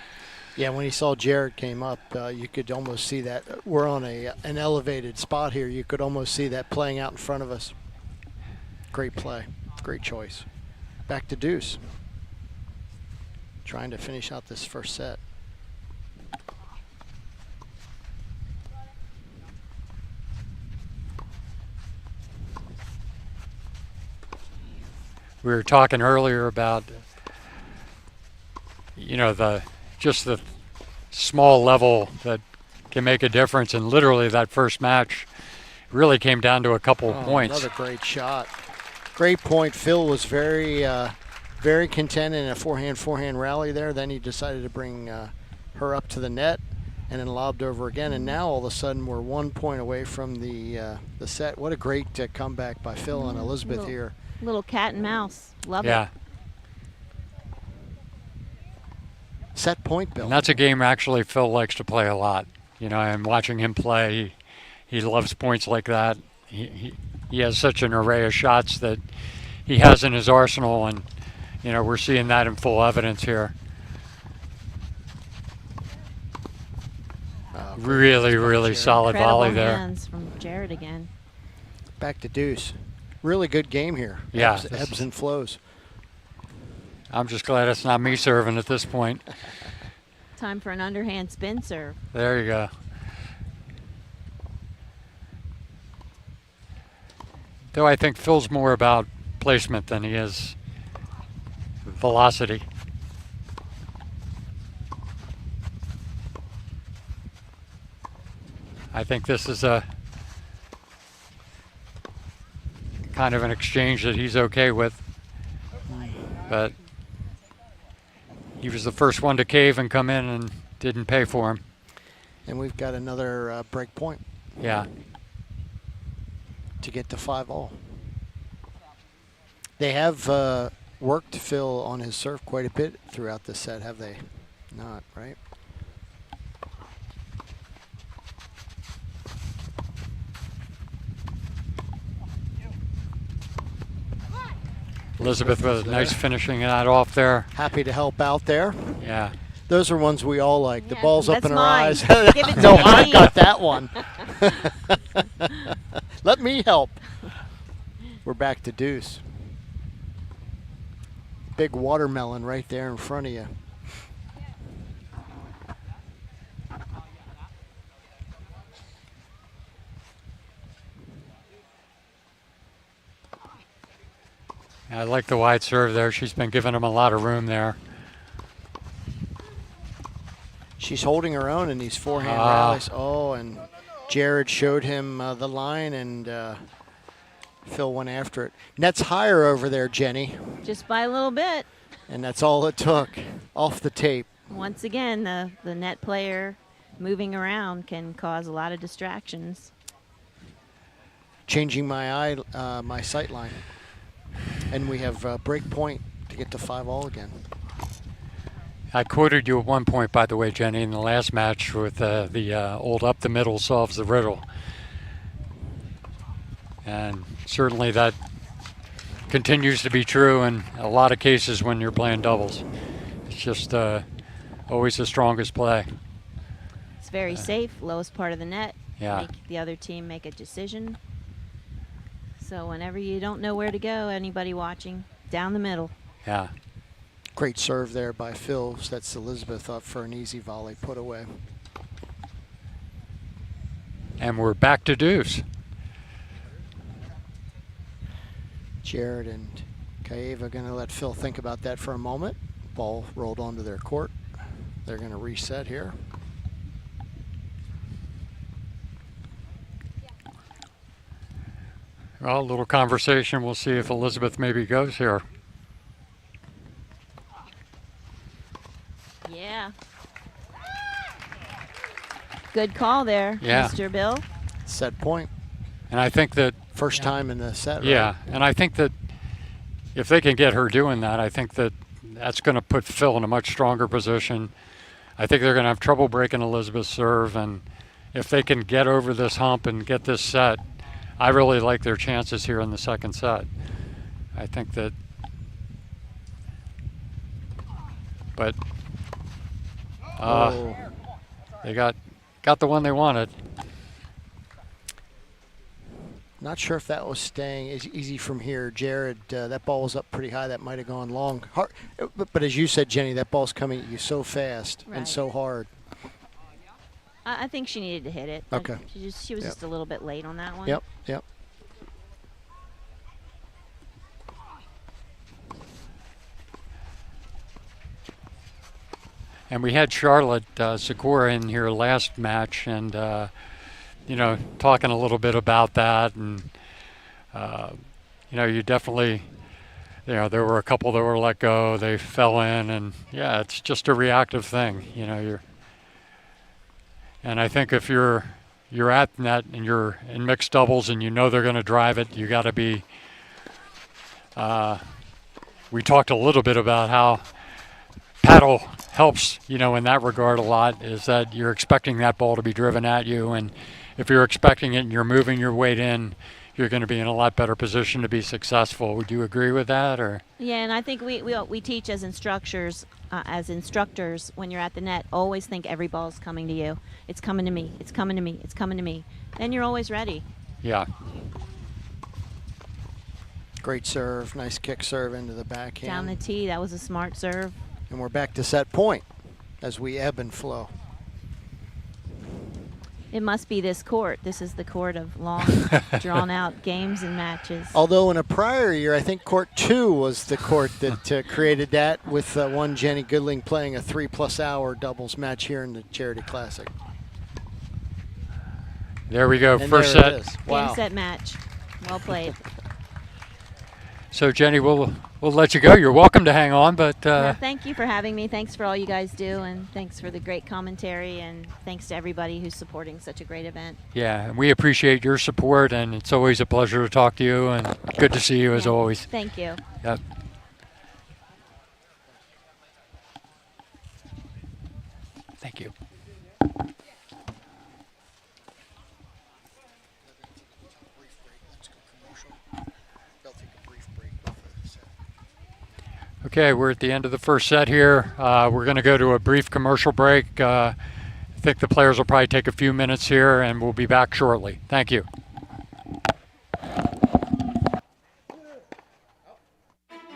Yeah, when he saw Jared came up, you could almost see that. We're on an elevated spot here. You could almost see that playing out in front of us. Great play. Great choice. Back to deuce. Trying to finish out this first set. We were talking earlier about, the small level that can make a difference, and literally that first match really came down to a couple of points. Another great shot. Great point. Phil was very, very content in a forehand rally there. Then he decided to bring her up to the net and then lobbed over again. And now all of a sudden we're 1 point away from the set. What a great comeback by Phil and Elizabeth here. Little cat and mouse. Love Yeah. it. Set point, Bill. And that's a game actually Phil likes to play a lot. And watching him play, he loves points like that. He has such an array of shots that he has in his arsenal, and we're seeing that in full evidence here. Really solid volley Incredible there. hands from Jared again. Back to deuce. Really good game here. Yeah, Ebbs and flows. I'm just glad it's not me serving at this point. Time for an underhand spin serve. There you go. Though I think Phil's more about placement than he is velocity. I think this is a kind of an exchange that he's okay with. But he was the first one to cave and come in and didn't pay for him. And we've got another break point. Yeah. To get to 5-all. They have worked Phil on his serve quite a bit throughout this set, have they not, right? Elizabeth with a nice finishing that off there. Happy to help out there. Yeah. Those are ones we all like. The Yeah, ball's up that's in her mine. eyes. Give it to No, me. I got that one. Let me help. We're back to deuce. Big watermelon right there in front of you. I like the wide serve there. She's been giving him a lot of room there. She's holding her own in these forehand rallies. Oh, and Jared showed him the line, and Phil went after it. Net's higher over there, Jenny. Just by a little bit. And that's all it took off the tape. Once again, the net player moving around can cause a lot of distractions. Changing my sight line. And we have break point to get to 5-all again. I quoted you at one point, by the way, Jenny, in the last match with the old up the middle solves the riddle. And certainly that continues to be true in a lot of cases when you're playing doubles. It's just always the strongest play. It's very safe, lowest part of the net. Yeah. Make the other team make a decision. So whenever you don't know where to go, anybody watching, down the middle. Yeah. Great serve there by Phil. Sets Elizabeth up for an easy volley put away. And we're back to deuce. Jared and Kaeva going to let Phil think about that for a moment. Ball rolled onto their court. They're going to reset here. Well, a little conversation. We'll see if Elizabeth maybe goes here. Yeah. Good call there, Yeah. Mr. Bill. Set point. And I think that first time in the set, right? Yeah, and I think that if they can get her doing that, I think that that's going to put Phil in a much stronger position. I think they're going to have trouble breaking Elizabeth's serve, and if they can get over this hump and get this set, I really like their chances here in the second set. I think that, but they got the one they wanted. Not sure if that was staying easy from here. Jared, that ball was up pretty high. That might have gone long. Hard, but as you said, Jenny, that ball's coming at you so fast and so hard. I think she needed to hit it. Okay. She was just a little bit late on that one. Yep. And we had Charlotte Sakura in here last match, and you know, talking a little bit about that, and you know, you definitely, you know, there were a couple that were let go, they fell in, and yeah, it's just a reactive thing, you know. And I think if you're at net and you're in mixed doubles and you know they're going to drive it, you got to be. We talked a little bit about how paddle helps, you know, in that regard a lot, is that you're expecting that ball to be driven at you, and if you're expecting it and you're moving your weight in, you're going to be in a lot better position to be successful. Would you agree with that, or? Yeah, and I think we teach as instructors, when you're at the net, always think every ball's coming to you. It's coming to me. It's coming to me. It's coming to me. Then you're always ready. Yeah. Great serve. Nice kick serve into the backhand. Down the tee. That was a smart serve. And we're back to set point as we ebb and flow. It must be this court. This is the court of long, drawn-out games and matches. Although in a prior year, I think court 2 was the court that created that, with one Jenny Goodling playing a 3+ hour doubles match here in the Charity Classic. There we go, and first there set. It is. Wow. Game, set, match. Well played. So Jenny, we'll let you go. You're welcome to hang on, but well, thank you for having me. Thanks for all you guys do, and thanks for the great commentary, and thanks to everybody who's supporting such a great event. yeah, and we appreciate your support, and it's always a pleasure to talk to you, and good to see you as always. Thank you. Yep. Thank you. Okay, we're at the end of the first set here. We're going to go to a brief commercial break. I think the players will probably take a few minutes here, and we'll be back shortly. Thank you.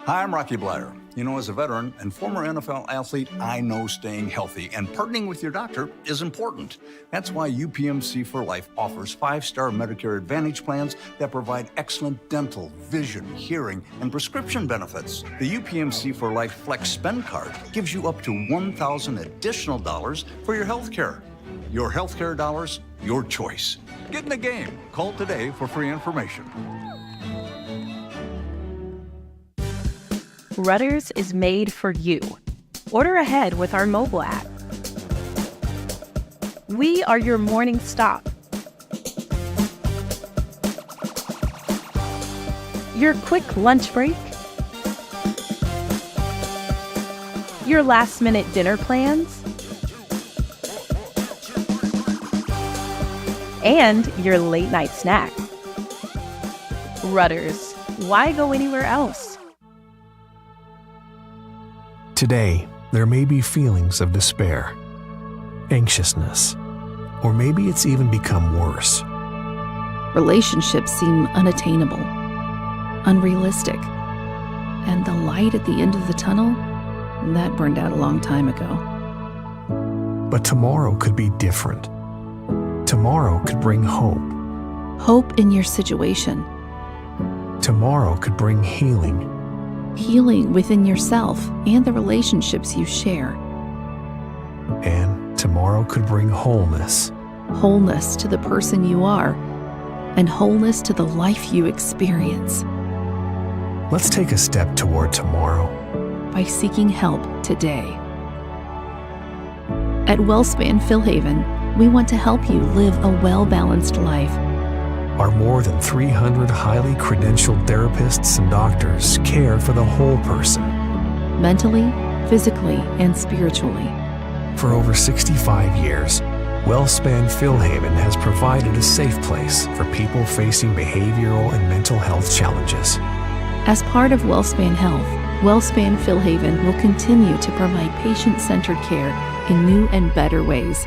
Hi, I'm Rocky Bladder. You know, as a veteran and former NFL athlete, I know staying healthy and partnering with your doctor is important. That's why UPMC for Life offers 5-star Medicare Advantage plans that provide excellent dental, vision, hearing, and prescription benefits. The UPMC for Life Flex Spend Card gives you up to $1,000 additional dollars for your health care. Your healthcare dollars, your choice. Get in the game. Call today for free information. Rudders is made for you. Order ahead with our mobile app. We are your morning stop. Your quick lunch break. Your last-minute dinner plans. And your late-night snack. Rudders. Why go anywhere else? Today, there may be feelings of despair, anxiousness, or maybe it's even become worse. Relationships seem unattainable, unrealistic, and the light at the end of the tunnel, that burned out a long time ago. But tomorrow could be different. Tomorrow could bring hope. Hope in your situation. Tomorrow could bring healing. Healing within yourself and the relationships you share. And tomorrow could bring wholeness. Wholeness to the person you are, and wholeness to the life you experience. Let's take a step toward tomorrow by seeking help today. At WellSpan Philhaven, we want to help you live a well-balanced life. Our more than 300 highly credentialed therapists and doctors care for the whole person. Mentally, physically, and spiritually. For over 65 years, WellSpan Philhaven has provided a safe place for people facing behavioral and mental health challenges. As part of WellSpan Health, WellSpan Philhaven will continue to provide patient-centered care in new and better ways.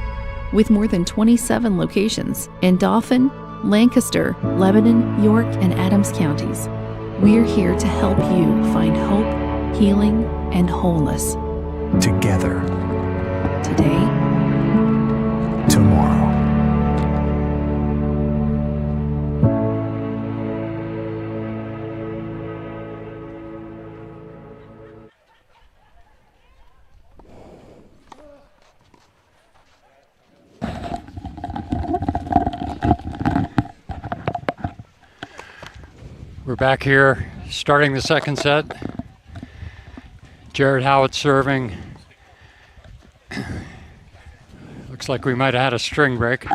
With more than 27 locations in Dauphin, Lancaster, Lebanon, York, and Adams counties, we're here to help you find hope, healing, and wholeness. Together. Today. Tomorrow. We're back here starting the second set. Jared Howitt serving. Looks like we might have had a string break.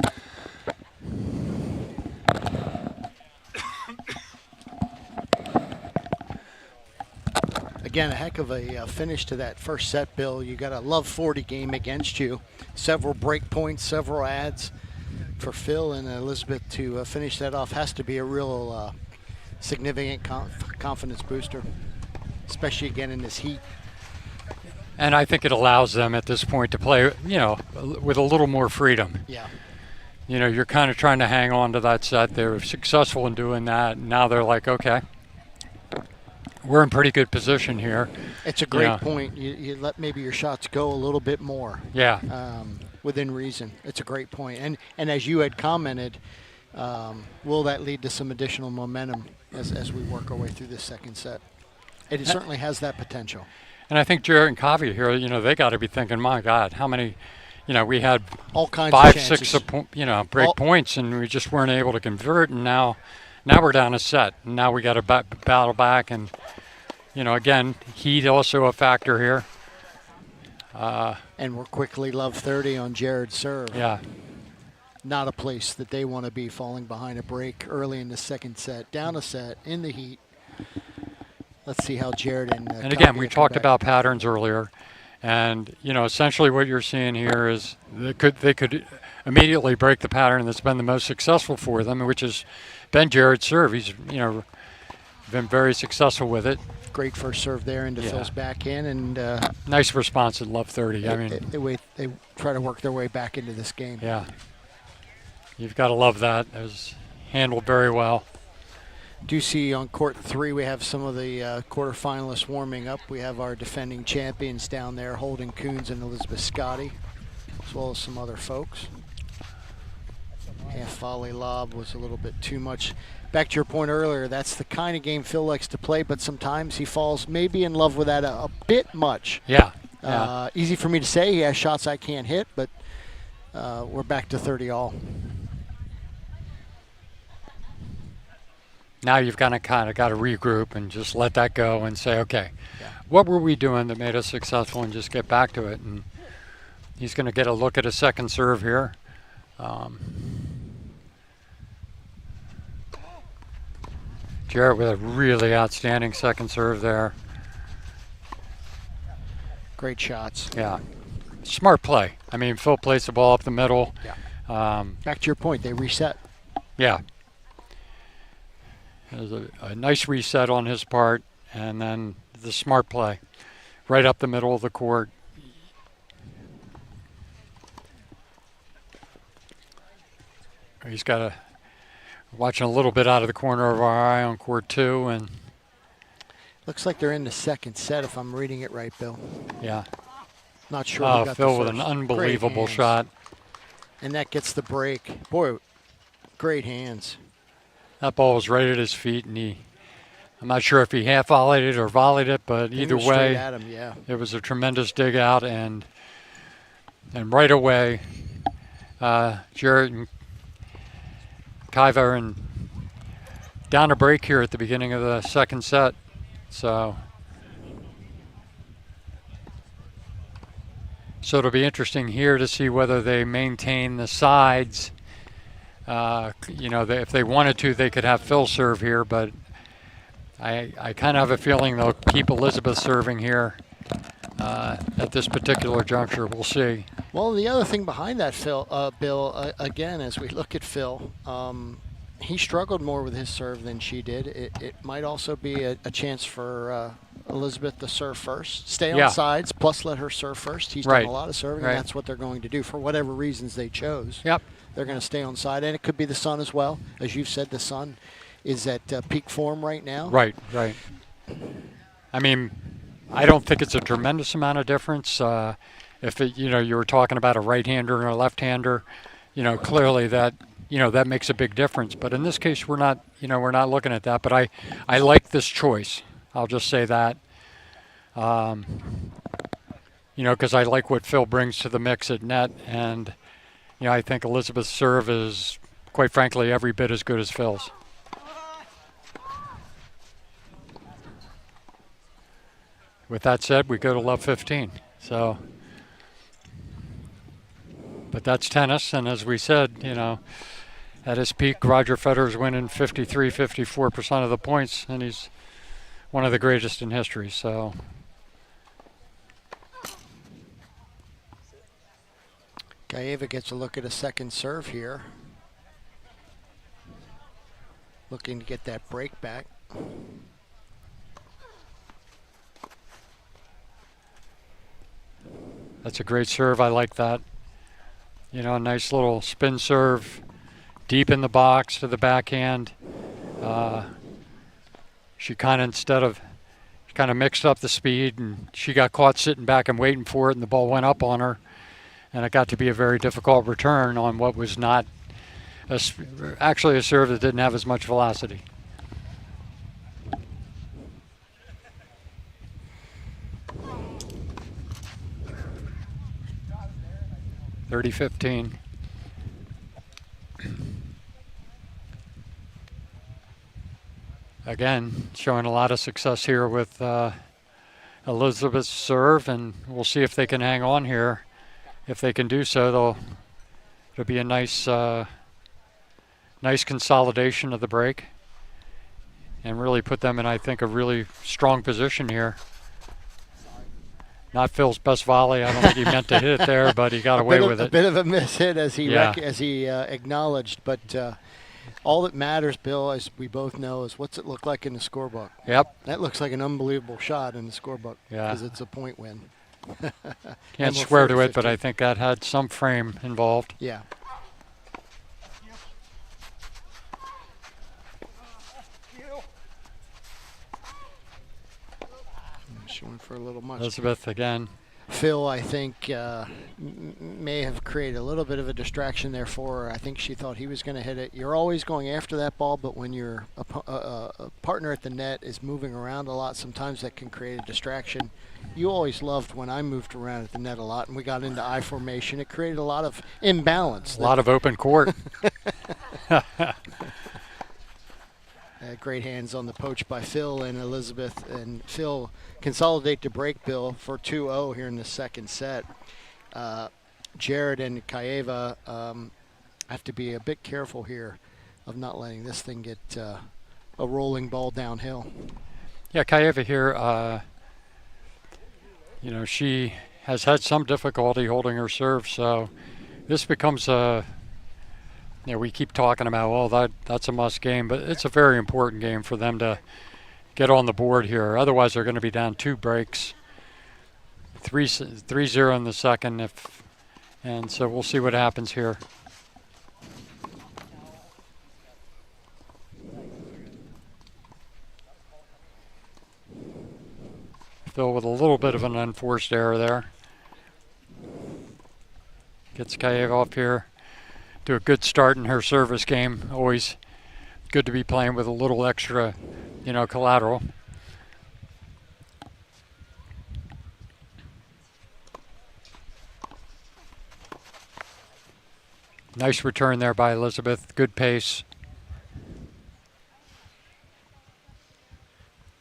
Again, a heck of a finish to that first set, Bill. You got a love 40 game against you. Several break points, several adds for Phil and Elizabeth to finish that off. Has to be a real significant confidence booster, especially again in this heat. And I think it allows them at this point to play, you know, with a little more freedom. Yeah. You know, you're kind of trying to hang on to that set. They were successful in doing that. And now they're like, okay, we're in pretty good position here. It's a great point. You let maybe your shots go a little bit more. Yeah. Within reason. It's a great point. And as you had commented, will that lead to some additional momentum as we work our way through this second set? It certainly has that potential. And I think Jared and Kavi here, you know, they got to be thinking, my God, how many, you know, we had all kinds 5, of 6, you know, break points, and we just weren't able to convert. And now we're down a set. And now we got to battle back. And, you know, again, heat also a factor here. And we're quickly love 30 on Jared's serve. Yeah. Not a place that they want to be, falling behind a break early in the second set. Down a set in the heat. Let's see how Jared and again, we talked about patterns earlier, and you know, essentially what you're seeing here is they could immediately break the pattern that's been the most successful for them, which has been Jared's serve. He's, you know, been very successful with it. Great first serve there into Phil's backhand, and nice response at love 30. I mean, they try to work their way back into this game. Yeah, you've got to love that. It was handled very well. Do see on court 3 we have some of the quarterfinalists warming up. We have our defending champions down there, Holden Coons and Elizabeth Scotty, as well as some other folks. Half volley lob was a little bit too much. Back to your point earlier, that's the kind of game Phil likes to play, but sometimes he falls maybe in love with that a bit much. Yeah. Easy for me to say. He has shots I can't hit, but we're back to 30 all. Now you've kind of got to regroup and just let that go and say, okay, what were we doing that made us successful, and just get back to it. And he's going to get a look at a second serve here. Jarrett with a really outstanding second serve there. Great shots. Yeah. Smart play. I mean, Phil plays the ball up the middle. Yeah. Back to your point, they reset. Yeah. There's a nice reset on his part, and then the smart play right up the middle of the court. He's got watching a little bit out of the corner of our eye on court 2, and looks like they're in the second set if I'm reading it right, Bill. Yeah. Not sure. Oh, Phil with an unbelievable shot. And that gets the break. Boy, great hands. That ball was right at his feet, and I'm not sure if he half volleyed it or volleyed it, but either way, at him, yeah. It was a tremendous dig out, and right away, Jarrett and Kaiva and down a break here at the beginning of the second set. So it'll be interesting here to see whether they maintain the sides. You know, if they wanted to, they could have Phil serve here, but I kind of have a feeling they'll keep Elizabeth serving here at this particular juncture. We'll see. Well, the other thing behind that, Bill, again, as we look at Phil, he struggled more with his serve than she did. It might also be a chance for Elizabeth to serve first, stay on sides, plus let her serve first. He's done a lot of serving, and that's what they're going to do for whatever reasons they chose. Yep. They're going to stay on side, and it could be the sun as well. As you've said, the sun is at peak form right now. Right, right. I mean, I don't think it's a tremendous amount of difference. If you were talking about a right-hander and a left-hander, clearly that that makes a big difference. But in this case, we're not looking at that. But I like this choice. I'll just say that. Because I like what Phil brings to the mix at net, and I think Elizabeth's serve is, quite frankly, every bit as good as Phil's. With that said, we go to love 15. So, but that's tennis, and as we said, at his peak, Roger Federer's winning 54% of the points, and he's one of the greatest in history. So. Gaeva gets a look at a second serve here. Looking to get that break back. That's a great serve. I like that. A nice little spin serve deep in the box to the backhand. She kind of mixed up the speed, and she got caught sitting back and waiting for it, and the ball went up on her. And it got to be a very difficult return on what was not actually a serve that didn't have as much velocity. (30-15). Again, showing a lot of success here with Elizabeth's serve, and we'll see if they can hang on here. If they can do so, it'll be a nice consolidation of the break and really put them in, I think, a really strong position here. Not Phil's best volley. I don't think he meant to hit it there, but he got away with it. A bit of a miss hit as he acknowledged, but all that matters, Bill, as we both know, is what's it look like in the scorebook. Yep. That looks like an unbelievable shot in the scorebook because it's a point win. Can't swear to it, but I think that had some frame involved. Yeah. for a little much. Elizabeth again. Phil, I think, may have created a little bit of a distraction there for her. I think she thought he was going to hit it. You're always going after that ball, but when your a partner at the net is moving around a lot, sometimes that can create a distraction. You always loved when I moved around at the net a lot and we got into I formation. It created a lot of imbalance. A lot of open court. Great hands on the poach by Phil and Elizabeth. And Phil consolidate to break, Bill, for 2-0 here in the second set. Jared and Kaeva have to be a bit careful here of not letting this thing get a rolling ball downhill. Yeah, Kaeva here, you know, she has had some difficulty holding her serve, so this becomes a, you know, we keep talking about, well, that's a must game, but it's a very important game for them to get on the board here. Otherwise, they're going to be down 2 breaks, 3-0 in the second, and so we'll see what happens here. Phil with a little bit of an unforced error there. Gets Kaeva off here to a good start in her service game. Always good to be playing with a little extra, you know, collateral. Nice return there by Elizabeth. Good pace.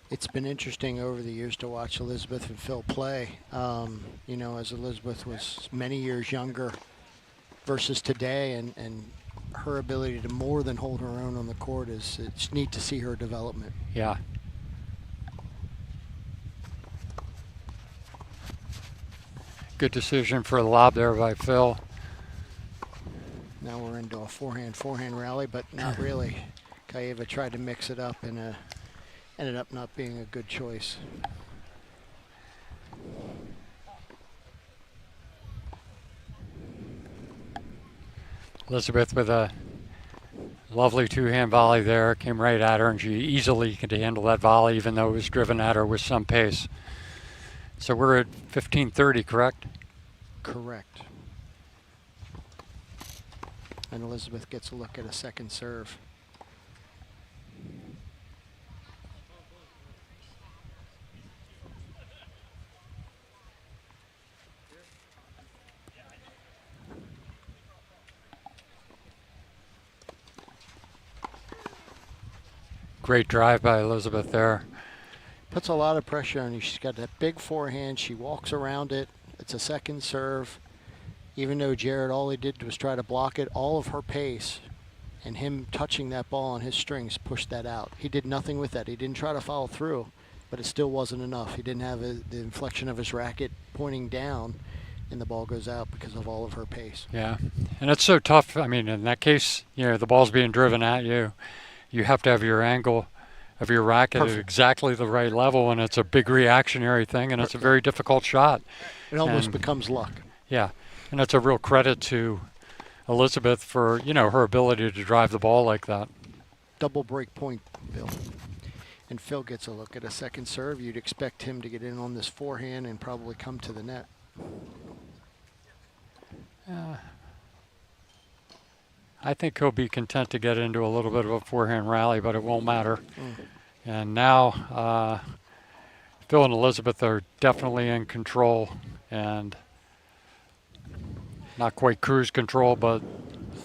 It's been interesting over the years to watch Elizabeth and Phil play. You know, as Elizabeth was many years younger versus today, and her ability to more than hold her own on the court it's neat to see her development. Yeah. Good decision for the lob there by Phil. Now we're into a forehand rally, but not really. Kaeva tried to mix it up and ended up not being a good choice. Elizabeth with a lovely 2-hand volley there. Came right at her, and she easily could handle that volley, even though it was driven at her with some pace. So we're at 15:30, correct? Correct. And Elizabeth gets a look at a second serve. Great drive by Elizabeth there. Puts a lot of pressure on you. She's got that big forehand. She walks around it. It's a second serve. Even though Jared, all he did was try to block it, all of her pace and him touching that ball on his strings pushed that out. He did nothing with that. He didn't try to follow through, but it still wasn't enough. He didn't have the inflection of his racket pointing down, and the ball goes out because of all of her pace. Yeah, and it's so tough. I mean, in that case, you know, the ball's being driven at you. You have to have your angle of your racket at exactly the right level, and it's a big reactionary thing, and it's a very difficult shot. It almost becomes luck. Yeah, and it's a real credit to Elizabeth for, you know, her ability to drive the ball like that. Double break point, Bill. And Phil gets a look at a second serve. You'd expect him to get in on this forehand and probably come to the net. I think he'll be content to get into a little bit of a forehand rally, but it won't matter. And now Phil and Elizabeth are definitely in control, and not quite cruise control, but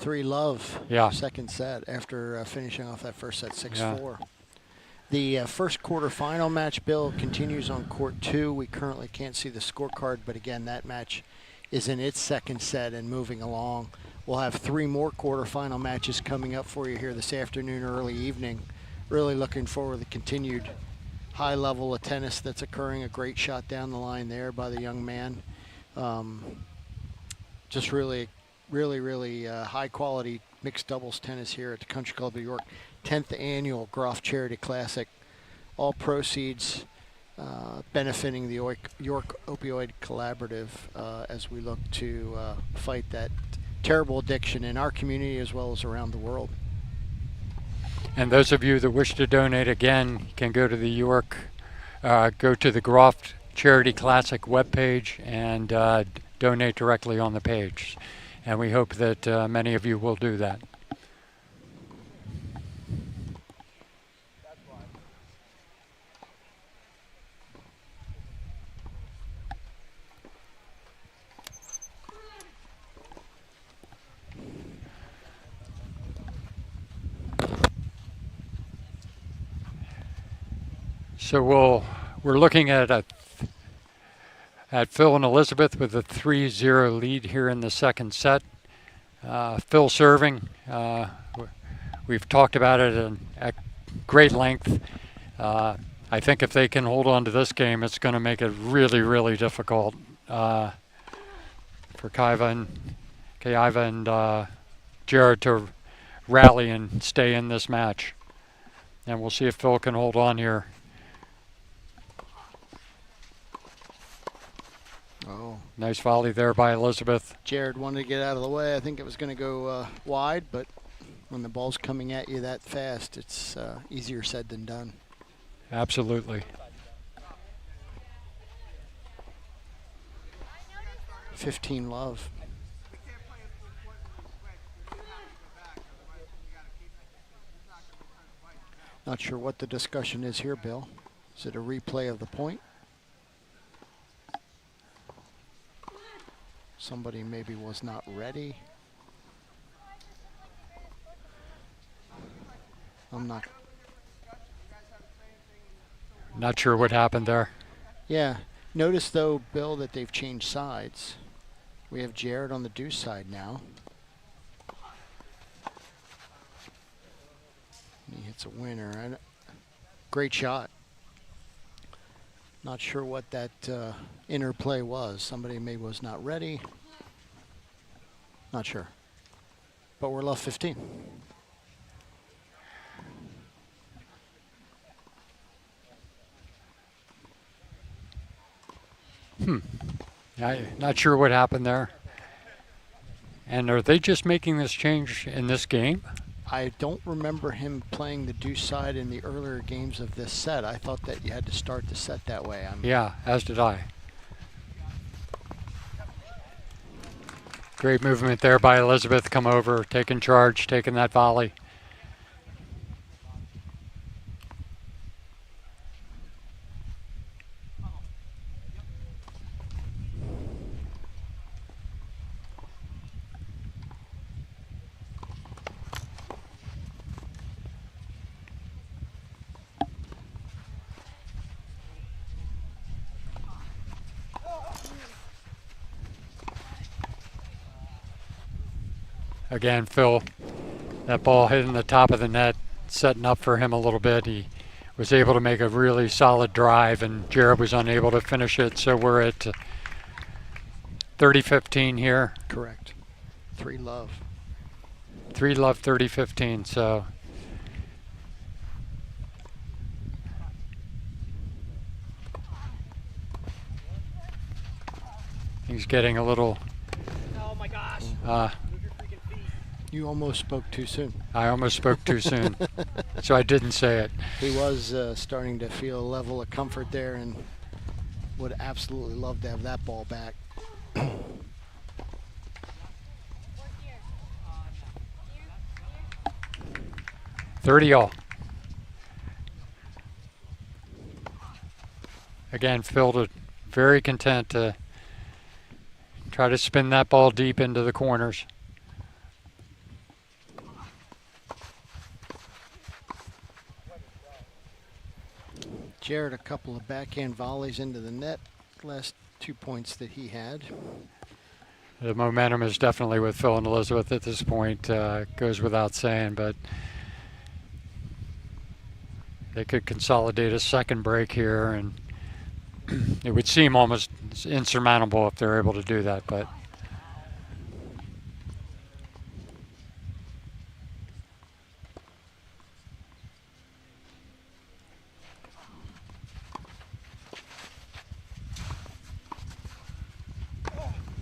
3-love. Yeah. Second set after finishing off that first set 6-4. Yeah. The first quarterfinal match, Bill, continues on court 2. We currently can't see the scorecard, but again, that match is in its second set and moving along. We'll have 3 more quarterfinal matches coming up for you here this afternoon, early evening. Really looking forward to the continued high level of tennis that's occurring. A great shot down the line there by the young man. Just really high quality mixed doubles tennis here at the Country Club of York. 10th annual Groft Charity Classic. All proceeds benefiting the York Opioid Collaborative as we look to fight that terrible addiction in our community as well as around the world. And those of you that wish to donate, again, can go to the Groft Charity Classic webpage and donate directly on the page. And we hope that many of you will do that. So we're looking at Phil and Elizabeth with a 3-0 lead here in the second set. Phil serving. We've talked about it at great length. I think if they can hold on to this game, it's going to make it really, really difficult for Kaiva and Jared to rally and stay in this match. And we'll see if Phil can hold on here. Oh. Nice volley there by Elizabeth. Jared wanted to get out of the way. I think it was going to go wide, but when the ball's coming at you that fast, it's easier said than done. Absolutely. 15 love. Not sure what the discussion is here, Bill. Is it a replay of the point? Somebody maybe was not ready. I'm not sure what happened there. Yeah. Notice though, Bill, that they've changed sides. We have Jared on the deuce side now. He hits a winner. Great shot. Not sure what that interplay was. Somebody maybe was not ready. Not sure. But we're left 15. I'm not sure what happened there. And are they just making this change in this game? I don't remember him playing the deuce side in the earlier games of this set. I thought that you had to start the set that way. Yeah, as did I. Great movement there by Elizabeth. Come over, taking charge, taking that volley. Again, Phil, that ball hitting the top of the net, setting up for him a little bit. He was able to make a really solid drive, and Jared was unable to finish it. So we're at 30-15 here. Correct. 3 love. 3 love, 30-15. So he's getting a little. Oh my gosh. You almost spoke too soon. I almost spoke too soon, so I didn't say it. He was starting to feel a level of comfort there and would absolutely love to have that ball back. 30 all. Again, Phil very content to try to spin that ball deep into the corners. Jared, a couple of backhand volleys into the net. Last 2 points that he had. The momentum is definitely with Phil and Elizabeth at this point. Goes without saying, but they could consolidate a second break here, and it would seem almost insurmountable if they're able to do that. But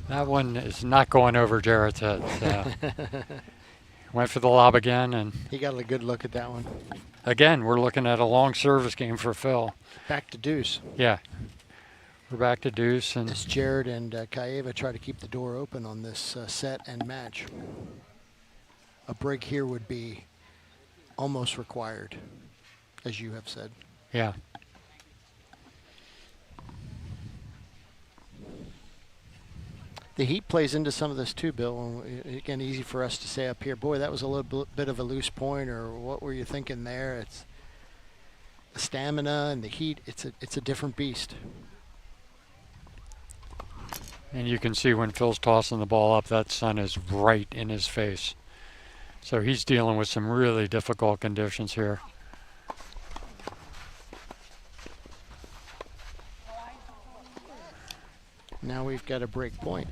that one is not going over Jared's head. So. Went for the lob again, and he got a good look at that one. Again, we're looking at a long service game for Phil. Back to deuce. Yeah. We're back to deuce, and As Jared and Kaeva try to keep the door open on this set and match. A break here would be almost required, as you have said. yeah. The heat plays into some of this too, Bill. Again, easy for us to say up here, boy, that was a little bit of a loose point, or what were you thinking there? It's the stamina and the heat. It's a different beast. And you can see when Phil's tossing the ball up, that sun is right in his face. So he's dealing with some really difficult conditions here. Now we've got a break point.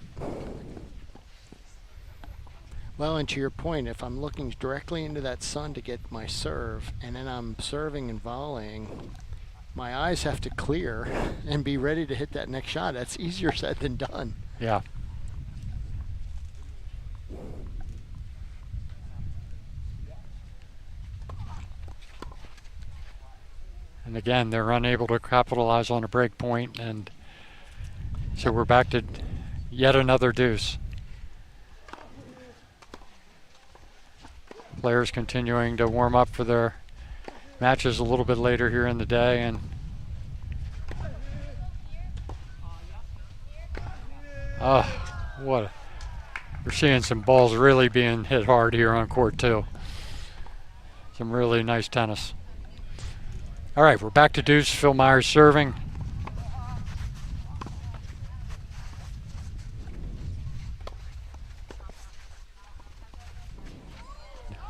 Well, and to your point, if I'm looking directly into that sun to get my serve, and then I'm serving and volleying, my eyes have to clear and be ready to hit that next shot. That's easier said than done. Yeah. And again, they're unable to capitalize on a break point, and so we're back to yet another deuce. Players continuing to warm up for their matches a little bit later here in the day, and we're seeing some balls really being hit hard here on court two. Some really nice tennis. All right, we're back to deuce. Phil Myers serving.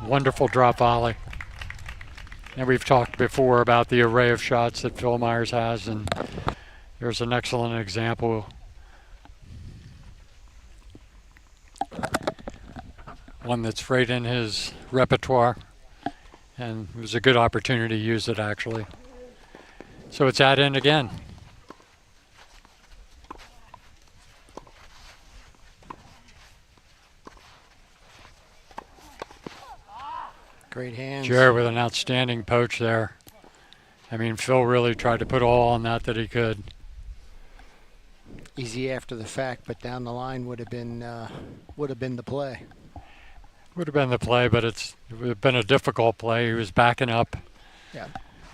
Wonderful drop volley. And we've talked before about the array of shots that Phil Myers has, and there's an excellent example. One that's right in his repertoire, and it was a good opportunity to use it, actually. So it's at in again. Great hands. Jared with an outstanding poach there. I mean, Phil really tried to put all on that he could. Easy after the fact, but down the line would have been the play. Would have been the play, but it would have been a difficult play. He was backing up. Yeah.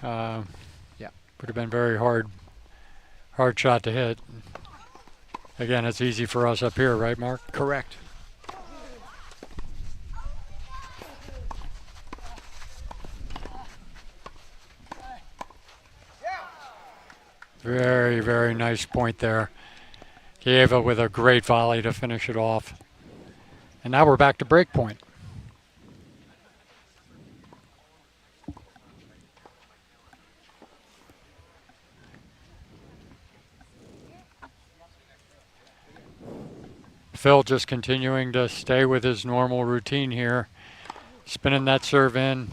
Yeah. Would have been very hard shot to hit. Again, it's easy for us up here, right, Mark? Correct. Very, very nice point there. Kieva with a great volley to finish it off. And now we're back to break point. Phil just continuing to stay with his normal routine here. Spinning that serve in.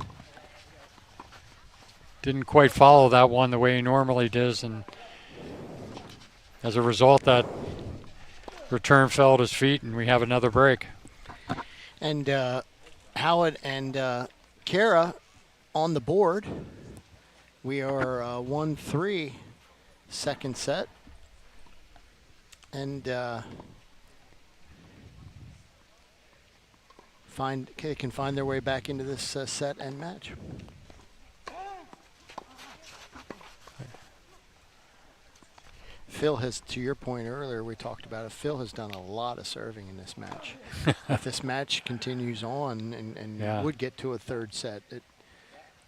Didn't quite follow that one the way he normally does, and as a result, that return fell at his feet, and we have another break. And Howard and Kara on the board. We are 1-3 second set. And can find their way back into this set and match. Phil has, to your point earlier, we talked about it, Phil has done a lot of serving in this match. If this match continues on and would get to a third set,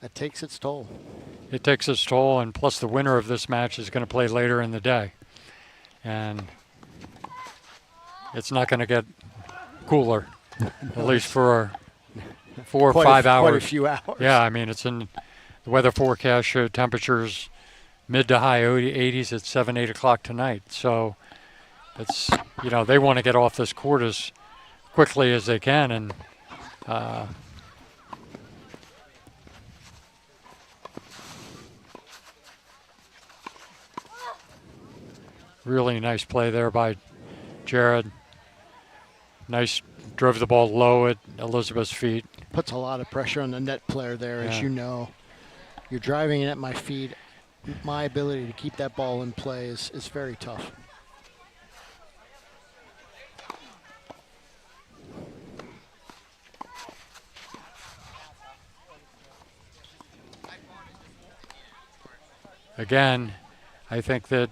that takes its toll. It takes its toll, and plus the winner of this match is going to play later in the day. And it's not going to get cooler, at least for 4 or 5 hours. Quite a few hours. Yeah, I mean, it's in the weather forecast showed temperatures mid to high 80s at 7, 8 o'clock tonight. So it's, they want to get off this court as quickly as they can. And really nice play there by Jared. Nice, drove the ball low at Elizabeth's feet. Puts a lot of pressure on the net player there, as you know. You're driving it at my feet. my ability to keep that ball in play is very tough. Again, I think that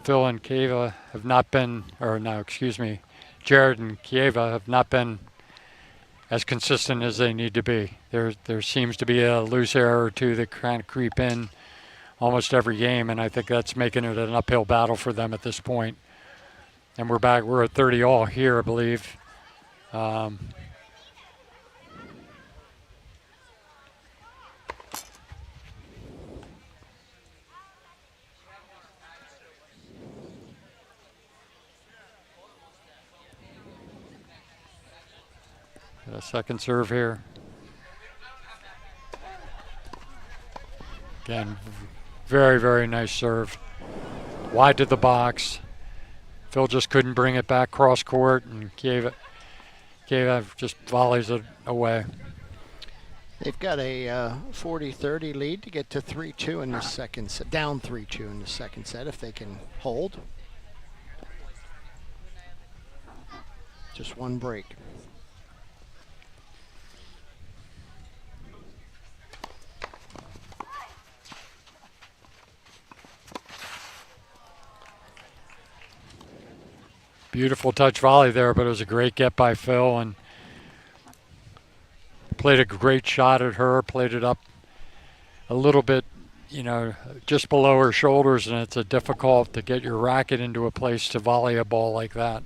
Phil and Kieva have not been, or no, excuse me, Jared and Kieva have not been as consistent as they need to be. There seems to be a loose error or two that kind of creep in almost every game, and I think that's making it an uphill battle for them at this point. And we're at 30 all here, I believe. A second serve here. Again, very, very nice serve. Wide to the box. Phil just couldn't bring it back cross court, and Kieva just volleys it away. They've got a 40-30 lead to get to 3-2 in the second set, down 3-2 in the second set if they can hold. Just one break. Beautiful touch volley there, but it was a great get by Phil, and played a great shot at her, played it up a little bit, just below her shoulders, and it's difficult to get your racket into a place to volley a ball like that.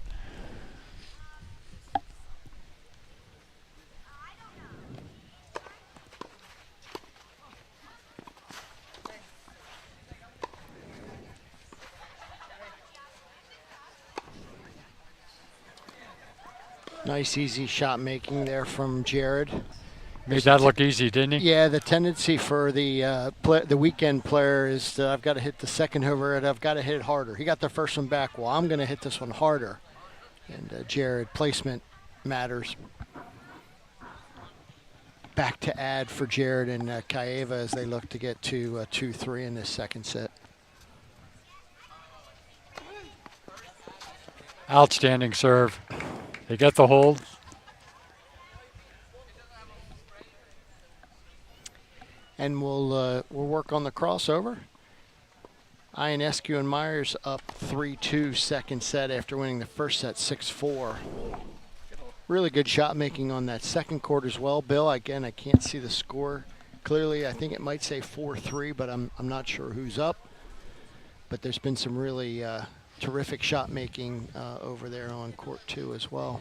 Nice, easy shot making there from Jared. Made that look easy, didn't he? Yeah, the tendency for the weekend player is I've got to hit the second over and I've got to hit it harder. He got the first one back. Well, I'm going to hit this one harder. And Jared, placement matters. Back to add for Jared and Kieva as they look to get to 2-3 in this second set. Outstanding serve. They get the hold. And we'll work on the crossover. Ionescu and Myers up 3-2 second set after winning the first set 6-4. Really good shot making on that second court as well. Bill, again, I can't see the score clearly. I think it might say 4-3, but I'm not sure who's up. But there's been some really terrific shot making over there on court 2 as well.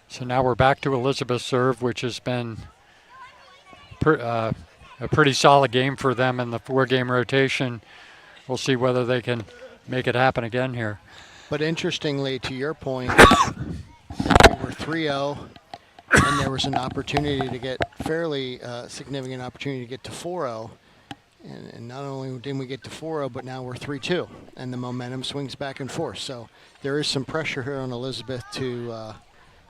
So now we're back to Elizabeth's serve, which has been a pretty solid game for them in the 4-game rotation. We'll see whether they can make it happen again here. But interestingly, to your point, we were 3-0, and there was an opportunity to get fairly significant opportunity to get to 4-0. And not only didn't we get to 4-0, but now we're 3-2, and the momentum swings back and forth. So there is some pressure here on Elizabeth to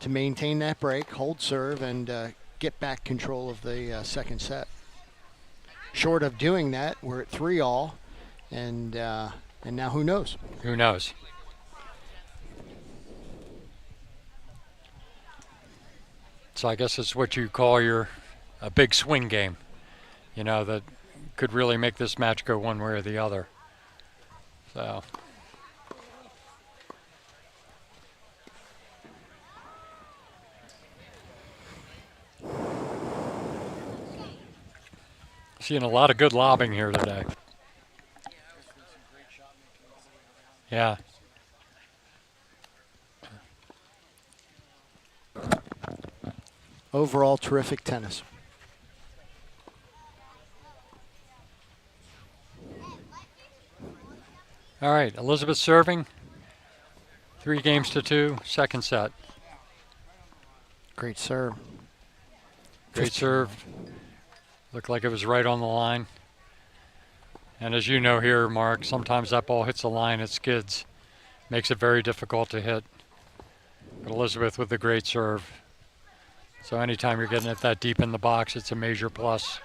maintain that break, hold serve, and get back control of the second set. Short of doing that, we're at 3-all, and now who knows? Who knows? So I guess it's what you call a big swing game, that could really make this match go one way or the other. So. Seeing a lot of good lobbing here today. Yeah. Overall, terrific tennis. All right, Elizabeth serving. 3-2, second set. Great serve. Great serve. Looked like it was right on the line. And as you know here, Mark, sometimes that ball hits the line, it skids. Makes it very difficult to hit. But Elizabeth with a great serve. So anytime you're getting it that deep in the box, it's a major plus.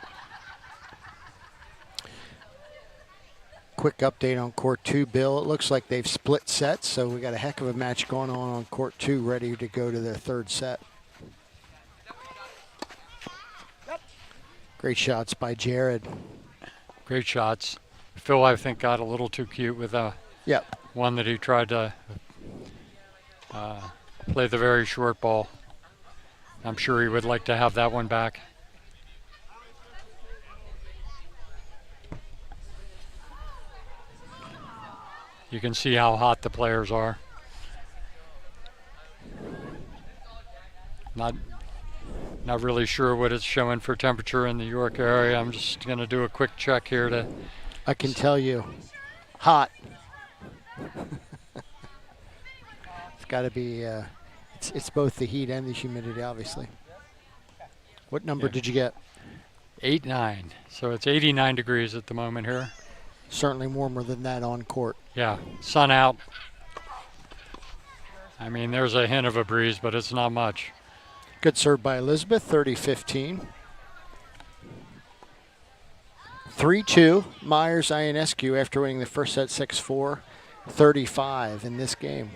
Quick update on court 2, Bill. It looks like they've split sets, so we got a heck of a match going on court 2, ready to go to their third set. Great shots by Jared. Great shots. Phil, I think, got a little too cute with one that he tried to play the very short ball. I'm sure he would like to have that one back. You can see how hot the players are. Not really sure what it's showing for temperature in the York area. I'm just going to do a quick check here to... I can tell you, hot. It's got to be, it's both the heat and the humidity, obviously. What number did you get? 8-9. So it's 89 degrees at the moment here. Certainly warmer than that on court. Yeah, sun out. I mean, there's a hint of a breeze, but it's not much. Good serve by Elizabeth, 30-15. 3-2, Myers Ionescu after winning the first set 6-4, 35 in this game.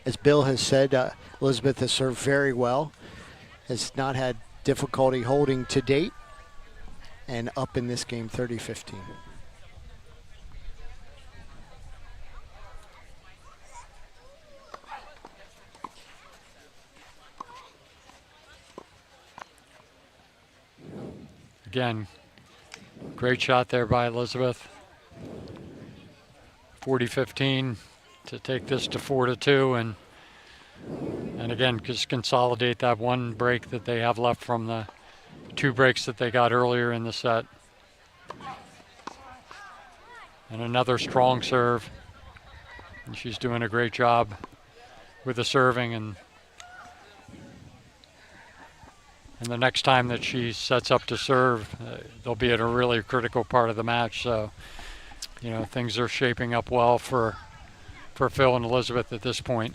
As Bill has said, Elizabeth has served very well, has not had difficulty holding to date, and up in this game 30-15. Again, great shot there by Elizabeth. 40-15 to take this to 4-2, and again, just consolidate that one break that they have left from the 2 breaks that they got earlier in the set. And another strong serve. And she's doing a great job with the serving, and the next time that she sets up to serve, they'll be at a really critical part of the match. So, you know, things are shaping up well for Phil and Elizabeth at this point.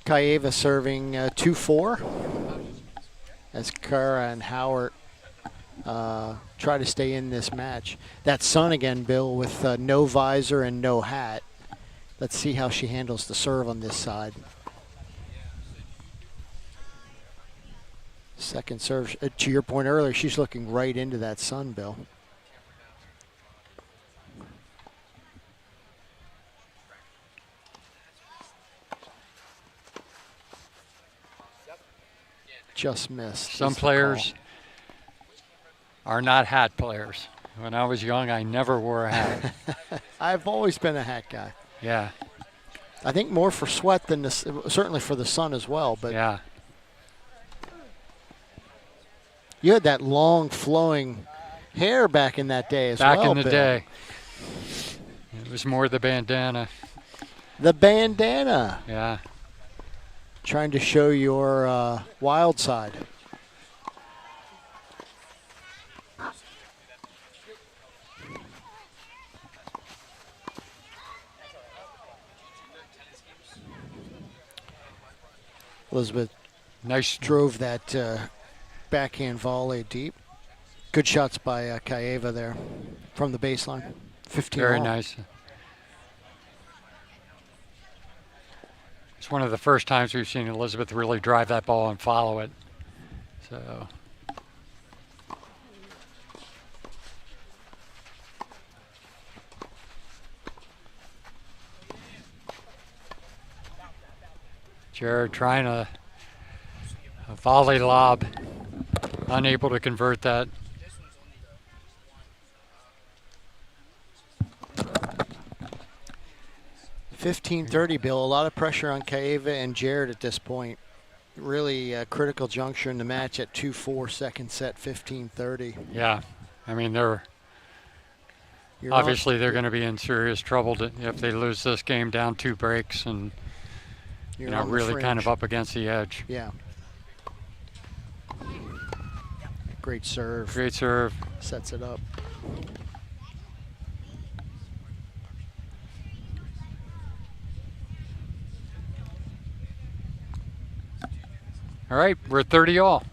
Kaeva serving 2-4 as Kara and Howard try to stay in this match. That sun again, Bill, with no visor and no hat. Let's see how she handles the serve on this side. Second serve, to your point earlier, she's looking right into that sun, Bill. Just missed. Some players are not hat players. When I was young, I never wore a hat. I've always been a hat guy. Yeah. I think more for sweat than certainly for the sun as well. But yeah. You had that long flowing hair back in that day as well, Back in the Bill. day. It was more the bandana. The bandana. Yeah. Trying to show your wild side. Elizabeth drove that backhand volley deep. Good shots by Kaeva there from the baseline. 15 Very all. nice. It's one of the first times we've seen Elizabeth really drive that ball and follow it. So. Jared trying a volley lob, unable to convert that. $15-30, Bill. A lot of pressure on Kaeva and Jared at this point. Really a critical juncture in the match at 2-4, second set, 15-30. Yeah, I mean they're obviously they're going to be in serious trouble if they lose this game down 2 breaks and really kind of up against the edge. Yeah. Great serve. Great serve. Sets it up. All right, we're at 30 all.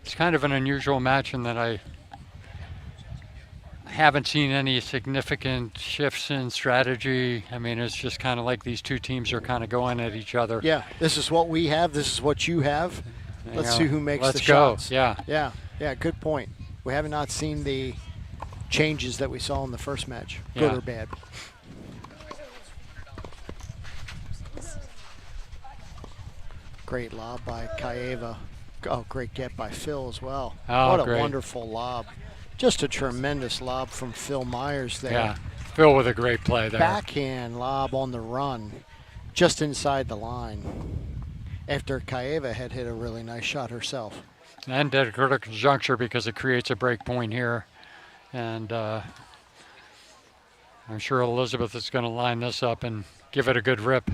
It's kind of an unusual match in that I haven't seen any significant shifts in strategy. I mean, it's just kind of like these two teams are kind of going at each other. Yeah, this is what we have. This is what you have. Let's see who makes the shots. Yeah. Yeah. Yeah, good point. We have not seen the changes that we saw in the first match, good or bad. Great lob by Kaeva. Oh, great get by Phil as well. Oh, what a great. wonderful lob. Just a tremendous lob from Phil Myers there. Yeah, Phil with a great play there. Backhand lob on the run, just inside the line. After Kaeva had hit a really nice shot herself. And at a critical juncture because it creates a break point here. And I'm sure Elizabeth is going to line this up and give it a good rip.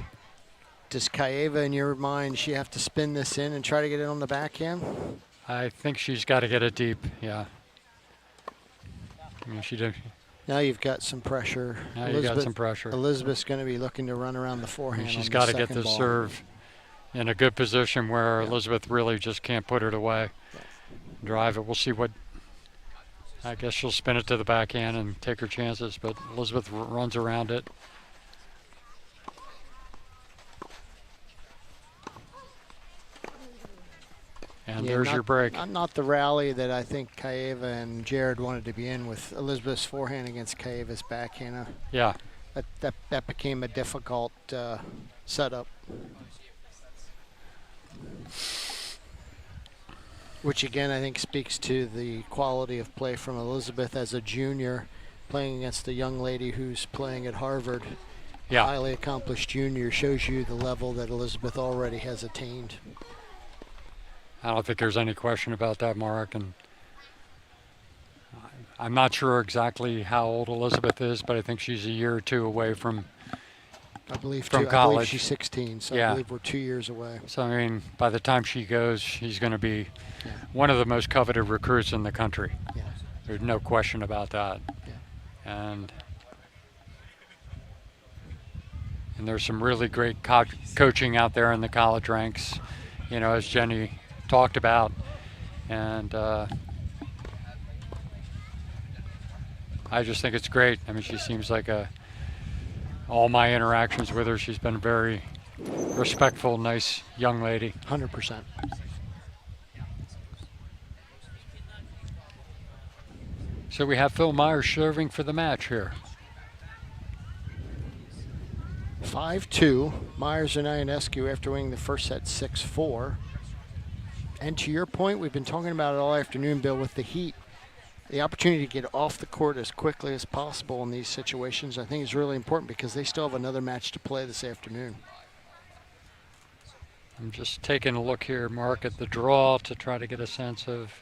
Does Kaeva, in your mind, she have to spin this in and try to get it on the backhand? I think she's got to get it deep, yeah. I mean, she did. Now you've got some pressure. Now you've got some pressure. Elizabeth's going to be looking to run around the forehand. She's got to get the serve in a good position where Elizabeth really just can't put it away. Drive it. We'll see what. I guess she'll spin it to the backhand and take her chances, but Elizabeth runs around it. And there's your break. Not the rally that I think Kaeva and Jared wanted to be in with Elizabeth's forehand against Kaeva's backhand. Yeah. That became a difficult setup. Which again I think speaks to the quality of play from Elizabeth as a junior, playing against a young lady who's playing at Harvard. Yeah. Highly accomplished junior, shows you the level that Elizabeth already has attained. I don't think there's any question about that, Mark. And I'm not sure exactly how old Elizabeth is, but I think she's a year or two away from college. I believe she's 16, so yeah. I believe we're 2 years away. So, I mean, by the time she goes, she's going to be one of the most coveted recruits in the country. Yeah. There's no question about that. Yeah. And there's some really great coaching out there in the college ranks, you know, as Jenny talked about. And I just think it's great. I mean, she seems like all my interactions with her, she's been a very respectful, nice young lady. 100%. So we have Phil Myers serving for the match here. 5-2. Myers and Ionescu after winning the first set 6-4. And to your point, we've been talking about it all afternoon, Bill, with the heat. The opportunity to get off the court as quickly as possible in these situations, I think, is really important because they still have another match to play this afternoon. I'm just taking a look here, Mark, at the draw to try to get a sense of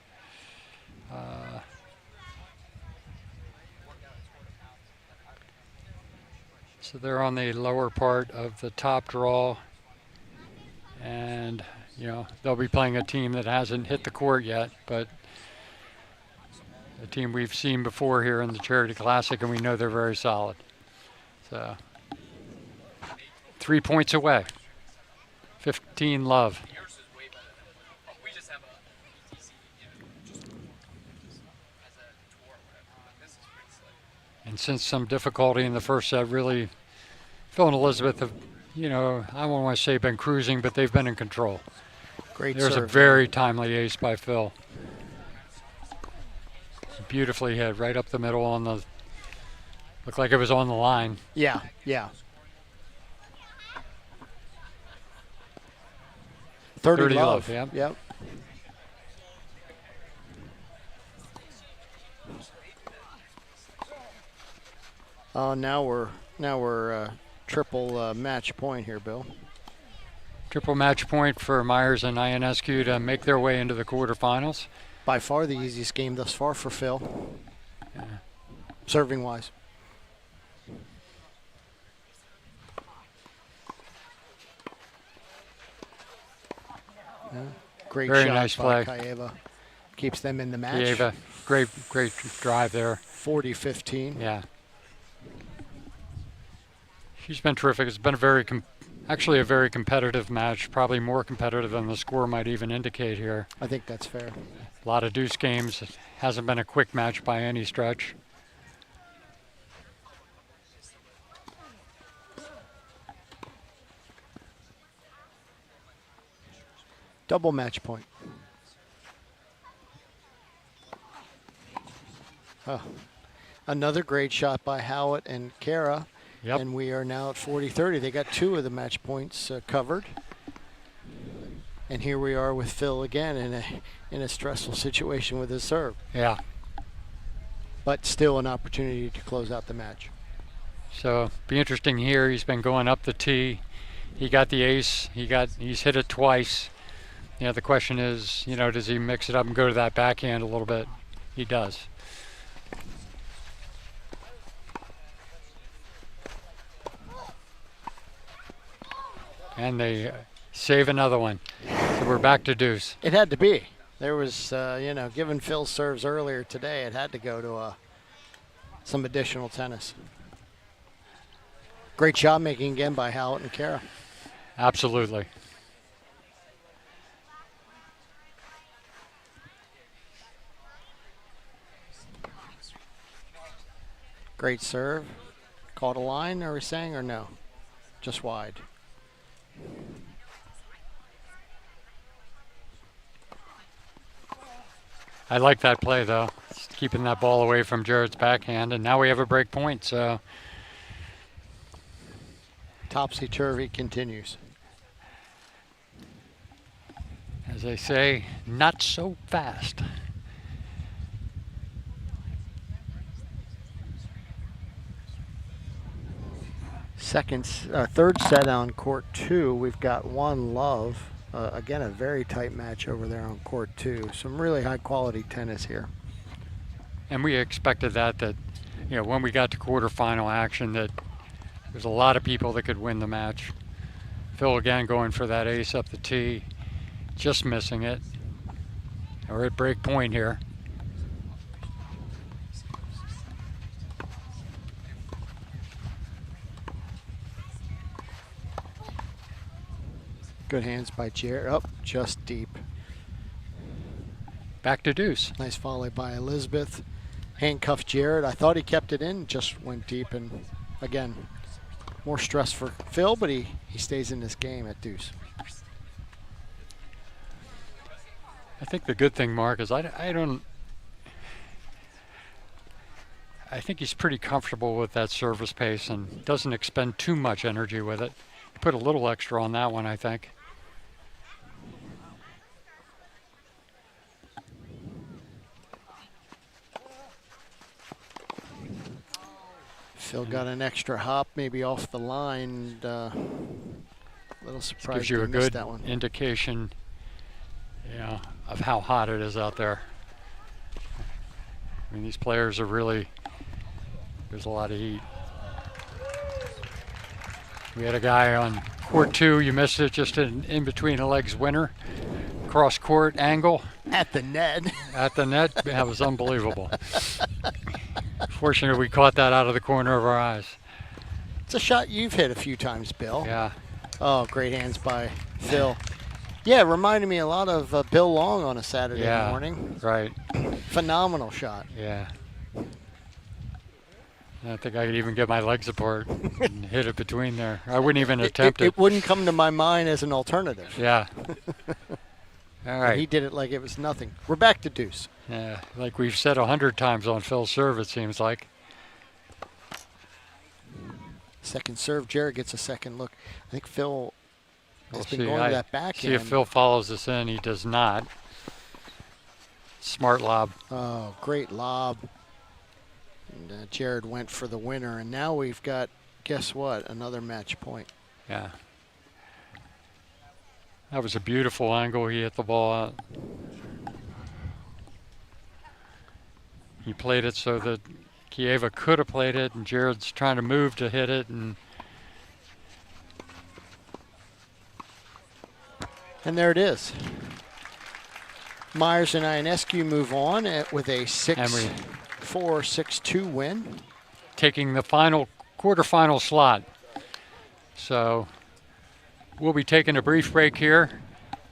so they're on the lower part of the top draw, and you know they'll be playing a team that hasn't hit the court yet, but a team we've seen before here in the Charity Classic, and we know they're very solid. So 3 points away. 15 love. And since some difficulty in the first set, really, Phil and Elizabeth have, you know, I don't want to say been cruising, but they've been in control. Great There's serve. a very timely ace by Phil. Beautifully hit right up the middle on the, looked like it was on the line. Yeah, yeah. 30 love. Yeah. Yep. Now we're triple match point here, Bill. Triple match point for Myers and Ionescu to make their way into the quarterfinals. By far the easiest game thus far for Phil. Yeah. Serving wise. Yeah. Great Very shot nice by play. Kaeva. Keeps them in the match. Kaeva, great drive there. 40-15. Yeah. She's been terrific. It's been a very Actually, a very competitive match, probably more competitive than the score might even indicate here. I think that's fair. A lot of deuce games. It hasn't been a quick match by any stretch. Double match point. Oh, another great shot by Howitt and Kara. Yep. And we are now at 40-30. They got 2 of the match points covered. And here we are with Phil again in a stressful situation with his serve. Yeah. But still an opportunity to close out the match. So be interesting here. He's been going up the tee. He got the ace. He's hit it twice. You know, the question is, you know, does he mix it up and go to that backhand a little bit? He does. And they save another one. So we're back to deuce. It had to be. There was, you know, given Phil's serves earlier today, it had to go to some additional tennis. Great shot making again by Howitt and Kara. Absolutely. Great serve. Caught a line, are we saying, or no? Just wide. I like that play, though. It's keeping that ball away from Jared's backhand, and now we have a break point, so. Topsy-turvy continues. As they say, not so fast. Third set on court 2. We've got One Love. Again, a very tight match over there on court 2. Some really high quality tennis here. And we expected that, you know, when we got to quarterfinal action, that there's a lot of people that could win the match. Phil again going for that ace up the tee, just missing it. We're at break point here. Good hands by Jared. Up, just deep. Back to deuce. Nice volley by Elizabeth. Handcuffed Jared. I thought he kept it in, just went deep. And again, more stress for Phil, but he stays in this game at deuce. I think the good thing, Mark, is I think he's pretty comfortable with that service pace and doesn't expend too much energy with it. Put a little extra on that one, I think. Phil got an extra hop, maybe off the line. A little surprised gives you he a missed good that one. indication, of how hot it is out there. I mean, these players are really, there's a lot of heat. We had a guy on court 2, you missed it, just in between the legs winner. Cross court angle. At the net. At the net, that was unbelievable. Fortunately, we caught that out of the corner of our eyes. It's a shot you've hit a few times, Bill. Yeah. Oh, great hands by Phil. Yeah, it reminded me a lot of Bill Long on a Saturday morning. Right. Phenomenal shot. Yeah. I don't think I could even get my legs apart and hit it between there. I wouldn't even attempt it. It wouldn't come to my mind as an alternative. Yeah. All right. And he did it like it was nothing. We're back to deuce. Yeah, like we've said 100 times on Phil's serve, it seems like. Second serve, Jared gets a second look. I think Phil has been going to that backhand. See if Phil follows this in. He does not. Smart lob. Oh, great lob. And Jared went for the winner. And now we've got, guess what, another match point. Yeah. That was a beautiful angle. He hit the ball out. He played it so that Kieva could have played it, and Jared's trying to move to hit it. And there it is. Myers and Ionescu move on with a 6-4, 6-2 win. Taking the final quarterfinal slot. So we'll be taking a brief break here,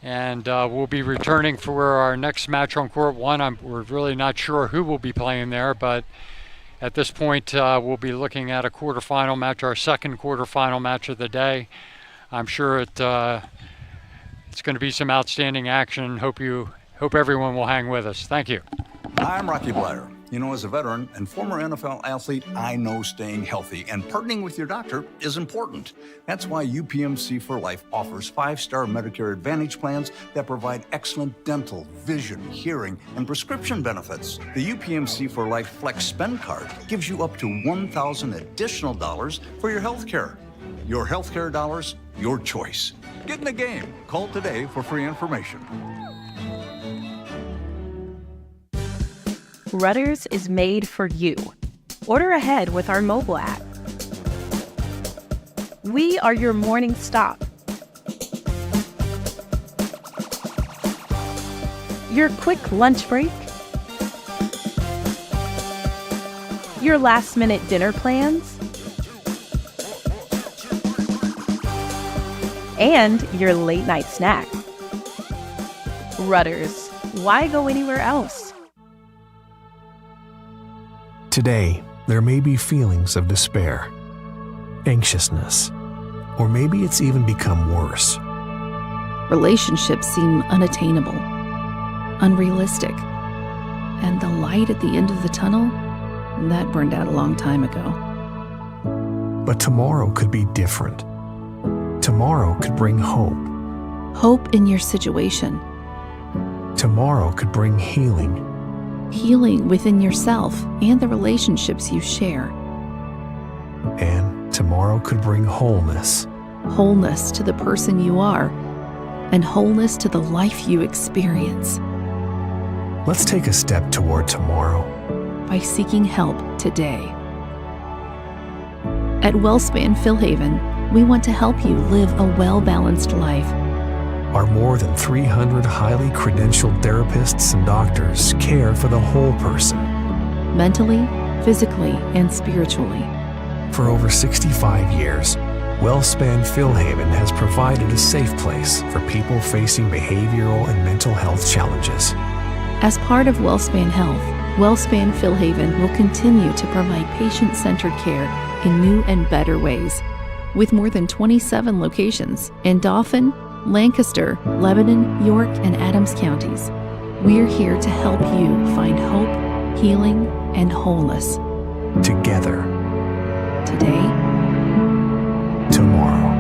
and we'll be returning for our next match on court one. We're really not sure who will be playing there, but at this point, we'll be looking at a quarterfinal match, our second quarterfinal match of the day. I'm sure it's going to be some outstanding action. Hope everyone will hang with us. Thank you. I'm Rocky Bleier. You know, as a veteran and former NFL athlete, I know staying healthy and partnering with your doctor is important. That's why UPMC for Life offers 5-star Medicare Advantage plans that provide excellent dental, vision, hearing, and prescription benefits. The UPMC for Life Flex Spend Card gives you up to $1,000 additional dollars for your health care. Your healthcare dollars, your choice. Get in the game. Call today for free information. Rudders is made for you. Order ahead with our mobile app. We are your morning stop. Your quick lunch break. Your last-minute dinner plans. And your late-night snack. Rudders, why go anywhere else? Today, there may be feelings of despair, anxiousness, or maybe it's even become worse. Relationships seem unattainable, unrealistic, and the light at the end of the tunnel, that burned out a long time ago. But tomorrow could be different. Tomorrow could bring hope. Hope in your situation. Tomorrow could bring healing. Healing within yourself and the relationships you share. And tomorrow could bring wholeness. Wholeness to the person you are, and wholeness to the life you experience. Let's take a step toward tomorrow by seeking help today. At WellSpan Philhaven, we want to help you live a well-balanced life. Our more than 300 highly credentialed therapists and doctors care for the whole person. Mentally, physically, and spiritually. For over 65 years, WellSpan Philhaven has provided a safe place for people facing behavioral and mental health challenges. As part of WellSpan Health, WellSpan Philhaven will continue to provide patient-centered care in new and better ways. With more than 27 locations in Dauphin, Lancaster, Lebanon, York, and Adams counties, we're here to help you find hope, healing, and wholeness. Together. Today. Tomorrow.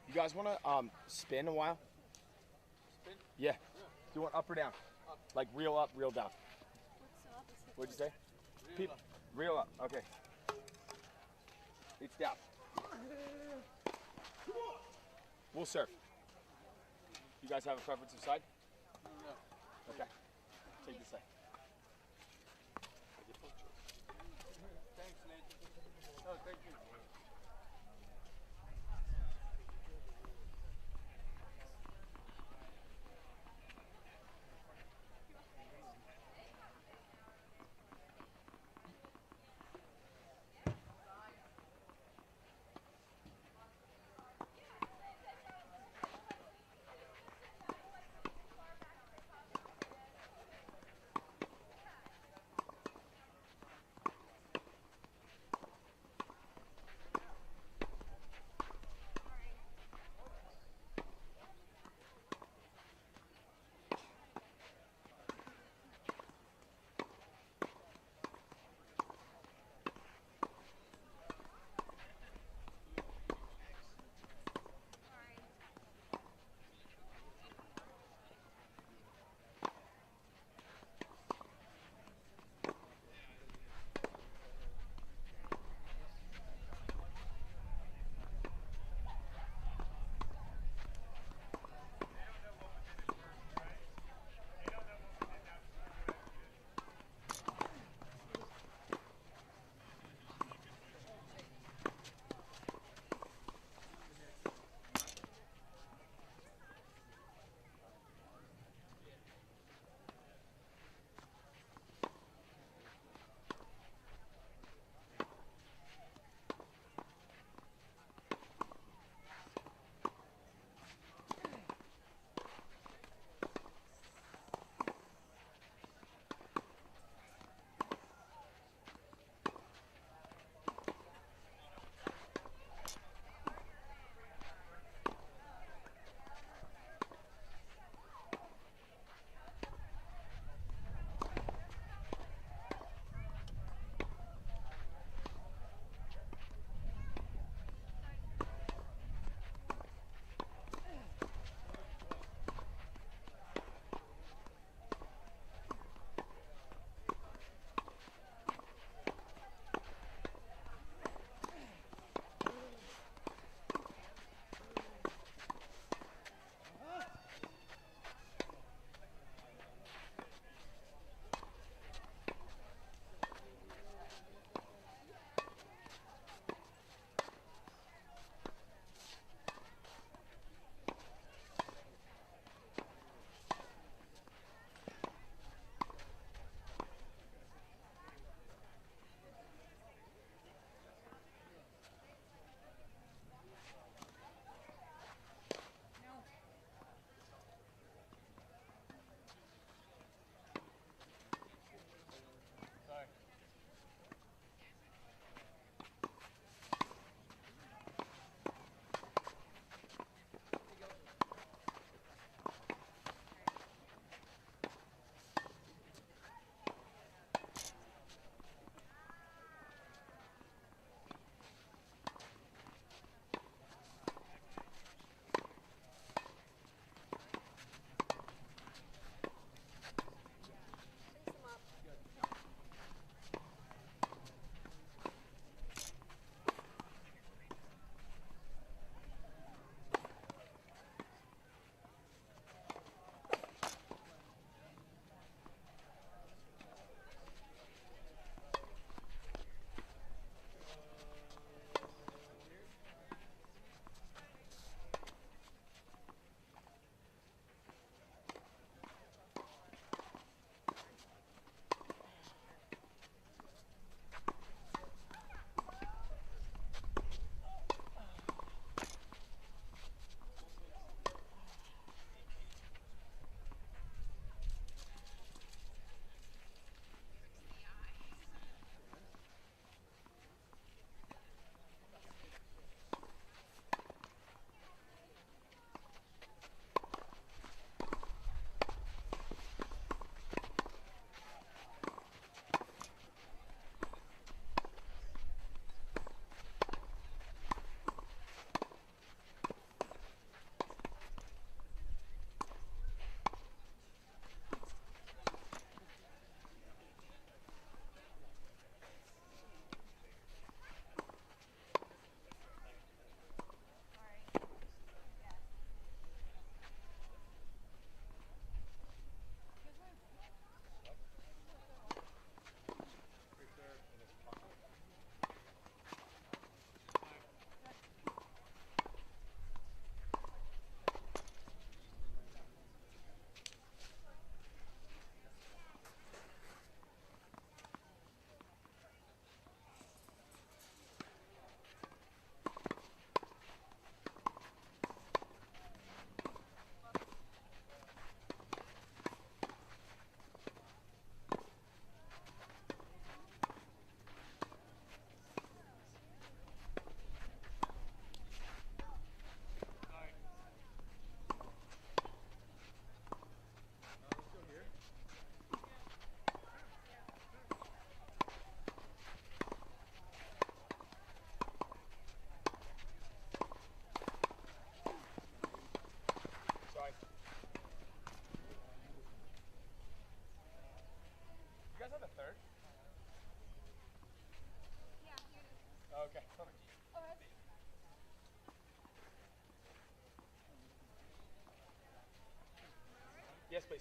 You guys want to spin a while? Spin? Yeah. Do you want up or down? Up. Like real up, real down. What'd you say? Real up. Okay. It's down. We'll surf. You guys have a preference of side? No. Okay. Take this side. Thanks, Nate. Oh, thank you.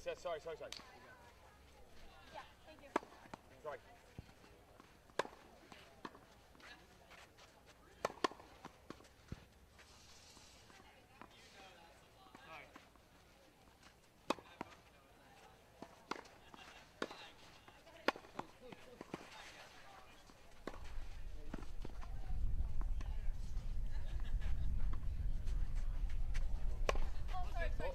Lisa, sorry. Yeah, thank you. Sorry. Oh, sorry.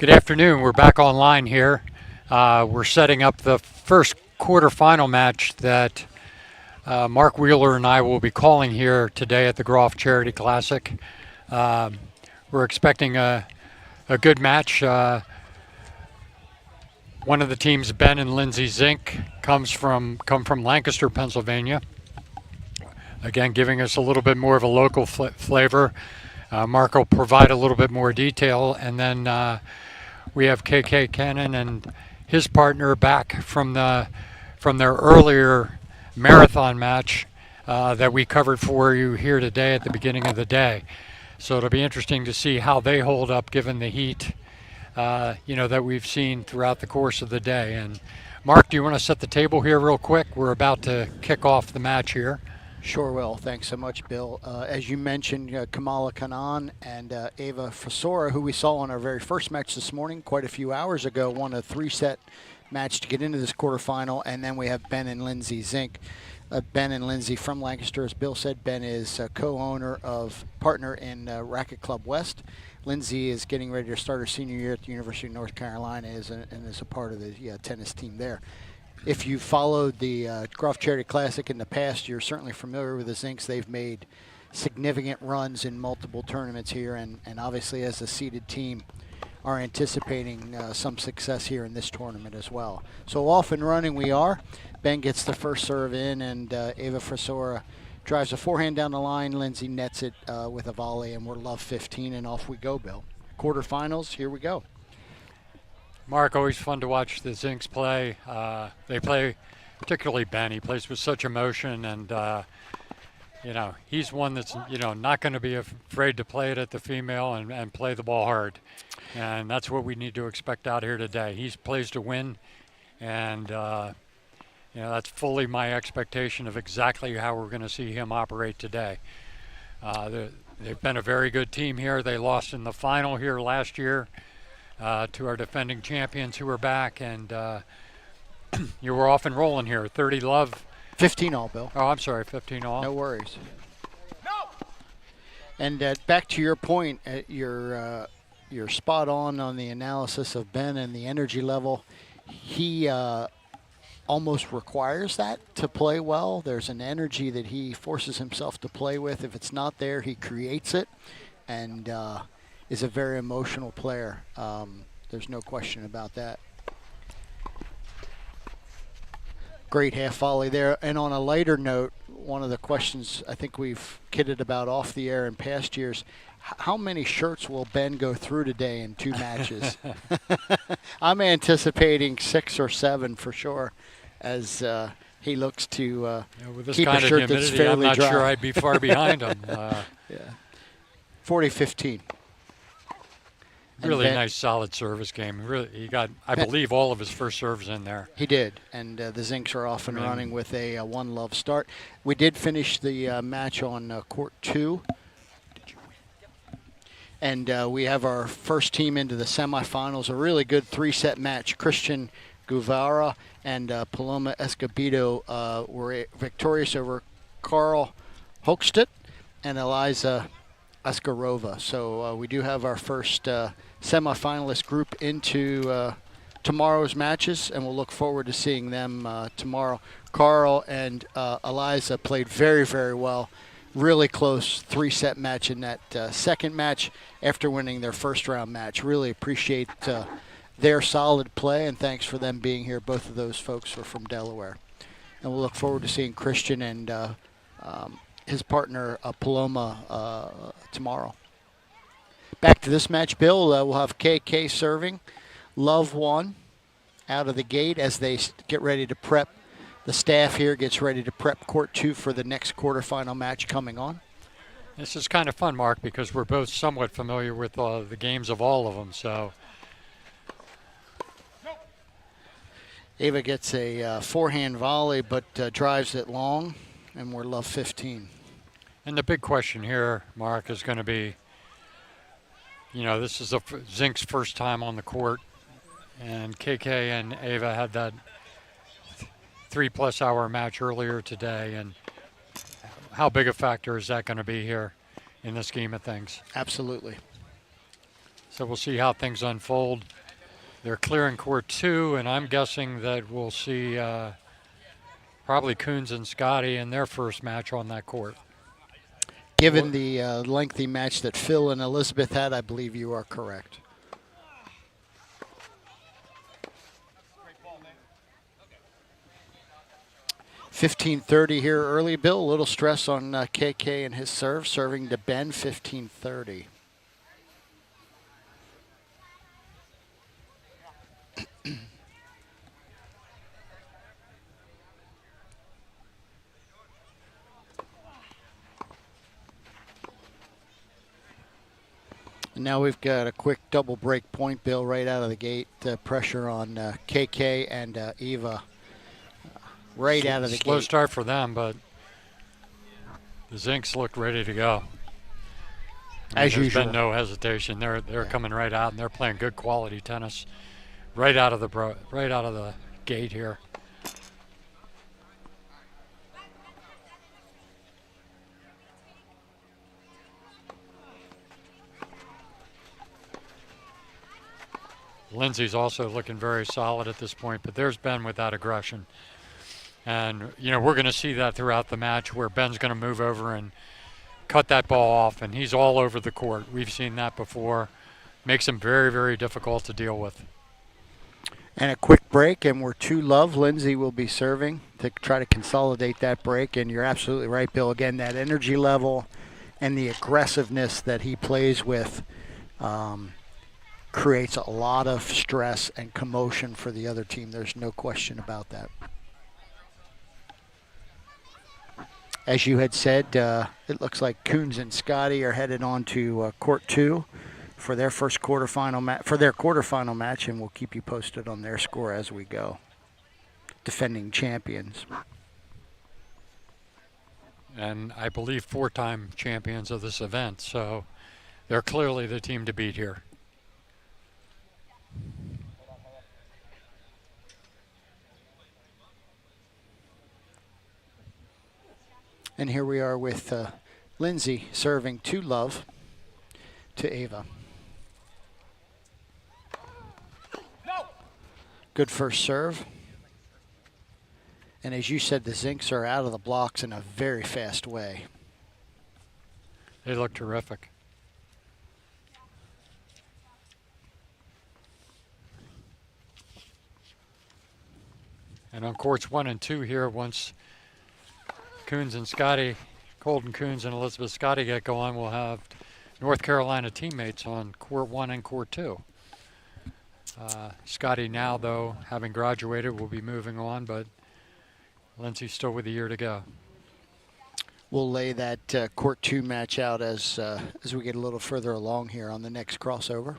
Good afternoon. We're back online here. We're setting up the first quarterfinal match that Mark Wheeler and I will be calling here today at the Groft Charity Classic. We're expecting a good match. One of the teams, Ben and Lindsay Zink, come from Lancaster, Pennsylvania. Again, giving us a little bit more of a local flavor. Mark will provide a little bit more detail, and then we have KK Cannon and his partner back from their earlier marathon match that we covered for you here today at the beginning of the day. So it'll be interesting to see how they hold up given the heat that we've seen throughout the course of the day. And Mark, do you want to set the table here real quick? We're about to kick off the match here. Sure will. Thanks so much, Bill. As you mentioned, Kamala Kanan and Ava Fasora, who we saw on our very first match this morning, quite a few hours ago, won a 3-set match to get into this quarterfinal. And then we have Ben and Lindsay Zink. Ben and Lindsay from Lancaster, as Bill said. Ben is co-owner of partner in Racket Club West. Lindsay is getting ready to start her senior year at the University of North Carolina and is a part of the tennis team there. If you followed the Groft Charity Classic in the past, you're certainly familiar with the Zinks. They've made significant runs in multiple tournaments here, and obviously as a seeded team are anticipating some success here in this tournament as well. So off and running we are. Ben gets the first serve in, and Ava Fasora drives a forehand down the line. Lindsay nets it with a volley, and we're love 15, and off we go, Bill. Quarterfinals, here we go. Mark, always fun to watch the Zinks play. They play, particularly Ben, he plays with such emotion, and he's one that's not going to be afraid to play it at the female and play the ball hard. And that's what we need to expect out here today. He plays to win, and that's fully my expectation of exactly how we're going to see him operate today. They've been a very good team here. They lost in the final here last year to our defending champions who are back, and you were off and rolling here. 30 love. 15 all, Bill. Oh, I'm sorry, 15 all. No worries. No. And back to your point, you're spot on the analysis of Ben and the energy level. He almost requires that to play well. There's an energy that he forces himself to play with. If it's not there, he creates it, and is a very emotional player. There's no question about that. Great half volley there. And on a lighter note, one of the questions I think we've kidded about off the air in past years, how many shirts will Ben go through today in 2 matches? I'm anticipating 6 or 7 for sure, as he looks to with this keep kind a of shirt that's humidity, fairly I'm not dry. sure I'd be far behind him. Yeah. 40-15. Really Ben, nice, solid service game. Really, he got, I believe, all of his first serves in there. He did, and the Zinks are off and running with a 1-love start. We did finish the match on court 2. And we have our first team into the semifinals, a really good 3-set match. Christian Guevara and Paloma Escobedo were victorious over Carl Hochstedt and Eliza Askarova. So we do have our first semifinalist group into tomorrow's matches, and we'll look forward to seeing them tomorrow. Carl and Eliza played very, very well. Really close 3-set match in that second match after winning their first round match. Really appreciate their solid play, and thanks for them being here. Both of those folks are from Delaware. And we'll look forward to seeing Christian and his partner Paloma tomorrow. Back to this match, Bill. We'll have KK serving. Love 1 out of the gate as they get ready to prep. The staff here gets ready to prep court 2 for the next quarterfinal match coming on. This is kind of fun, Mark, because we're both somewhat familiar with the games of all of them. So Ava gets a forehand volley, but drives it long, and we're love 15. And the big question here, Mark, is going to be, this is the Zink's first time on the court, and KK and Ava had that 3+ hour match earlier today, and how big a factor is that going to be here in the scheme of things? Absolutely. So we'll see how things unfold. They're clearing court 2, and I'm guessing that we'll see probably Coons and Scotty in their first match on that court. Given the lengthy match that Phil and Elizabeth had, I believe you are correct. $15.30 here early, Bill. A little stress on KK and his serve, serving to Ben, 15.30. And now we've got a quick double break point, Bill, right out of the gate. Pressure on KK and Eva right out of the gate. Slow start for them, but the Zincs look ready to go. As usual. There's been no hesitation. They're coming right out, and they're playing good quality tennis right out of the gate here. Lindsay's also looking very solid at this point, but there's Ben with that aggression. And, you know, we're going to see that throughout the match where Ben's going to move over and cut that ball off, and he's all over the court. We've seen that before. Makes him very, very difficult to deal with. And a quick break, and we're 2-love. Lindsay will be serving to try to consolidate that break. And you're absolutely right, Bill. Again, that energy level and the aggressiveness that he plays with creates a lot of stress and commotion for the other team. There's no question about that. As you had said, it looks like Coons and Scotty are headed on to court 2 for their first quarterfinal match, and we'll keep you posted on their score as we go. Defending champions. And I believe 4-time champions of this event, so they're clearly the team to beat here. And here we are with Lindsay serving 2-love to Ava. Good first serve. And as you said, the Zincs are out of the blocks in a very fast way. They look terrific. And on courts 1 and 2 here, once Coons and Scotty, Colton Coons and Elizabeth Scotty get going, we'll have North Carolina teammates on court 1 and court 2. Scotty now, though, having graduated, will be moving on, but Lindsay's still with a year to go. We'll lay that court 2 match out as we get a little further along here on the next crossover.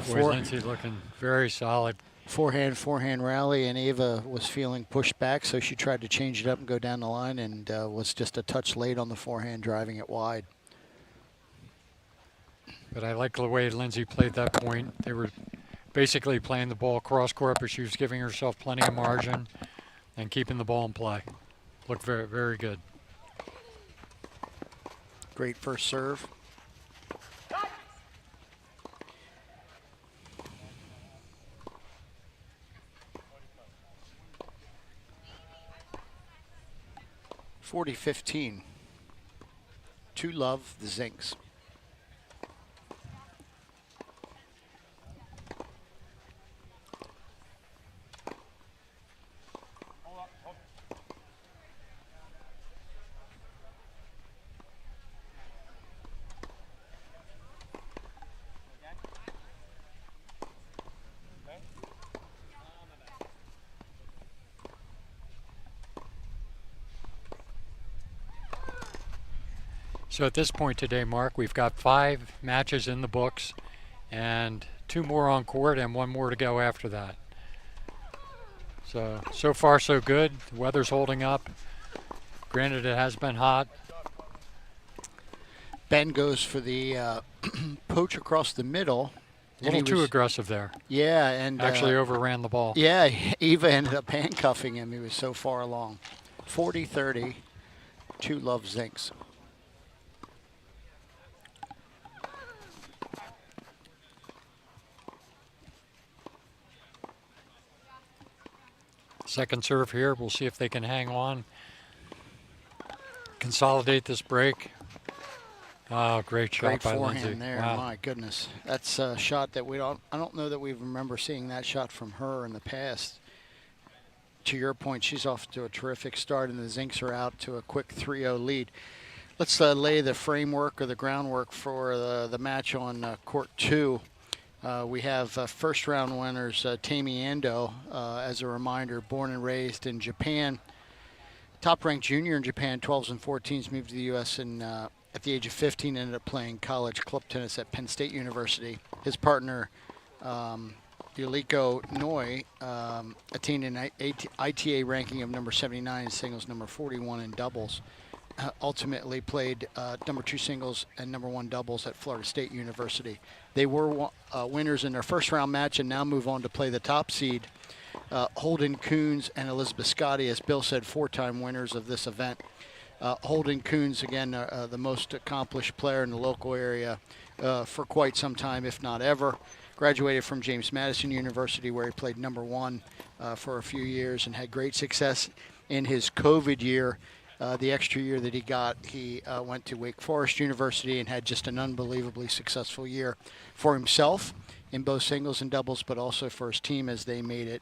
Lindsay looking very solid. Forehand rally, and Ava was feeling pushed back, so she tried to change it up and go down the line, and was just a touch late on the forehand, driving it wide. But I like the way Lindsay played that point. They were basically playing the ball cross court, but she was giving herself plenty of margin and keeping the ball in play. Looked very, very good. Great first serve. (40-15). 2-love, the Zincs. So at this point today, Mark, we've got 5 matches in the books, and 2 more on court and 1 more to go after that. So far so good. The weather's holding up. Granted, it has been hot. Ben goes for the poach across the middle. A little too aggressive there. Yeah, and actually overran the ball. Yeah, Eva ended up handcuffing him. He was so far along. 40-30, 2-love Zinks. Second serve here. We'll see if they can hang on. Consolidate this break. Oh, great shot Great by forehand Lindsay. there. Wow. My goodness, that's a shot that I don't know that we remember seeing that shot from her in the past. To your point, she's off to a terrific start, and the Zinks are out to a quick 3-0 lead. Let's lay the framework or the groundwork for the match on court 2. We have first round winners Tammy Ando, as a reminder, born and raised in Japan. Top-ranked junior in Japan, 12s and 14s, moved to the U.S. At the ite of 15, ended up playing college club tennis at Penn State University. His partner, Yuliko Noi, attained an ITA ranking of number 79 in singles, number 41 in doubles. Ultimately played number 2 singles and number 1 doubles at Florida State University. They were winners in their first round match and now move on to play the top seed. Holden Coons and Elizabeth Scotty, as Bill said, 4-time winners of this event. Holden Coons, again, the most accomplished player in the local area for quite some time, if not ever. Graduated from James Madison University, where he played number 1 for a few years and had great success in his COVID year. The extra year that he got, he went to Wake Forest University and had just an unbelievably successful year for himself in both singles and doubles, but also for his team as they made it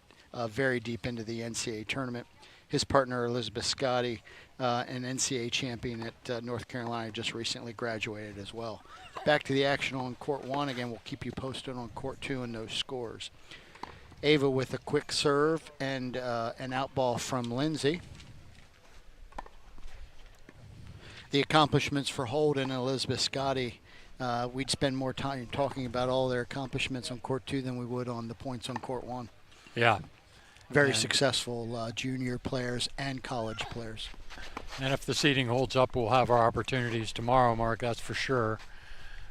very deep into the NCAA tournament. His partner, Elizabeth Scotty, an NCAA champion at North Carolina, just recently graduated as well. Back to the action on court 1. Again, we'll keep you posted on court 2 and those scores. Ava with a quick serve and an out ball from Lindsay. The accomplishments for Holden and Elizabeth Scotty, we'd spend more time talking about all their accomplishments on court 2 than we would on the points on court 1. Yeah. Very successful junior players and college players. And if the seeding holds up, we'll have our opportunities tomorrow, Mark, that's for sure.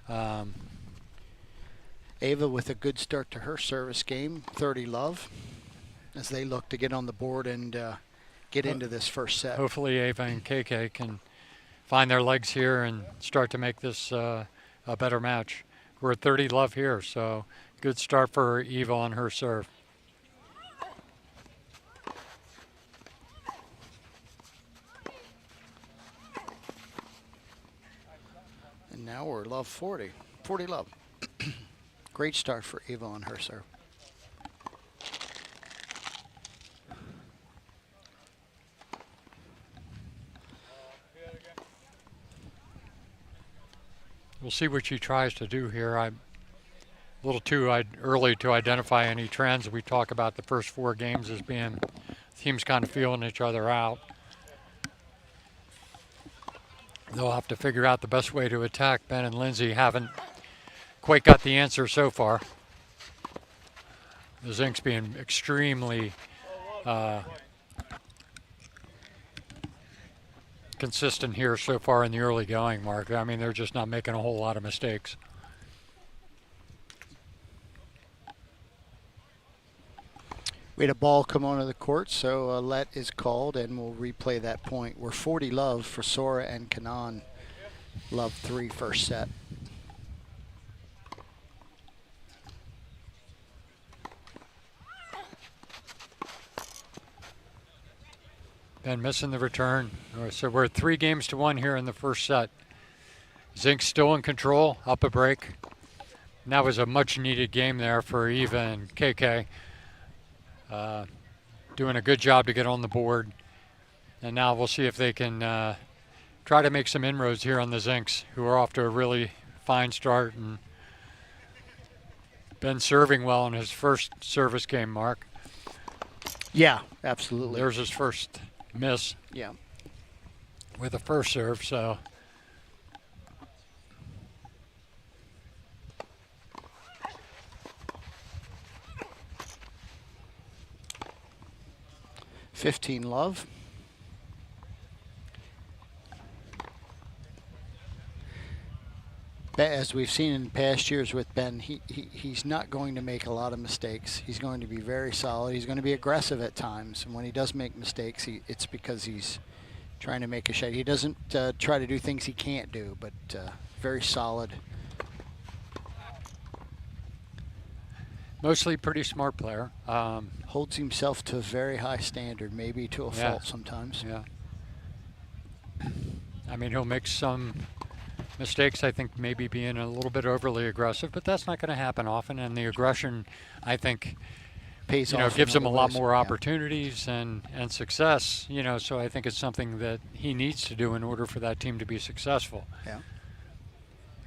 Ava with a good start to her service game, 30-love, as they look to get on the board and get into this first set. Hopefully Ava and KK can find their legs here and start to make this a better match. We're at 30-love here, so good start for Eva on her serve. And now we're love 40. 40-love. Great start for Eva on her serve. We'll see what she tries to do here. I'm a little too early to identify any trends. We talk about the first 4 games as being teams kind of feeling each other out. They'll have to figure out the best way to attack. Ben and Lindsay haven't quite got the answer so far. The Zinks being extremely consistent here so far in the early going, Mark. I mean, they're just not making a whole lot of mistakes. We had a ball come onto the court, so a let is called, and we'll replay that point. We're 40-love for Sora and Kanan. Love 3 first set. Ben missing the return. So we're 3 games to 1 here in the first set. Zink's still in control, up a break. And that was a much needed game there for Eva and KK. Doing a good job to get on the board. And now we'll see if they can try to make some inroads here on the Zinks, who are off to a really fine start. And Ben serving well in his first service game, Mark. Yeah, absolutely. There's his first miss. Yeah. With a first serve, so. 15 love. As we've seen in past years with Ben, he's not going to make a lot of mistakes. He's going to be very solid. He's going to be aggressive at times. And when he does make mistakes, it's because he's trying to make a shot. He doesn't try to do things he can't do, but very solid. Mostly pretty smart player. Holds himself to a very high standard, maybe to a fault sometimes. Yeah. I mean, he'll make some mistakes, I think, maybe being a little bit overly aggressive, but that's not going to happen often. And the aggression, I think, pays off, gives him a lot ways. more opportunities and success. So I think it's something that he needs to do in order for that team to be successful. Yeah.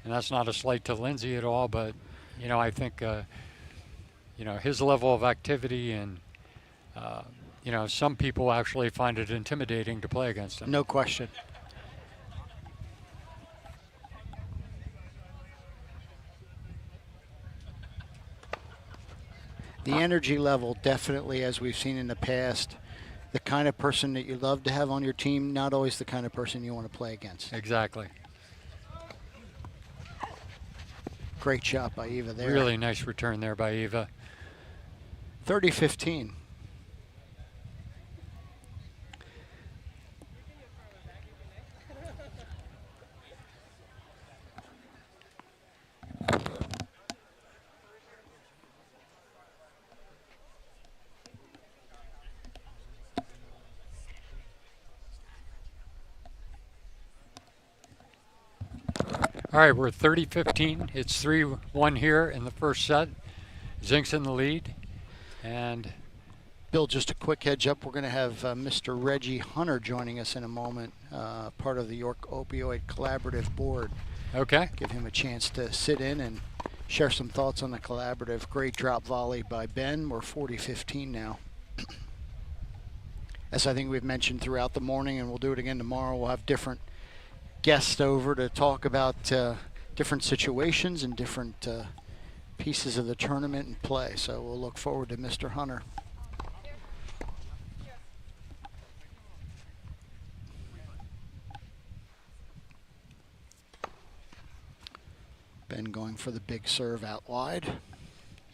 And that's not a slight to Lindsay at all, but I think his level of activity and some people actually find it intimidating to play against him. No question. The energy level, definitely, as we've seen in the past, the kind of person that you love to have on your team, not always the kind of person you want to play against. Exactly. Great shot by Eva there. Really nice return there by Eva. 30-15. All right, we're 30-15. It's 3-1 here in the first set. Zink's in the lead. And Bill, just a quick heads up, we're going to have Mr. Reggie Hunter joining us in a moment, part of the York Opioid Collaborative Board. Okay. Give him a chance to sit in and share some thoughts on the collaborative. Great drop volley by Ben. We're 40-15 now. As I think we've mentioned throughout the morning, and we'll do it again tomorrow, we'll have different guests over to talk about different situations and different pieces of the tournament and play. So we'll look forward to Mr. Hunter. Ben going for the big serve out wide.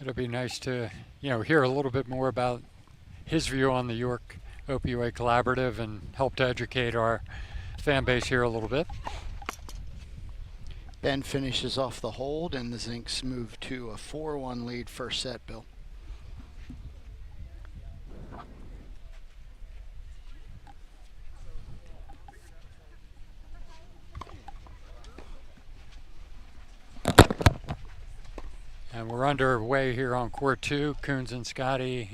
It'll be nice to, hear a little bit more about his view on the York Opioid Collaborative and help to educate our fan base here a little bit. Ben finishes off the hold, and the Zinks move to a 4-1 lead first set, Bill. And we're underway here on court 2, Coons and Scotty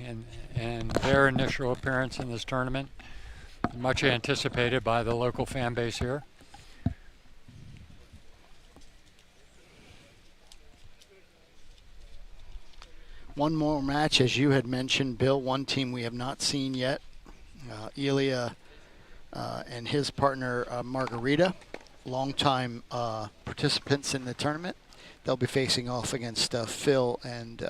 and their initial appearance in this tournament. Much anticipated by the local fan base here. One more match, as you had mentioned, Bill, one team we have not seen yet. Elia and his partner, Margarita, longtime participants in the tournament. They'll be facing off against Phil and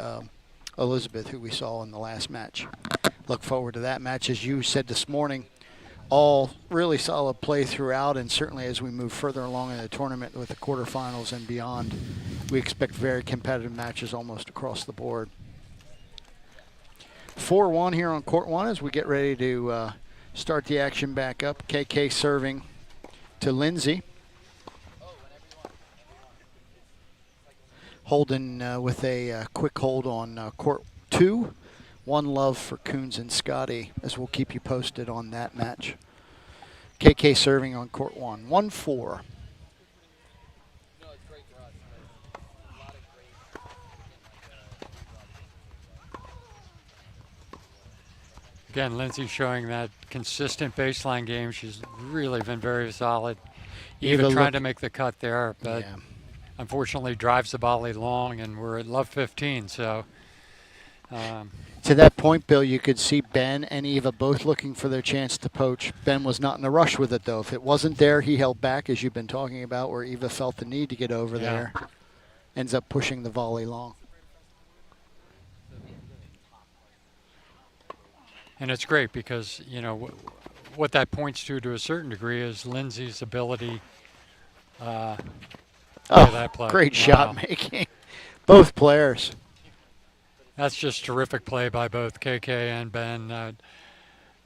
Elizabeth, who we saw in the last match. Look forward to that match. As you said this morning, all really solid play throughout, and certainly as we move further along in the tournament with the quarterfinals and beyond, we expect very competitive matches almost across the board. 4-1 here on court 1 as we get ready to start the action back up. KK serving to Lindsay. Holden with a quick hold on court 2. One love for Coons and Scotty, as we'll keep you posted on that match. KK serving on court 1. 1-4. Again, Lindsay showing that consistent baseline game. She's really been very solid. Eva trying to make the cut there, but unfortunately drives the volley long, and we're at love 15. So to that point, Bill, you could see Ben and Eva both looking for their chance to poach. Ben was not in a rush with it, though. If it wasn't there, he held back, as you've been talking about, where Eva felt the need to get over there. Ends up pushing the volley long. And it's great because, you know, what that points to a certain degree is Lindsay's ability. Look at that play. Great Wow. shot making. Both players. That's just terrific play by both KK and Ben.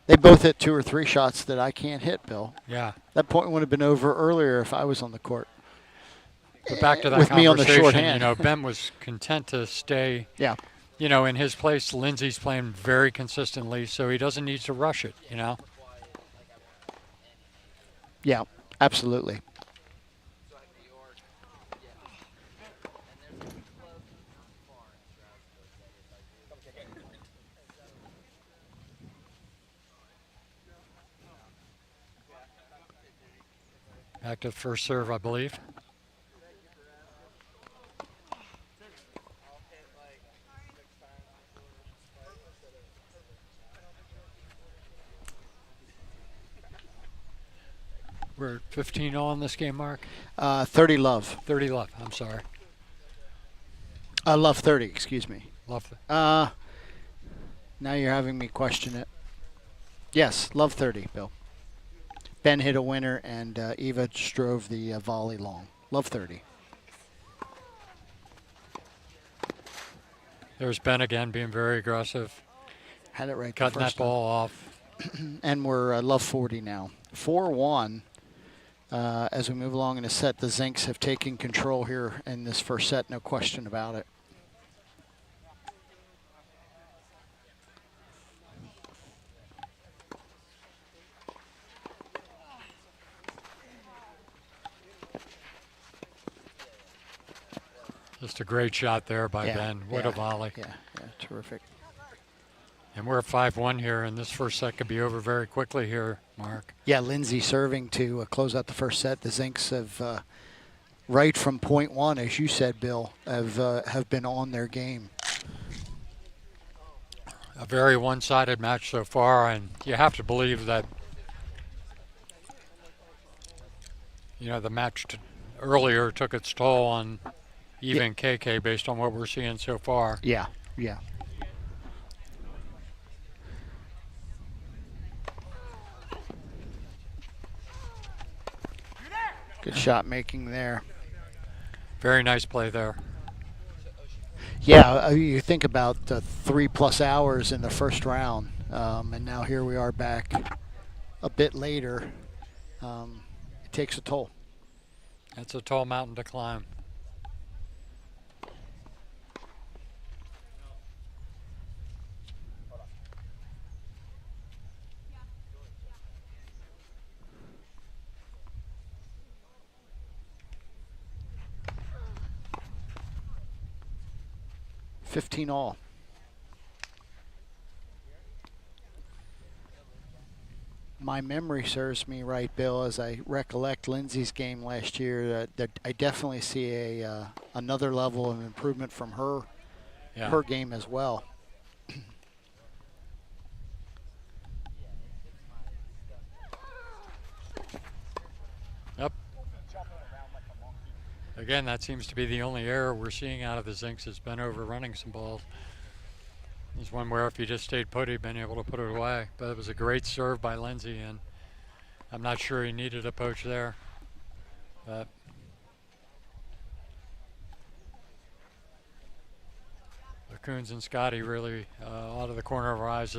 They both hit 2 or 3 shots that I can't hit, Bill. Yeah. That point would have been over earlier if I was on the court. But back to that with me on the conversation, shorthand. you know, Ben was content to stay, Yeah. you know, in his place. Lindsay's playing very consistently, so he doesn't need to rush it, you know. Yeah, absolutely. Back to the first serve, I believe. We're at 15 all in this game, Mark? 30 love. 30 love, I'm sorry. Love 30, excuse me. Love. Now you're having me question it. Yes, love 30, Bill. Ben hit a winner, and Eva just drove the volley long. Love 30. There's Ben again being very aggressive. Had it right. Cutting that ball off. And we're love 40 now. 4-1. As we move along in the set, the Zincs have taken control here in this first set, no question about it. Just a great shot there by Yeah, Ben. What a volley. Yeah, terrific. And we're at 5-1 here, and this first set could be over very quickly here, Mark. Yeah, Lindsay serving to close out the first set. The Zincs have, right from point one, as you said, Bill, have been on their game. A very one-sided match so far, and you have to believe that, you know, the match earlier took its toll on even KK based on what we're seeing so far. Yeah, yeah. Good shot making there. Very nice play there. Yeah, you think about 3+ hours in the first round, and now here we are back a bit later. It takes a toll. That's a tall mountain to climb. All. My memory serves me right, Bill, as I recollect Lindsay's game last year. That I definitely see another level of improvement from her, her game as well. Yep. Again, that seems to be the only error we're seeing out of the Zincs has been overrunning some balls. There's one where if he just stayed put, he'd been able to put it away. But it was a great serve by Lindsay, and I'm not sure he needed a poach there. But Coons and Scotty really out of the corner of our eyes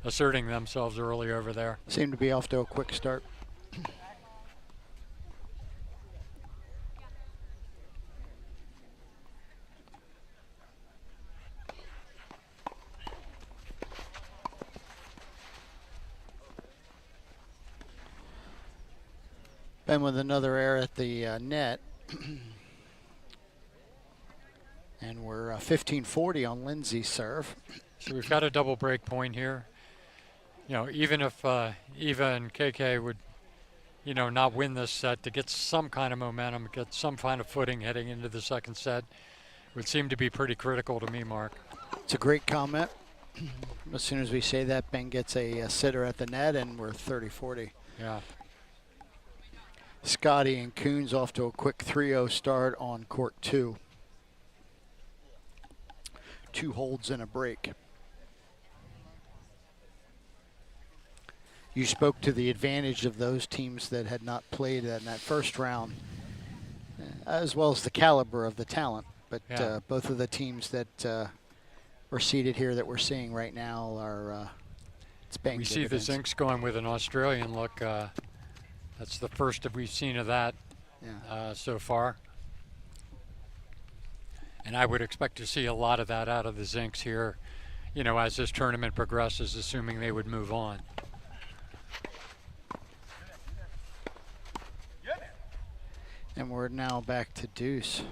asserting themselves early over there. Seem to be off to a quick start. Ben with another error at the net. And we're 15-40 on Lindsay's serve. So we've got a double break point here. You know, even if Eva and KK would, you know, not win this set, to get some kind of momentum, get some kind of footing heading into the second set would seem to be pretty critical to me, Mark. It's a great comment. As soon as we say that, Ben gets a sitter at the net, and we're 30-40. Yeah. Scotty and Coons off to a quick 3-0 start on court 2. 2 holds and a break. you spoke to the advantage of those teams that had not played in that first round, as well as the caliber of the talent. But Yeah. both of the teams that are seated here that we're seeing right now are it's paying We see the dividends. Zincs going with an Australian look. That's the first that we've seen of that so far. And I would expect to see a lot of that out of the Zincs here, as this tournament progresses, assuming they would move on. And we're now back to deuce.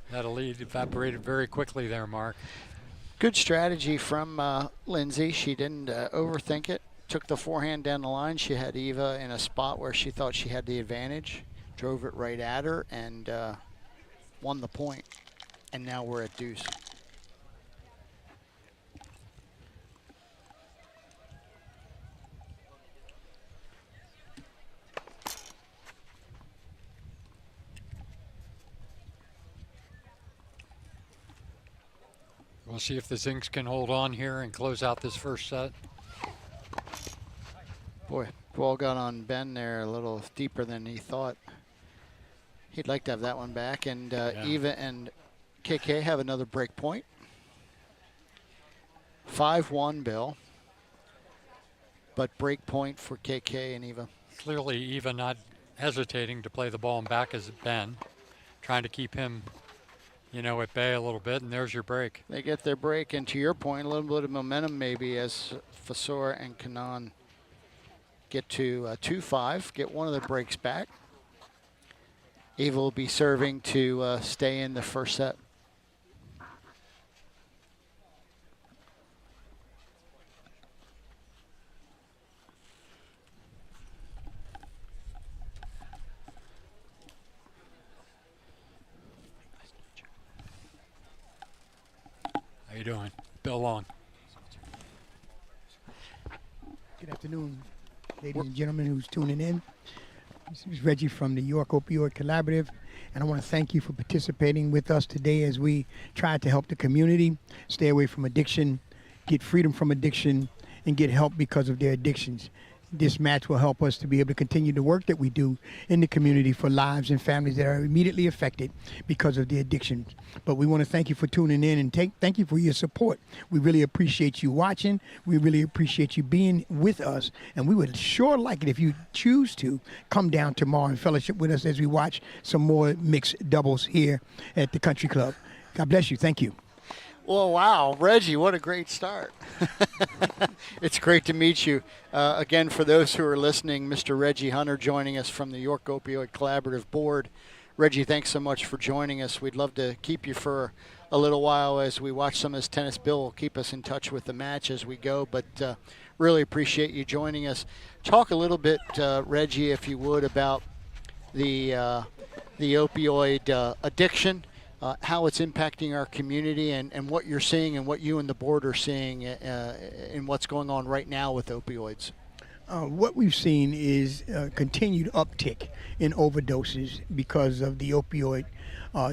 That lead evaporated very quickly there, Mark. Good strategy from Lindsay. She didn't overthink it. Took the forehand down the line. She had Eva in a spot where she thought she had the advantage. Drove it right at her and won the point. And now we're at deuce. We'll see if the Zincs can hold on here and close out this first set. Boy, ball got on Ben there a little deeper than he thought. He'd like to have that one back. And Eva and KK have another break point. 5-1, Bill. But break point for KK and Eva. Clearly, Eva not hesitating to play the ball back as Ben, trying to keep him, at bay a little bit, and there's your break. They get their break, and to your point, a little bit of momentum maybe as Fasor and Kanan get to 2-5, get one of the breaks back. Eva will be serving to stay in the first set. How you doing? Bill Long. Good afternoon, ladies and gentlemen who's tuning in. This is Reggie from the York Opioid Collaborative, and I want to thank you for participating with us today as we try to help the community stay away from addiction, get freedom from addiction, and get help because of their addictions. This match will help us to be able to continue the work that we do in the community for lives and families that are immediately affected because of the addictions. But we want to thank you for tuning in and thank you for your support. We really appreciate you watching. We really appreciate you being with us. And we would sure like it if you choose to come down tomorrow and fellowship with us as we watch some more mixed doubles here at the Country Club. God bless you. Thank you. Well, wow, Reggie, what a great start. It's great to meet you. Again, for those who are listening, Mr. Reggie Hunter joining us from the York Opioid Collaborative Board. Reggie, thanks so much for joining us. We'd love to keep you for a little while as we watch some of this tennis. Bill will keep us in touch with the match as we go, but really appreciate you joining us. Talk a little bit, Reggie, if you would, about the opioid addiction. How it's impacting our community and what you're seeing and what you and the board are seeing in what's going on right now with opioids. What we've seen is continued uptick in overdoses because of the opioid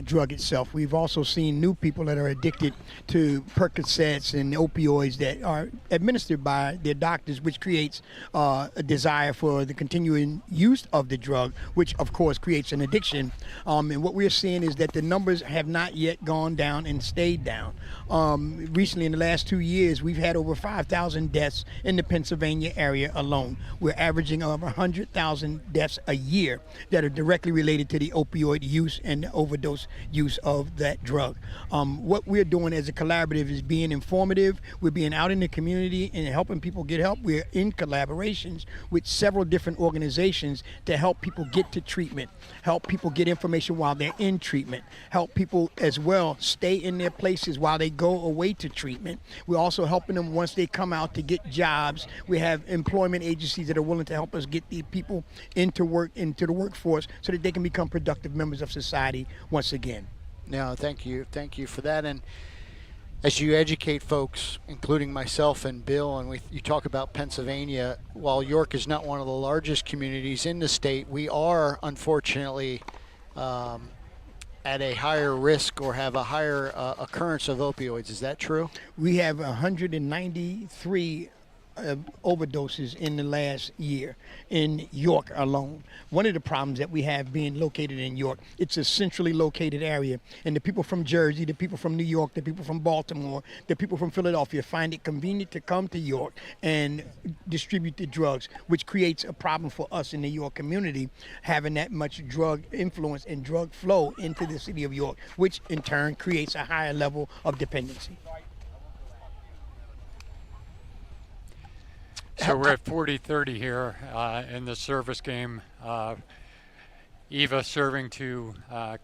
drug itself. We've also seen new people that are addicted to Percocets and opioids that are administered by their doctors, which creates a desire for the continuing use of the drug, which of course creates an addiction. And what we're seeing is that the numbers have not yet gone down and stayed down. Recently, in the last 2 years, we've had over 5,000 deaths in the Pennsylvania area alone. We're averaging over 100,000 deaths a year that are directly related to the opioid use and the overdose use of that drug. What we're doing as a collaborative is being informative. We're being out in the community and helping people get help. We're in collaborations with several different organizations to help people get to treatment, help people get information while they're in treatment, help people as well stay in their places while they go away to treatment. We're also helping them once they come out to get jobs. We have employment agencies that are willing to help us get the people into the workforce so that they can become productive members of society once again. No, thank you for that. And as you educate folks, including myself and Bill, and you talk about Pennsylvania, while York is not one of the largest communities in the state, we are unfortunately at a higher risk or have a higher occurrence of opioids. Is that true? We have 193 overdoses in the last year in York alone. One of the problems that we have being located in York, it's a centrally located area, and the people from Jersey, the people from New York, the people from Baltimore, the people from Philadelphia find it convenient to come to York and distribute the drugs, which creates a problem for us in the York community, having that much drug influence and drug flow into the city of York, which in turn creates a higher level of dependency. So we're at 40-30 here in the service game. Eva serving to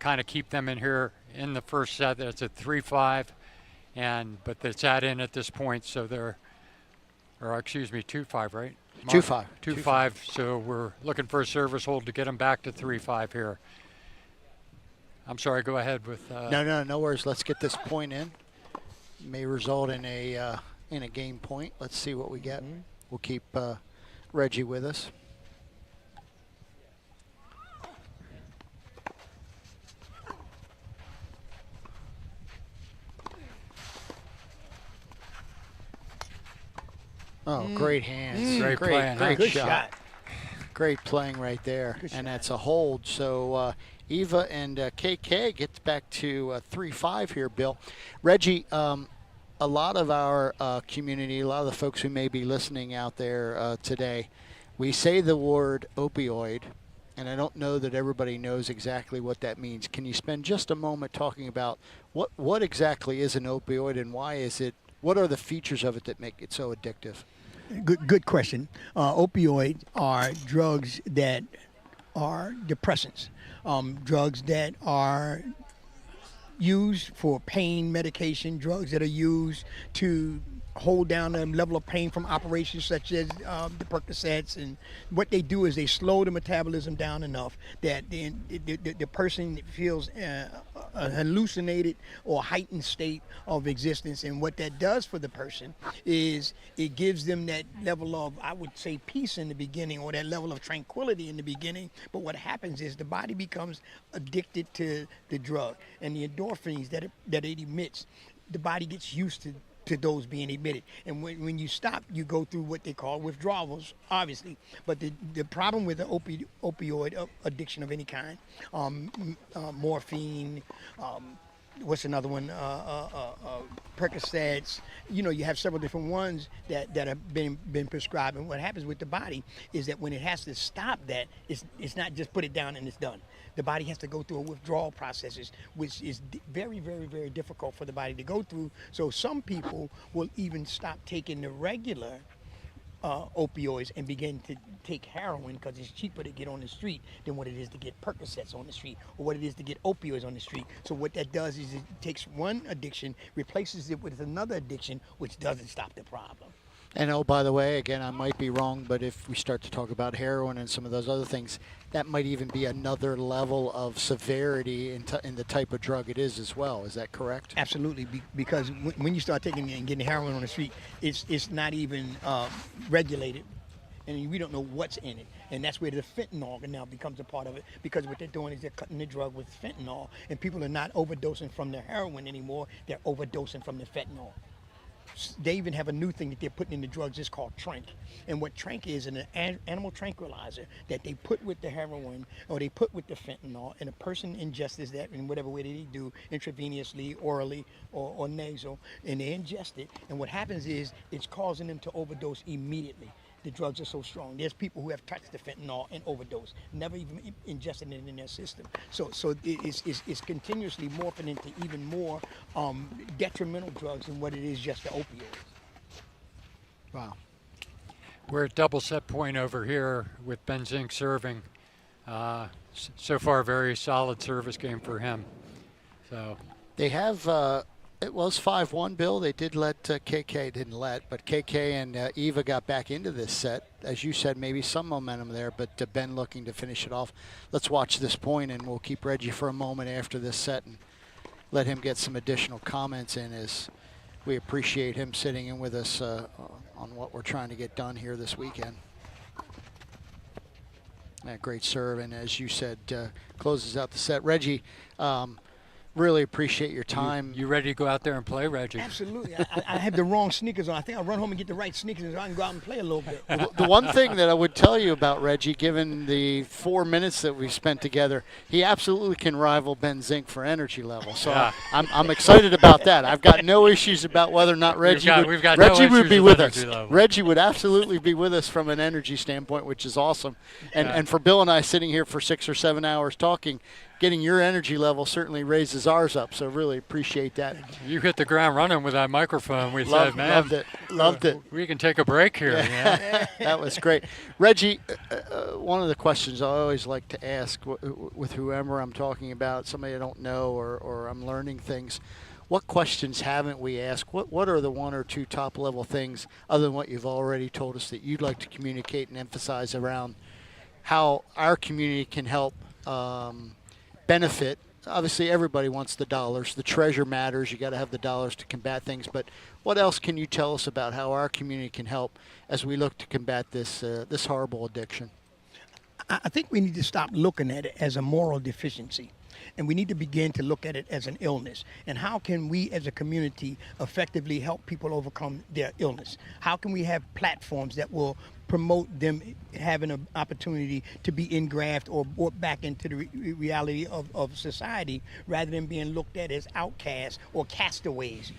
kind of keep them in here in the first set. That's a 3-5, but it's at this point, so they're, or excuse me, 2-5, right? 2-5. 2-5. So we're looking for a service hold to get them back to 3-5 here. I'm sorry. Go ahead with. No worries. Let's get this point in. May result in a game point. Let's see what we get. We'll keep Reggie with us. Oh, great hands. Great shot. Great playing right there. And that's a hold. So Eva and KK gets back to 3-5 here, Bill. Reggie, a lot of our community, a lot of the folks who may be listening out there today, we say the word opioid, and I don't know that everybody knows exactly what that means. Can you spend just a moment talking about what exactly is an opioid and why is it, what are the features of it that make it so addictive? Good question. Opioids are drugs that are depressants, drugs that are used for pain medication, drugs that are used to hold down the level of pain from operations such as the Percocets. And what they do is they slow the metabolism down enough that the person feels a hallucinated or heightened state of existence. And what that does for the person is it gives them that level of, I would say, peace in the beginning, or that level of tranquility in the beginning. But what happens is the body becomes addicted to the drug, and the endorphins that it emits, the body gets used to those being emitted. And when you stop, you go through what they call withdrawals, obviously. But the problem with the opioid addiction of any kind, morphine, what's another one, Percocets, you have several different ones that have been prescribed. And what happens with the body is that when it has to stop that, it's not just put it down and it's done. The body has to go through a withdrawal processes, which is very, very, very difficult for the body to go through. So some people will even stop taking the regular opioids and begin to take heroin because it's cheaper to get on the street than what it is to get Percocets on the street, or what it is to get opioids on the street. So what that does is it takes one addiction, replaces it with another addiction, which doesn't stop the problem. And oh, by the way, again, I might be wrong, but if we start to talk about heroin and some of those other things, that might even be another level of severity in the type of drug it is as well. Is that correct? Absolutely, because when you start taking and getting heroin on the street, it's not even regulated, and we don't know what's in it. And that's where the fentanyl now becomes a part of it, because what they're doing is they're cutting the drug with fentanyl, and people are not overdosing from the heroin anymore, they're overdosing from the fentanyl. They even have a new thing that they're putting in the drugs. It's called Trank. And what Trank is an animal tranquilizer that they put with the heroin, or they put with the fentanyl, and a person ingests that in whatever way they do, intravenously, orally, or nasal, and they ingest it. And what happens is it's causing them to overdose immediately. The drugs are so strong. There's people who have touched the fentanyl and overdosed, never even ingested it in their system. So it's continuously morphing into even more detrimental drugs than what it is just the opioids. Wow. We're at double set point over here with Ben Zink serving. So far, very solid service game for him. So they have. It was 5-1, Bill. They did let but KK and Eva got back into this set. As you said, maybe some momentum there, but Ben looking to finish it off. Let's watch this point, and we'll keep Reggie for a moment after this set and let him get some additional comments in, as we appreciate him sitting in with us on what we're trying to get done here this weekend. Great serve, and as you said, closes out the set. Reggie, Really appreciate your time. You ready to go out there and play, Reggie? Absolutely. I have the wrong sneakers on. I think I'll run home and get the right sneakers so I can go out and play a little bit. The one thing that I would tell you about Reggie, given the 4 minutes that we spent together, he absolutely can rival Ben Zink for energy level. So Yeah. I'm excited about that. I've got no issues about whether or not Reggie we've got no would issues be with with us. energy level. Reggie would absolutely be with us from an energy standpoint, which is awesome. And for Bill and I sitting here for 6 or 7 hours talking, getting your energy level certainly raises ours up. So really appreciate that. You hit the ground running with that microphone. We Loved said, man, loved it. We can take a break here. Yeah. That was great. Reggie, one of the questions I always like to ask with whoever I'm talking about, somebody I don't know or I'm learning things, what questions haven't we asked? What are the 1 or 2 top level things other than what you've already told us that you'd like to communicate and emphasize around how our community can help benefit? Obviously, everybody wants the dollars. The treasure matters. You got to have the dollars to combat things. But what else can you tell us about how our community can help as we look to combat this this horrible addiction? I think we need to stop looking at it as a moral deficiency. And we need to begin to look at it as an illness. And how can we as a community effectively help people overcome their illness? How can we have platforms that will promote them having an opportunity to be in graft or brought back into the reality of society rather than being looked at as outcasts or castaways?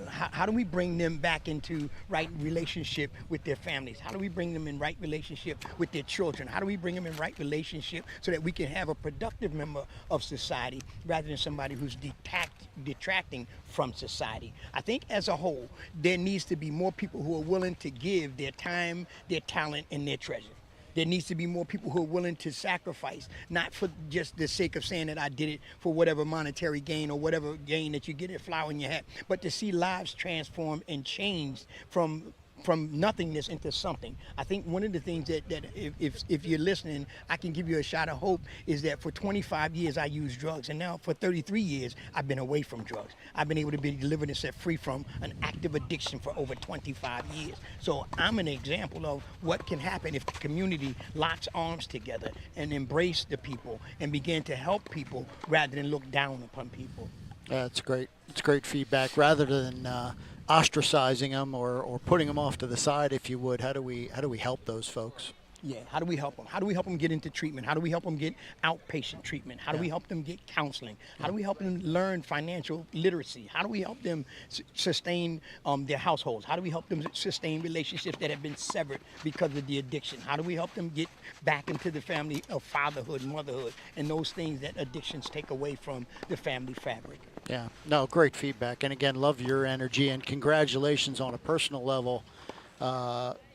How do we bring them back into right relationship with their families? How do we bring them in right relationship with their children? How do we bring them in right relationship so that we can have a productive member of society rather than somebody who's detracting from society? I think as a whole, there needs to be more people who are willing to give their time, their talent, and their treasure. There needs to be more people who are willing to sacrifice, not for just the sake of saying that I did it for whatever monetary gain or whatever gain that you get a flower in your hat, but to see lives transformed and changed from nothingness into something. I think one of the things that if you're listening, I can give you a shot of hope is that for 25 years I used drugs, and now for 33 years I've been away from drugs. I've been able to be delivered and set free from an active addiction for over 25 years. So I'm an example of what can happen if the community locks arms together and embrace the people and begin to help people rather than look down upon people. It's great. It's great feedback. Rather than ostracizing them or putting them off to the side, if you would, how do we help those folks? Yeah, how do we help them? How do we help them get into treatment? How do we help them get outpatient treatment? How do we help them get counseling? How do we help them learn financial literacy? How do we help them sustain their households? How do we help them sustain relationships that have been severed because of the addiction? How do we help them get back into the family of fatherhood, motherhood, and those things that addictions take away from the family fabric? Yeah, no, great feedback. And again, love your energy and congratulations on a personal level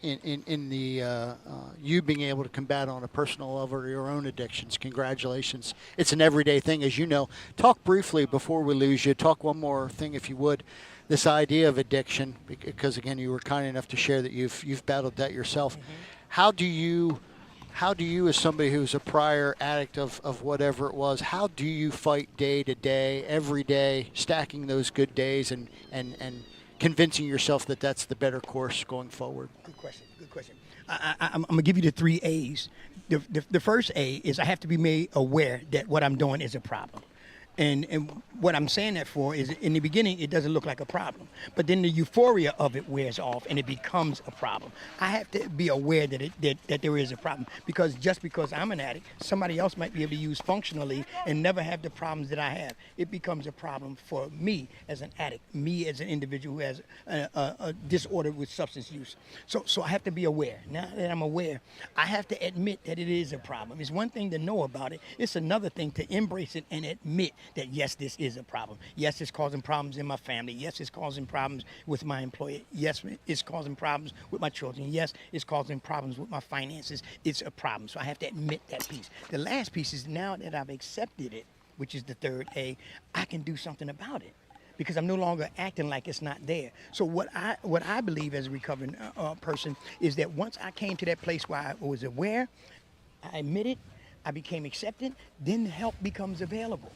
in the you being able to combat on a personal level your own addictions. Congratulations. It's an everyday thing, as you know. Talk briefly before we lose you. Talk one more thing, if you would. This idea of addiction, because again, you were kind enough to share that you've battled that yourself. Mm-hmm. How do you, as somebody who's a prior addict of whatever it was, how do you fight day to day, every day, stacking those good days and convincing yourself that that's the better course going forward? Good question. I'm going to give you the 3 A's. The first A is I have to be made aware that what I'm doing is a problem. And what I'm saying that for is in the beginning, it doesn't look like a problem. But then the euphoria of it wears off and it becomes a problem. I have to be aware that there is a problem. Because just because I'm an addict, somebody else might be able to use functionally and never have the problems that I have. It becomes a problem for me as an addict, me as an individual who has a disorder with substance use. So I have to be aware. Now that I'm aware, I have to admit that it is a problem. It's one thing to know about it. It's another thing to embrace it and admit that yes, this is a problem. Yes, it's causing problems in my family. Yes, it's causing problems with my employer. Yes, it's causing problems with my children. Yes, it's causing problems with my finances. It's a problem. So I have to admit that piece. The last piece is now that I've accepted it, which is the third A, I can do something about it because I'm no longer acting like it's not there. So what I believe as a recovering person is that once I came to that place where I was aware, I admitted, I became accepted, then help becomes available.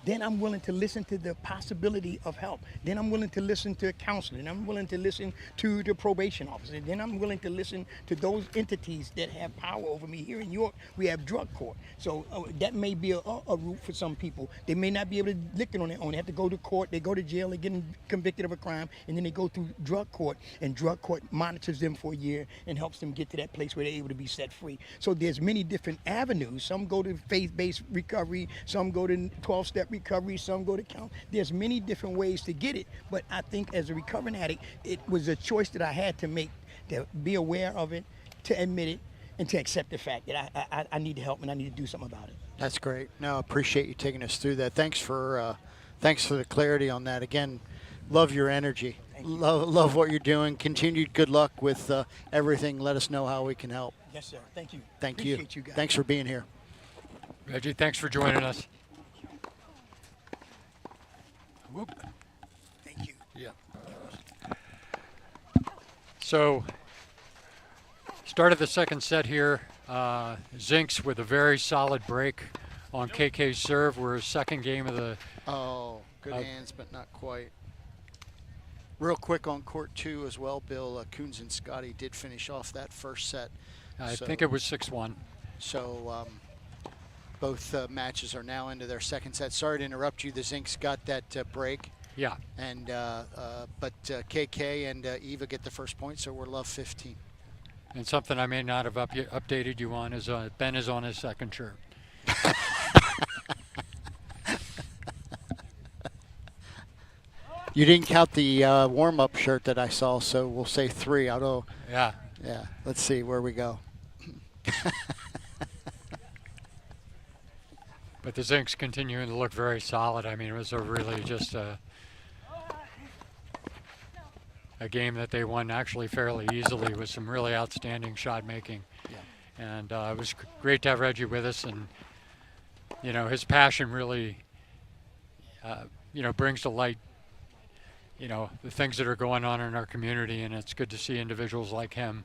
then I'm willing to listen to the possibility of help. Then I'm willing to listen to counseling. I'm willing to listen to the probation officer. Then I'm willing to listen to those entities that have power over me. Here in New York, we have drug court. So that may be a route for some people. They may not be able to lick it on their own. They have to go to court. They go to jail. They get convicted of a crime, and then they go through drug court, and drug court monitors them for a year and helps them get to that place where they're able to be set free. So there's many different avenues. Some go to faith-based recovery. Some go to 12-step recovery. Some go to count. There's many different ways to get it. But I think as a recovering addict, it was a choice that I had to make, to be aware of it, to admit it, and to accept the fact that I need help and I need to do something about it. That's great. No, appreciate you taking us through that. Thanks for the clarity on that. Again, love your energy. Love what you're doing. Continued good luck with everything. Let us know how we can help. Yes, sir. Thank you. Thank you. Appreciate you guys. Thanks for being here. Reggie, thanks for joining us. Whoop. Thank you. Yeah. So, started the second set here. Zinks with a very solid break on KK's serve. We're second game of the... Oh, good hands, but not quite. Real quick on court 2 as well, Bill, Coons and Scotty did finish off that first set. I think it was 6-1. So both matches are now into their second set. Sorry to interrupt you. The Zinks got that break. Yeah. And but KK and Eva get the first point, so we're love 15. And something I may not have updated you on is Ben is on his second shirt. You didn't count the warm-up shirt that I saw, so we'll say 3. Although, yeah. Let's see where we go. But the Zinks continuing to look very solid. I mean, it was a really just a game that they won actually fairly easily with some really outstanding shot making. Yeah. And it was great to have Reggie with us, and you know, his passion really brings to light the things that are going on in our community, and it's good to see individuals like him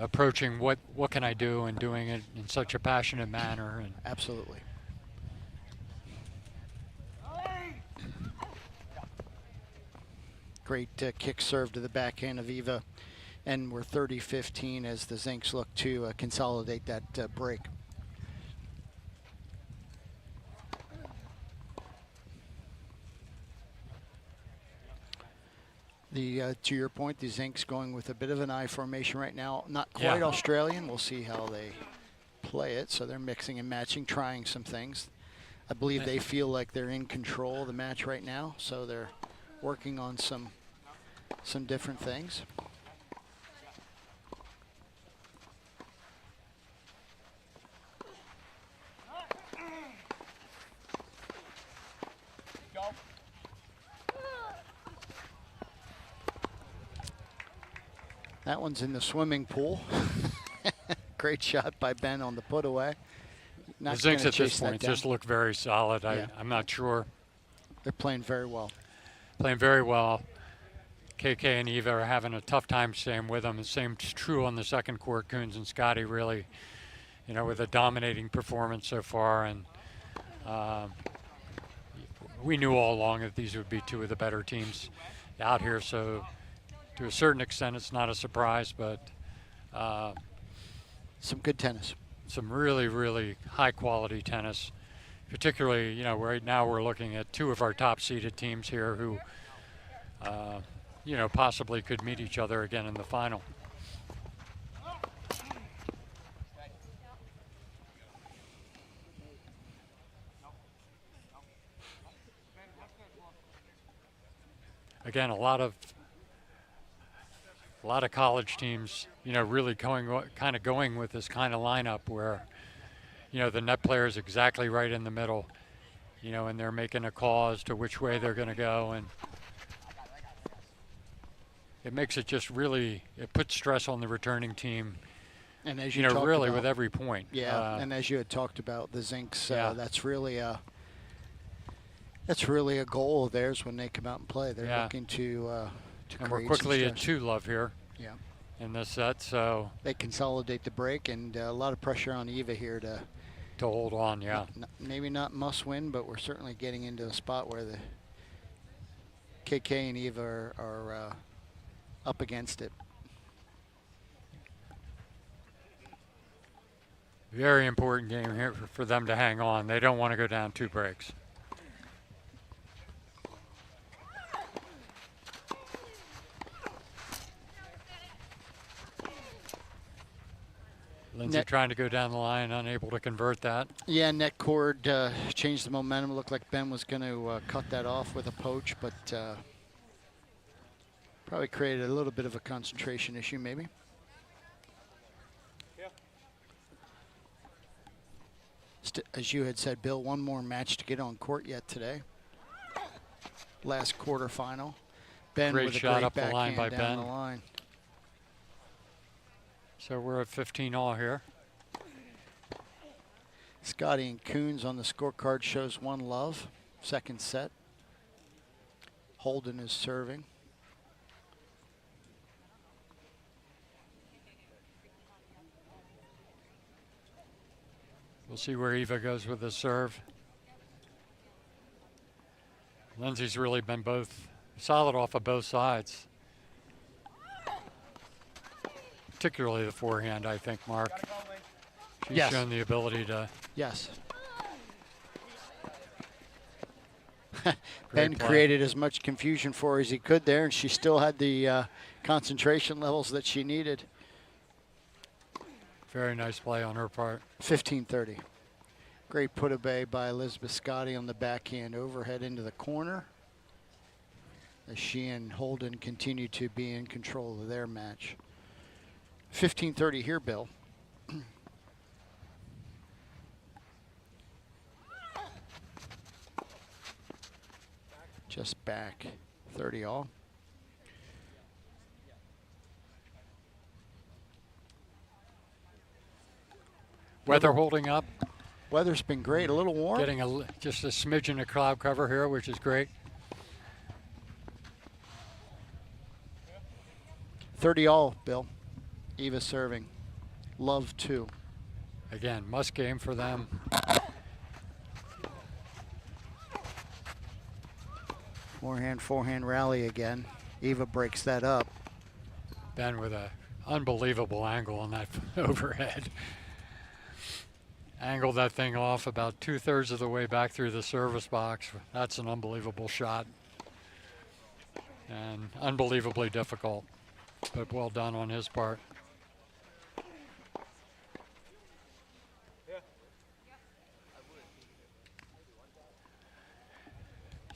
approaching what can I do and doing it in such a passionate manner. And absolutely. Great kick serve to the backhand of Eva, and we're 30-15 as the Zinks look to consolidate that break. To your point, the Zinks going with a bit of an I formation right now. Not quite Australian. We'll see how they play it. So they're mixing and matching, trying some things. I believe they feel like they're in control of the match right now. So they're working on some different things. That one's in the swimming pool. Great shot by Ben on the put away. The Zinks at this point just look very solid. Yeah. I'm not sure. They're playing very well. Playing very well. KK and Eva are having a tough time staying with them. The same is true on the second court. Coons and Scotty really, with a dominating performance so far. And we knew all along that these would be two of the better teams out here. So to a certain extent, it's not a surprise, but some good tennis. Some really, really high quality tennis. Particularly, right now we're looking at two of our top seeded teams here who, possibly could meet each other again in the final. Again, a lot of college teams, really kind of going with this kind of lineup where, the net player is exactly right in the middle, and they're making a call as to which way they're going to go, and it makes it just really, it puts stress on the returning team. And as you really with every point. Yeah, and as you had talked about the Zinks, that's really a goal of theirs when they come out and play. They're looking to and we're quickly at 2-love here. Yeah. In this set, so they consolidate the break, and a lot of pressure on Eva here to to hold on, yeah. Maybe not must win, but we're certainly getting into a spot where the KK and Eva are up against it. Very important game here for them to hang on. They don't want to go down 2 breaks. Lindsay trying to go down the line, unable to convert that. Yeah, net cord changed the momentum. It looked like Ben was going to cut that off with a poach, but probably created a little bit of a concentration issue maybe. As you had said, Bill, one more match to get on court yet today. Last quarterfinal. Ben Great with a shot great up the line backhand by down Ben. the line. So we're at 15-all here. Scotty and Coons on the scorecard shows 1-love. Second set. Holden is serving. We'll see where Eva goes with the serve. Lindsay's really been both solid off of both sides. Particularly the forehand, I think, Mark. She's shown the ability to. Yes. Ben created as much confusion for her as he could there, and she still had the concentration levels that she needed. Very nice play on her part. 15-30. Great put-away by Elizabeth Scotty on the backhand overhead into the corner, as she and Holden continue to be in control of their match. 15-30 here, Bill. Just back 30-all. Weather holding up. Weather's been great, a little warm. Getting just a smidgen of cloud cover here, which is great. 30-all, Bill. Eva serving. Love 2. Again, must game for them. Forehand rally again. Eva breaks that up. Ben with an unbelievable angle on that overhead. Angled that thing off about 2/3 of the way back through the service box. That's an unbelievable shot. And unbelievably difficult, but well done on his part.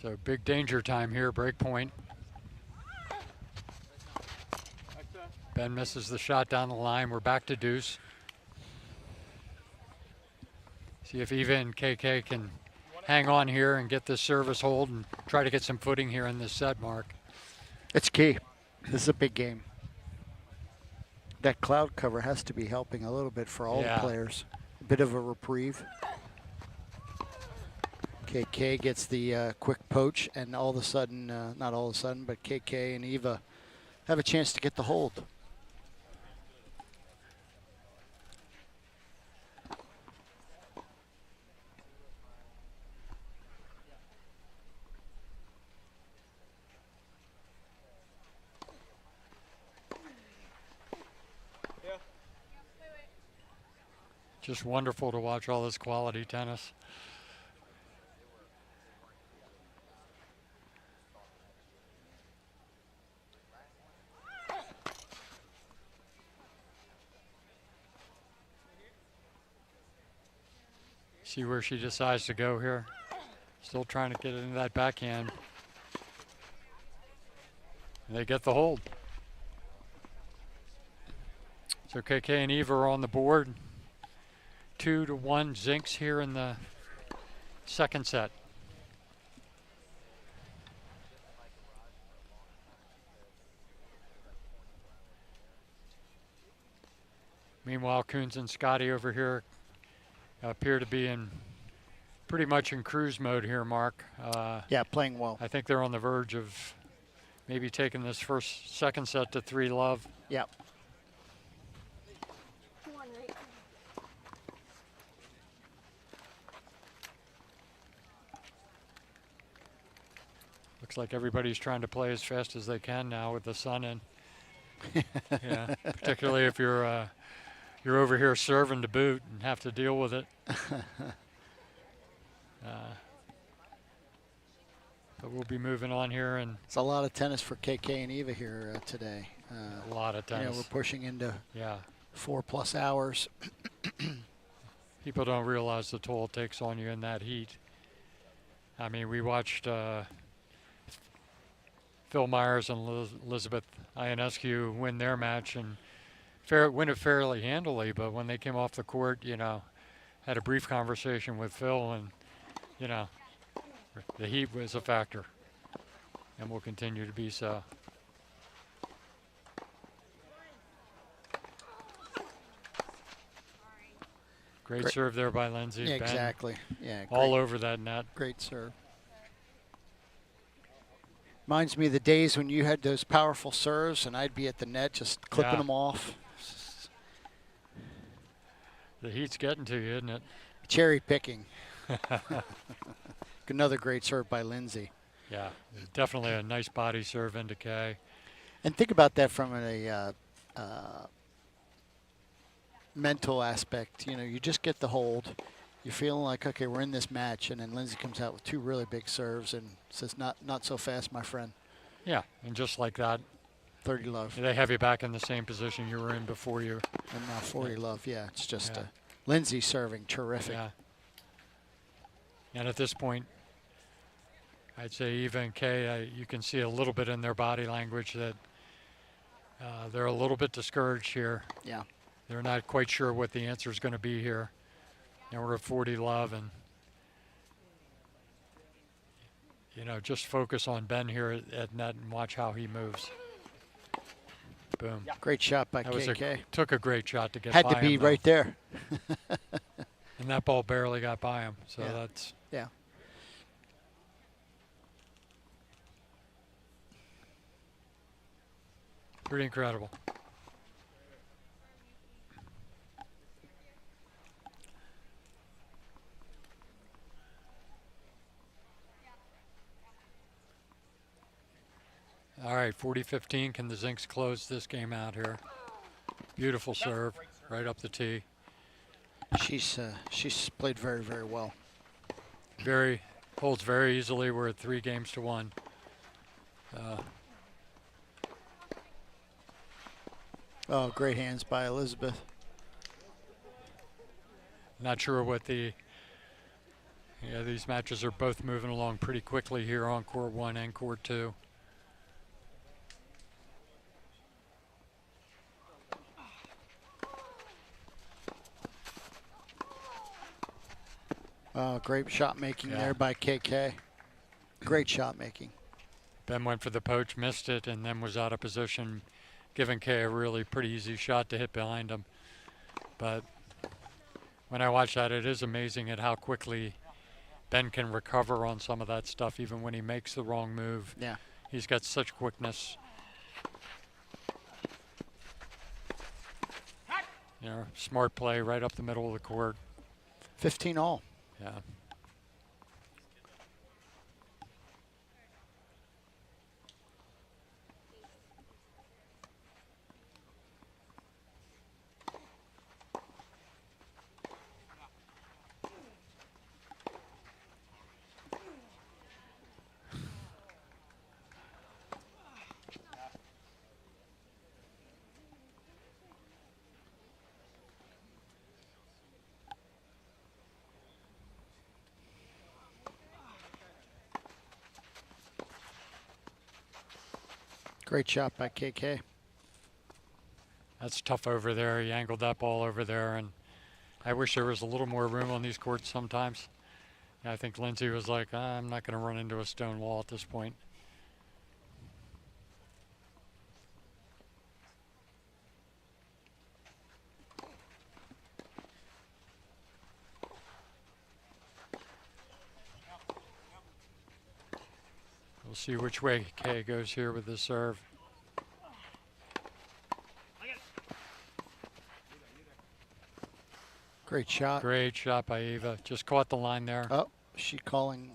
So big danger time here, break point. Ben misses the shot down the line. We're back to deuce. See if Eva and KK can hang on here and get this service hold and try to get some footing here in this set, Mark. It's key. This is a big game. That cloud cover has to be helping a little bit for all the players. A bit of a reprieve. KK gets the quick poach, and all of a sudden, not all of a sudden, but KK and Eva have a chance to get the hold. Just wonderful to watch all this quality tennis. See where she decides to go here. Still trying to get into that backhand. And they get the hold. So KK and Eva are on the board. 2-1 Zinks here in the second set. Meanwhile, Coons and Scotty over here appear to be pretty much in cruise mode here, Mark. Yeah, playing well. I think they're on the verge of maybe taking this second set to 3-love. Yeah. Looks like everybody's trying to play as fast as they can now with the sun in. Yeah, particularly if you're over here serving to boot and have to deal with it. But we'll be moving on here, and it's a lot of tennis for KK and Eva here today. A lot of tennis. You know, we're pushing into 4+ hours. People don't realize the toll it takes on you in that heat. I mean, we watched Phil Myers and Elizabeth Ionescu win their match and win it fairly handily, but when they came off the court, you know, had a brief conversation with Phil, and, you know, the heat was a factor and will continue to be so. Great serve there by Lindsay. Yeah, Ben, exactly. Yeah, all over that net. Great serve. Reminds me of the days when you had those powerful serves and I'd be at the net just clipping them off. The heat's getting to you, isn't it? Cherry picking. Another great serve by Lindsay. Yeah, definitely a nice body serve into Kay. And think about that from a mental aspect. You know, you just get the hold. You're feeling like, okay, we're in this match, and then Lindsay comes out with 2 really big serves and says, not so fast, my friend. Yeah, and just like that, 30 love. They have you back in the same position you were in before you. And now 40 love. Yeah, it's just Lindsay serving terrific. Yeah. And at this point, I'd say Eva and Kay, you can see a little bit in their body language that they're a little bit discouraged here. Yeah. They're not quite sure what the answer is going to be here. And we're at 40 love, and you know, just focus on Ben here at net and watch how he moves. Boom. Great shot by that KK. Took a great shot to get Had by to be him, right there. And that ball barely got by him, so that's... Yeah. Pretty incredible. All right, 40-15. Can the Zincs close this game out here? Beautiful serve, right up the tee. She's played very, very well. Holds very easily. We're at 3-1. Oh, great hands by Elizabeth. Not sure what these matches are both moving along pretty quickly here on court 1 and court 2. Great shot making there by KK. Great shot making. Ben went for the poach, missed it, and then was out of position, giving Kay a really pretty easy shot to hit behind him. But when I watch that, it is amazing at how quickly Ben can recover on some of that stuff, even when he makes the wrong move. Yeah. He's got such quickness. You know, smart play right up the middle of the court. 15 all. Yeah. Great shot by KK. That's tough over there. He angled that ball over there, and I wish there was a little more room on these courts sometimes. I think Lindsay was like, I'm not going to run into a stone wall at this point. We'll see which way Kay goes here with the serve. Great shot. Great shot by Eva. Just caught the line there. Oh, she's calling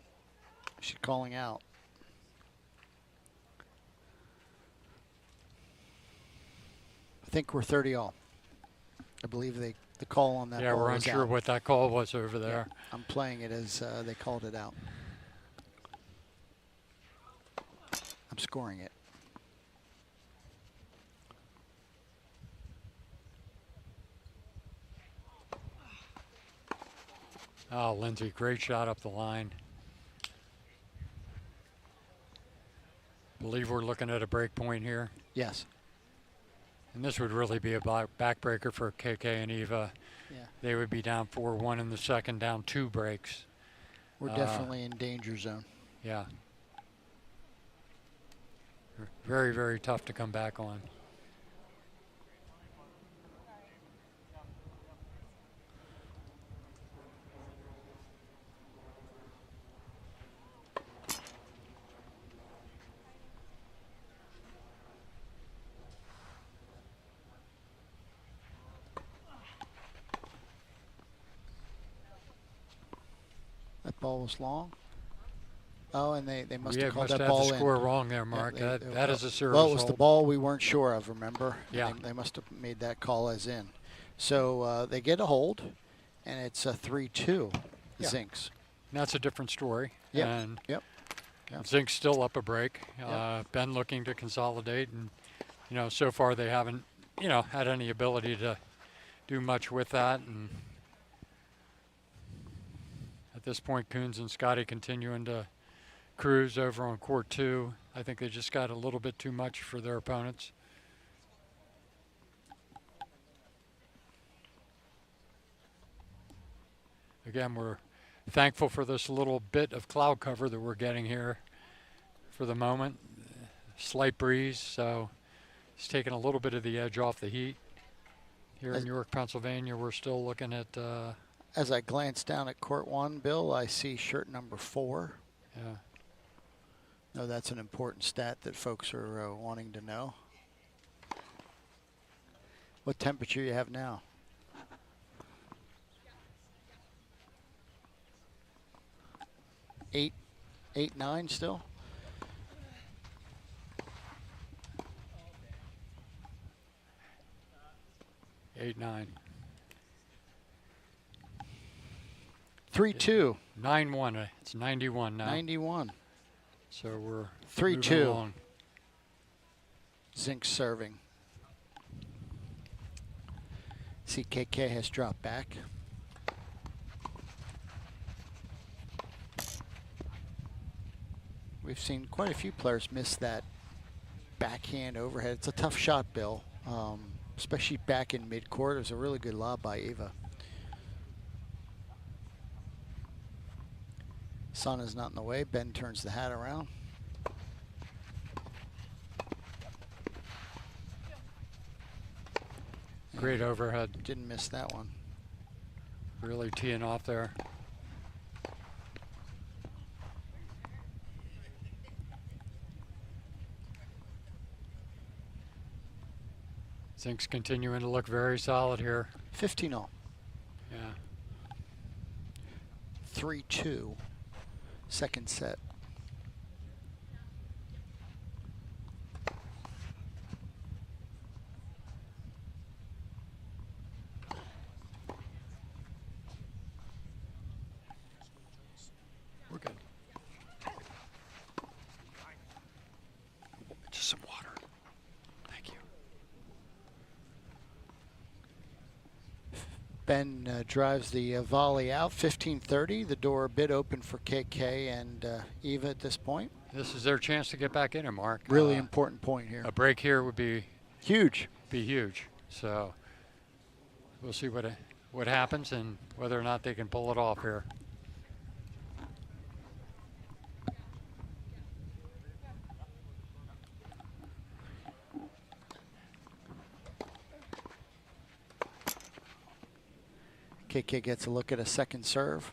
out. think we're 30 all. I believe the call on that Yeah, ball we're was unsure out. what that call was over there. Yeah, I'm playing it as they called it out. I'm scoring it. Oh, Lindsay, great shot up the line. Believe we're looking at a break point here. Yes. And this would really be a backbreaker for KK and Eva. Yeah. They would be down 4-1 in the second, down 2 breaks. We're definitely in danger zone. Yeah. Very, very tough to come back on. That ball was long. Oh, and they must Yeah, have called must that have ball the score in. wrong there, Mark. Yeah, that is a service Well, it was the hold. ball we weren't sure of, remember? Yeah. They must have made that call as in. So they get a hold, and it's a 3-2, Yeah. Zinks. And that's a different story. Yep. And Yep. Zink's still up a break. Yep. Ben looking to consolidate, and so far they haven't had any ability to do much with that. And at this point, Coons and Scotty continuing to cruise over on court 2. I think they just got a little bit too much for their opponents. Again, we're thankful for this little bit of cloud cover that we're getting here for the moment. Slight breeze, so it's taking a little bit of the edge off the heat. Here in York, Pennsylvania, we're still looking at... As I glance down at court 1, Bill, I see shirt number 4. Yeah. No, that's an important stat that folks are wanting to know. What temperature you have now? Eight, 9 still? Eight, 9. 3-2. 9-1. It's 91 now. 91. So we're 3-2. Zink serving. CKK has dropped back. We've seen quite a few players miss that backhand overhead. It's a tough shot, Bill, especially back in mid-court. It was a really good lob by Eva. Sun is not in the way. Ben turns the hat around. Great overhead. Didn't miss that one. Really teeing off there. Zink's continuing to look very solid here. 15-all. Yeah. 3-2. Second set. We're good. Just some water. Thank you. Ben drives the volley out. 15-30. The door a bit open for KK and Eva at this point. This is their chance to get back in it, Mark. Really important point here. A break here would be huge. Be huge. So we'll see what happens and whether or not they can pull it off here. KK gets a look at a second serve.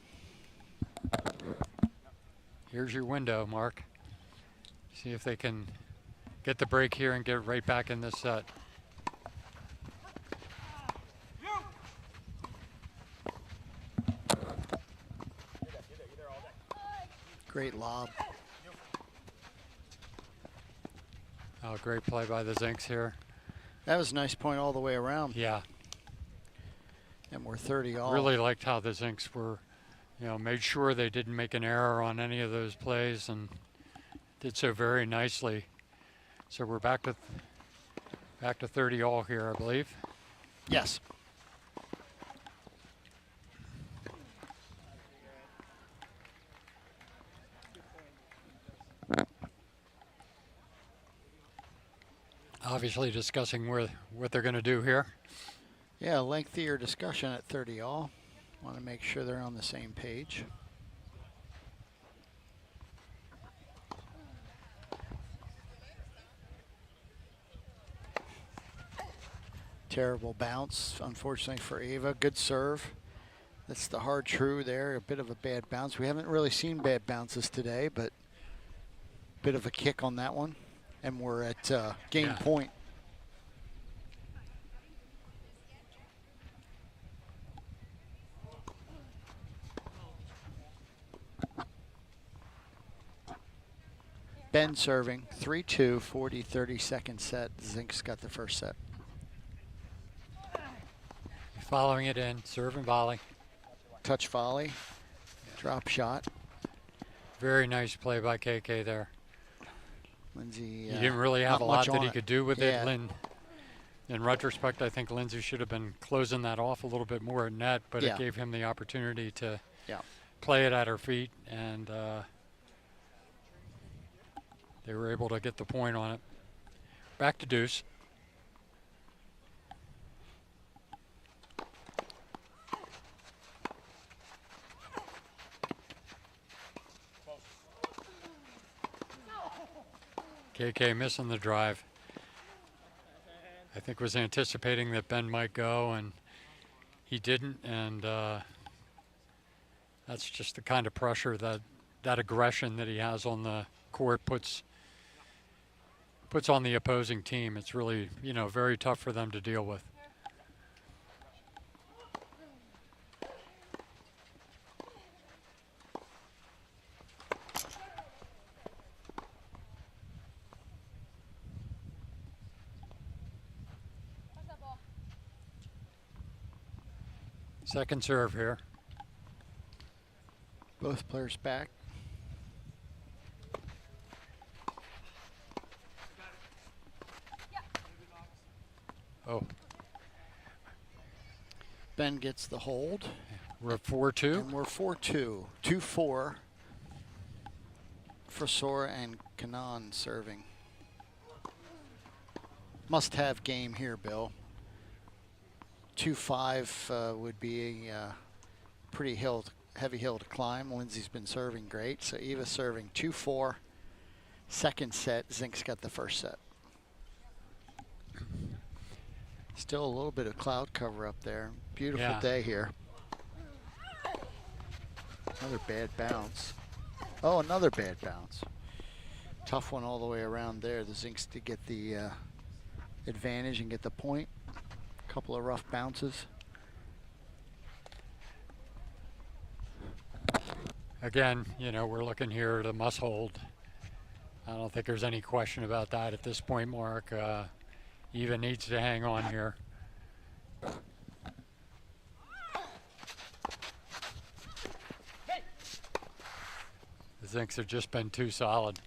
Here's your window, Mark. See if they can get the break here and get right back in this set. Great lob. Oh, great play by the Zinks here. That was a nice point all the way around. Yeah. And we're 30 all. Really liked how the Zincs were, made sure they didn't make an error on any of those plays and did so very nicely. So we're back to 30 all here, I believe. Yes. Obviously discussing what they're going to do here. Yeah, lengthier discussion at 30 all. Want to make sure they're on the same page. Terrible bounce, unfortunately for Ava. Good serve. That's the hard true there. A bit of a bad bounce. We haven't really seen bad bounces today, but a bit of a kick on that one. And we're at game point. Ben serving, 3-2, 40, 32nd set. Zink's got the first set. Following it in, serve and volley. Touch volley, drop shot. Very nice play by KK there. Lindsay, he didn't really have a lot that he could do with it. Yeah. In retrospect, I think Lindsay should have been closing that off a little bit more at net, but it gave him the opportunity to play it at her feet, and they were able to get the point on it. Back to deuce. KK missing the drive. I think was anticipating that Ben might go, and he didn't, and that's just the kind of pressure that aggression that he has on the court puts on the opposing team. It's really, very tough for them to deal with. Second serve here. Both players back. Oh. Ben gets the hold. We're at 4-2. And we're 4-2. 2-4 for Sora and Kanan serving. Must have game here, Bill. 2-5 would be a pretty heavy hill to climb. Lindsay's been serving great. So Eva's serving 2-4. Second set, Zink's got the first set. Still a little bit of cloud cover up there. Beautiful day here. Another bad bounce. Oh, another bad bounce. Tough one all the way around there. The Zinks to get the advantage and get the point. Couple of rough bounces. Again, we're looking here at a must hold. I don't think there's any question about that at this point, Mark. Eva needs to hang on here. The Zinks have just been too solid.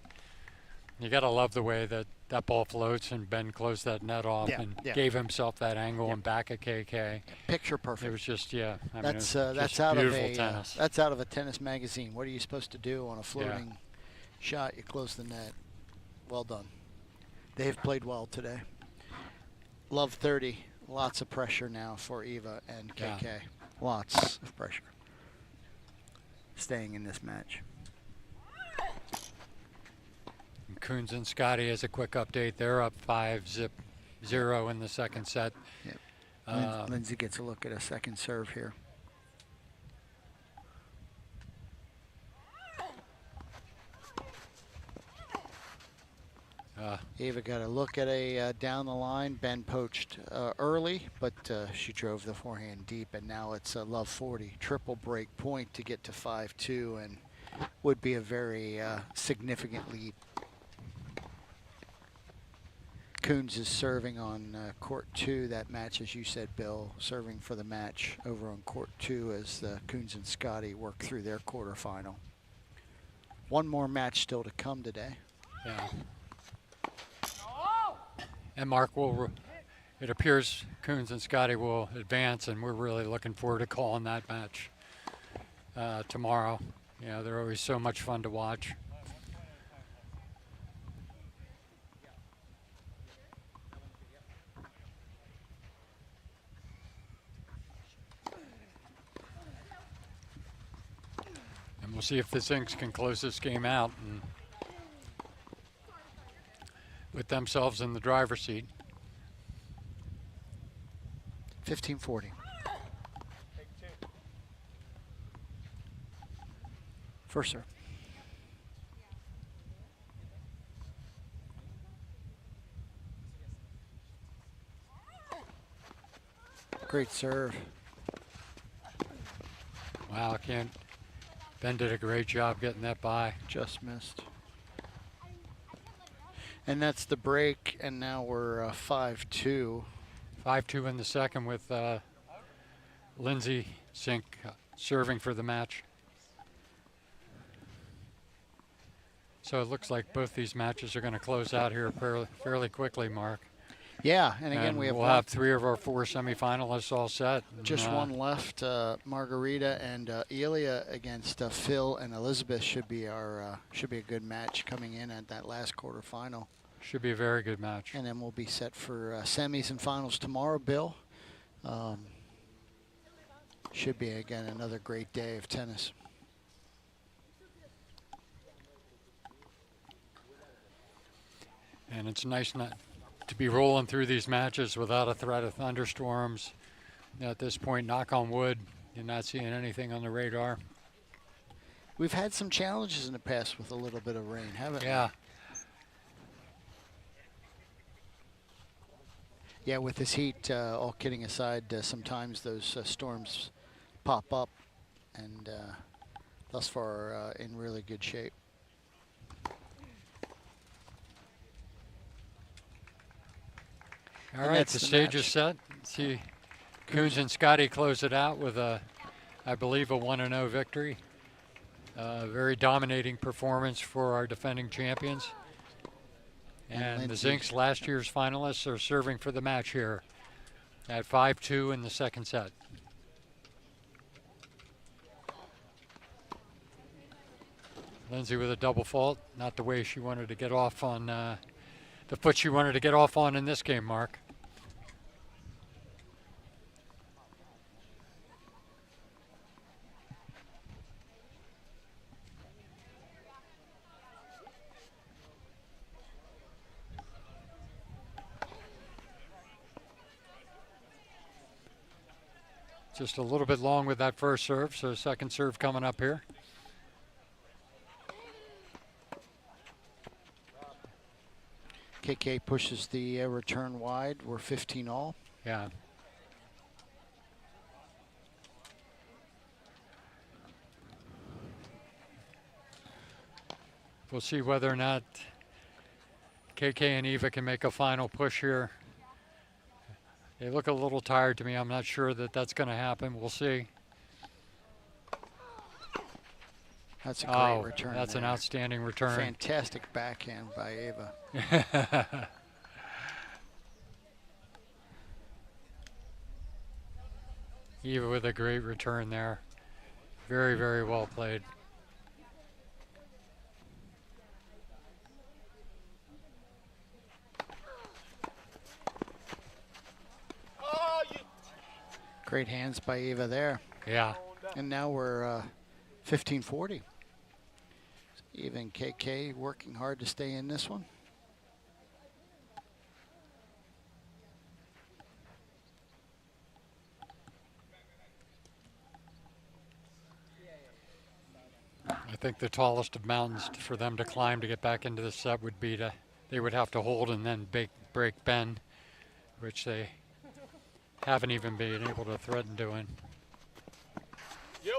You got to love the way that ball floats, and Ben closed that net off and gave himself that angle and back at KK. Picture perfect. It was just, that's just out beautiful of a tennis. that's out of a tennis magazine. What are you supposed to do on a floating shot? You close the net. Well done. They've played well today. Love 30. Lots of pressure now for Eva and KK. Yeah. Lots of pressure. Staying in this match. Coons and Scotty, as a quick update, they're up 5-0 in the second set. Yep. Lindsay gets a look at a second serve here. Eva got a look at a down the line. Ben poached early, but she drove the forehand deep, and now it's a love 40. Triple break point to get to 5-2, and would be a very significant lead. Coons is serving on court 2. That match, as you said, Bill, serving for the match over on court 2 as Coons and Scotty work through their quarterfinal. One more match still to come today. Yeah. And Mark, it appears Coons and Scotty will advance, and we're really looking forward to calling that match tomorrow. You know, they're always so much fun to watch. And we'll see if the Zincs can close this game out and put themselves in the driver's seat. 15-40. First serve. Great serve. Wow, Ben did a great job getting that by. Just missed. And that's the break, and now we're 5-2. 5-2 in the second with Lindsay Zink serving for the match. So it looks like both these matches are going to close out here fairly quickly, Mark. Yeah, and again, we'll have 3 of our 4 semifinalists all set. Just one left. Margarita and Elia against Phil and Elizabeth should be a good match coming in at that last quarterfinal. Should be a very good match. And then we'll be set for semis and finals tomorrow, Bill. Should be, again, another great day of tennis. And it's nice not to be rolling through these matches without a threat of thunderstorms. At this point, knock on wood, you're not seeing anything on the radar. We've had some challenges in the past with a little bit of rain, haven't we? Yeah. Yeah, with this heat, all kidding aside, sometimes those storms pop up, and thus far in really good shape. All right, the stage is set. See Coons and Scotty close it out with I believe, a 1-0 victory. Very dominating performance for our defending champions. And the Zincs, last year's finalists, are serving for the match here at 5-2 in the second set. Lindsay with a double fault, not the way she wanted to get off on, the foot she wanted to get off on in this game, Mark. Just a little bit long with that first serve, so second serve coming up here. KK pushes the return wide. We're 15 all. Yeah. We'll see whether or not KK and Eva can make a final push here. They look a little tired to me. I'm not sure that that's going to happen. We'll see. That's a great return. That's an outstanding return. Fantastic backhand by Eva. Eva with a great return there. Very, very well played. Great hands by Eva there. Yeah. And now we're 15-40. Eva and KK working hard to stay in this one. I think the tallest of mountains for them to climb to get back into the set would be they would have to hold and then break Ben, which they haven't even been able to threaten doing. Yep.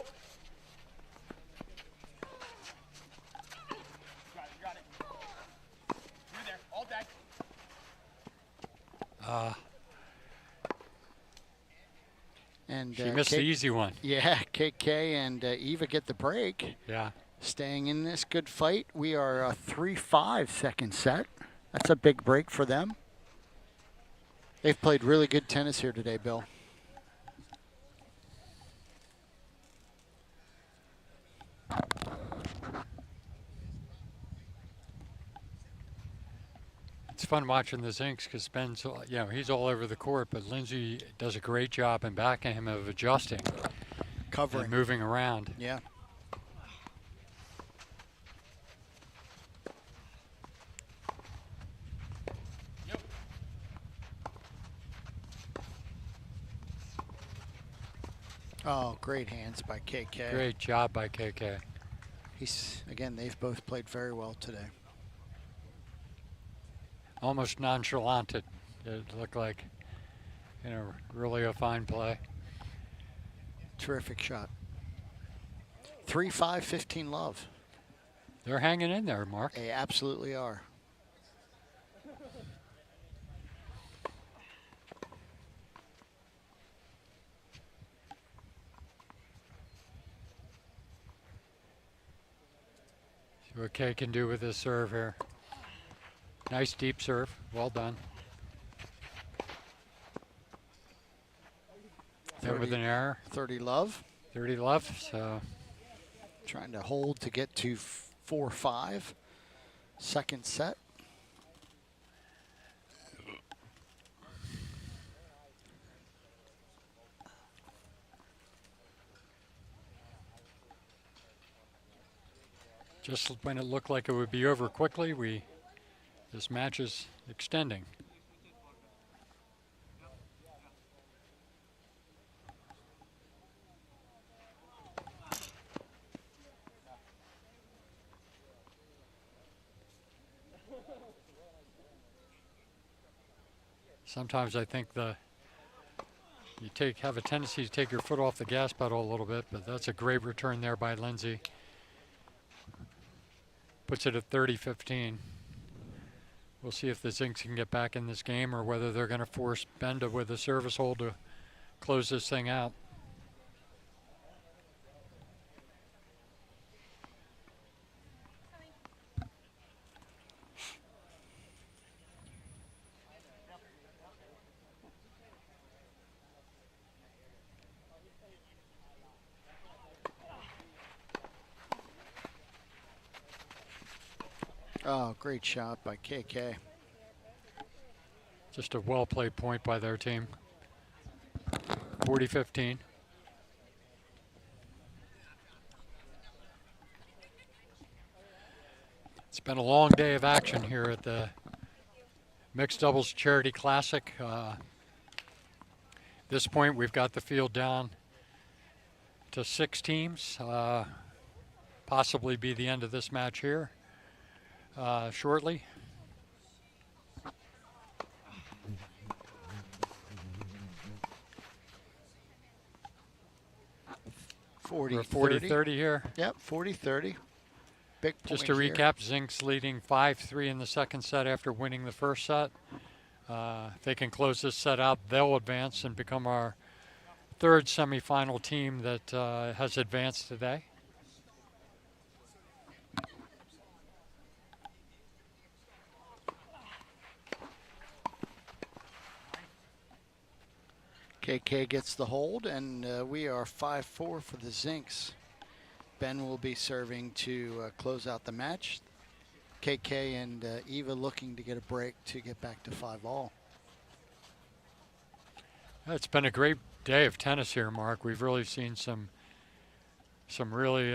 Got it. You're there all day. And she missed the easy one. Yeah, KK and Eva get the break. Yeah. Staying in this good fight. We are 3-5 second set. That's a big break for them. They've played really good tennis here today, Bill. It's fun watching the Zinks because Ben's, he's all over the court, but Lindsay does a great job in backing him of adjusting, covering, and moving around. Yeah. Oh, great hands by KK. Great job by KK. Again, they've both played very well today. Almost nonchalant. It looked like, really a fine play. Terrific shot. 3-5, 15 love. They're hanging in there, Mark. They absolutely are. See what Kay can do with his serve here. Nice deep serve. Well done. 30, with an error. 30 love. 30 love. So trying to hold to get to 4-5. Second set. Just when it looked like it would be over quickly, this match is extending. Sometimes I think you have a tendency to take your foot off the gas pedal a little bit, but that's a great return there by Lindsay. Puts it at 30-15. We'll see if the Zinks can get back in this game or whether they're going to force Benda with a service hold to close this thing out. Oh, great shot by KK. Just a well-played point by their team. 40-15. It's been a long day of action here at the Mixed Doubles Charity Classic. At this point, we've got the field down to 6 teams. Possibly be the end of this match here. Shortly. 40-30 here. Yep, 40-30. Big point. Just to recap, Zinks leading 5-3 in the second set after winning the first set. If they can close this set out, they'll advance and become our third semifinal team that has advanced today. KK gets the hold, and we are 5-4 for the Zinks. Ben will be serving to close out the match. KK and Eva looking to get a break to get back to 5-all. It's been a great day of tennis here, Mark. We've really seen some really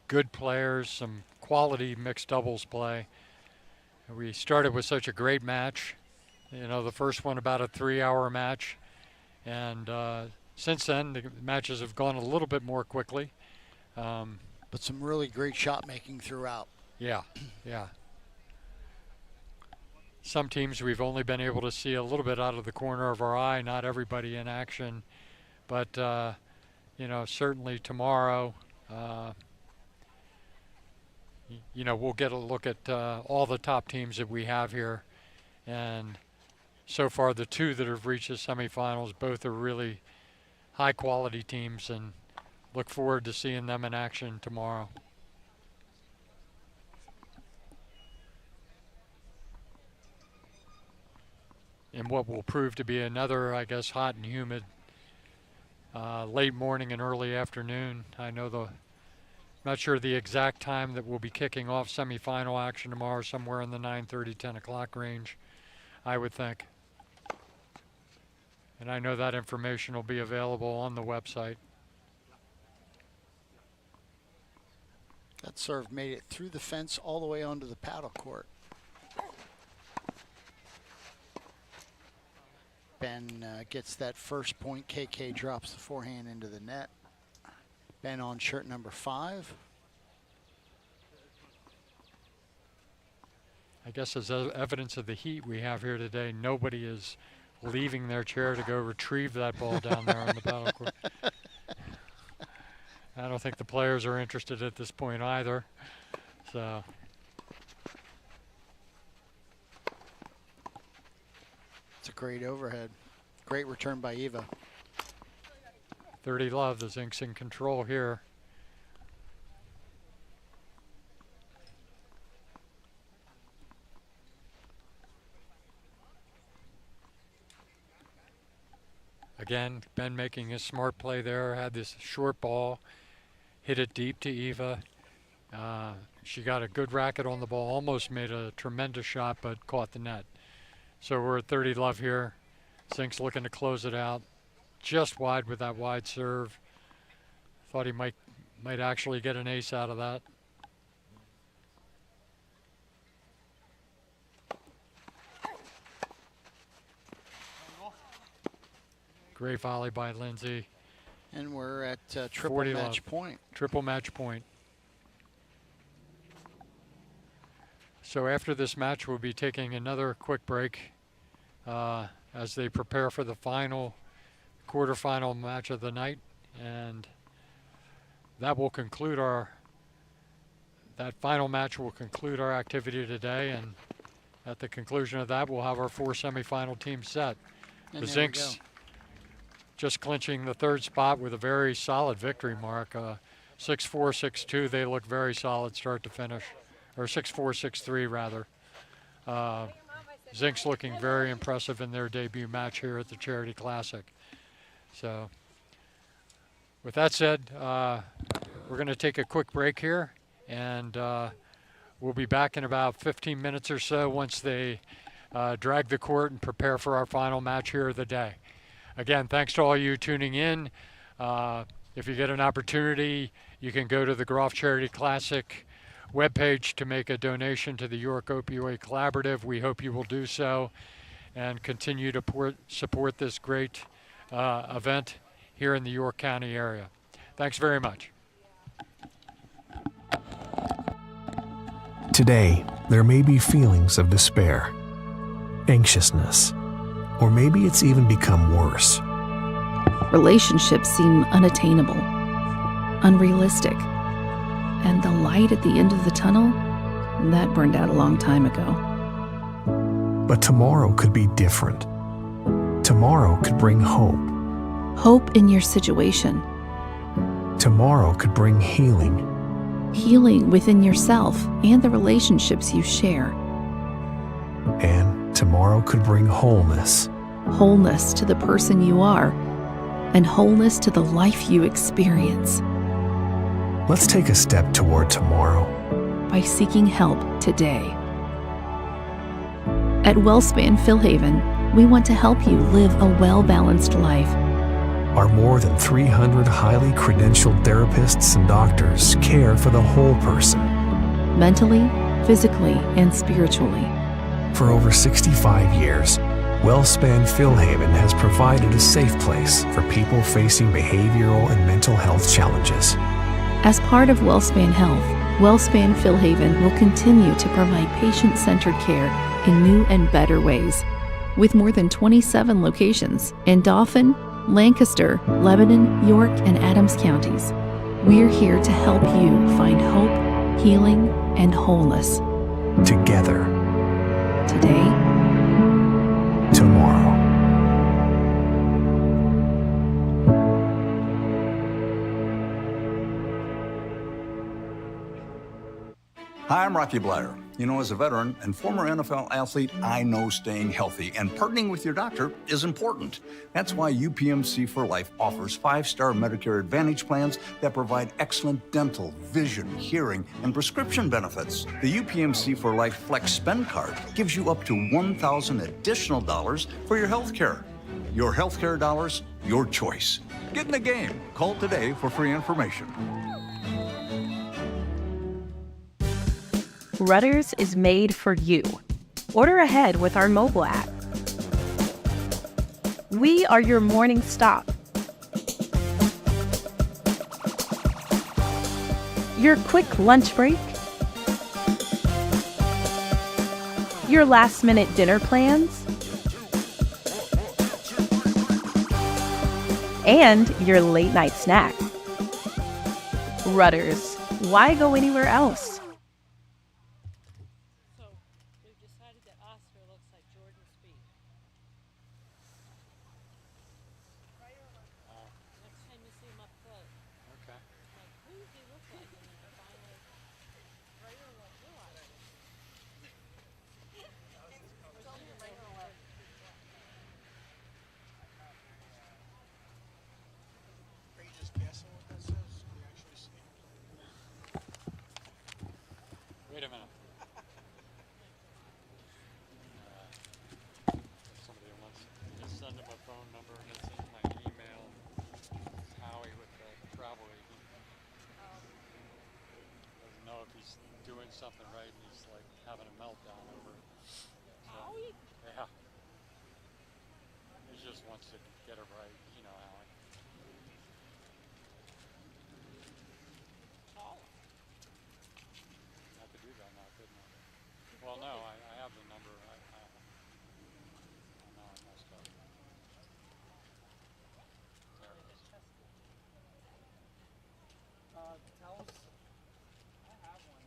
good players, some quality mixed doubles play. We started with such a great match. The first one about a 3-hour match. And since then, the matches have gone a little bit more quickly. But some really great shot making throughout. Yeah, yeah. Some teams we've only been able to see a little bit out of the corner of our eye, not everybody in action. But, certainly tomorrow, we'll get a look at all the top teams that we have here. And so far the two that have reached the semifinals, both are really high quality teams, and look forward to seeing them in action tomorrow. In what will prove to be another, I guess, hot and humid late morning and early afternoon. I know not sure the exact time that we'll be kicking off semifinal action tomorrow, somewhere in the 9:30, 10 o'clock range, I would think. And I know that information will be available on the website. That serve made it through the fence all the way onto the paddle court. Ben gets that first point. KK drops the forehand into the net. Ben on shirt number 5. I guess as evidence of the heat we have here today, nobody is leaving their chair to go retrieve that ball down there on the paddle court. I don't think the players are interested at this point either. So it's a great overhead. Great return by Eva. 30 love, the Zincs in control here. Again, Ben making a smart play there, had this short ball, hit it deep to Eva. She got a good racket on the ball, almost made a tremendous shot, but caught the net. So we're at 30 love here. Zincs looking to close it out. Just wide with that wide serve. Thought he might actually get an ace out of that. Great volley by Lindsay. And we're at triple match point. Triple match point. So after this match, we'll be taking another quick break as they prepare for the final quarterfinal match of the night, and that will conclude that final match will conclude our activity today, and at the conclusion of that, we'll have our 4 semifinal teams set. And the there we Zincs go. just clinching the 3rd spot with a very solid victory mark. 6-4, 6-2, they look very solid start to finish, or 6-4, 6-3 rather. Zincs looking very impressive in their debut match here at the Charity Classic. So with that said, we're going to take a quick break here, and we'll be back in about 15 minutes or so once they drag the court and prepare for our final match here of the day. Again, thanks to all you tuning in. If you get an opportunity, you can go to the Groft Charity Classic webpage to make a donation to the York Opioid Collaborative. We hope you will do so and continue to support this great event here in the York County area. Thanks very much. Today, there may be feelings of despair, anxiousness, or maybe it's even become worse. Relationships seem unattainable, unrealistic, and the light at the end of the tunnel, that burned out a long time ago. But tomorrow could be different. Tomorrow could bring hope. Hope in your situation. Tomorrow could bring healing. Healing within yourself and the relationships you share. And tomorrow could bring wholeness. Wholeness to the person you are, and wholeness to the life you experience. Let's take a step toward tomorrow by seeking help today. At WellSpan Philhaven, we want to help you live a well-balanced life. Our more than 300 highly credentialed therapists and doctors care for the whole person. Mentally, physically, and spiritually. For over 65 years, WellSpan Philhaven has provided a safe place for people facing behavioral and mental health challenges. As part of WellSpan Health, WellSpan Philhaven will continue to provide patient-centered care in new and better ways. With more than 27 locations in Dauphin, Lancaster, Lebanon, York, and Adams counties, we're here to help you find hope, healing, and wholeness. Together. Today. Tomorrow. Hi, I'm Rocky Blyer. You know, as a veteran and former NFL athlete, I know staying healthy and partnering with your doctor is important. That's why UPMC for Life offers 5-star Medicare Advantage plans that provide excellent dental, vision, hearing, and prescription benefits. The UPMC for Life Flex Spend Card gives you up to $1,000 additional dollars for your health care. Your healthcare dollars, your choice. Get in the game. Call today for free information. Rudders is made for you. Order ahead with our mobile app. We are your morning stop. Your quick lunch break. Your last-minute dinner plans. And your late-night snack. Rudders. Why go anywhere else? Wait a minute. Somebody wants just send him a phone number and it's in my email. It's Howie with the travel agent. Doesn't know if he's doing something right and he's like having a meltdown over it. Howie? Yeah. He just wants to get it right, you know, Howie. I could do that now, couldn't I? Well, no, I have the number. I know I messed up. There it is. Tell us. I have one.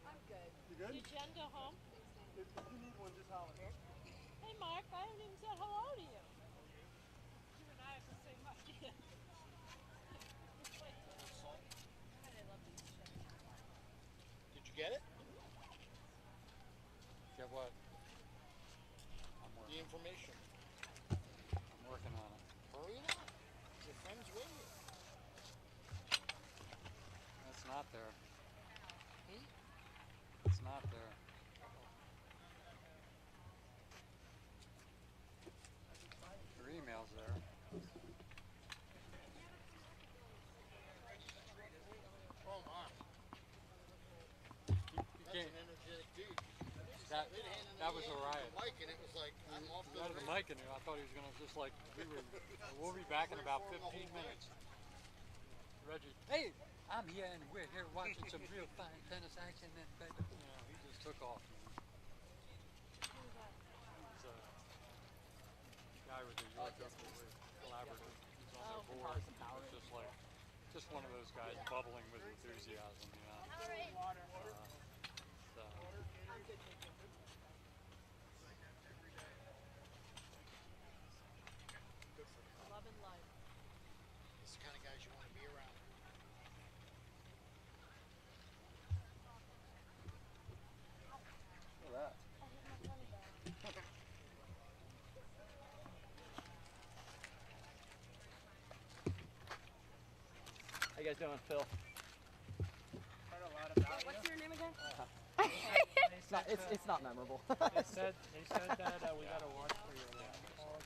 I'm good. You good? Did Jen go home? If you need one, just holler. Hey, Mark, I haven't even said hello to you. You and I have the same idea. Did you get it? Get what? I'm The working. information. I'm working on it. Hurry up. Your friend's with you. It's not there. It's not there. Your email's there. Oh my. You That's can't. an energetic dude. That was a riot. The mic and it was like, I'm off He had the mic in there. I thought he was gonna just like we'll be back in about 15 minutes. Reggie, hey, I'm here and we're here watching some real fine tennis action and he just took off. He's a guy with the York Collaborative. He's on their board. It's just one of those guys bubbling with enthusiasm, you know. Loving life. It's the kind of guys you want to be around. Look at that. How you guys doing, Phil? What's your name again? It's not memorable. They said that we got a watch for your line calls.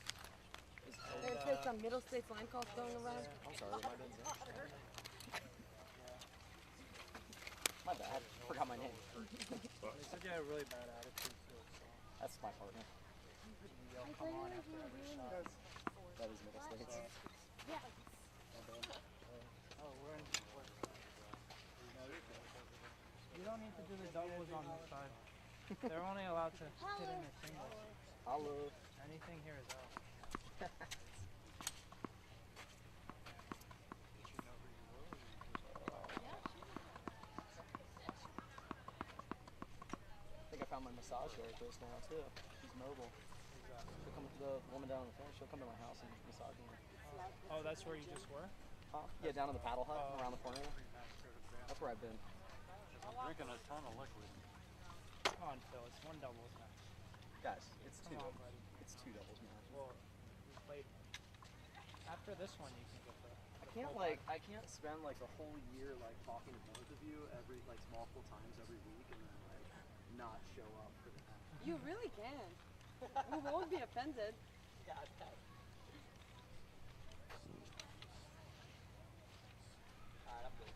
There's been some Middle States line calls going around. I'm sorry, my bad. Forgot my name. They said you had a really bad attitude too. That's my partner. Yell, come on after every shot. That is Middle States. Yeah. Oh, we're in. You don't need to do the doubles on this side. They're only allowed to hit in their singles. Hello. Anything here is out. I think I found my massage therapist now too. She's mobile. She'll come, the woman down on the phone, she'll come to my house and massage me. Oh, that's where you just were? Yeah, down in the paddle hut around the corner. That's where I've been. I'm drinking a ton of liquid. Come on, Phil. It's one doubles match. Guys, it's Come two. on, buddy. It's two doubles matches. Well, we played one. After this one, you can get the. I can't spend like a whole year like talking to both of you every like multiple times every week and then like not show up for the match. You really can. We won't be offended. Alright, I'm good.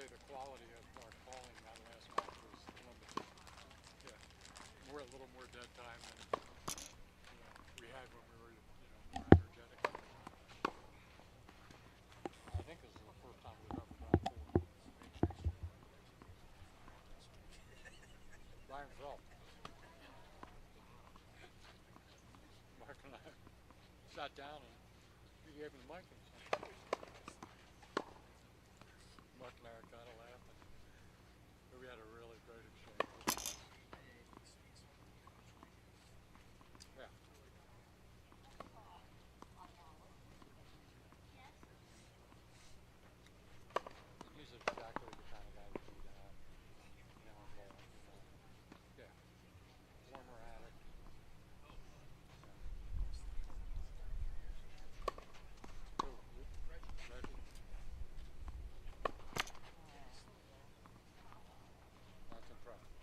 say the quality of our calling that last match was limited. Yeah, a little more dead time than we had when we were more energetic. I think this is the first time we've ever done 4. By himself. Mark and I sat down and he gave him the mic and said, Mark and I are kind of laughing. But we had a really great exchange. Yeah. He's exactly the kind of guy you need to have, involved. Yeah. Former addict. That's impressive.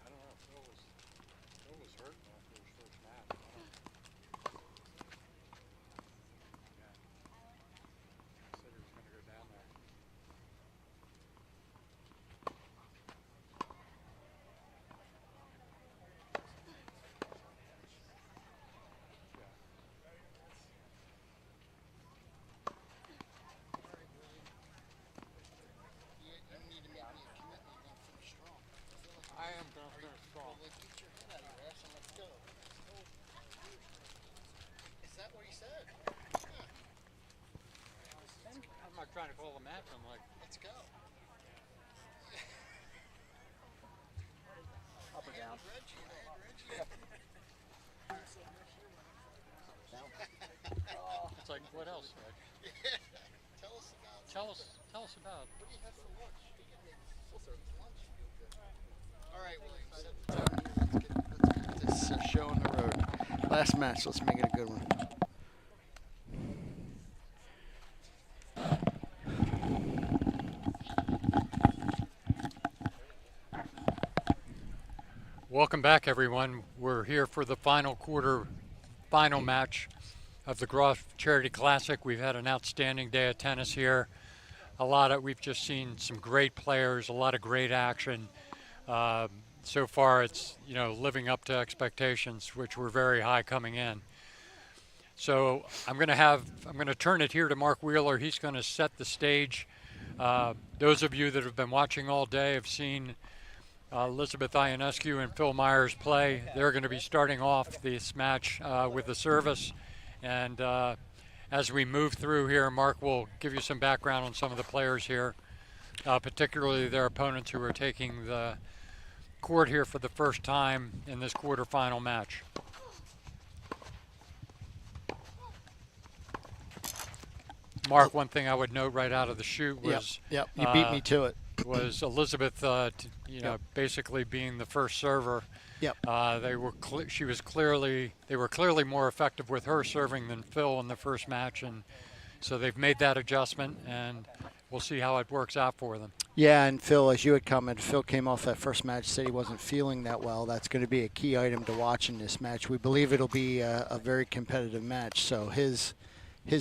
I don't know. Phil was hurting after his first match. Yeah. I said he was going to go down there. I am going to finish strong. Get your head out of your ass and let's go. Is that what he said? I'm not trying to call a match. I'm like, let's go. Up or down? It's like, what else, Reg? Yeah. Tell us about. What do you have for lunch? We'll serve lunch. All right, William. Let's get this show on the road. Last match. Let's make it a good one. Welcome back, everyone. We're here for the final match of the Groft Charity Classic. We've had an outstanding day of tennis here. We've just seen some great players, a lot of great action. So far, it's living up to expectations, which were very high coming in. So I'm going to turn it here to Mark Wheeler. He's going to set the stage. Those of you that have been watching all day have seen Elizabeth Ionescu and Phil Myers play. They're going to be starting off this match with the service. And as we move through here, Mark will give you some background on some of the players here, particularly their opponents who are taking the court here for the first time in this quarterfinal match. Mark, one thing I would note right out of the chute was... Yep. You beat me to it. was Elizabeth, basically being the first server. Yep. They were they were clearly more effective with her serving than Phil in the first match, and so they've made that adjustment, and we'll see how it works out for them. Yeah, and Phil, as you had commented, Phil came off that first match, said he wasn't feeling that well. That's going to be a key item to watch in this match. We believe it'll be a very competitive match, so his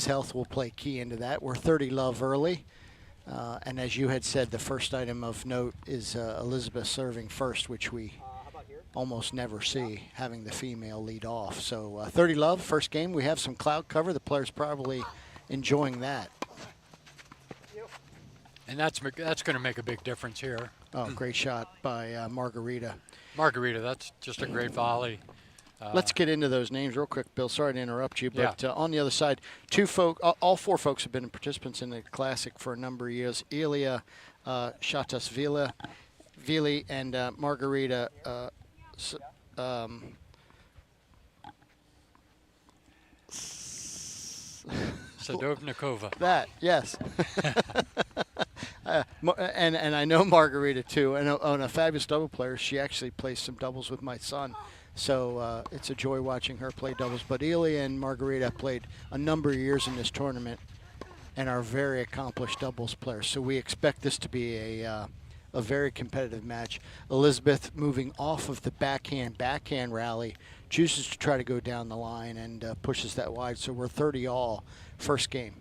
health will play key into that. We're 30 love early, and as you had said, the first item of note is Elizabeth serving first, which we almost never see, having the female lead off. So 30 love, first game. We have some cloud cover. The player's probably enjoying that. And that's going to make a big difference here. Oh, great shot by Margarita. Margarita, that's just a great volley. Let's get into those names real quick, Bill. Sorry to interrupt you, but Yeah. On the other side, all four folks have been participants in the Classic for a number of years. Ilya Shatasvili and Margarita Sadovnikova. That, yes. And I know Margarita too, and a fabulous double player. She actually plays some doubles with my son, so it's a joy watching her play doubles. But Ilya and Margarita played a number of years in this tournament and are very accomplished doubles players. So we expect this to be a very competitive match. Elizabeth, moving off of the backhand rally, chooses to try to go down the line and pushes that wide. So we're 30 all, first game.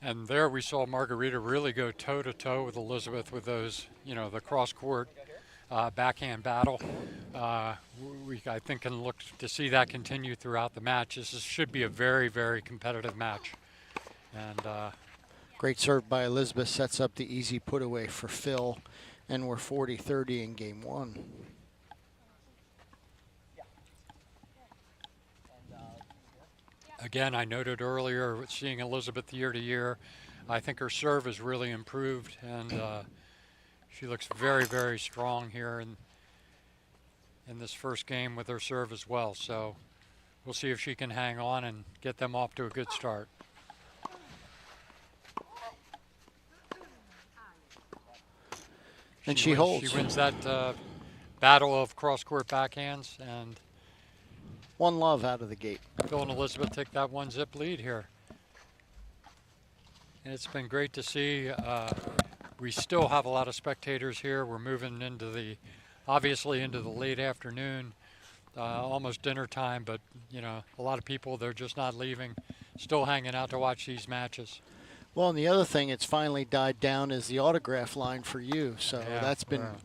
And there we saw Margarita really go toe-to-toe with Elizabeth with those, the cross-court backhand battle. I think can look to see that continue throughout the match. This should be a very, very competitive match. And great serve by Elizabeth sets up the easy put away for Phil, and we're 40-30 in game one. Again, I noted earlier, seeing Elizabeth year to year, I think her serve has really improved, and she looks very, very strong here in this first game with her serve as well. So we'll see if she can hang on and get them off to a good start. And she holds. She wins that battle of cross-court backhands, and one love out of the gate. Phil and Elizabeth take that one zip lead here. And it's been great to see. We still have a lot of spectators here. We're moving obviously into the late afternoon, almost dinner time, but a lot of people, they're just not leaving, still hanging out to watch these matches. Well, and the other thing it's finally died down is the autograph line for you. So Yeah,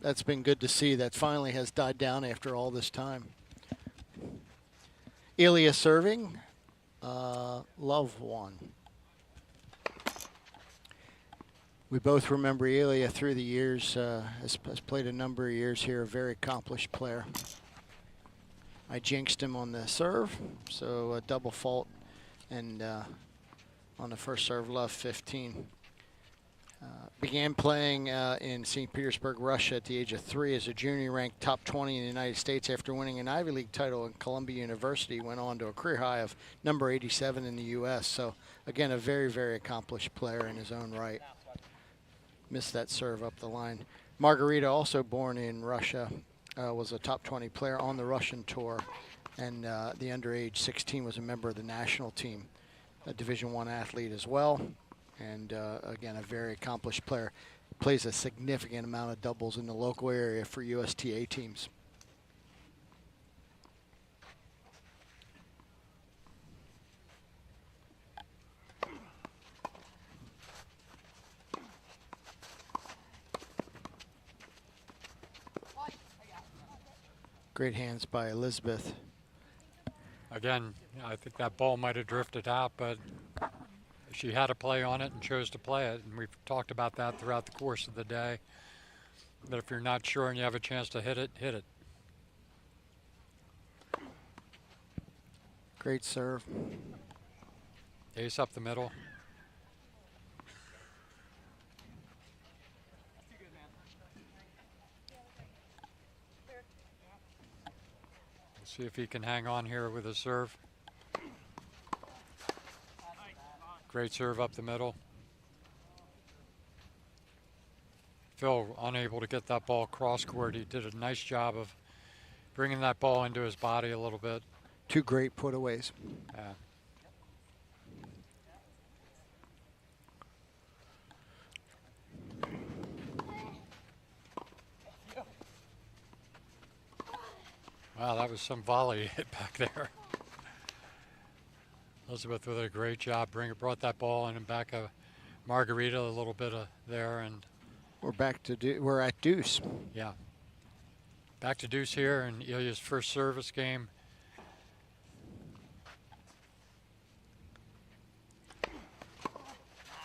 that's been good to see. That finally has died down after all this time. Ilya serving, love one. We both remember Ilya through the years, has played a number of years here, a very accomplished player. I jinxed him on the serve, so a double fault, and on the first serve, love 15. Began playing in St. Petersburg, Russia at the age of 3 as a junior ranked top 20 in the United States. After winning an Ivy League title at Columbia University, went on to a career high of number 87 in the U.S. So again, a very, very accomplished player in his own right. Missed that serve up the line. Margarita, also born in Russia, was a top 20 player on the Russian tour, and the underage 16 was a member of the national team, a Division I athlete as well. And again, a very accomplished player. Plays a significant amount of doubles in the local area for USTA teams. Great hands by Elizabeth. Again, I think that ball might have drifted out, but she had a play on it and chose to play it, and we've talked about that throughout the course of the day. But if you're not sure and you have a chance to hit it, hit it. Great serve. Ace up the middle. We'll see if he can hang on here with his serve. Great serve up the middle. Phil unable to get that ball cross court. He did a nice job of bringing that ball into his body a little bit. 2 great putaways. Yeah. Wow, that was some volley hit back there. Elizabeth with a great job. Brought that ball in and back of Margarita a little bit there, and we're at deuce. Yeah. Back to deuce here in Ilya's first service game.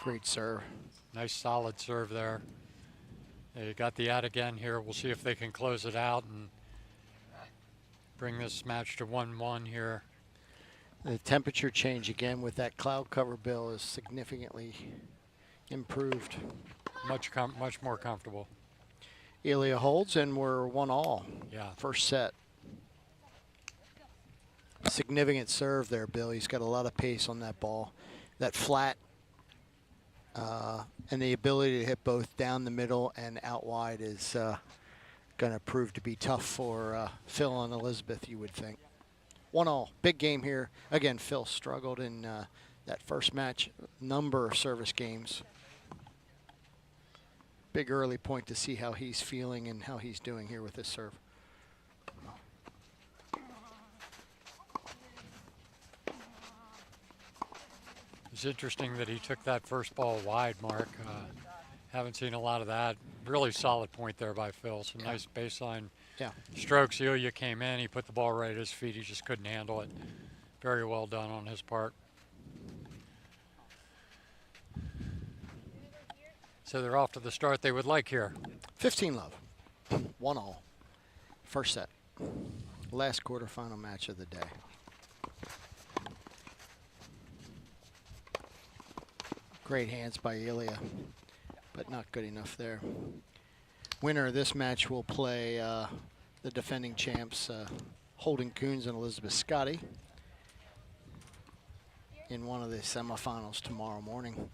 Great serve. Nice solid serve there. They got the ad again here. We'll see if they can close it out and bring this match to 1-1 here. The temperature change again with that cloud cover, Bill, is significantly improved. Much more comfortable. Ilya holds, and we're 1-1. Yeah. First set. Significant serve there, Bill. He's got a lot of pace on that ball. That flat and the ability to hit both down the middle and out wide is going to prove to be tough for Phil and Elizabeth, you would think. 1-1. Big game here. Again, Phil struggled in that first match. Number of service games. Big early point to see how he's feeling and how he's doing here with his serve. It's interesting that he took that first ball wide, Mark. Haven't seen a lot of that. Really solid point there by Phil. Some nice baseline strokes. Ilya came in, he put the ball right at his feet. He just couldn't handle it. Very well done on his part. So they're off to the start they would like here. 15-love. 1-1. First set. Last quarterfinal match of the day. Great hands by Ilya, but not good enough there. Winner of this match will play the defending champs Holden Coons and Elizabeth Scotty in one of the semifinals tomorrow morning.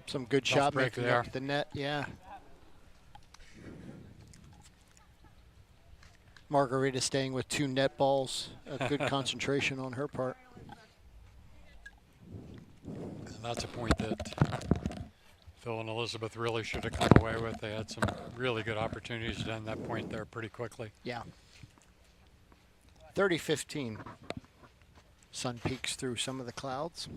Some good shot making there. Up the net, yeah. Margarita staying with 2 net balls. A good concentration on her part. And that's a point that Phil and Elizabeth really should have come away with. They had some really good opportunities to end that point there pretty quickly. Yeah. 30-15. Sun peeks through some of the clouds.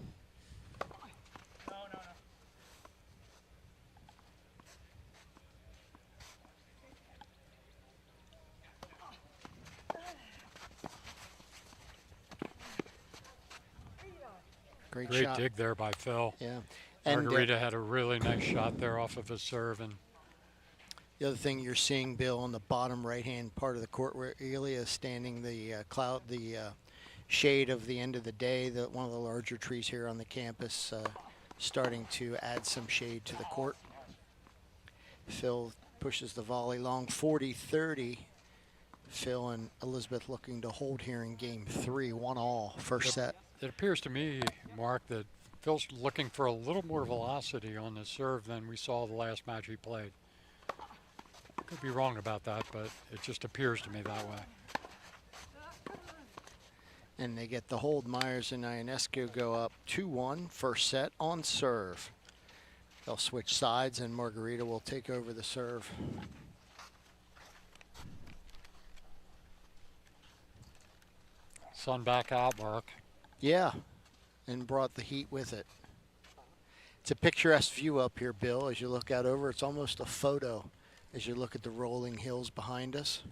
Great shot. Dig there by Phil. Yeah. And Margarita had a really nice shot there off of his serve. And the other thing you're seeing, Bill, on the bottom right-hand part of the court where Ilya is standing, the shade of the end of the day, one of the larger trees here on the campus, starting to add some shade to the court. Phil pushes the volley long, 40-30. Phil and Elizabeth looking to hold here in game 3, 1-1, first set. It appears to me, Mark, that Phil's looking for a little more velocity on the serve than we saw the last match he played. Could be wrong about that, but it just appears to me that way. And they get the hold. Myers and Ionescu go up 2-1, first set on serve. They'll switch sides and Margarita will take over the serve. Sun back out, Mark. Yeah, and brought the heat with it. It's a picturesque view up here, Bill, as you look out over. It's almost a photo as you look at the rolling hills behind us.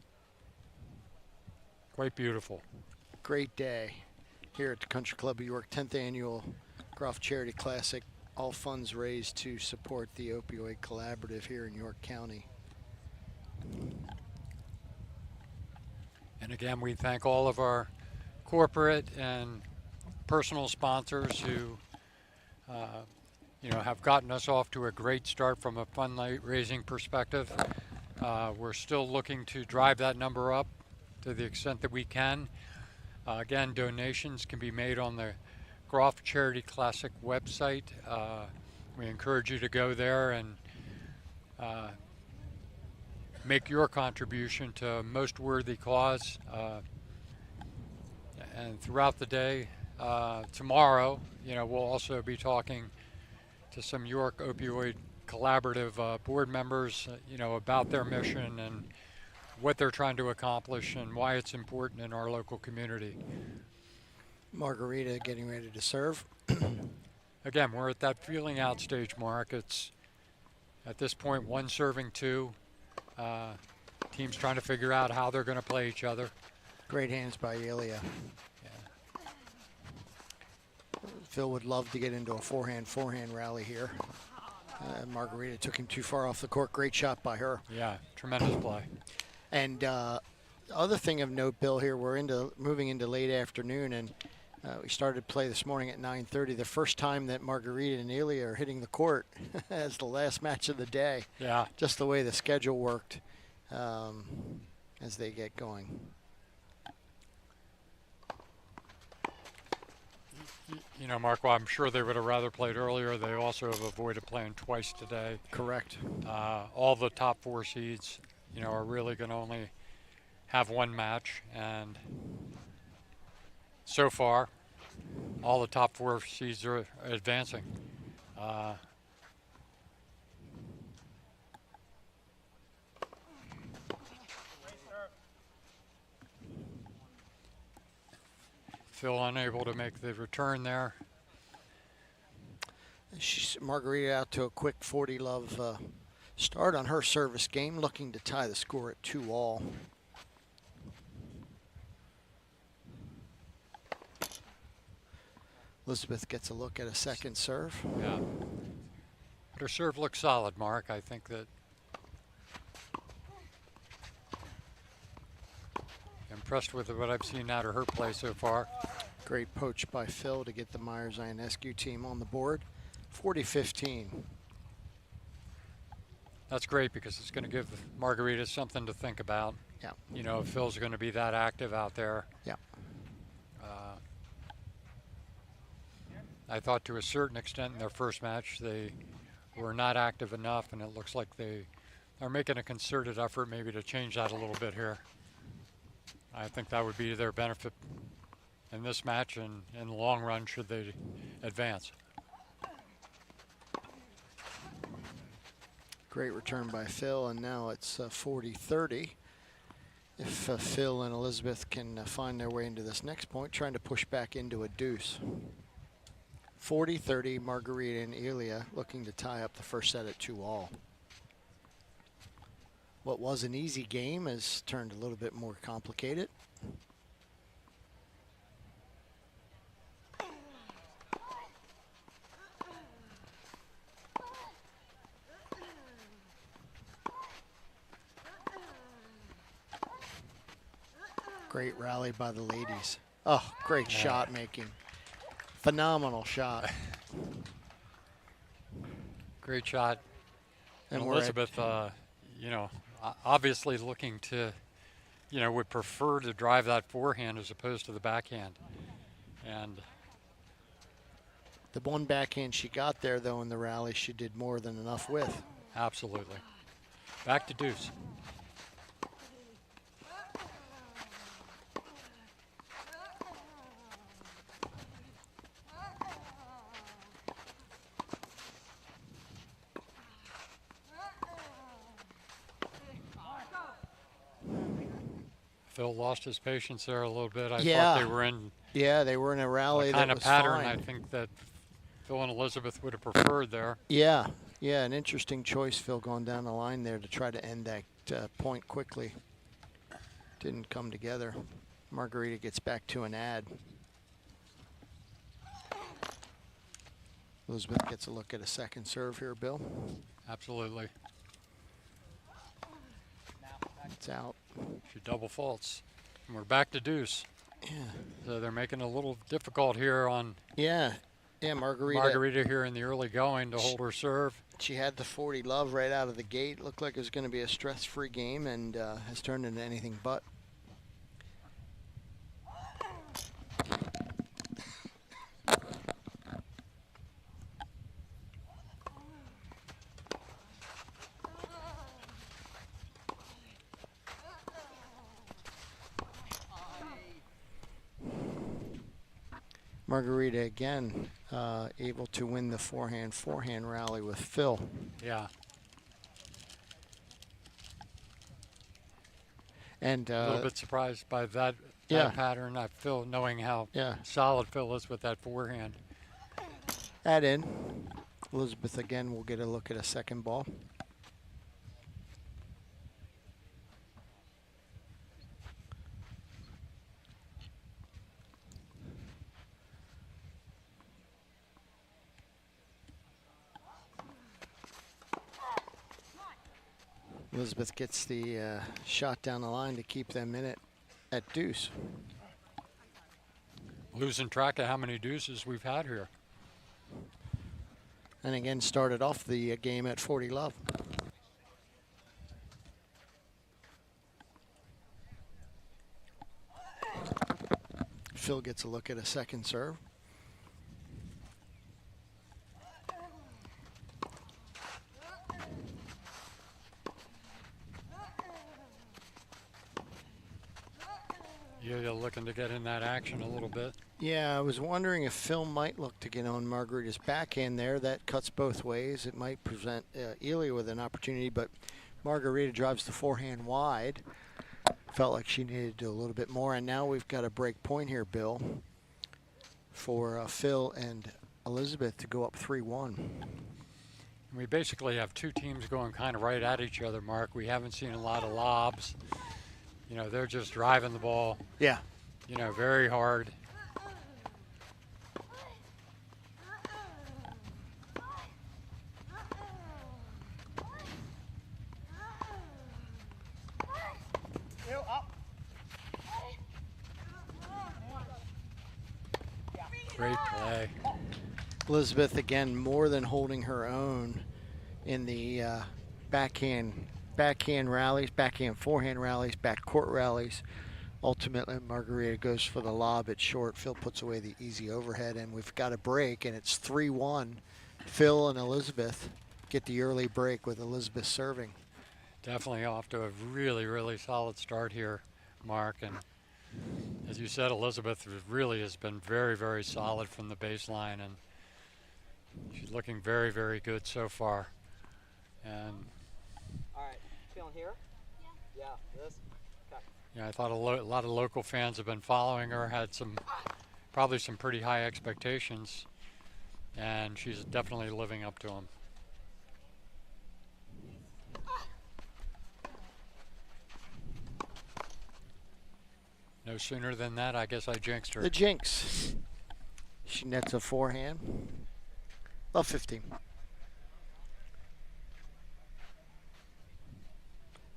Quite beautiful. Great day here at the Country Club of York, 10th Annual Groft Charity Classic. All funds raised to support the Opioid Collaborative here in York County. And again, we thank all of our corporate and personal sponsors who have gotten us off to a great start from a fundraising perspective. We're still looking to drive that number up to the extent that we can. Again, donations can be made on the Groft Charity Classic website. We encourage you to go there and make your contribution to a most worthy cause. And throughout the day, tomorrow, we'll also be talking to some York Opioid Collaborative board members, about their mission and what they're trying to accomplish and why it's important in our local community. Margarita getting ready to serve. Again, we're at that feeling out stage, Mark. It's at this point 1 serving 2. Teams trying to figure out how they're going to play each other. Great hands by Ilya. Phil would love to get into a forehand rally here. Margarita took him too far off the court. Great shot by her. Yeah, tremendous play. And other thing of note, Bill, here we're moving into late afternoon, and we started play this morning at 9:30. The first time that Margarita and Ilya are hitting the court as the last match of the day. Yeah. Just the way the schedule worked as they get going. Mark, while I'm sure they would have rather played earlier, they also have avoided playing twice today. Correct. All the top 4 seeds, are really going to only have 1 match, and so far, all the top 4 seeds are advancing. Phil unable to make the return there. Margarita out to a quick 40-love start on her service game, looking to tie the score at 2-all. Elizabeth gets a look at a second serve. Yeah. But her serve looks solid, Mark. I think that impressed with what I've seen out of her play so far. Great poach by Phil to get the Myers Ionescu team on the board. 40-15. That's great because it's going to give Margarita something to think about. Yeah. If Phil's going to be that active out there. Yeah. I thought to a certain extent in their first match they were not active enough, and it looks like they are making a concerted effort maybe to change that a little bit here. I think that would be to their benefit in this match and in the long run should they advance. Great return by Phil, and now it's 40-30. If Phil and Elizabeth can find their way into this next point, trying to push back into a deuce. 40-30, Margarita and Ilya looking to tie up the first set at 2-all. What was an easy game has turned a little bit more complicated. Great rally by the ladies. Oh, great shot making. Phenomenal shot. Great shot. And And Elizabeth, obviously looking to, would prefer to drive that forehand as opposed to the backhand. And the one backhand she got there, though, in the rally, she did more than enough with. Absolutely. Back to deuce. Phil lost his patience there a little bit. I thought they were in. Yeah, they were in a rally kind that of was pattern. fine. I think that Phil and Elizabeth would have preferred there. Yeah, an interesting choice, Phil, going down the line there to try to end that point quickly. Didn't come together. Margarita gets back to an ad. Elizabeth gets a look at a second serve here, Bill. Absolutely. It's out. She double faults. And we're back to deuce. Yeah. So they're making it a little difficult here on. Yeah. Yeah, Margarita. Margarita here in the early going to hold her serve. She had the 40 love right out of the gate. Looked like it was going to be a stress-free game, and has turned into anything but. Margarita again able to win the forehand rally with Phil. Yeah. And a little bit surprised by that pattern. I feel knowing how solid Phil is with that forehand. That in. Elizabeth again will get a look at a second ball. Elizabeth gets the shot down the line to keep them in it at deuce. Losing track of how many deuces we've had here. And again, started off the game at 40 love. Phil gets a look at a second serve. You're looking to get in that action a little bit. Yeah, I was wondering if Phil might look to get on Margarita's backhand there. That cuts both ways. It might present Elia with an opportunity, but Margarita drives the forehand wide. Felt like she needed to do a little bit more, and now we've got a break point here, Bill, for Phil and Elizabeth to go up 3-1. We basically have two teams going kind of right at each other, Mark. We haven't seen a lot of lobs. You know, they're just driving the ball. Yeah. You know, very hard. Great play. Elizabeth again more than holding her own in the backhand rallies, backhand forehand rallies, back court rallies. Ultimately, Margarita goes for the lob at short. Phil puts away the easy overhead, and we've got a break, and it's 3-1. Phil and Elizabeth get the early break with Elizabeth serving. Definitely off to a really, really solid start here, Mark. And as you said, Elizabeth really has been very, very solid from the baseline, and she's looking very, very good so far. And all right, feeling here? Yeah. Yeah, this? Okay. Yeah, I thought a lot of local fans have been following her, had probably some pretty high expectations, and she's definitely living up to them. No sooner than that, I guess I jinxed her. The jinx. She nets a forehand. Love 15.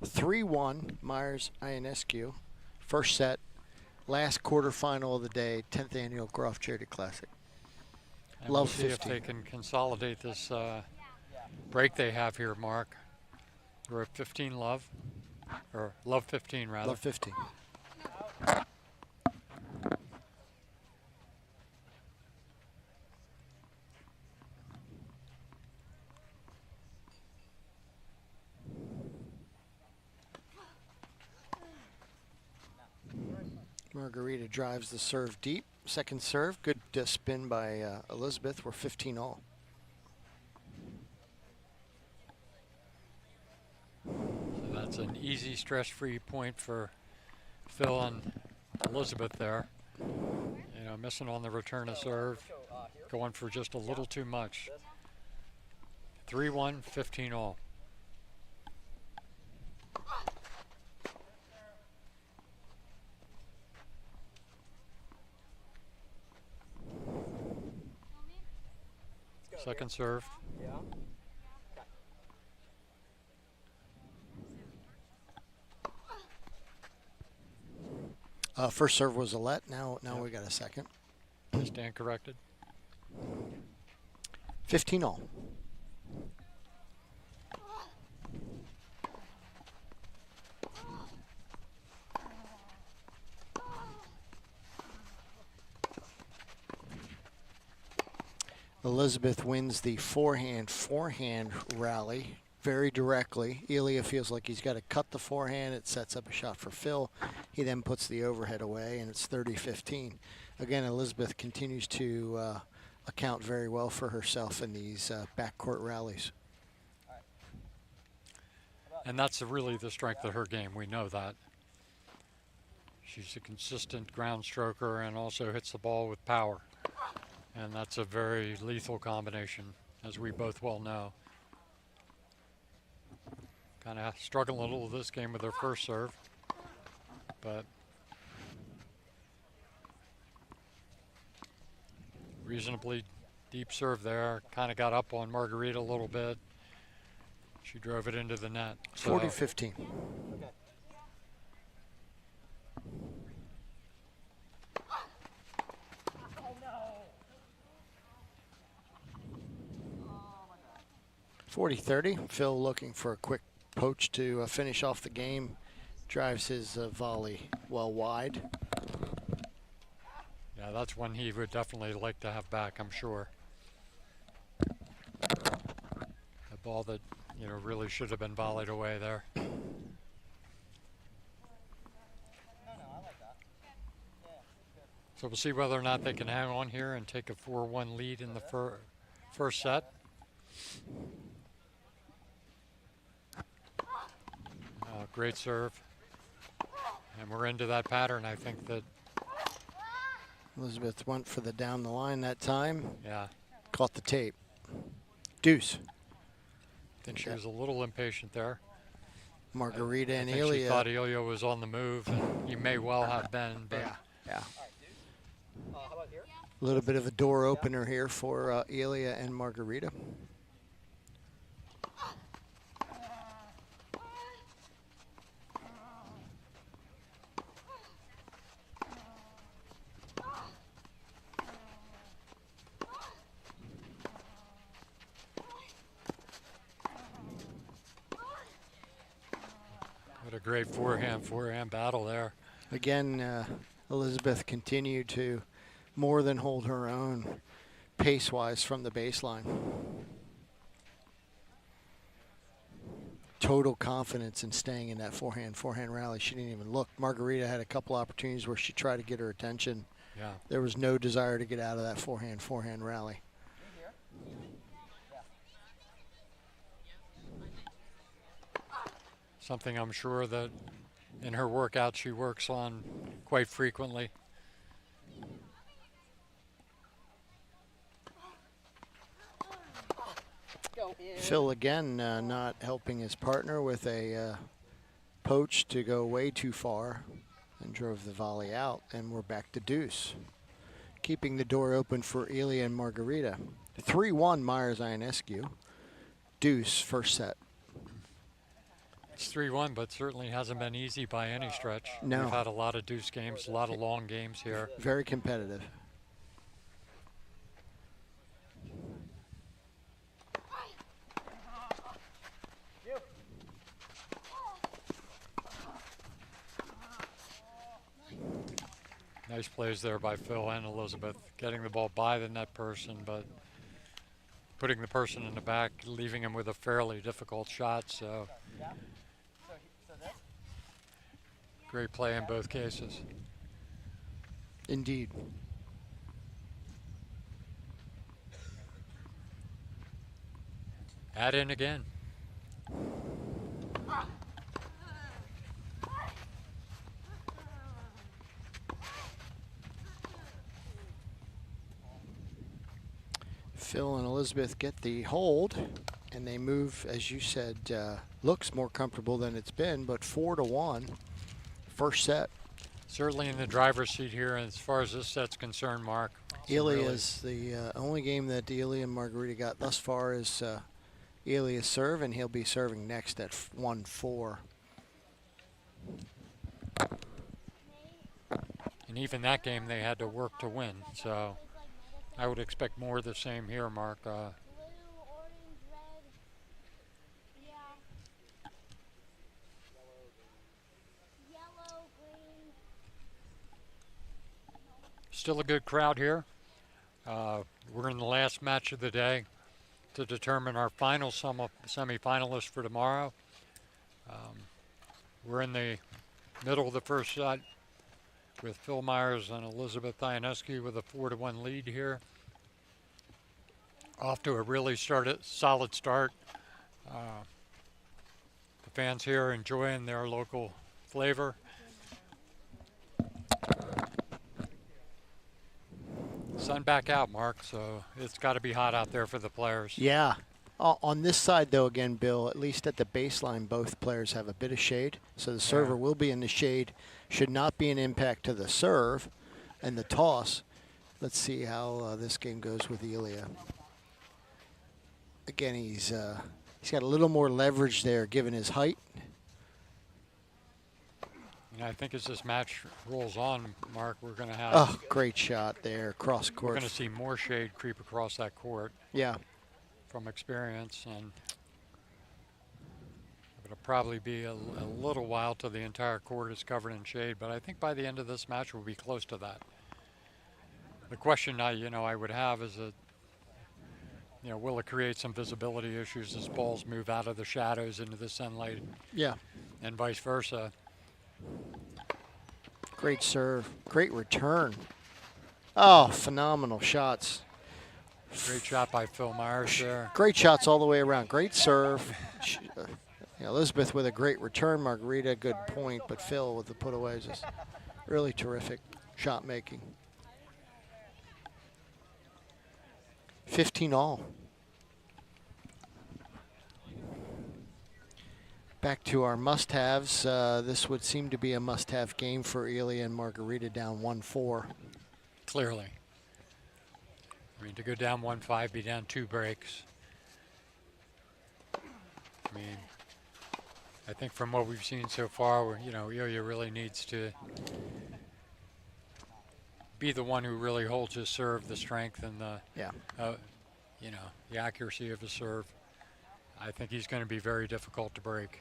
3-1, Myers Ionescu. First set, last quarterfinal of the day, 10th annual Groft Charity Classic. And Love we'll see 15. if they can consolidate this break they have here, Mark. We're at 15 love, or love 15 rather. Love 15. Margarita drives the serve deep. Second serve, good spin by Elizabeth. We're 15 all. So that's an easy stress-free point for Phil and Elizabeth there. You know, missing on the return of serve, going for just a little too much. 3-1, 15 all. Second serve. Yeah. First serve was Alette. Now we got a second. Stand corrected. 15 all. Elizabeth wins the forehand rally very directly. Elia feels like he's got to cut the forehand. It sets up a shot for Phil. He then puts the overhead away, and it's 30-15. Again, Elizabeth continues to account very well for herself in these backcourt rallies. And that's really the strength of her game. We know that. She's a consistent ground stroker and also hits the ball with power. And that's a very lethal combination, as we both well know. Kind of struggling a little with this game with her first serve, but reasonably deep serve there. Kind of got up on Margarita a little bit. She drove it into the net. 40-15. 40-30. Phil looking for a quick poach to finish off the game. Drives his volley well wide. Yeah, that's one he would definitely like to have back, I'm sure. A ball that, really should have been volleyed away there. So we'll see whether or not they can hang on here and take a 4-1 lead in the first set. Great serve. And we're into that pattern. I think that Elizabeth went for the down the line that time. Yeah. Caught the tape. Deuce. I think she was a little impatient there. Margarita and I think Elia. she thought Elia was on the move, and he may well have been. But yeah. A little bit of a door opener here for Elia and Margarita. What a great forehand battle there. Again, Elizabeth continued to more than hold her own pace-wise from the baseline. Total confidence in staying in that forehand rally. She didn't even look. Margarita had a couple opportunities where she tried to get her attention. Yeah. There was no desire to get out of that forehand rally. Something I'm sure that in her workout she works on quite frequently. Phil again not helping his partner with a poach to go way too far and drove the volley out, and we're back to deuce. Keeping the door open for Elia and Margarita. 3-1 Myers-Ionescu. Deuce first set. It's 3-1, but certainly hasn't been easy by any stretch. No. We've had a lot of deuce games, a lot of long games here. Very competitive. Nice plays there by Phil and Elizabeth, getting the ball by the net person, but putting the person in the back, leaving him with a fairly difficult shot. So great play in both cases. Indeed. Add in again. Phil and Elizabeth get the hold, and they move, as you said, looks more comfortable than it's been, but 4-1, first set. Certainly in the driver's seat here, as far as this set's concerned, Mark. Elia's the only game that Elia and Margarita got thus far is Elia's serve, and he'll be serving next at 1-4. And even that game they had to work to win, so I would expect more of the same here, Mark. still a good crowd here. We're in the last match of the day to determine our final semi-finalists for tomorrow. We're in the middle of the first set with Phil Myers and Elizabeth Ionescu with a 4-1 lead here. Off to a really solid start. The fans here are enjoying their local flavor. Sun back out, Mark, so it's got to be hot out there for the players. Yeah. On this side, though, again, Bill, at least at the baseline, both players have a bit of shade. So the server will be in the shade. Should not be an impact to the serve and the toss. Let's see how this game goes with Ilya. Again, he's got a little more leverage there given his height. And I think as this match rolls on, Mark, we're going to have... Oh, great shot there, cross court. We're going to see more shade creep across that court. Yeah. From experience, and it'll probably be a little while till the entire court is covered in shade, but I think by the end of this match we'll be close to that. The question I would have is that, will it create some visibility issues as balls move out of the shadows into the sunlight? Yeah. And vice versa. Great serve, great return. Oh, phenomenal shots. Great shot by Phil Myers there. Great shots all the way around. Great serve. Elizabeth with a great return. Margarita, good point. But Phil with the put-away, just really terrific shot making. 15 all. Back to our must-haves. This would seem to be a must-have game for Ilya and Margarita down 1-4. Clearly. I mean, to go down 1-5, be down 2 breaks. I mean, I think from what we've seen so far, Ilya really needs to be the one who really holds his serve, the strength and the, the accuracy of his serve. I think he's going to be very difficult to break.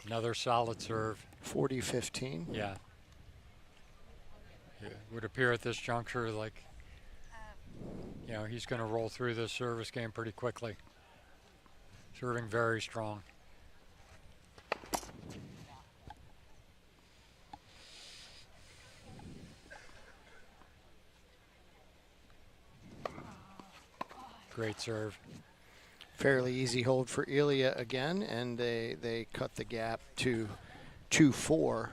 Another solid serve. 40-15. Yeah. It would appear at this juncture like, he's going to roll through this service game pretty quickly. Serving very strong. Great serve. Fairly easy hold for Ilya again, and they cut the gap to 2-4.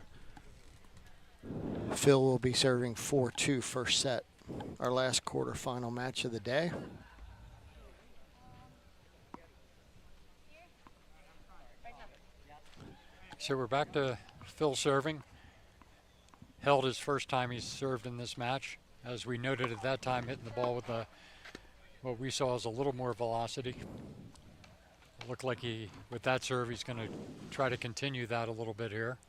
Phil will be serving 4-2 first set. Our last quarterfinal match of the day. So we're back to Phil serving. Held his first time he's served in this match. As we noted at that time, hitting the ball with what we saw as a little more velocity. It looked like with that serve, he's going to try to continue that a little bit here.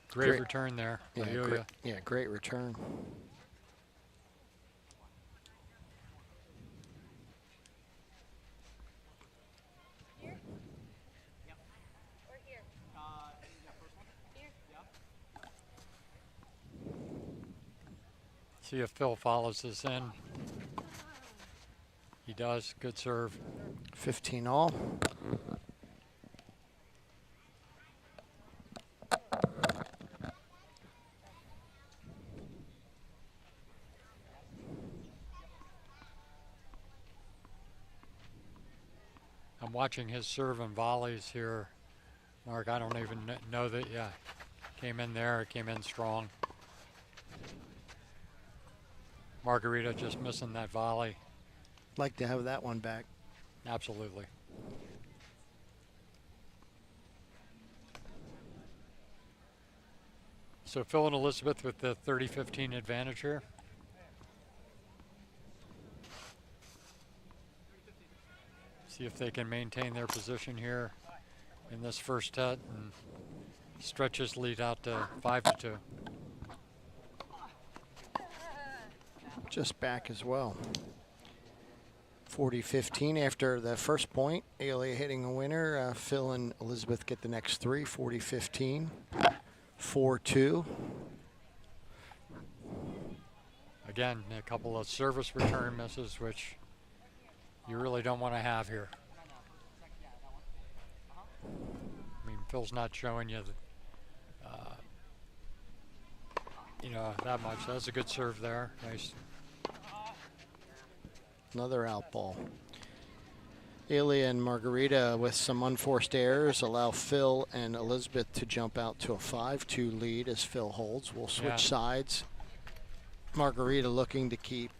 Great return there. Great return. See if Phil follows this in. He does. Good serve. 15 all. I'm watching his serve and volleys here. Mark, I don't even know that, came in there, it came in strong. Margarita just missing that volley. Like to have that one back. Absolutely. So Phil and Elizabeth with the 30-15 advantage here. See if they can maintain their position here in this first set and stretches lead out to 5-2. Just back as well. 40-15 after the first point. Elia hitting a winner. Phil and Elizabeth get the next three. 40-15, 4-2. Again, a couple of service return misses, which you really don't want to have here. I mean, Phil's not showing you, that much. That's a good serve there. Nice. Another out ball. Elia and Margarita with some unforced errors allow Phil and Elizabeth to jump out to a 5-2 lead as Phil holds. We'll switch sides. Margarita looking to keep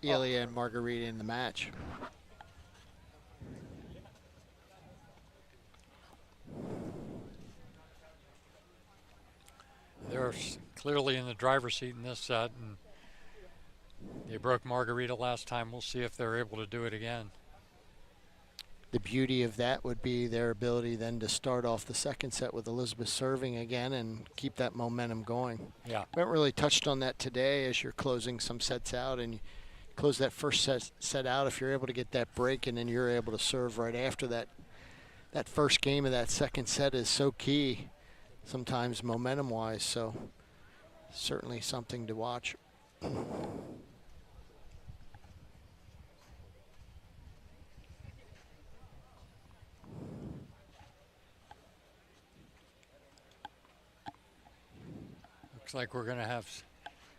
Elia and Margarita in the match. They're clearly in the driver's seat in this set, and they broke Margarita last time. We'll see if they're able to do it again. The beauty of that would be their ability then to start off the second set with Elizabeth serving again and keep that momentum going. Yeah. We haven't really touched on that today as you're closing some sets out, and you close that first set out. If you're able to get that break and then you're able to serve right after that, that first game of that second set is so key sometimes momentum-wise, so certainly something to watch. Looks like we're going to have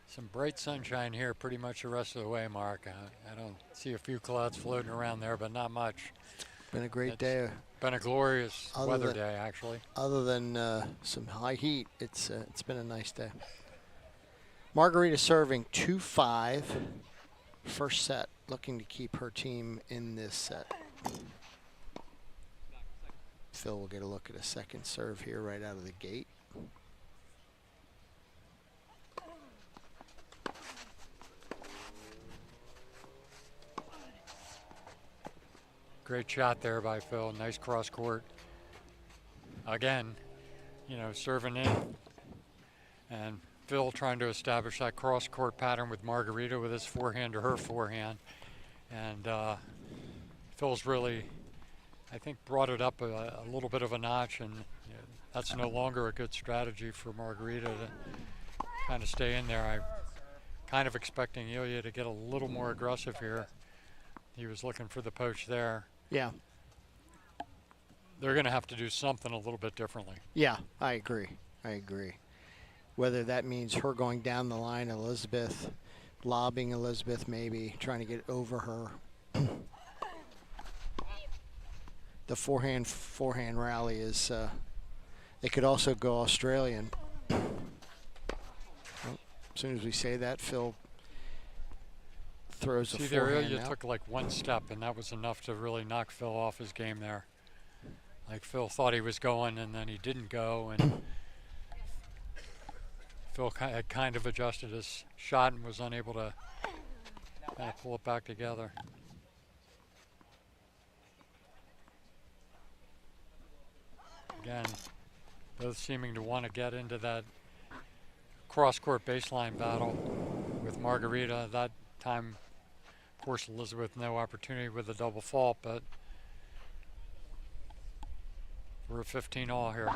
some bright sunshine here pretty much the rest of the way, Mark. I don't see a few clouds floating around there, but not much. Been a great day. Been a glorious weather day, actually. Other than some high heat, it's been a nice day. Margarita serving 2-5. First set, looking to keep her team in this set. Phil will get a look at a second serve here right out of the gate. Great shot there by Phil. Nice cross court. Again, serving in. And Phil trying to establish that cross court pattern with Margarita with his forehand to her forehand. And Phil's really, I think, brought it up a little bit of a notch. And that's no longer a good strategy for Margarita to kind of stay in there. I'm kind of expecting Ilya to get a little more aggressive here. He was looking for the poach there. Yeah. They're going to have to do something a little bit differently. Yeah, I agree. Whether that means her going down the line, Elizabeth, lobbing Elizabeth maybe, trying to get over her. The forehand rally is, they could also go Australian. Well, as soon as we say that, Phil throws a forehand Ilya out. took like one step, and that was enough to really knock Phil off his game there. Like Phil thought he was going, and then he didn't go, and Phil had kind of adjusted his shot and was unable to kind of pull it back together. Again, both seeming to want to get into that cross-court baseline battle with Margarita. That time, of course, Elizabeth no opportunity with a double fault, but we're 15 all here.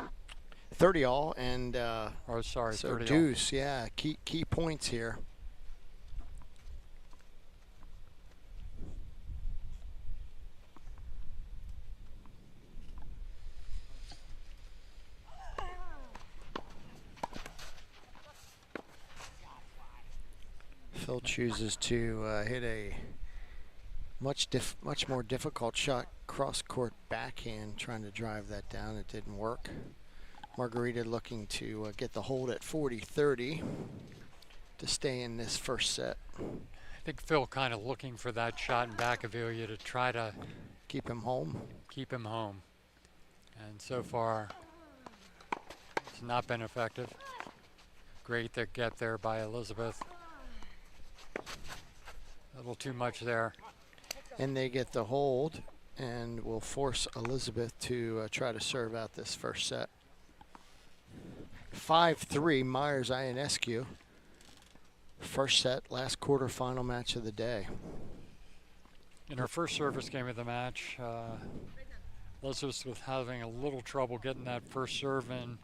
30 all, and so 30 deuce all. Yeah, key points here. Phil chooses to hit a much more difficult shot, cross-court backhand, trying to drive that down. It didn't work. Margarita looking to get the hold at 40-30 to stay in this first set. I think Phil kind of looking for that shot in back of Ilya to try to keep him home. And so far, it's not been effective. Great to get there by Elizabeth. A little too much there. And they get the hold and will force Elizabeth to try to serve out this first set. 5-3 Myers Ionescu. First set, last quarterfinal match of the day. In her first service game of the match, Elizabeth was having a little trouble getting that first serve in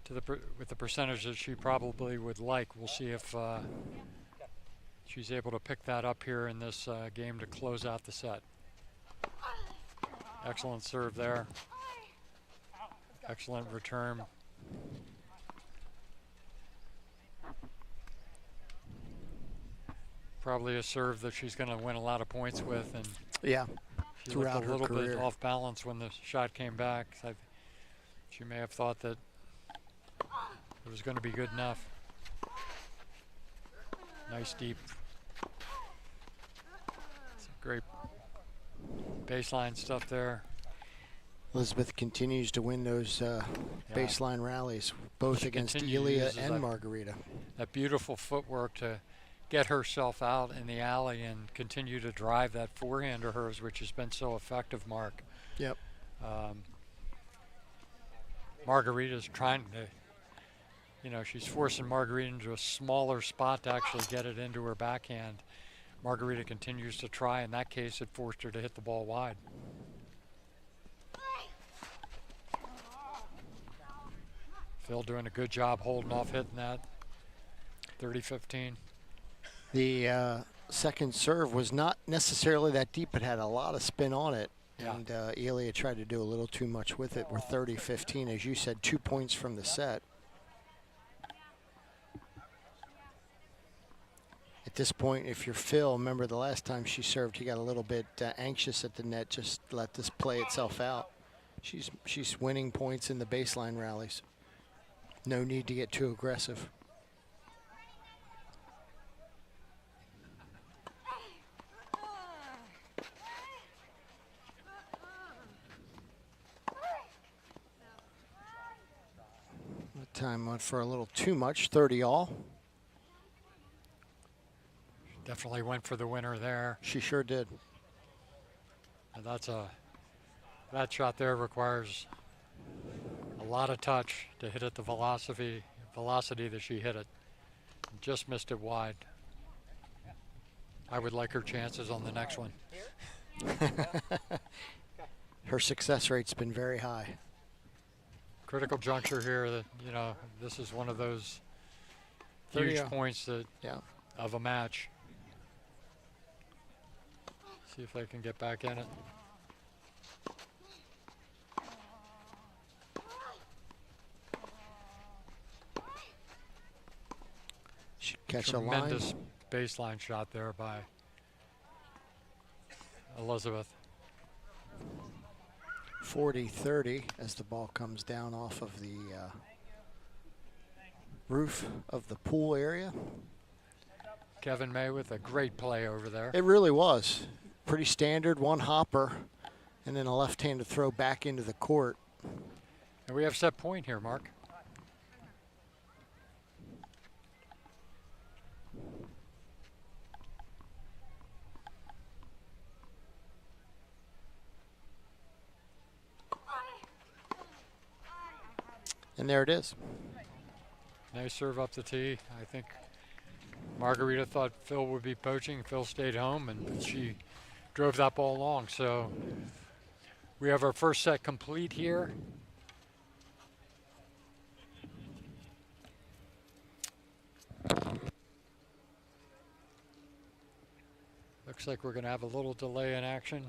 to with the percentage that she probably would like. We'll see if she's able to pick that up here in this game to close out the set. Excellent serve there. Excellent return. Probably a serve that she's going to win a lot of points with, and yeah, she looked a little bit off balance when the shot came back. She may have thought that it was going to be good enough. Nice deep. Some great baseline stuff there. Elizabeth continues to win those baseline rallies, both against Elia and Margarita. That beautiful footwork to get herself out in the alley and continue to drive that forehand of hers, which has been so effective, Mark. Yep. Margarita's trying to, she's forcing Margarita into a smaller spot to actually get it into her backhand. Margarita continues to try. In that case, it forced her to hit the ball wide. Phil doing a good job holding off hitting that. 30-15. The second serve was not necessarily that deep, but had a lot of spin on it. Yeah. And Elia tried to do a little too much with it. We're 30-15, as you said, 2 points from the set. At this point, if you're Phil, remember the last time she served, he got a little bit anxious at the net. Just let this play itself out. She's winning points in the baseline rallies. No need to get too aggressive. Time went for a little too much, 30 all. Definitely went for the winner there. She sure did. And that shot there requires a lot of touch to hit it the velocity that she hit it. Just missed it wide. I would like her chances on the next one. Her success rate's been very high. Critical juncture here that, this is one of those huge points that of a match. See if they can get back in it. Should catch a line. Tremendous baseline shot there by Elizabeth. 40-30 as the ball comes down off of the roof of the pool area. Kevin May with a great play over there. It really was. Pretty standard, one hopper, and then a left-handed throw back into the court. And we have set point here, Mark. And there it is. Nice serve up the tee. I think Margarita thought Phil would be poaching. Phil stayed home, and she drove that ball long. So we have our first set complete here. Looks like we're going to have a little delay in action.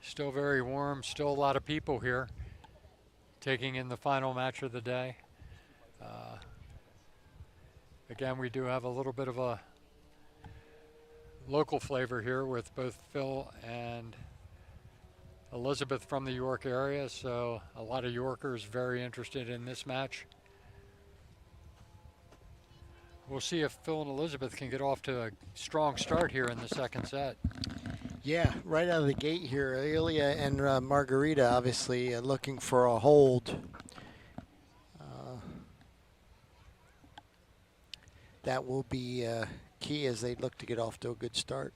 Still very warm, still a lot of people here taking in the final match of the day. Again, we do have a little bit of a local flavor here with both Phil and Elizabeth from the York area, so a lot of Yorkers very interested in this match. We'll see if Phil and Elizabeth can get off to a strong start here in the second set. Yeah, right out of the gate here, Elia and Margarita obviously looking for a hold. that will be key as they look to get off to a good start.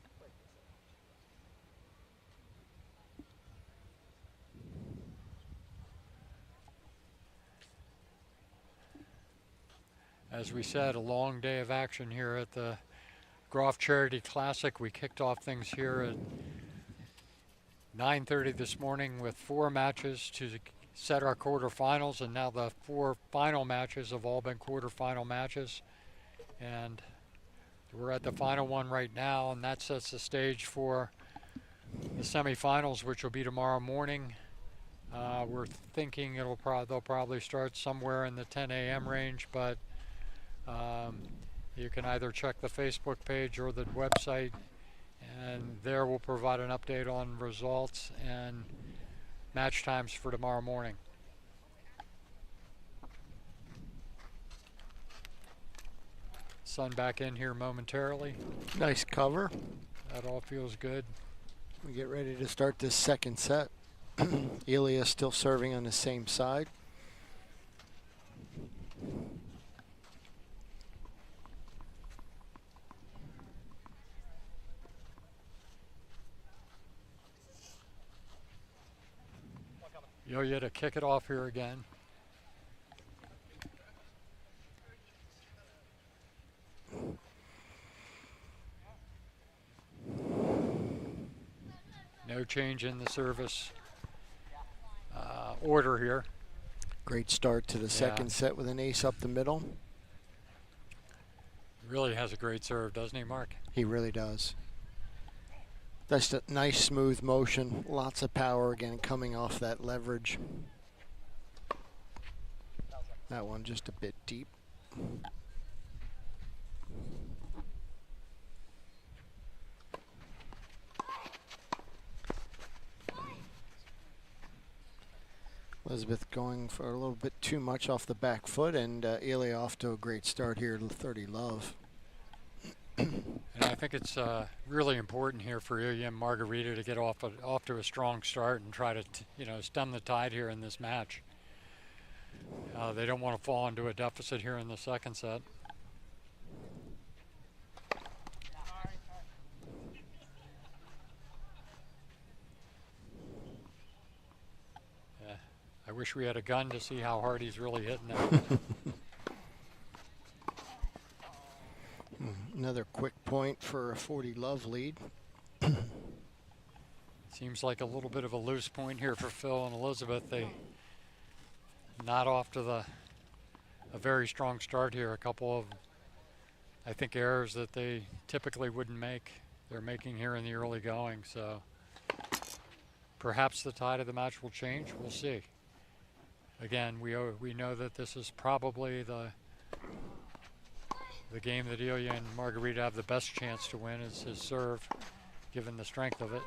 As we said, a long day of action here at the Groft Charity Classic. We kicked off things here at 9:30 this morning with 4 matches to set our quarterfinals, and now the 4 final matches have all been quarterfinal matches. And we're at the final one right now, and that sets the stage for the semifinals, which will be tomorrow morning. We're thinking they'll probably start somewhere in the 10 a.m. range, but you can either check the Facebook page or the website, and there we'll provide an update on results and match times for tomorrow morning. Sun back in here momentarily. Nice cover. That all feels good. We get ready to start this second set. Ilya still serving on the same side. Ilya to kick it off here again. No change in the service order here. Great start to the second set with an ace up the middle. Really has a great serve, doesn't he, Mark? He really does. That's a nice smooth motion, lots of power again coming off that leverage. That one just a bit deep. Elizabeth going for a little bit too much off the back foot, and Ilya off to a great start here, 30 love. And I think it's really important here for Ilya and Margarita to get off to a strong start and try to stem the tide here in this match. They don't want to fall into a deficit here in the second set. I wish we had a gun to see how hard he's really hitting that. Another quick point for a 40 love lead. Seems like a little bit of a loose point here for Phil and Elizabeth. They not off to a very strong start here. A couple of, I think, errors that they typically wouldn't make. They're making here in the early going. So perhaps the tide of the match will change. We'll see. Again, we know that this is probably the game that Ilya and Margarita have the best chance to win is his serve, given the strength of it.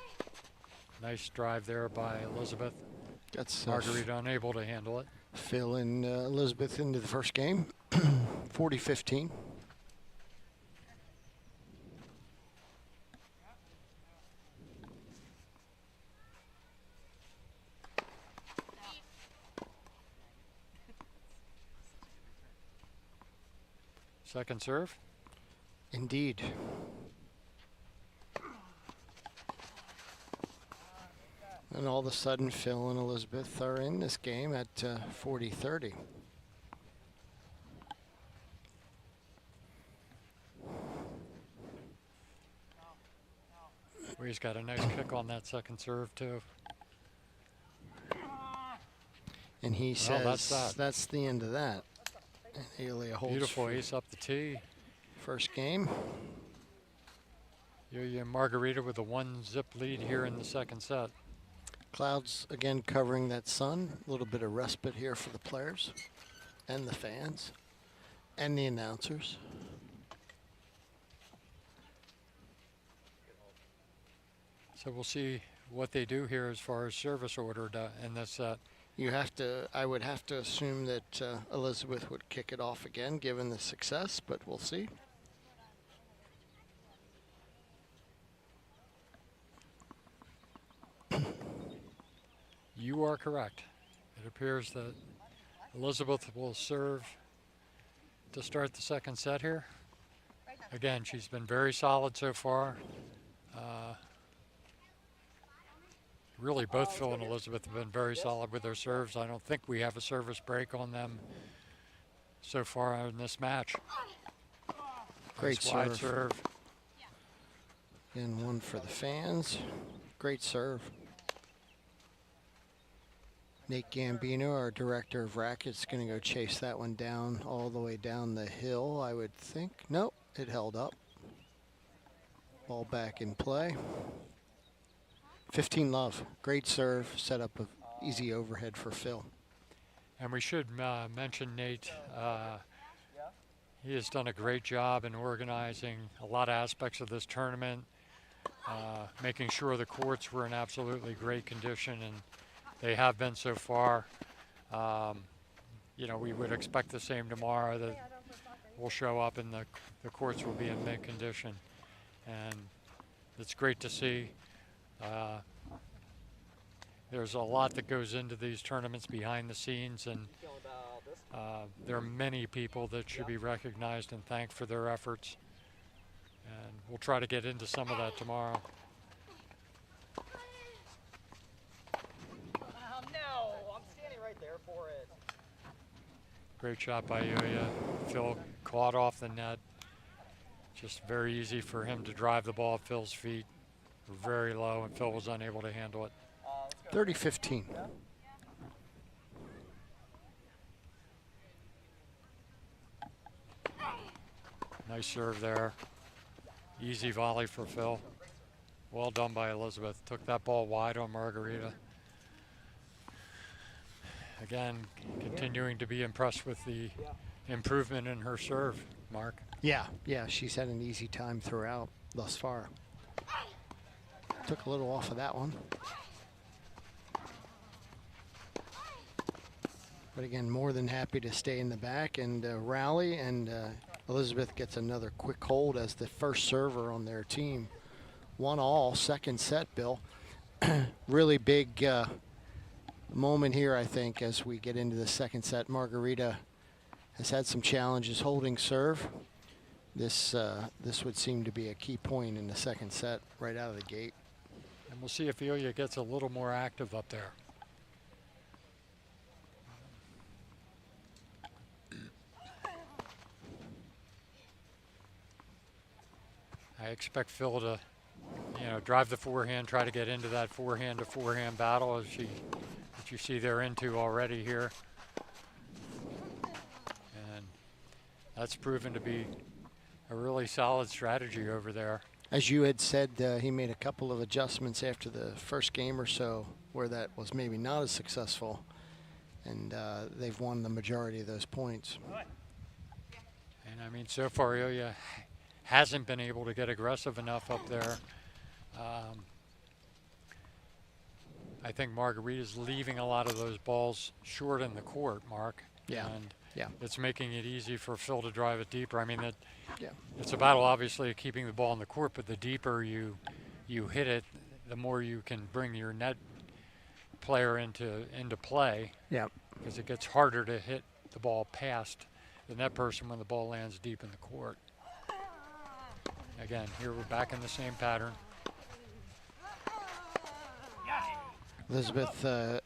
Nice drive there by Elizabeth. That's Margarita unable to handle it. Phil and Elizabeth into the first game, 40-15. Second serve. Indeed. And all of a sudden, Phil and Elizabeth are in this game at 40-30. Well, he's got a nice kick on that second serve, too. And he says that's that's the end of that. And Ilya holds beautiful ace up the tee. First game. Ilya and Margarita with a 1-zip lead here in the second set. Clouds again covering that sun. A little bit of respite here for the players and the fans and the announcers. So we'll see what they do here as far as service order in this set. You have to, I would have to assume that Elizabeth would kick it off again, given the success, but we'll see. You are correct. It appears that Elizabeth will serve to start the second set here. Again, she's been very solid so far. Really, both Phil and Elizabeth have been very solid with their serves. I don't think we have a service break on them so far in this match. Great Nice wide serve. serve. And one for the fans. Great serve. Nate Gambino, our director of rackets, going to go chase that one down all the way down the hill, I would think. Nope, it held up. Ball back in play. 15-love. Great serve. Set up an easy overhead for Phil. And we should mention Nate. He has done a great job in organizing a lot of aspects of this tournament, making sure the courts were in absolutely great condition, and they have been so far. You know, we would expect the same tomorrow, that we'll show up and the courts will be in mint condition. And it's great to see. There's a lot that goes into these tournaments behind the scenes, and there are many people that should be recognized and thanked for their efforts. And we'll try to get into some of that tomorrow. No, I'm standing right there for it. Great shot by Yoya. Phil caught off the net. Just very easy for him to drive the ball at Phil's feet. Very low, and Phil was unable to handle it. 30-15. Nice serve there. Easy volley for Phil. Well done by Elizabeth. Took that ball wide on Margarita. Again, continuing to be impressed with the improvement in her serve, Mark. Yeah, she's had an easy time throughout thus far. Took a little off of that one. But again, more than happy to stay in the back and rally, and Elizabeth gets another quick hold as the first server on their team. 1-all, second set, Bill. Really big moment here, I think, as we get into the second set. Margarita has had some challenges holding serve. This would seem to be a key point in the second set right out of the gate. And we'll see if Ilya gets a little more active up there. I expect Phil to, drive the forehand, try to get into that forehand to forehand battle as you see they're into already here. And that's proven to be a really solid strategy over there. As you had said, he made a couple of adjustments after the first game or so where that was maybe not as successful, and they've won the majority of those points. And I mean, so far Ilya hasn't been able to get aggressive enough up there. I think Margarita's leaving a lot of those balls short in the court, Mark. Yeah. And yeah. It's making it easy for Phil to drive it deeper. I mean, yeah. It's a battle, obviously, of keeping the ball in the court, but the deeper you hit it, the more you can bring your net player into play. Yeah. Because it gets harder to hit the ball past the net person when the ball lands deep in the court. Again, here we're back in the same pattern. Elizabeth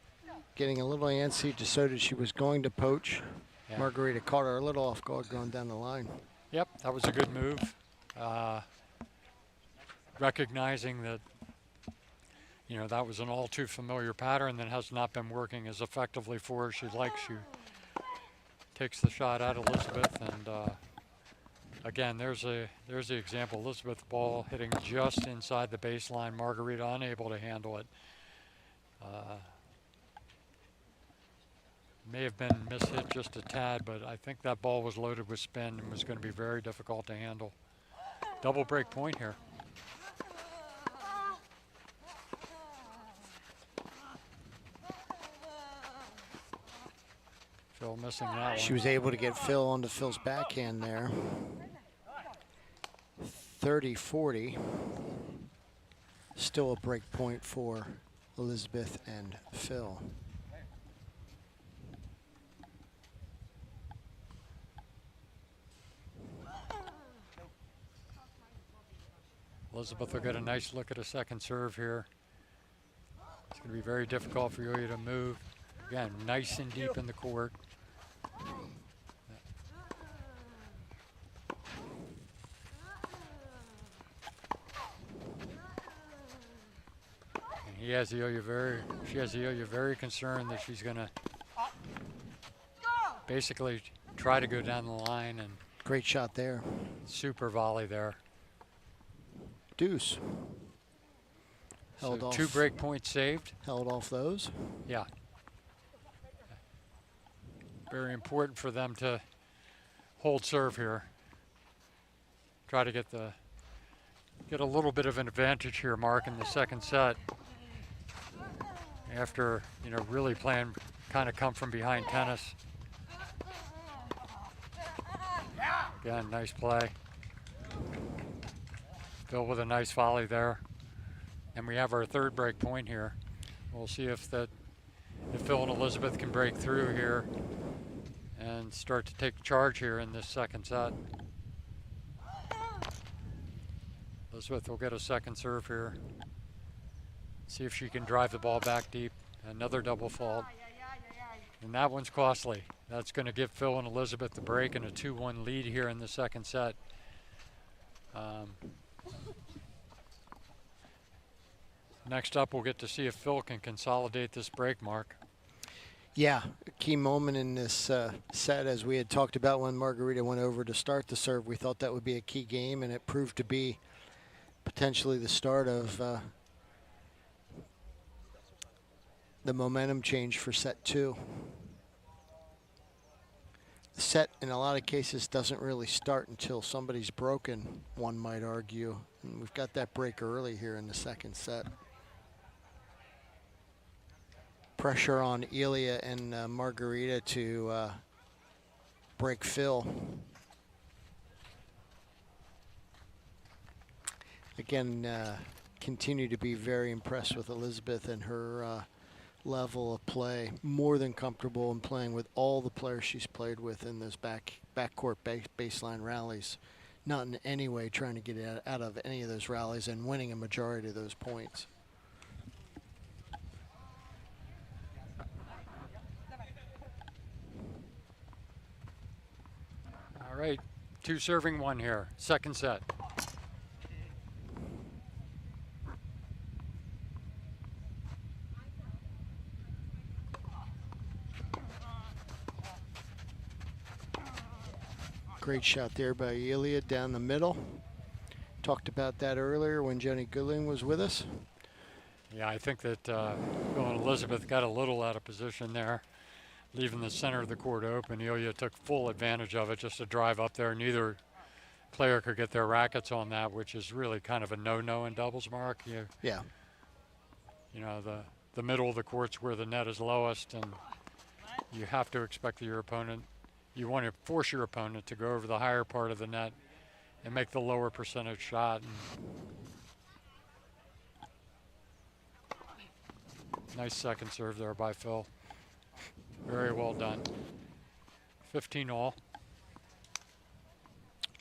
getting a little antsy, just so that she was going to poach. Yeah. Margarita caught her a little off guard going down the line. Yep, that was a good move. Recognizing that, that was an all too familiar pattern that has not been working as effectively for her as she'd like. She takes the shot at Elizabeth, and again, there's the example. Elizabeth ball hitting just inside the baseline. Margarita unable to handle it. May have been mishit just a tad, but I think that ball was loaded with spin and was going to be very difficult to handle. Double break point here. Phil missing that one. She was able to get Phil onto Phil's backhand there. 30-40. Still a break point for Elizabeth and Phil. Elizabeth will get a nice look at a second serve here. It's going to be very difficult for Yulia to move. Again, nice and deep in the court. And she has Yulia very concerned that she's going to basically try to go down the line, and great shot there. Super volley there. Deuce. So 2 break points saved. Held off those. Yeah. Very important for them to hold serve here. Try to get a little bit of an advantage here, Mark, in the second set. After, really playing kind of come from behind tennis. Again, nice play. Phil with a nice volley there. And we have our 3rd break point here. We'll see if Phil and Elizabeth can break through here and start to take charge here in this second set. Elizabeth will get a second serve here. See if she can drive the ball back deep. Another double fault. And that one's costly. That's going to give Phil and Elizabeth the break and a 2-1 lead here in the second set. Next up, we'll get to see if Phil can consolidate this break, Mark. Yeah, a key moment in this set, as we had talked about when Margarita went over to start the serve. We thought that would be a key game, and it proved to be potentially the start of the momentum change for set 2. The set, in a lot of cases, doesn't really start until somebody's broken, one might argue. And we've got that break early here in the second set. Pressure on Ilya and Margarita to break Phil. Again, continue to be very impressed with Elizabeth and her level of play. More than comfortable in playing with all the players she's played with in those backcourt baseline rallies. Not in any way trying to get out of any of those rallies and winning a majority of those points. All right, 2 serving 1 here, second set. Great shot there by Ilya down the middle. Talked about that earlier when Jenny Goodling was with us. Yeah, I think that Phil and Elizabeth got a little out of position there, leaving the center of the court open. Ilya took full advantage of it just to drive up there. Neither player could get their rackets on that, which is really kind of a no-no in doubles, Mark. Yeah. You know, the middle of the court's where the net is lowest, and you have to expect your opponent, you want to force your opponent to go over the higher part of the net and make the lower percentage shot. And nice second serve there by Phil. Very well done. 15 all.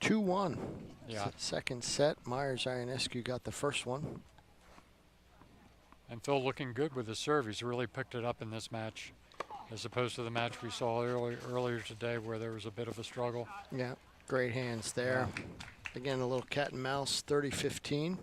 2-1. Yeah. Second set. Myers-Ionescu got the first one. And Phil looking good with his serve. He's really picked it up in this match, as opposed to the match we saw earlier today where there was a bit of a struggle. Yeah, great hands there. Yeah. Again, a little cat and mouse, 30-15.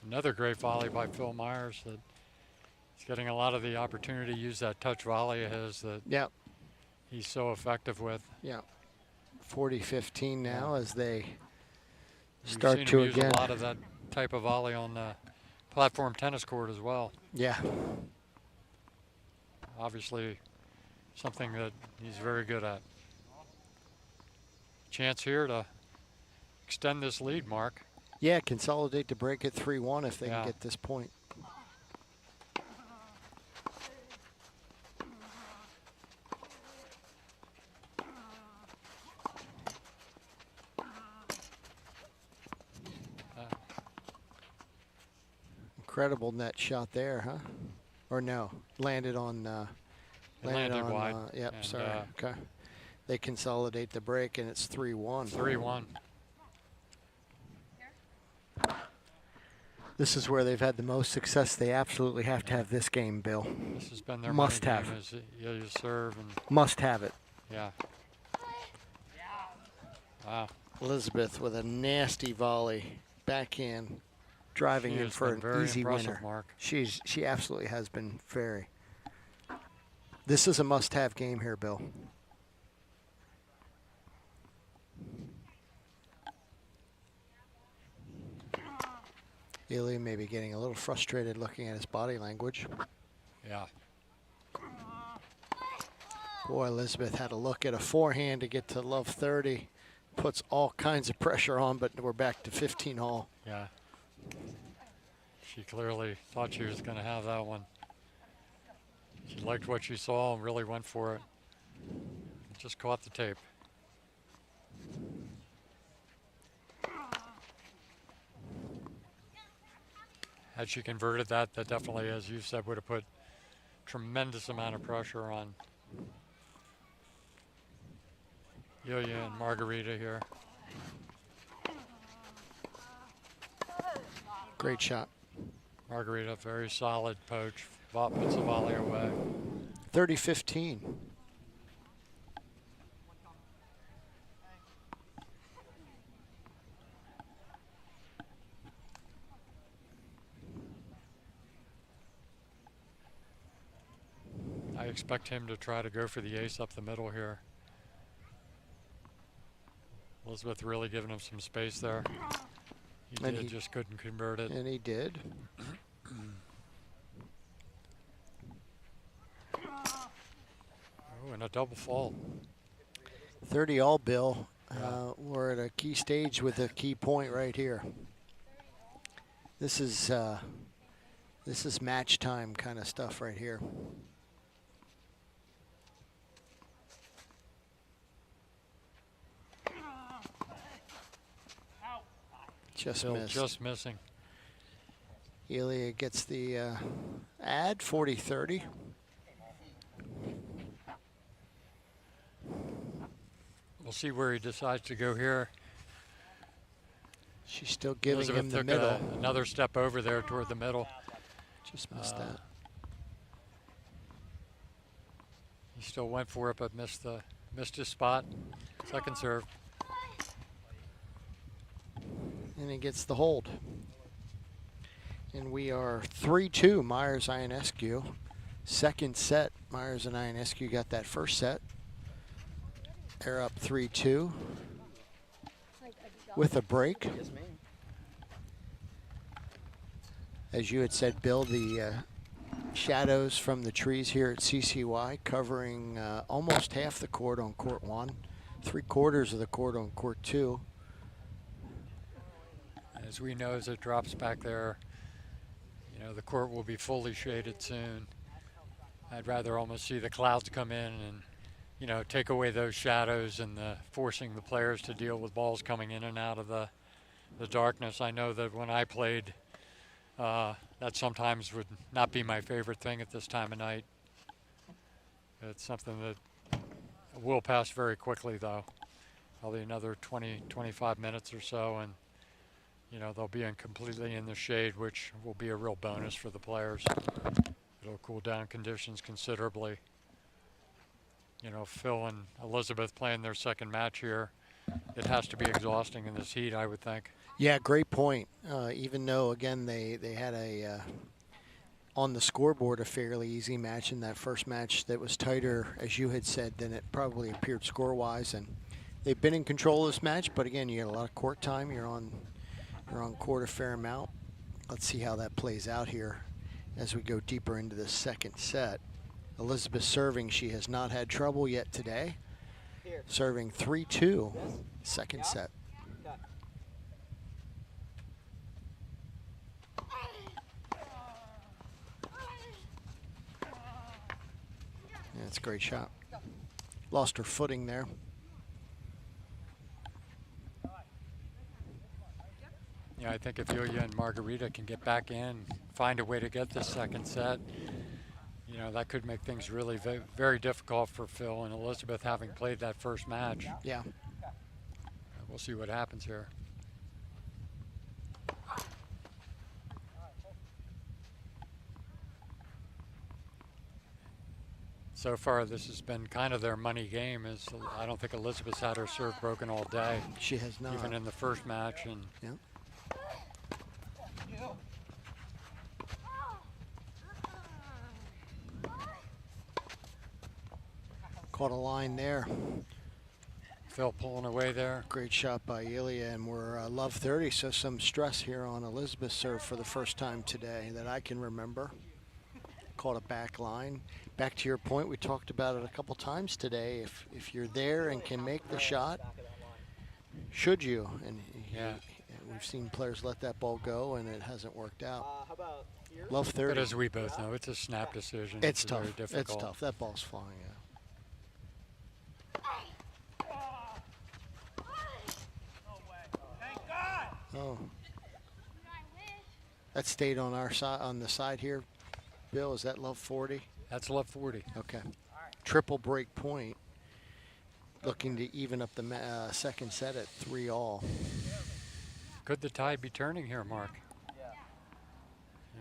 Another great volley by Phil Myers. That he's getting a lot of the opportunity to use that touch volley of his that he's so effective with. Yeah. 40-15 now as they We've start seen to him use again. a lot of that type of volley on the platform tennis court as well. Yeah. Obviously something that he's very good at. Chance here to extend this lead, Mark. Yeah, consolidate to break at 3-1 if they can get this point. Incredible net shot there, huh? Or no, landed on. Landed wide. Yep, and, sorry. Okay. They consolidate the break, and it's 3-1. 3-1. This is where they've had the most success. They absolutely have to have this game, Bill. This has been their must main have. game is you serve and Must have it. yeah. Wow. Elizabeth with a nasty volley backhand, driving She in has for been an very easy impressive, winner. Mark. She absolutely has been very. This is a must-have game here, Bill. Ilya may be getting a little frustrated looking at his body language. Yeah. Boy, Elizabeth had a look at a forehand to get to love 30. Puts all kinds of pressure on, but we're back to 15 all. Yeah. She clearly thought she was going to have that one. She liked what she saw and really went for it. Just caught the tape. Had she converted that, that definitely, as you said, would have put tremendous amount of pressure on Ilya and Margarita here. Great shot. Margarita, very solid poach. Puts the volley away. 30-15. I expect him to try to go for the ace up the middle here. Elizabeth really giving him some space there. He just couldn't convert it. And he did. Oh, and a double fault. 30 all, Bill. We're at a key stage with a key point right here. This is match time kind of stuff right here. Just missed. Just missing. Ilya gets the ad, 40-30. We'll see where he decides to go here. She's still giving Elizabeth him the took middle. Another step over there toward the middle. Just missed that. He still went for it, but missed his spot. Second serve. And he gets the hold. And we are 3-2, Myers Ionescu. Second set, Myers and Ionescu got that first set. They're up 3-2 with a break. As you had said, Bill, the shadows from the trees here at CCY covering almost half the court on court 1, 3/4 of the court on court 2. As we know, as it drops back there, you know, the court will be fully shaded soon. I'd rather almost see the clouds come in and, you know, take away those shadows and forcing the players to deal with balls coming in and out of the darkness. I know that when I played, that sometimes would not be my favorite thing at this time of night. It's something that will pass very quickly, though. Probably another 20, 25 minutes or so, and you know, they'll be completely in the shade, which will be a real bonus for the players. It'll cool down conditions considerably. You know, Phil and Elizabeth playing their second match here. It has to be exhausting in this heat, I would think. Yeah, great point. Even though, again, they had on the scoreboard, a fairly easy match in that first match that was tighter, as you had said, than it probably appeared score-wise. And they've been in control of this match, but again, you get a lot of court time. You're on court a fair amount. Let's see how that plays out here as we go deeper into the second set. Elizabeth serving, she has not had trouble yet today. Serving 3-2, second set. That's a great shot. Lost her footing there. Yeah, I think if Ilya and Margarita can get back in, find a way to get this second set, you know, that could make things really very difficult for Phil and Elizabeth, having played that first match. Yeah. We'll see what happens here. So far, this has been kind of their money game. I don't think Elizabeth's had her serve broken all day. She has not. Even in the first match. And yeah. Caught a line there. Phil pulling away there. Great shot by Ilya, and we're love 30, so some stress here on Elizabeth's serve for the first time today that I can remember. Caught a back line. Back to your point, we talked about it a couple times today. If you're there and can make the shot, should you? And we've seen players let that ball go, and it hasn't worked out. Love 30. But as we both know, it's a snap decision. It's tough. Very difficult. It's tough. That ball's flying out. Oh. That stayed on our side, on the side here. Bill, is that love 40? That's love 40. Okay. Triple break point. Looking to even up the second set at 3-all. Could the tide be turning here, Mark?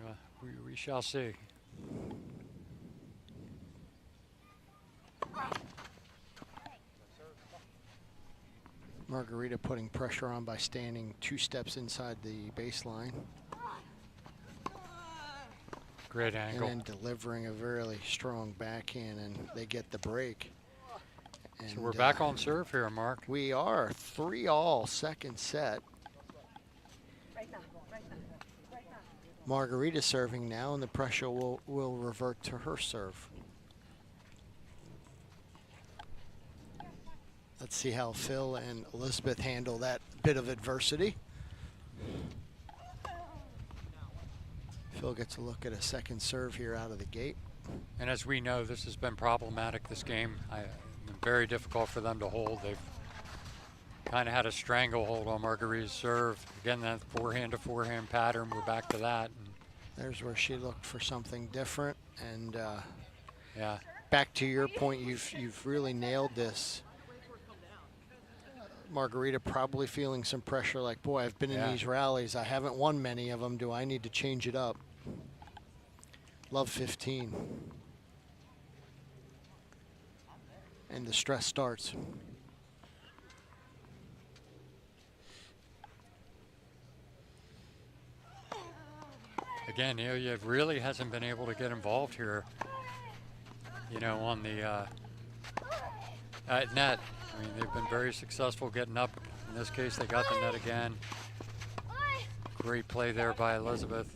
Yeah, we shall see. Margarita putting pressure on by standing 2 steps inside the baseline. Great angle. And then delivering a really strong backhand, and they get the break. And, so we're back on serve here, Mark. We are 3-all second set. Margarita serving now, and the pressure will revert to her serve. Let's see how Phil and Elizabeth handle that bit of adversity. Phil gets a look at a second serve here out of the gate. And as we know, this has been problematic, this game. Very difficult for them to hold. They've kind of had a stranglehold on Margarita's serve. Again, that forehand to forehand pattern, we're back to that. And there's where she looked for something different. And yeah, back to your point, you've really nailed this. Margarita probably feeling some pressure, like, boy, I've been in these rallies. I haven't won many of them. Do I need to change it up? Love 15. And the stress starts. Again, Ilya really hasn't been able to get involved here, you know, on the net. I mean, they've been very successful getting up. In this case, they got the net again. Great play there by Elizabeth.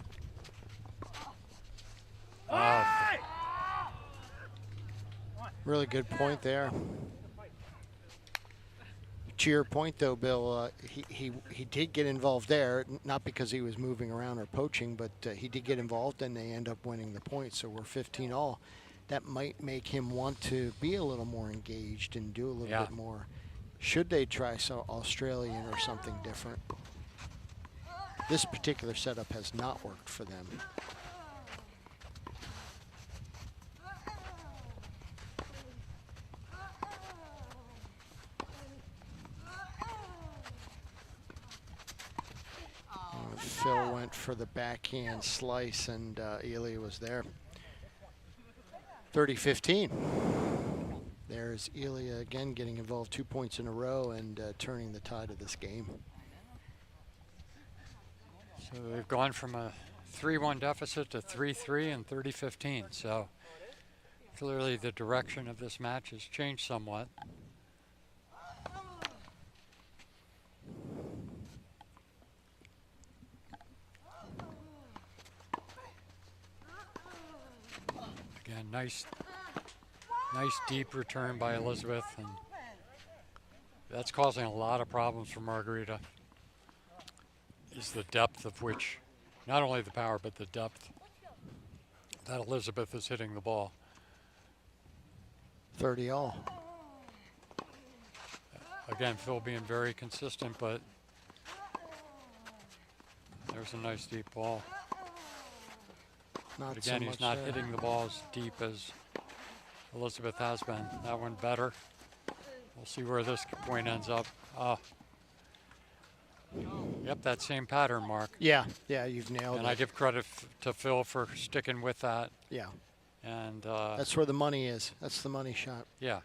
Really good point there. To your point, though, Bill, he did get involved there, not because he was moving around or poaching, but he did get involved, and they end up winning the point. So we're 15-all. That might make him want to be a little more engaged and do a little bit more. Should they try some Australian or something different? This particular setup has not worked for them. Phil went for the backhand slice, and Ilya was there. 30-15. There's Ilya again getting involved 2 points in a row and turning the tide of this game. So they've gone from a 3-1 deficit to 3-3 and 30-15. So clearly the direction of this match has changed somewhat. Again, nice deep return by Elizabeth, and that's causing a lot of problems for Margarita. Is the depth of which, not only the power, but the depth that Elizabeth is hitting the ball. 30-all. Again, Phil being very consistent, but there's a nice deep ball. Not But so again, he's much not there. hitting the ball as deep as Elizabeth has been. That one better. We'll see where this point ends up. Yep, that same pattern, Mark. Yeah, you've nailed And it. I give credit to Phil for sticking with that. Yeah. And That's where the money is. That's the money shot. yeah.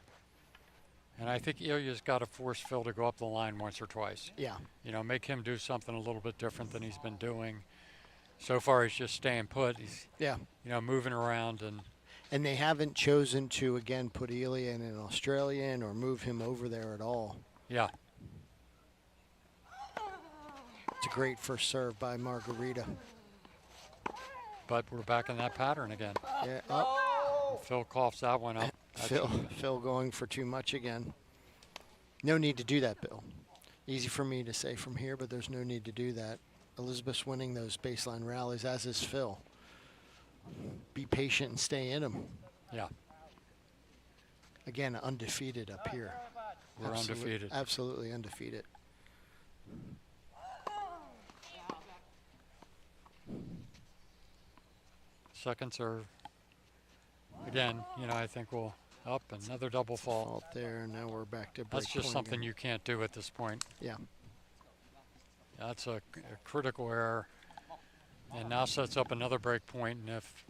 And I think Ilya's got to force Phil to go up the line once or twice. Yeah. You know, make him do something a little bit different than he's been doing. So far, he's just staying put. He's, Yeah. you know, moving around. And they haven't chosen to, again, put Ilya in an Australian or move him over there at all. Yeah. It's a great first serve by Margarita. But we're back in that pattern again. Yeah. Oh. Phil coughs that one up. Phil going for too much again. No need to do that, Bill. Easy for me to say from here, but there's no need to do that. Elizabeth's winning those baseline rallies, as is Phil. Be patient and stay in them. Yeah. Again, undefeated up here. We're undefeated. Absolutely undefeated. Second serve. Again, you know, I think we'll up another double fault. There, and now we're back to break That's just point something again. you can't do at this point. Yeah. That's a critical error. And now sets up another break point. And if,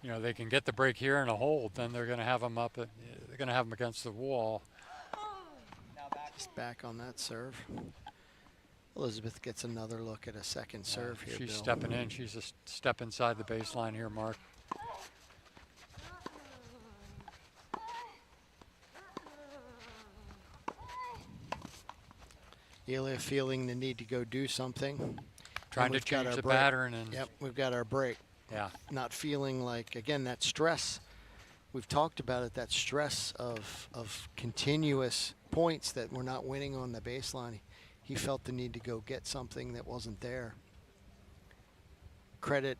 you know, they can get the break here and a hold, then they're going to have them up. They're going to have them against the wall. Just back on that serve. Elizabeth gets another look at a second serve here, She's Bill. stepping in. She's a step inside the baseline here, Mark. Ilya feeling the need to go do something. Trying And to we've got change our the break. pattern. And Yep, we've got our break. Yeah. Not feeling like, again, that stress. We've talked about it, that stress of continuous points that we're not winning on the baseline. He felt the need to go get something that wasn't there. Credit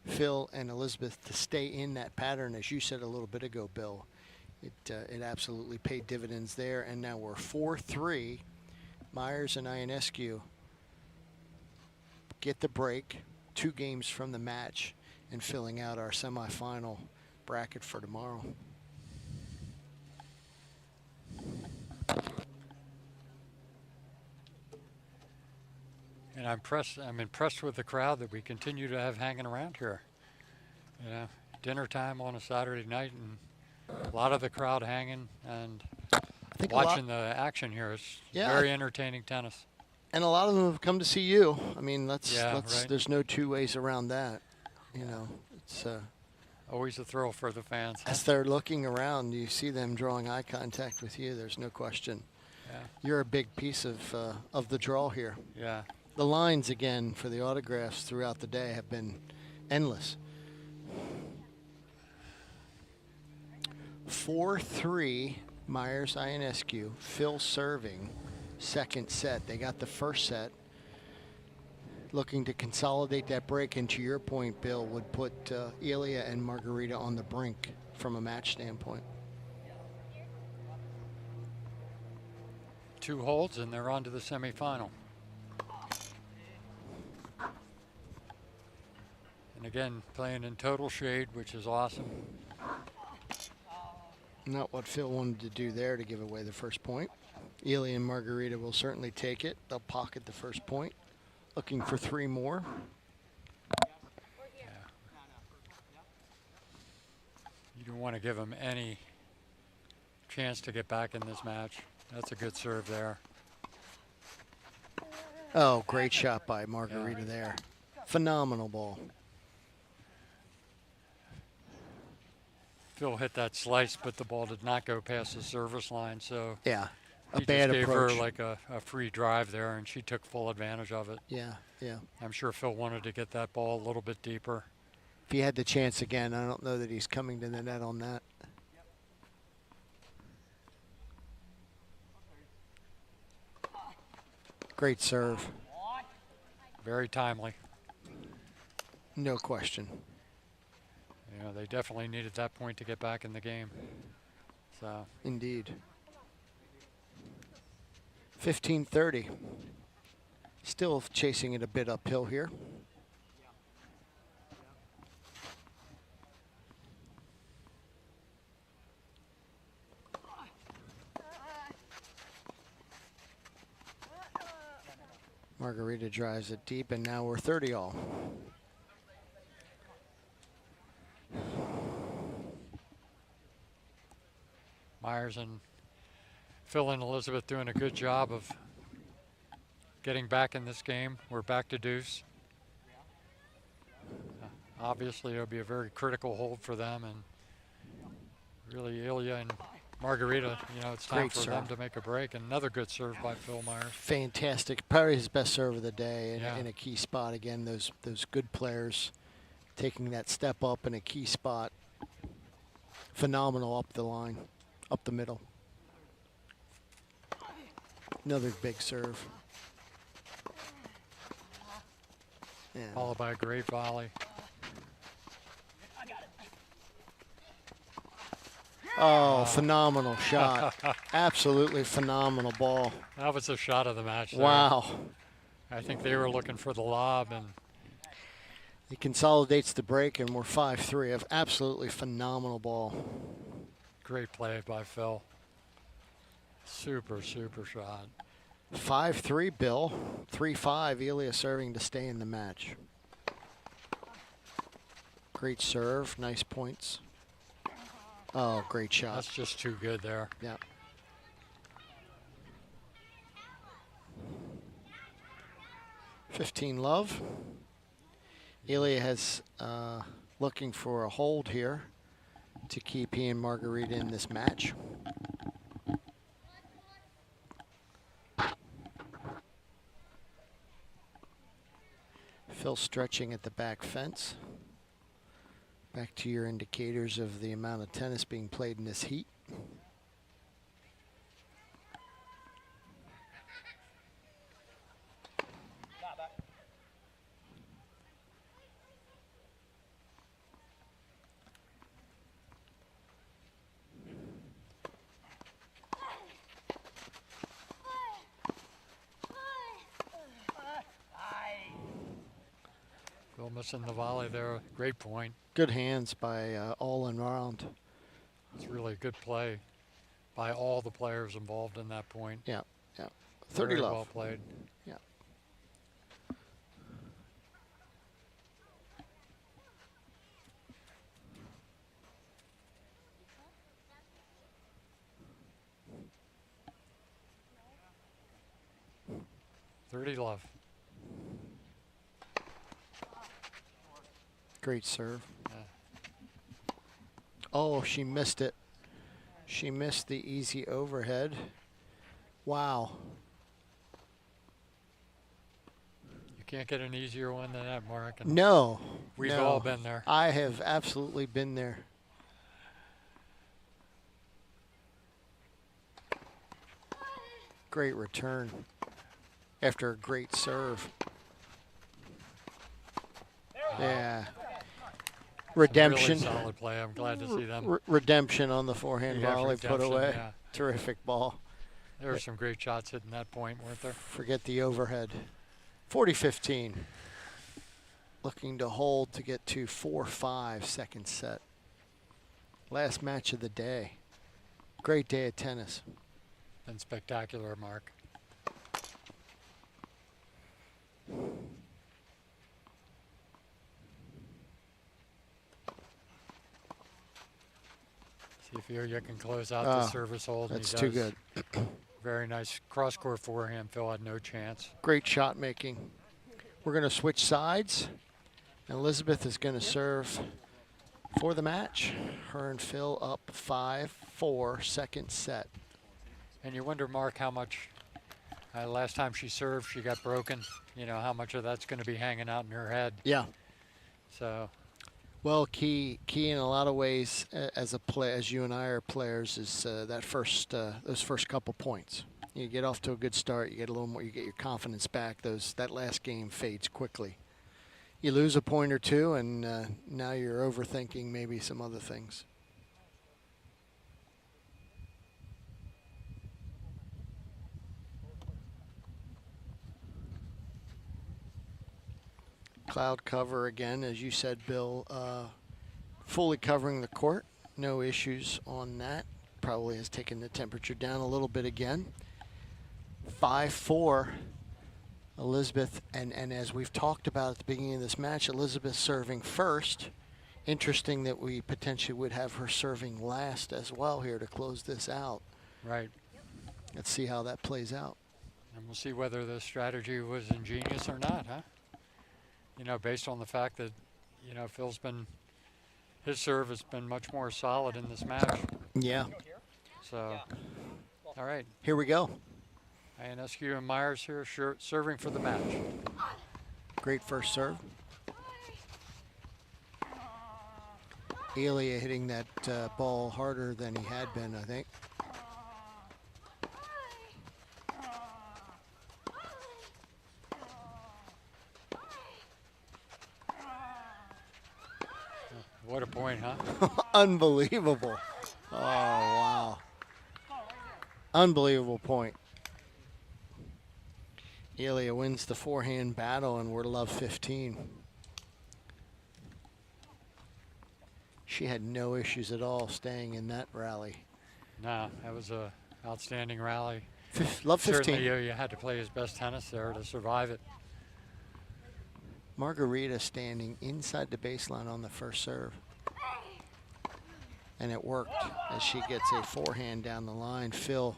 Phil and Elizabeth to stay in that pattern, as you said a little bit ago, Bill. It absolutely paid dividends there, and now we're 4-3. Myers and Ionescu get the break, 2 games from the match, and filling out our semifinal bracket for tomorrow. And I'm impressed with the crowd that we continue to have hanging around here. You know, dinner time on a Saturday night, and a lot of the crowd hanging and think a watching the action here. It's very entertaining tennis. And a lot of them have come to see you. I mean, right. there's no two ways around that. You know, it's always a thrill for the fans. As they're looking around, you see them drawing eye contact with you. There's no question. Yeah. You're a big piece of the draw here. Yeah. The lines again for the autographs throughout the day have been endless. 4-3, Myers Ionescu. Phil serving, second set. They got the first set. Looking to consolidate that break, and to your point, Bill, would put Ilya and Margarita on the brink from a match standpoint. 2 holds, and they're on to the semifinal. And again, playing in total shade, which is awesome. Not what Phil wanted to do there to give away the first point. Ilya and Margarita will certainly take it. They'll pocket the first point. Looking for 3 more. Yeah. You don't want to give them any chance to get back in this match. That's a good serve there. Oh, great shot by Margarita there. Phenomenal ball. Phil hit that slice, but the ball did not go past the service line, so yeah, he bad just gave approach. her like a free drive there, and she took full advantage of it. Yeah, yeah. I'm sure Phil wanted to get that ball a little bit deeper. If he had the chance again, I don't know that he's coming to the net on that. Great serve. Very timely. No question. You know, they definitely needed that point to get back in the game. So. Indeed. 15-30. Still chasing it a bit uphill here. Margarita drives it deep, and now we're 30 all. Myers and Phil and Elizabeth doing a good job of getting back in this game. We're back to deuce. Obviously, it'll be a very critical hold for them, and really Ilya and Margarita, you know, it's time Great for serve. them to make a break. And another good serve by Phil Myers. Fantastic. Probably his best serve of the day Yeah. in a key spot. Again, those good players taking that step up in a key spot. Phenomenal up the line, up the middle. Another big serve. Yeah. Followed by a great volley. Oh, phenomenal shot. Absolutely phenomenal ball. That was the shot of the match there. Wow. I think they were looking for the lob, and He consolidates the break, and we're 5-3. Of absolutely phenomenal ball. great play by Phil. Super, super shot. 5-3, Bill. 3-5, Ilya serving to stay in the match. Great serve, nice points. Oh, great shot. That's just too good there. Yeah. $15 love. Ilya has looking for a hold here to keep he and Margarita in this match. Phil stretching at the back fence. Back to your indicators of the amount of tennis being played in this heat. Phil missing the volley there. Great point. Good hands by all around. It's really a good play by all the players involved in that point. Yeah, yeah. 30 Very love. well played. Yeah. $30 love. Great serve. Yeah. Oh, she missed it. She missed the easy overhead. Wow. You can't get an easier one than that, Mark. And No. We've no. all been there. I have absolutely been there. Great return after a great serve. Yeah. Redemption. Really solid play. I'm glad to see them. Redemption on the forehand Yeah, volley put redemption, away. yeah. Terrific ball. There were some great shots hitting that point, weren't there? Forget the overhead. 40-15. Looking to hold to get to 4-5 second set. Last match of the day. Great day of tennis. And spectacular, Mark. See if you can close out the service hold. That's and too he does. good. Very nice cross-court forehand. Phil had no chance. Great shot making. We're going to switch sides. And Elizabeth is going to serve for the match. Her and Phil up 5-4 second set. And you wonder, Mark, how much last time she served, she got broken. You know, how much of that's going to be hanging out in her head. Yeah. So. Well, key in a lot of ways as you and I are players is that those first couple points. You get off to a good start, you get a little more, you get your confidence back. That last game fades quickly. You lose a point or two, and now you're overthinking maybe some other things. Cloud cover again, as you said, Bill. Fully covering the court. No issues on that. Probably has taken the temperature down a little bit again. 5-4. Elizabeth, and as we've talked about at the beginning of this match, Elizabeth serving first. Interesting that we potentially would have her serving last as well here to close this out. Right. Let's see how that plays out. And we'll see whether the strategy was ingenious or not, huh? You know, based on the fact that, you know, his serve has been much more solid in this match. Yeah. So, all right. Here we go. INSQ and Myers here serving for the match. Great first serve. Elia hitting that ball harder than he had been, I think. What a point, huh? Unbelievable. Oh, wow. Unbelievable point. Elia wins the forehand battle, and we're love 15. She had no issues at all staying in that rally. No, that was a outstanding rally. Love 15. Certainly, you had to play his best tennis there to survive it. Margarita standing inside the baseline on the first serve. And it worked as she gets a forehand down the line. Phil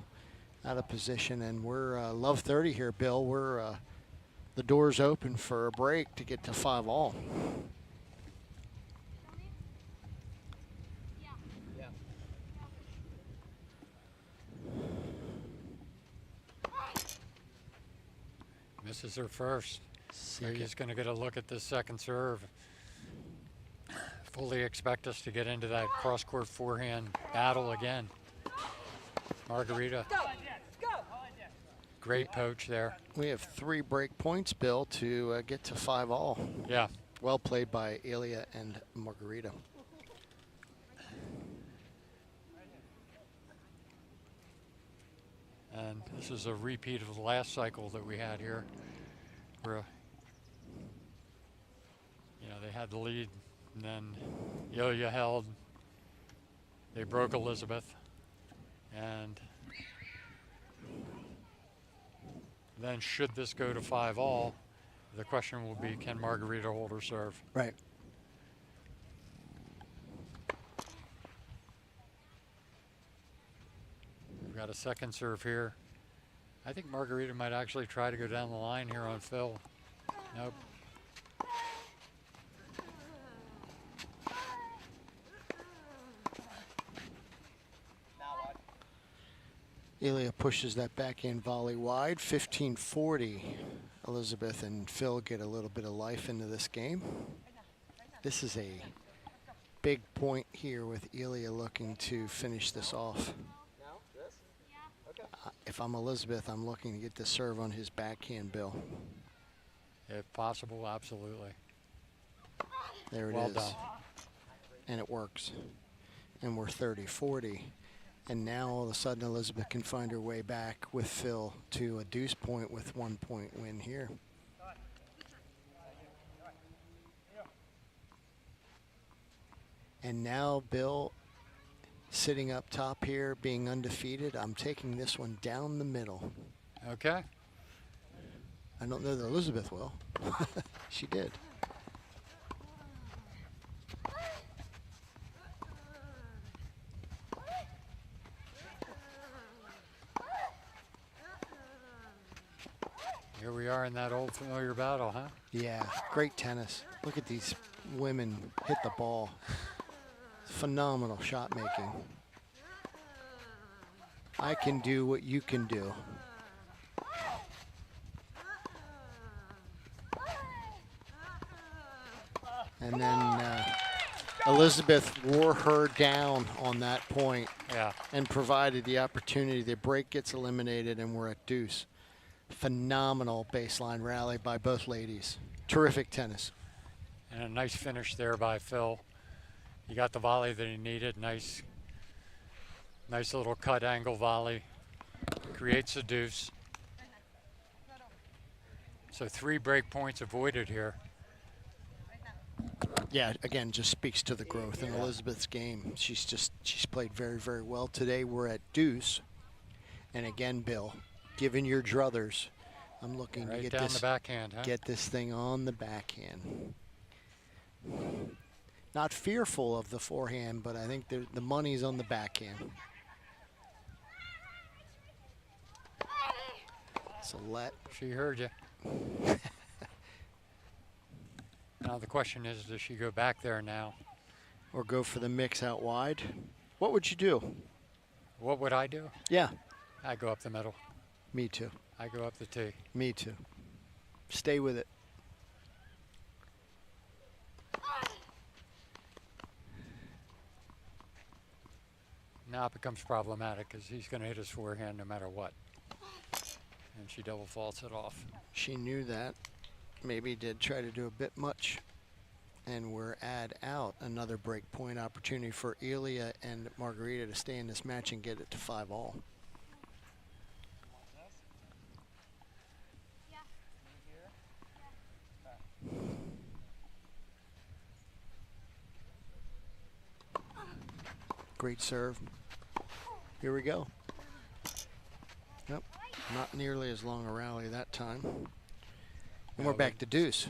out of position, and we're love 30 here, Bill. We're the door's open for a break to get to 5-all. Misses her first. So he's going to get a look at this second serve. Fully expect us to get into that cross-court forehand battle again. Margarita. Great poach there. We have 3 break points, Bill, to get to 5-all. Yeah. Well played by Elia and Margarita. And this is a repeat of the last cycle that we had here, where, you know, they had the lead, and then Yo-Yo held. They broke Elizabeth, and then should this go to 5-all, the question will be, can Margarita hold her serve? Right. We've got a second serve here. I think Margarita might actually try to go down the line here on Phil. Nope. Elia pushes that backhand volley wide. 15-40. Elizabeth and Phil get a little bit of life into this game. This is a big point here with Elia looking to finish this off. If I'm Elizabeth, I'm looking to get the serve on his backhand, Bill. If possible, absolutely. There it well is. Done. And it works. And we're 30-40. And now all of a sudden Elizabeth can find her way back with Phil to a deuce point with 1 point win here. And now Bill sitting up top here, being undefeated. I'm taking this one down the middle. Okay. I don't know that Elizabeth will. She did. Here we are in that old familiar battle, huh? Yeah, great tennis. Look at these women hit the ball. Phenomenal shot making. I can do what you can do. And then Elizabeth wore her down on that point. Yeah. And provided the opportunity. The break gets eliminated and we're at deuce. Phenomenal baseline rally by both ladies. Terrific tennis. And a nice finish there by Phil. He got the volley that he needed. Nice little cut angle volley. Creates a deuce. So 3 break points avoided here. Yeah, again, just speaks to the growth in Elizabeth's game. She's played very, very well. Today we're at deuce. And again, Bill, given your druthers, I'm looking Right to get down this the backhand, huh? get this thing on the backhand. Not fearful of the forehand, but I think the money's on the backhand. So She heard you. Now the question is, does she go back there now? Or go for the mix out wide? What would you do? What would I do? Yeah. I go up the middle. Me too. I go up the tee. Me too. Stay with it. Now it becomes problematic because he's going to hit his forehand no matter what. And she double faults it off. She knew that. Maybe did try to do a bit much. And we're out. Another break point opportunity for Elia and Margarita to stay in this match and get it to 5-all. Great serve. Here we go. Yep, not nearly as long a rally that time. And we're back to deuce.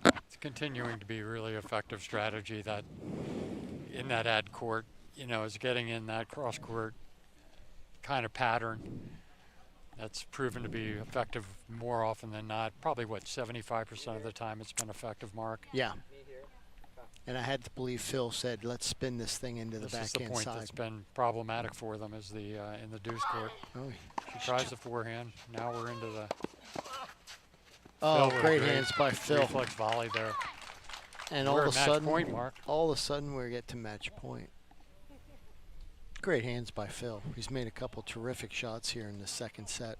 It's continuing to be really effective strategy that in that ad court, you know, is getting in that cross court kind of pattern. That's proven to be effective more often than not. Probably what, 75% of the time it's been effective, Mark? Yeah. And I had to believe Phil said, let's spin this thing into the backhand side. This is the point that's been problematic for them is the in the deuce court. Oh, she tries the forehand. Now we're into the... Oh, great hands by Phil. Reflex volley there. And we're all of a at match sudden, point, Mark. all of a sudden we get to match point. Great hands by Phil. He's made a couple terrific shots here in the second set.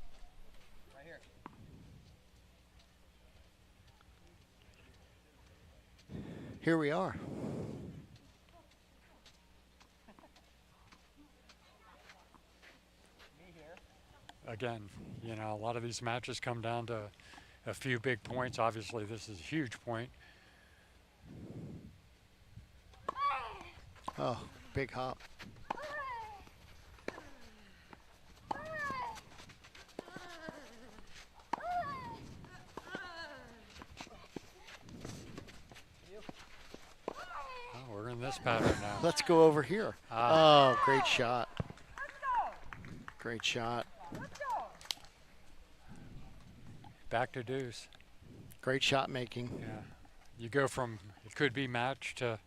Here we are. Again, you know, a lot of these matches come down to a few big points. Obviously, this is a huge point. Oh, big hop. We're in this pattern now. Let's go over here. Oh, great shot. Great shot. Back to deuce. Great shot making. Yeah. You go from it could be match to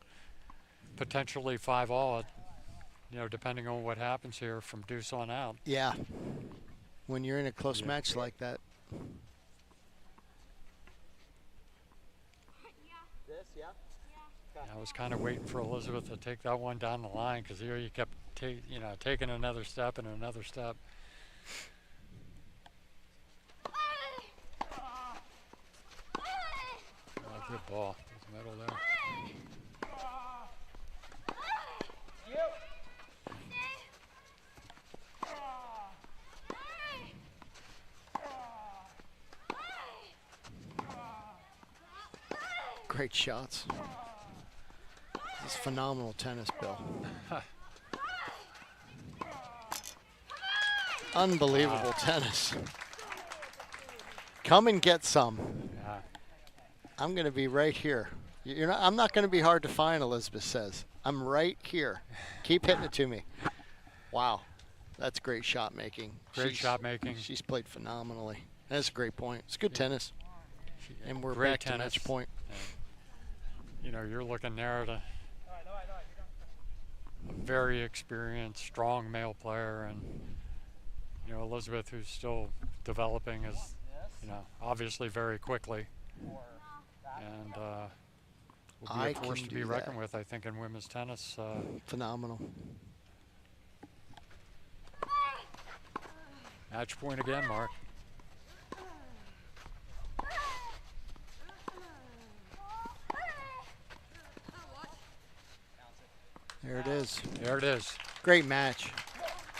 potentially 5-all, you know, depending on what happens here from deuce on out. Yeah. When you're in a close match like that. I was kind of waiting for Elizabeth to take that one down the line because here you kept taking another step and another step. Oh, good ball. There's middle there. Great shots. This is phenomenal tennis, Bill. Unbelievable tennis. Come and get some. Yeah. I'm going to be right here. I'm not going to be hard to find, Elizabeth says. I'm right here. Keep hitting it to me. Wow. That's great shot making. Great shot making. She's played phenomenally. That's a great point. It's good tennis. And we're Great back tennis. to match point. And, you know, you're looking there at a very experienced, strong male player, and you know Elizabeth, who's still developing, is obviously very quickly, and will be a force to be reckoned with, I think, in women's tennis. Phenomenal. Match point again, Mark. There it is. There it is. Great match.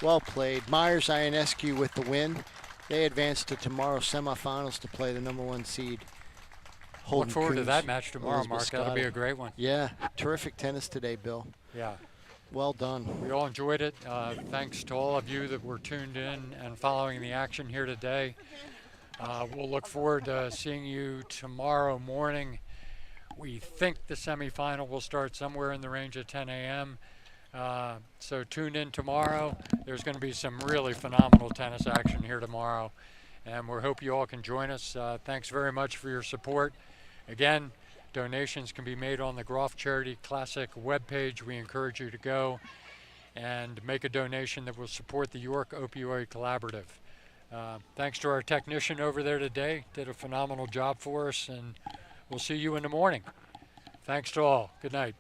Well played. Myers Ionescu with the win. They advance to tomorrow's semifinals to play the #1 seed. Look forward to that match tomorrow, Mark. That'll be a great one. Yeah. Terrific tennis today, Bill. Yeah. Well done. We all enjoyed it. Thanks to all of you that were tuned in and following the action here today. We'll look forward to seeing you tomorrow morning. We think the semifinal will start somewhere in the range of 10 a.m. So tune in tomorrow. There's going to be some really phenomenal tennis action here tomorrow, and we hope you all can join us. Thanks very much for your support. Again, donations can be made on the Groft Charity Classic webpage. We encourage you to go and make a donation that will support the York Opioid Collaborative. Thanks to our technician over there today, did a phenomenal job for us, and we'll see you in the morning. Thanks to all. Good night.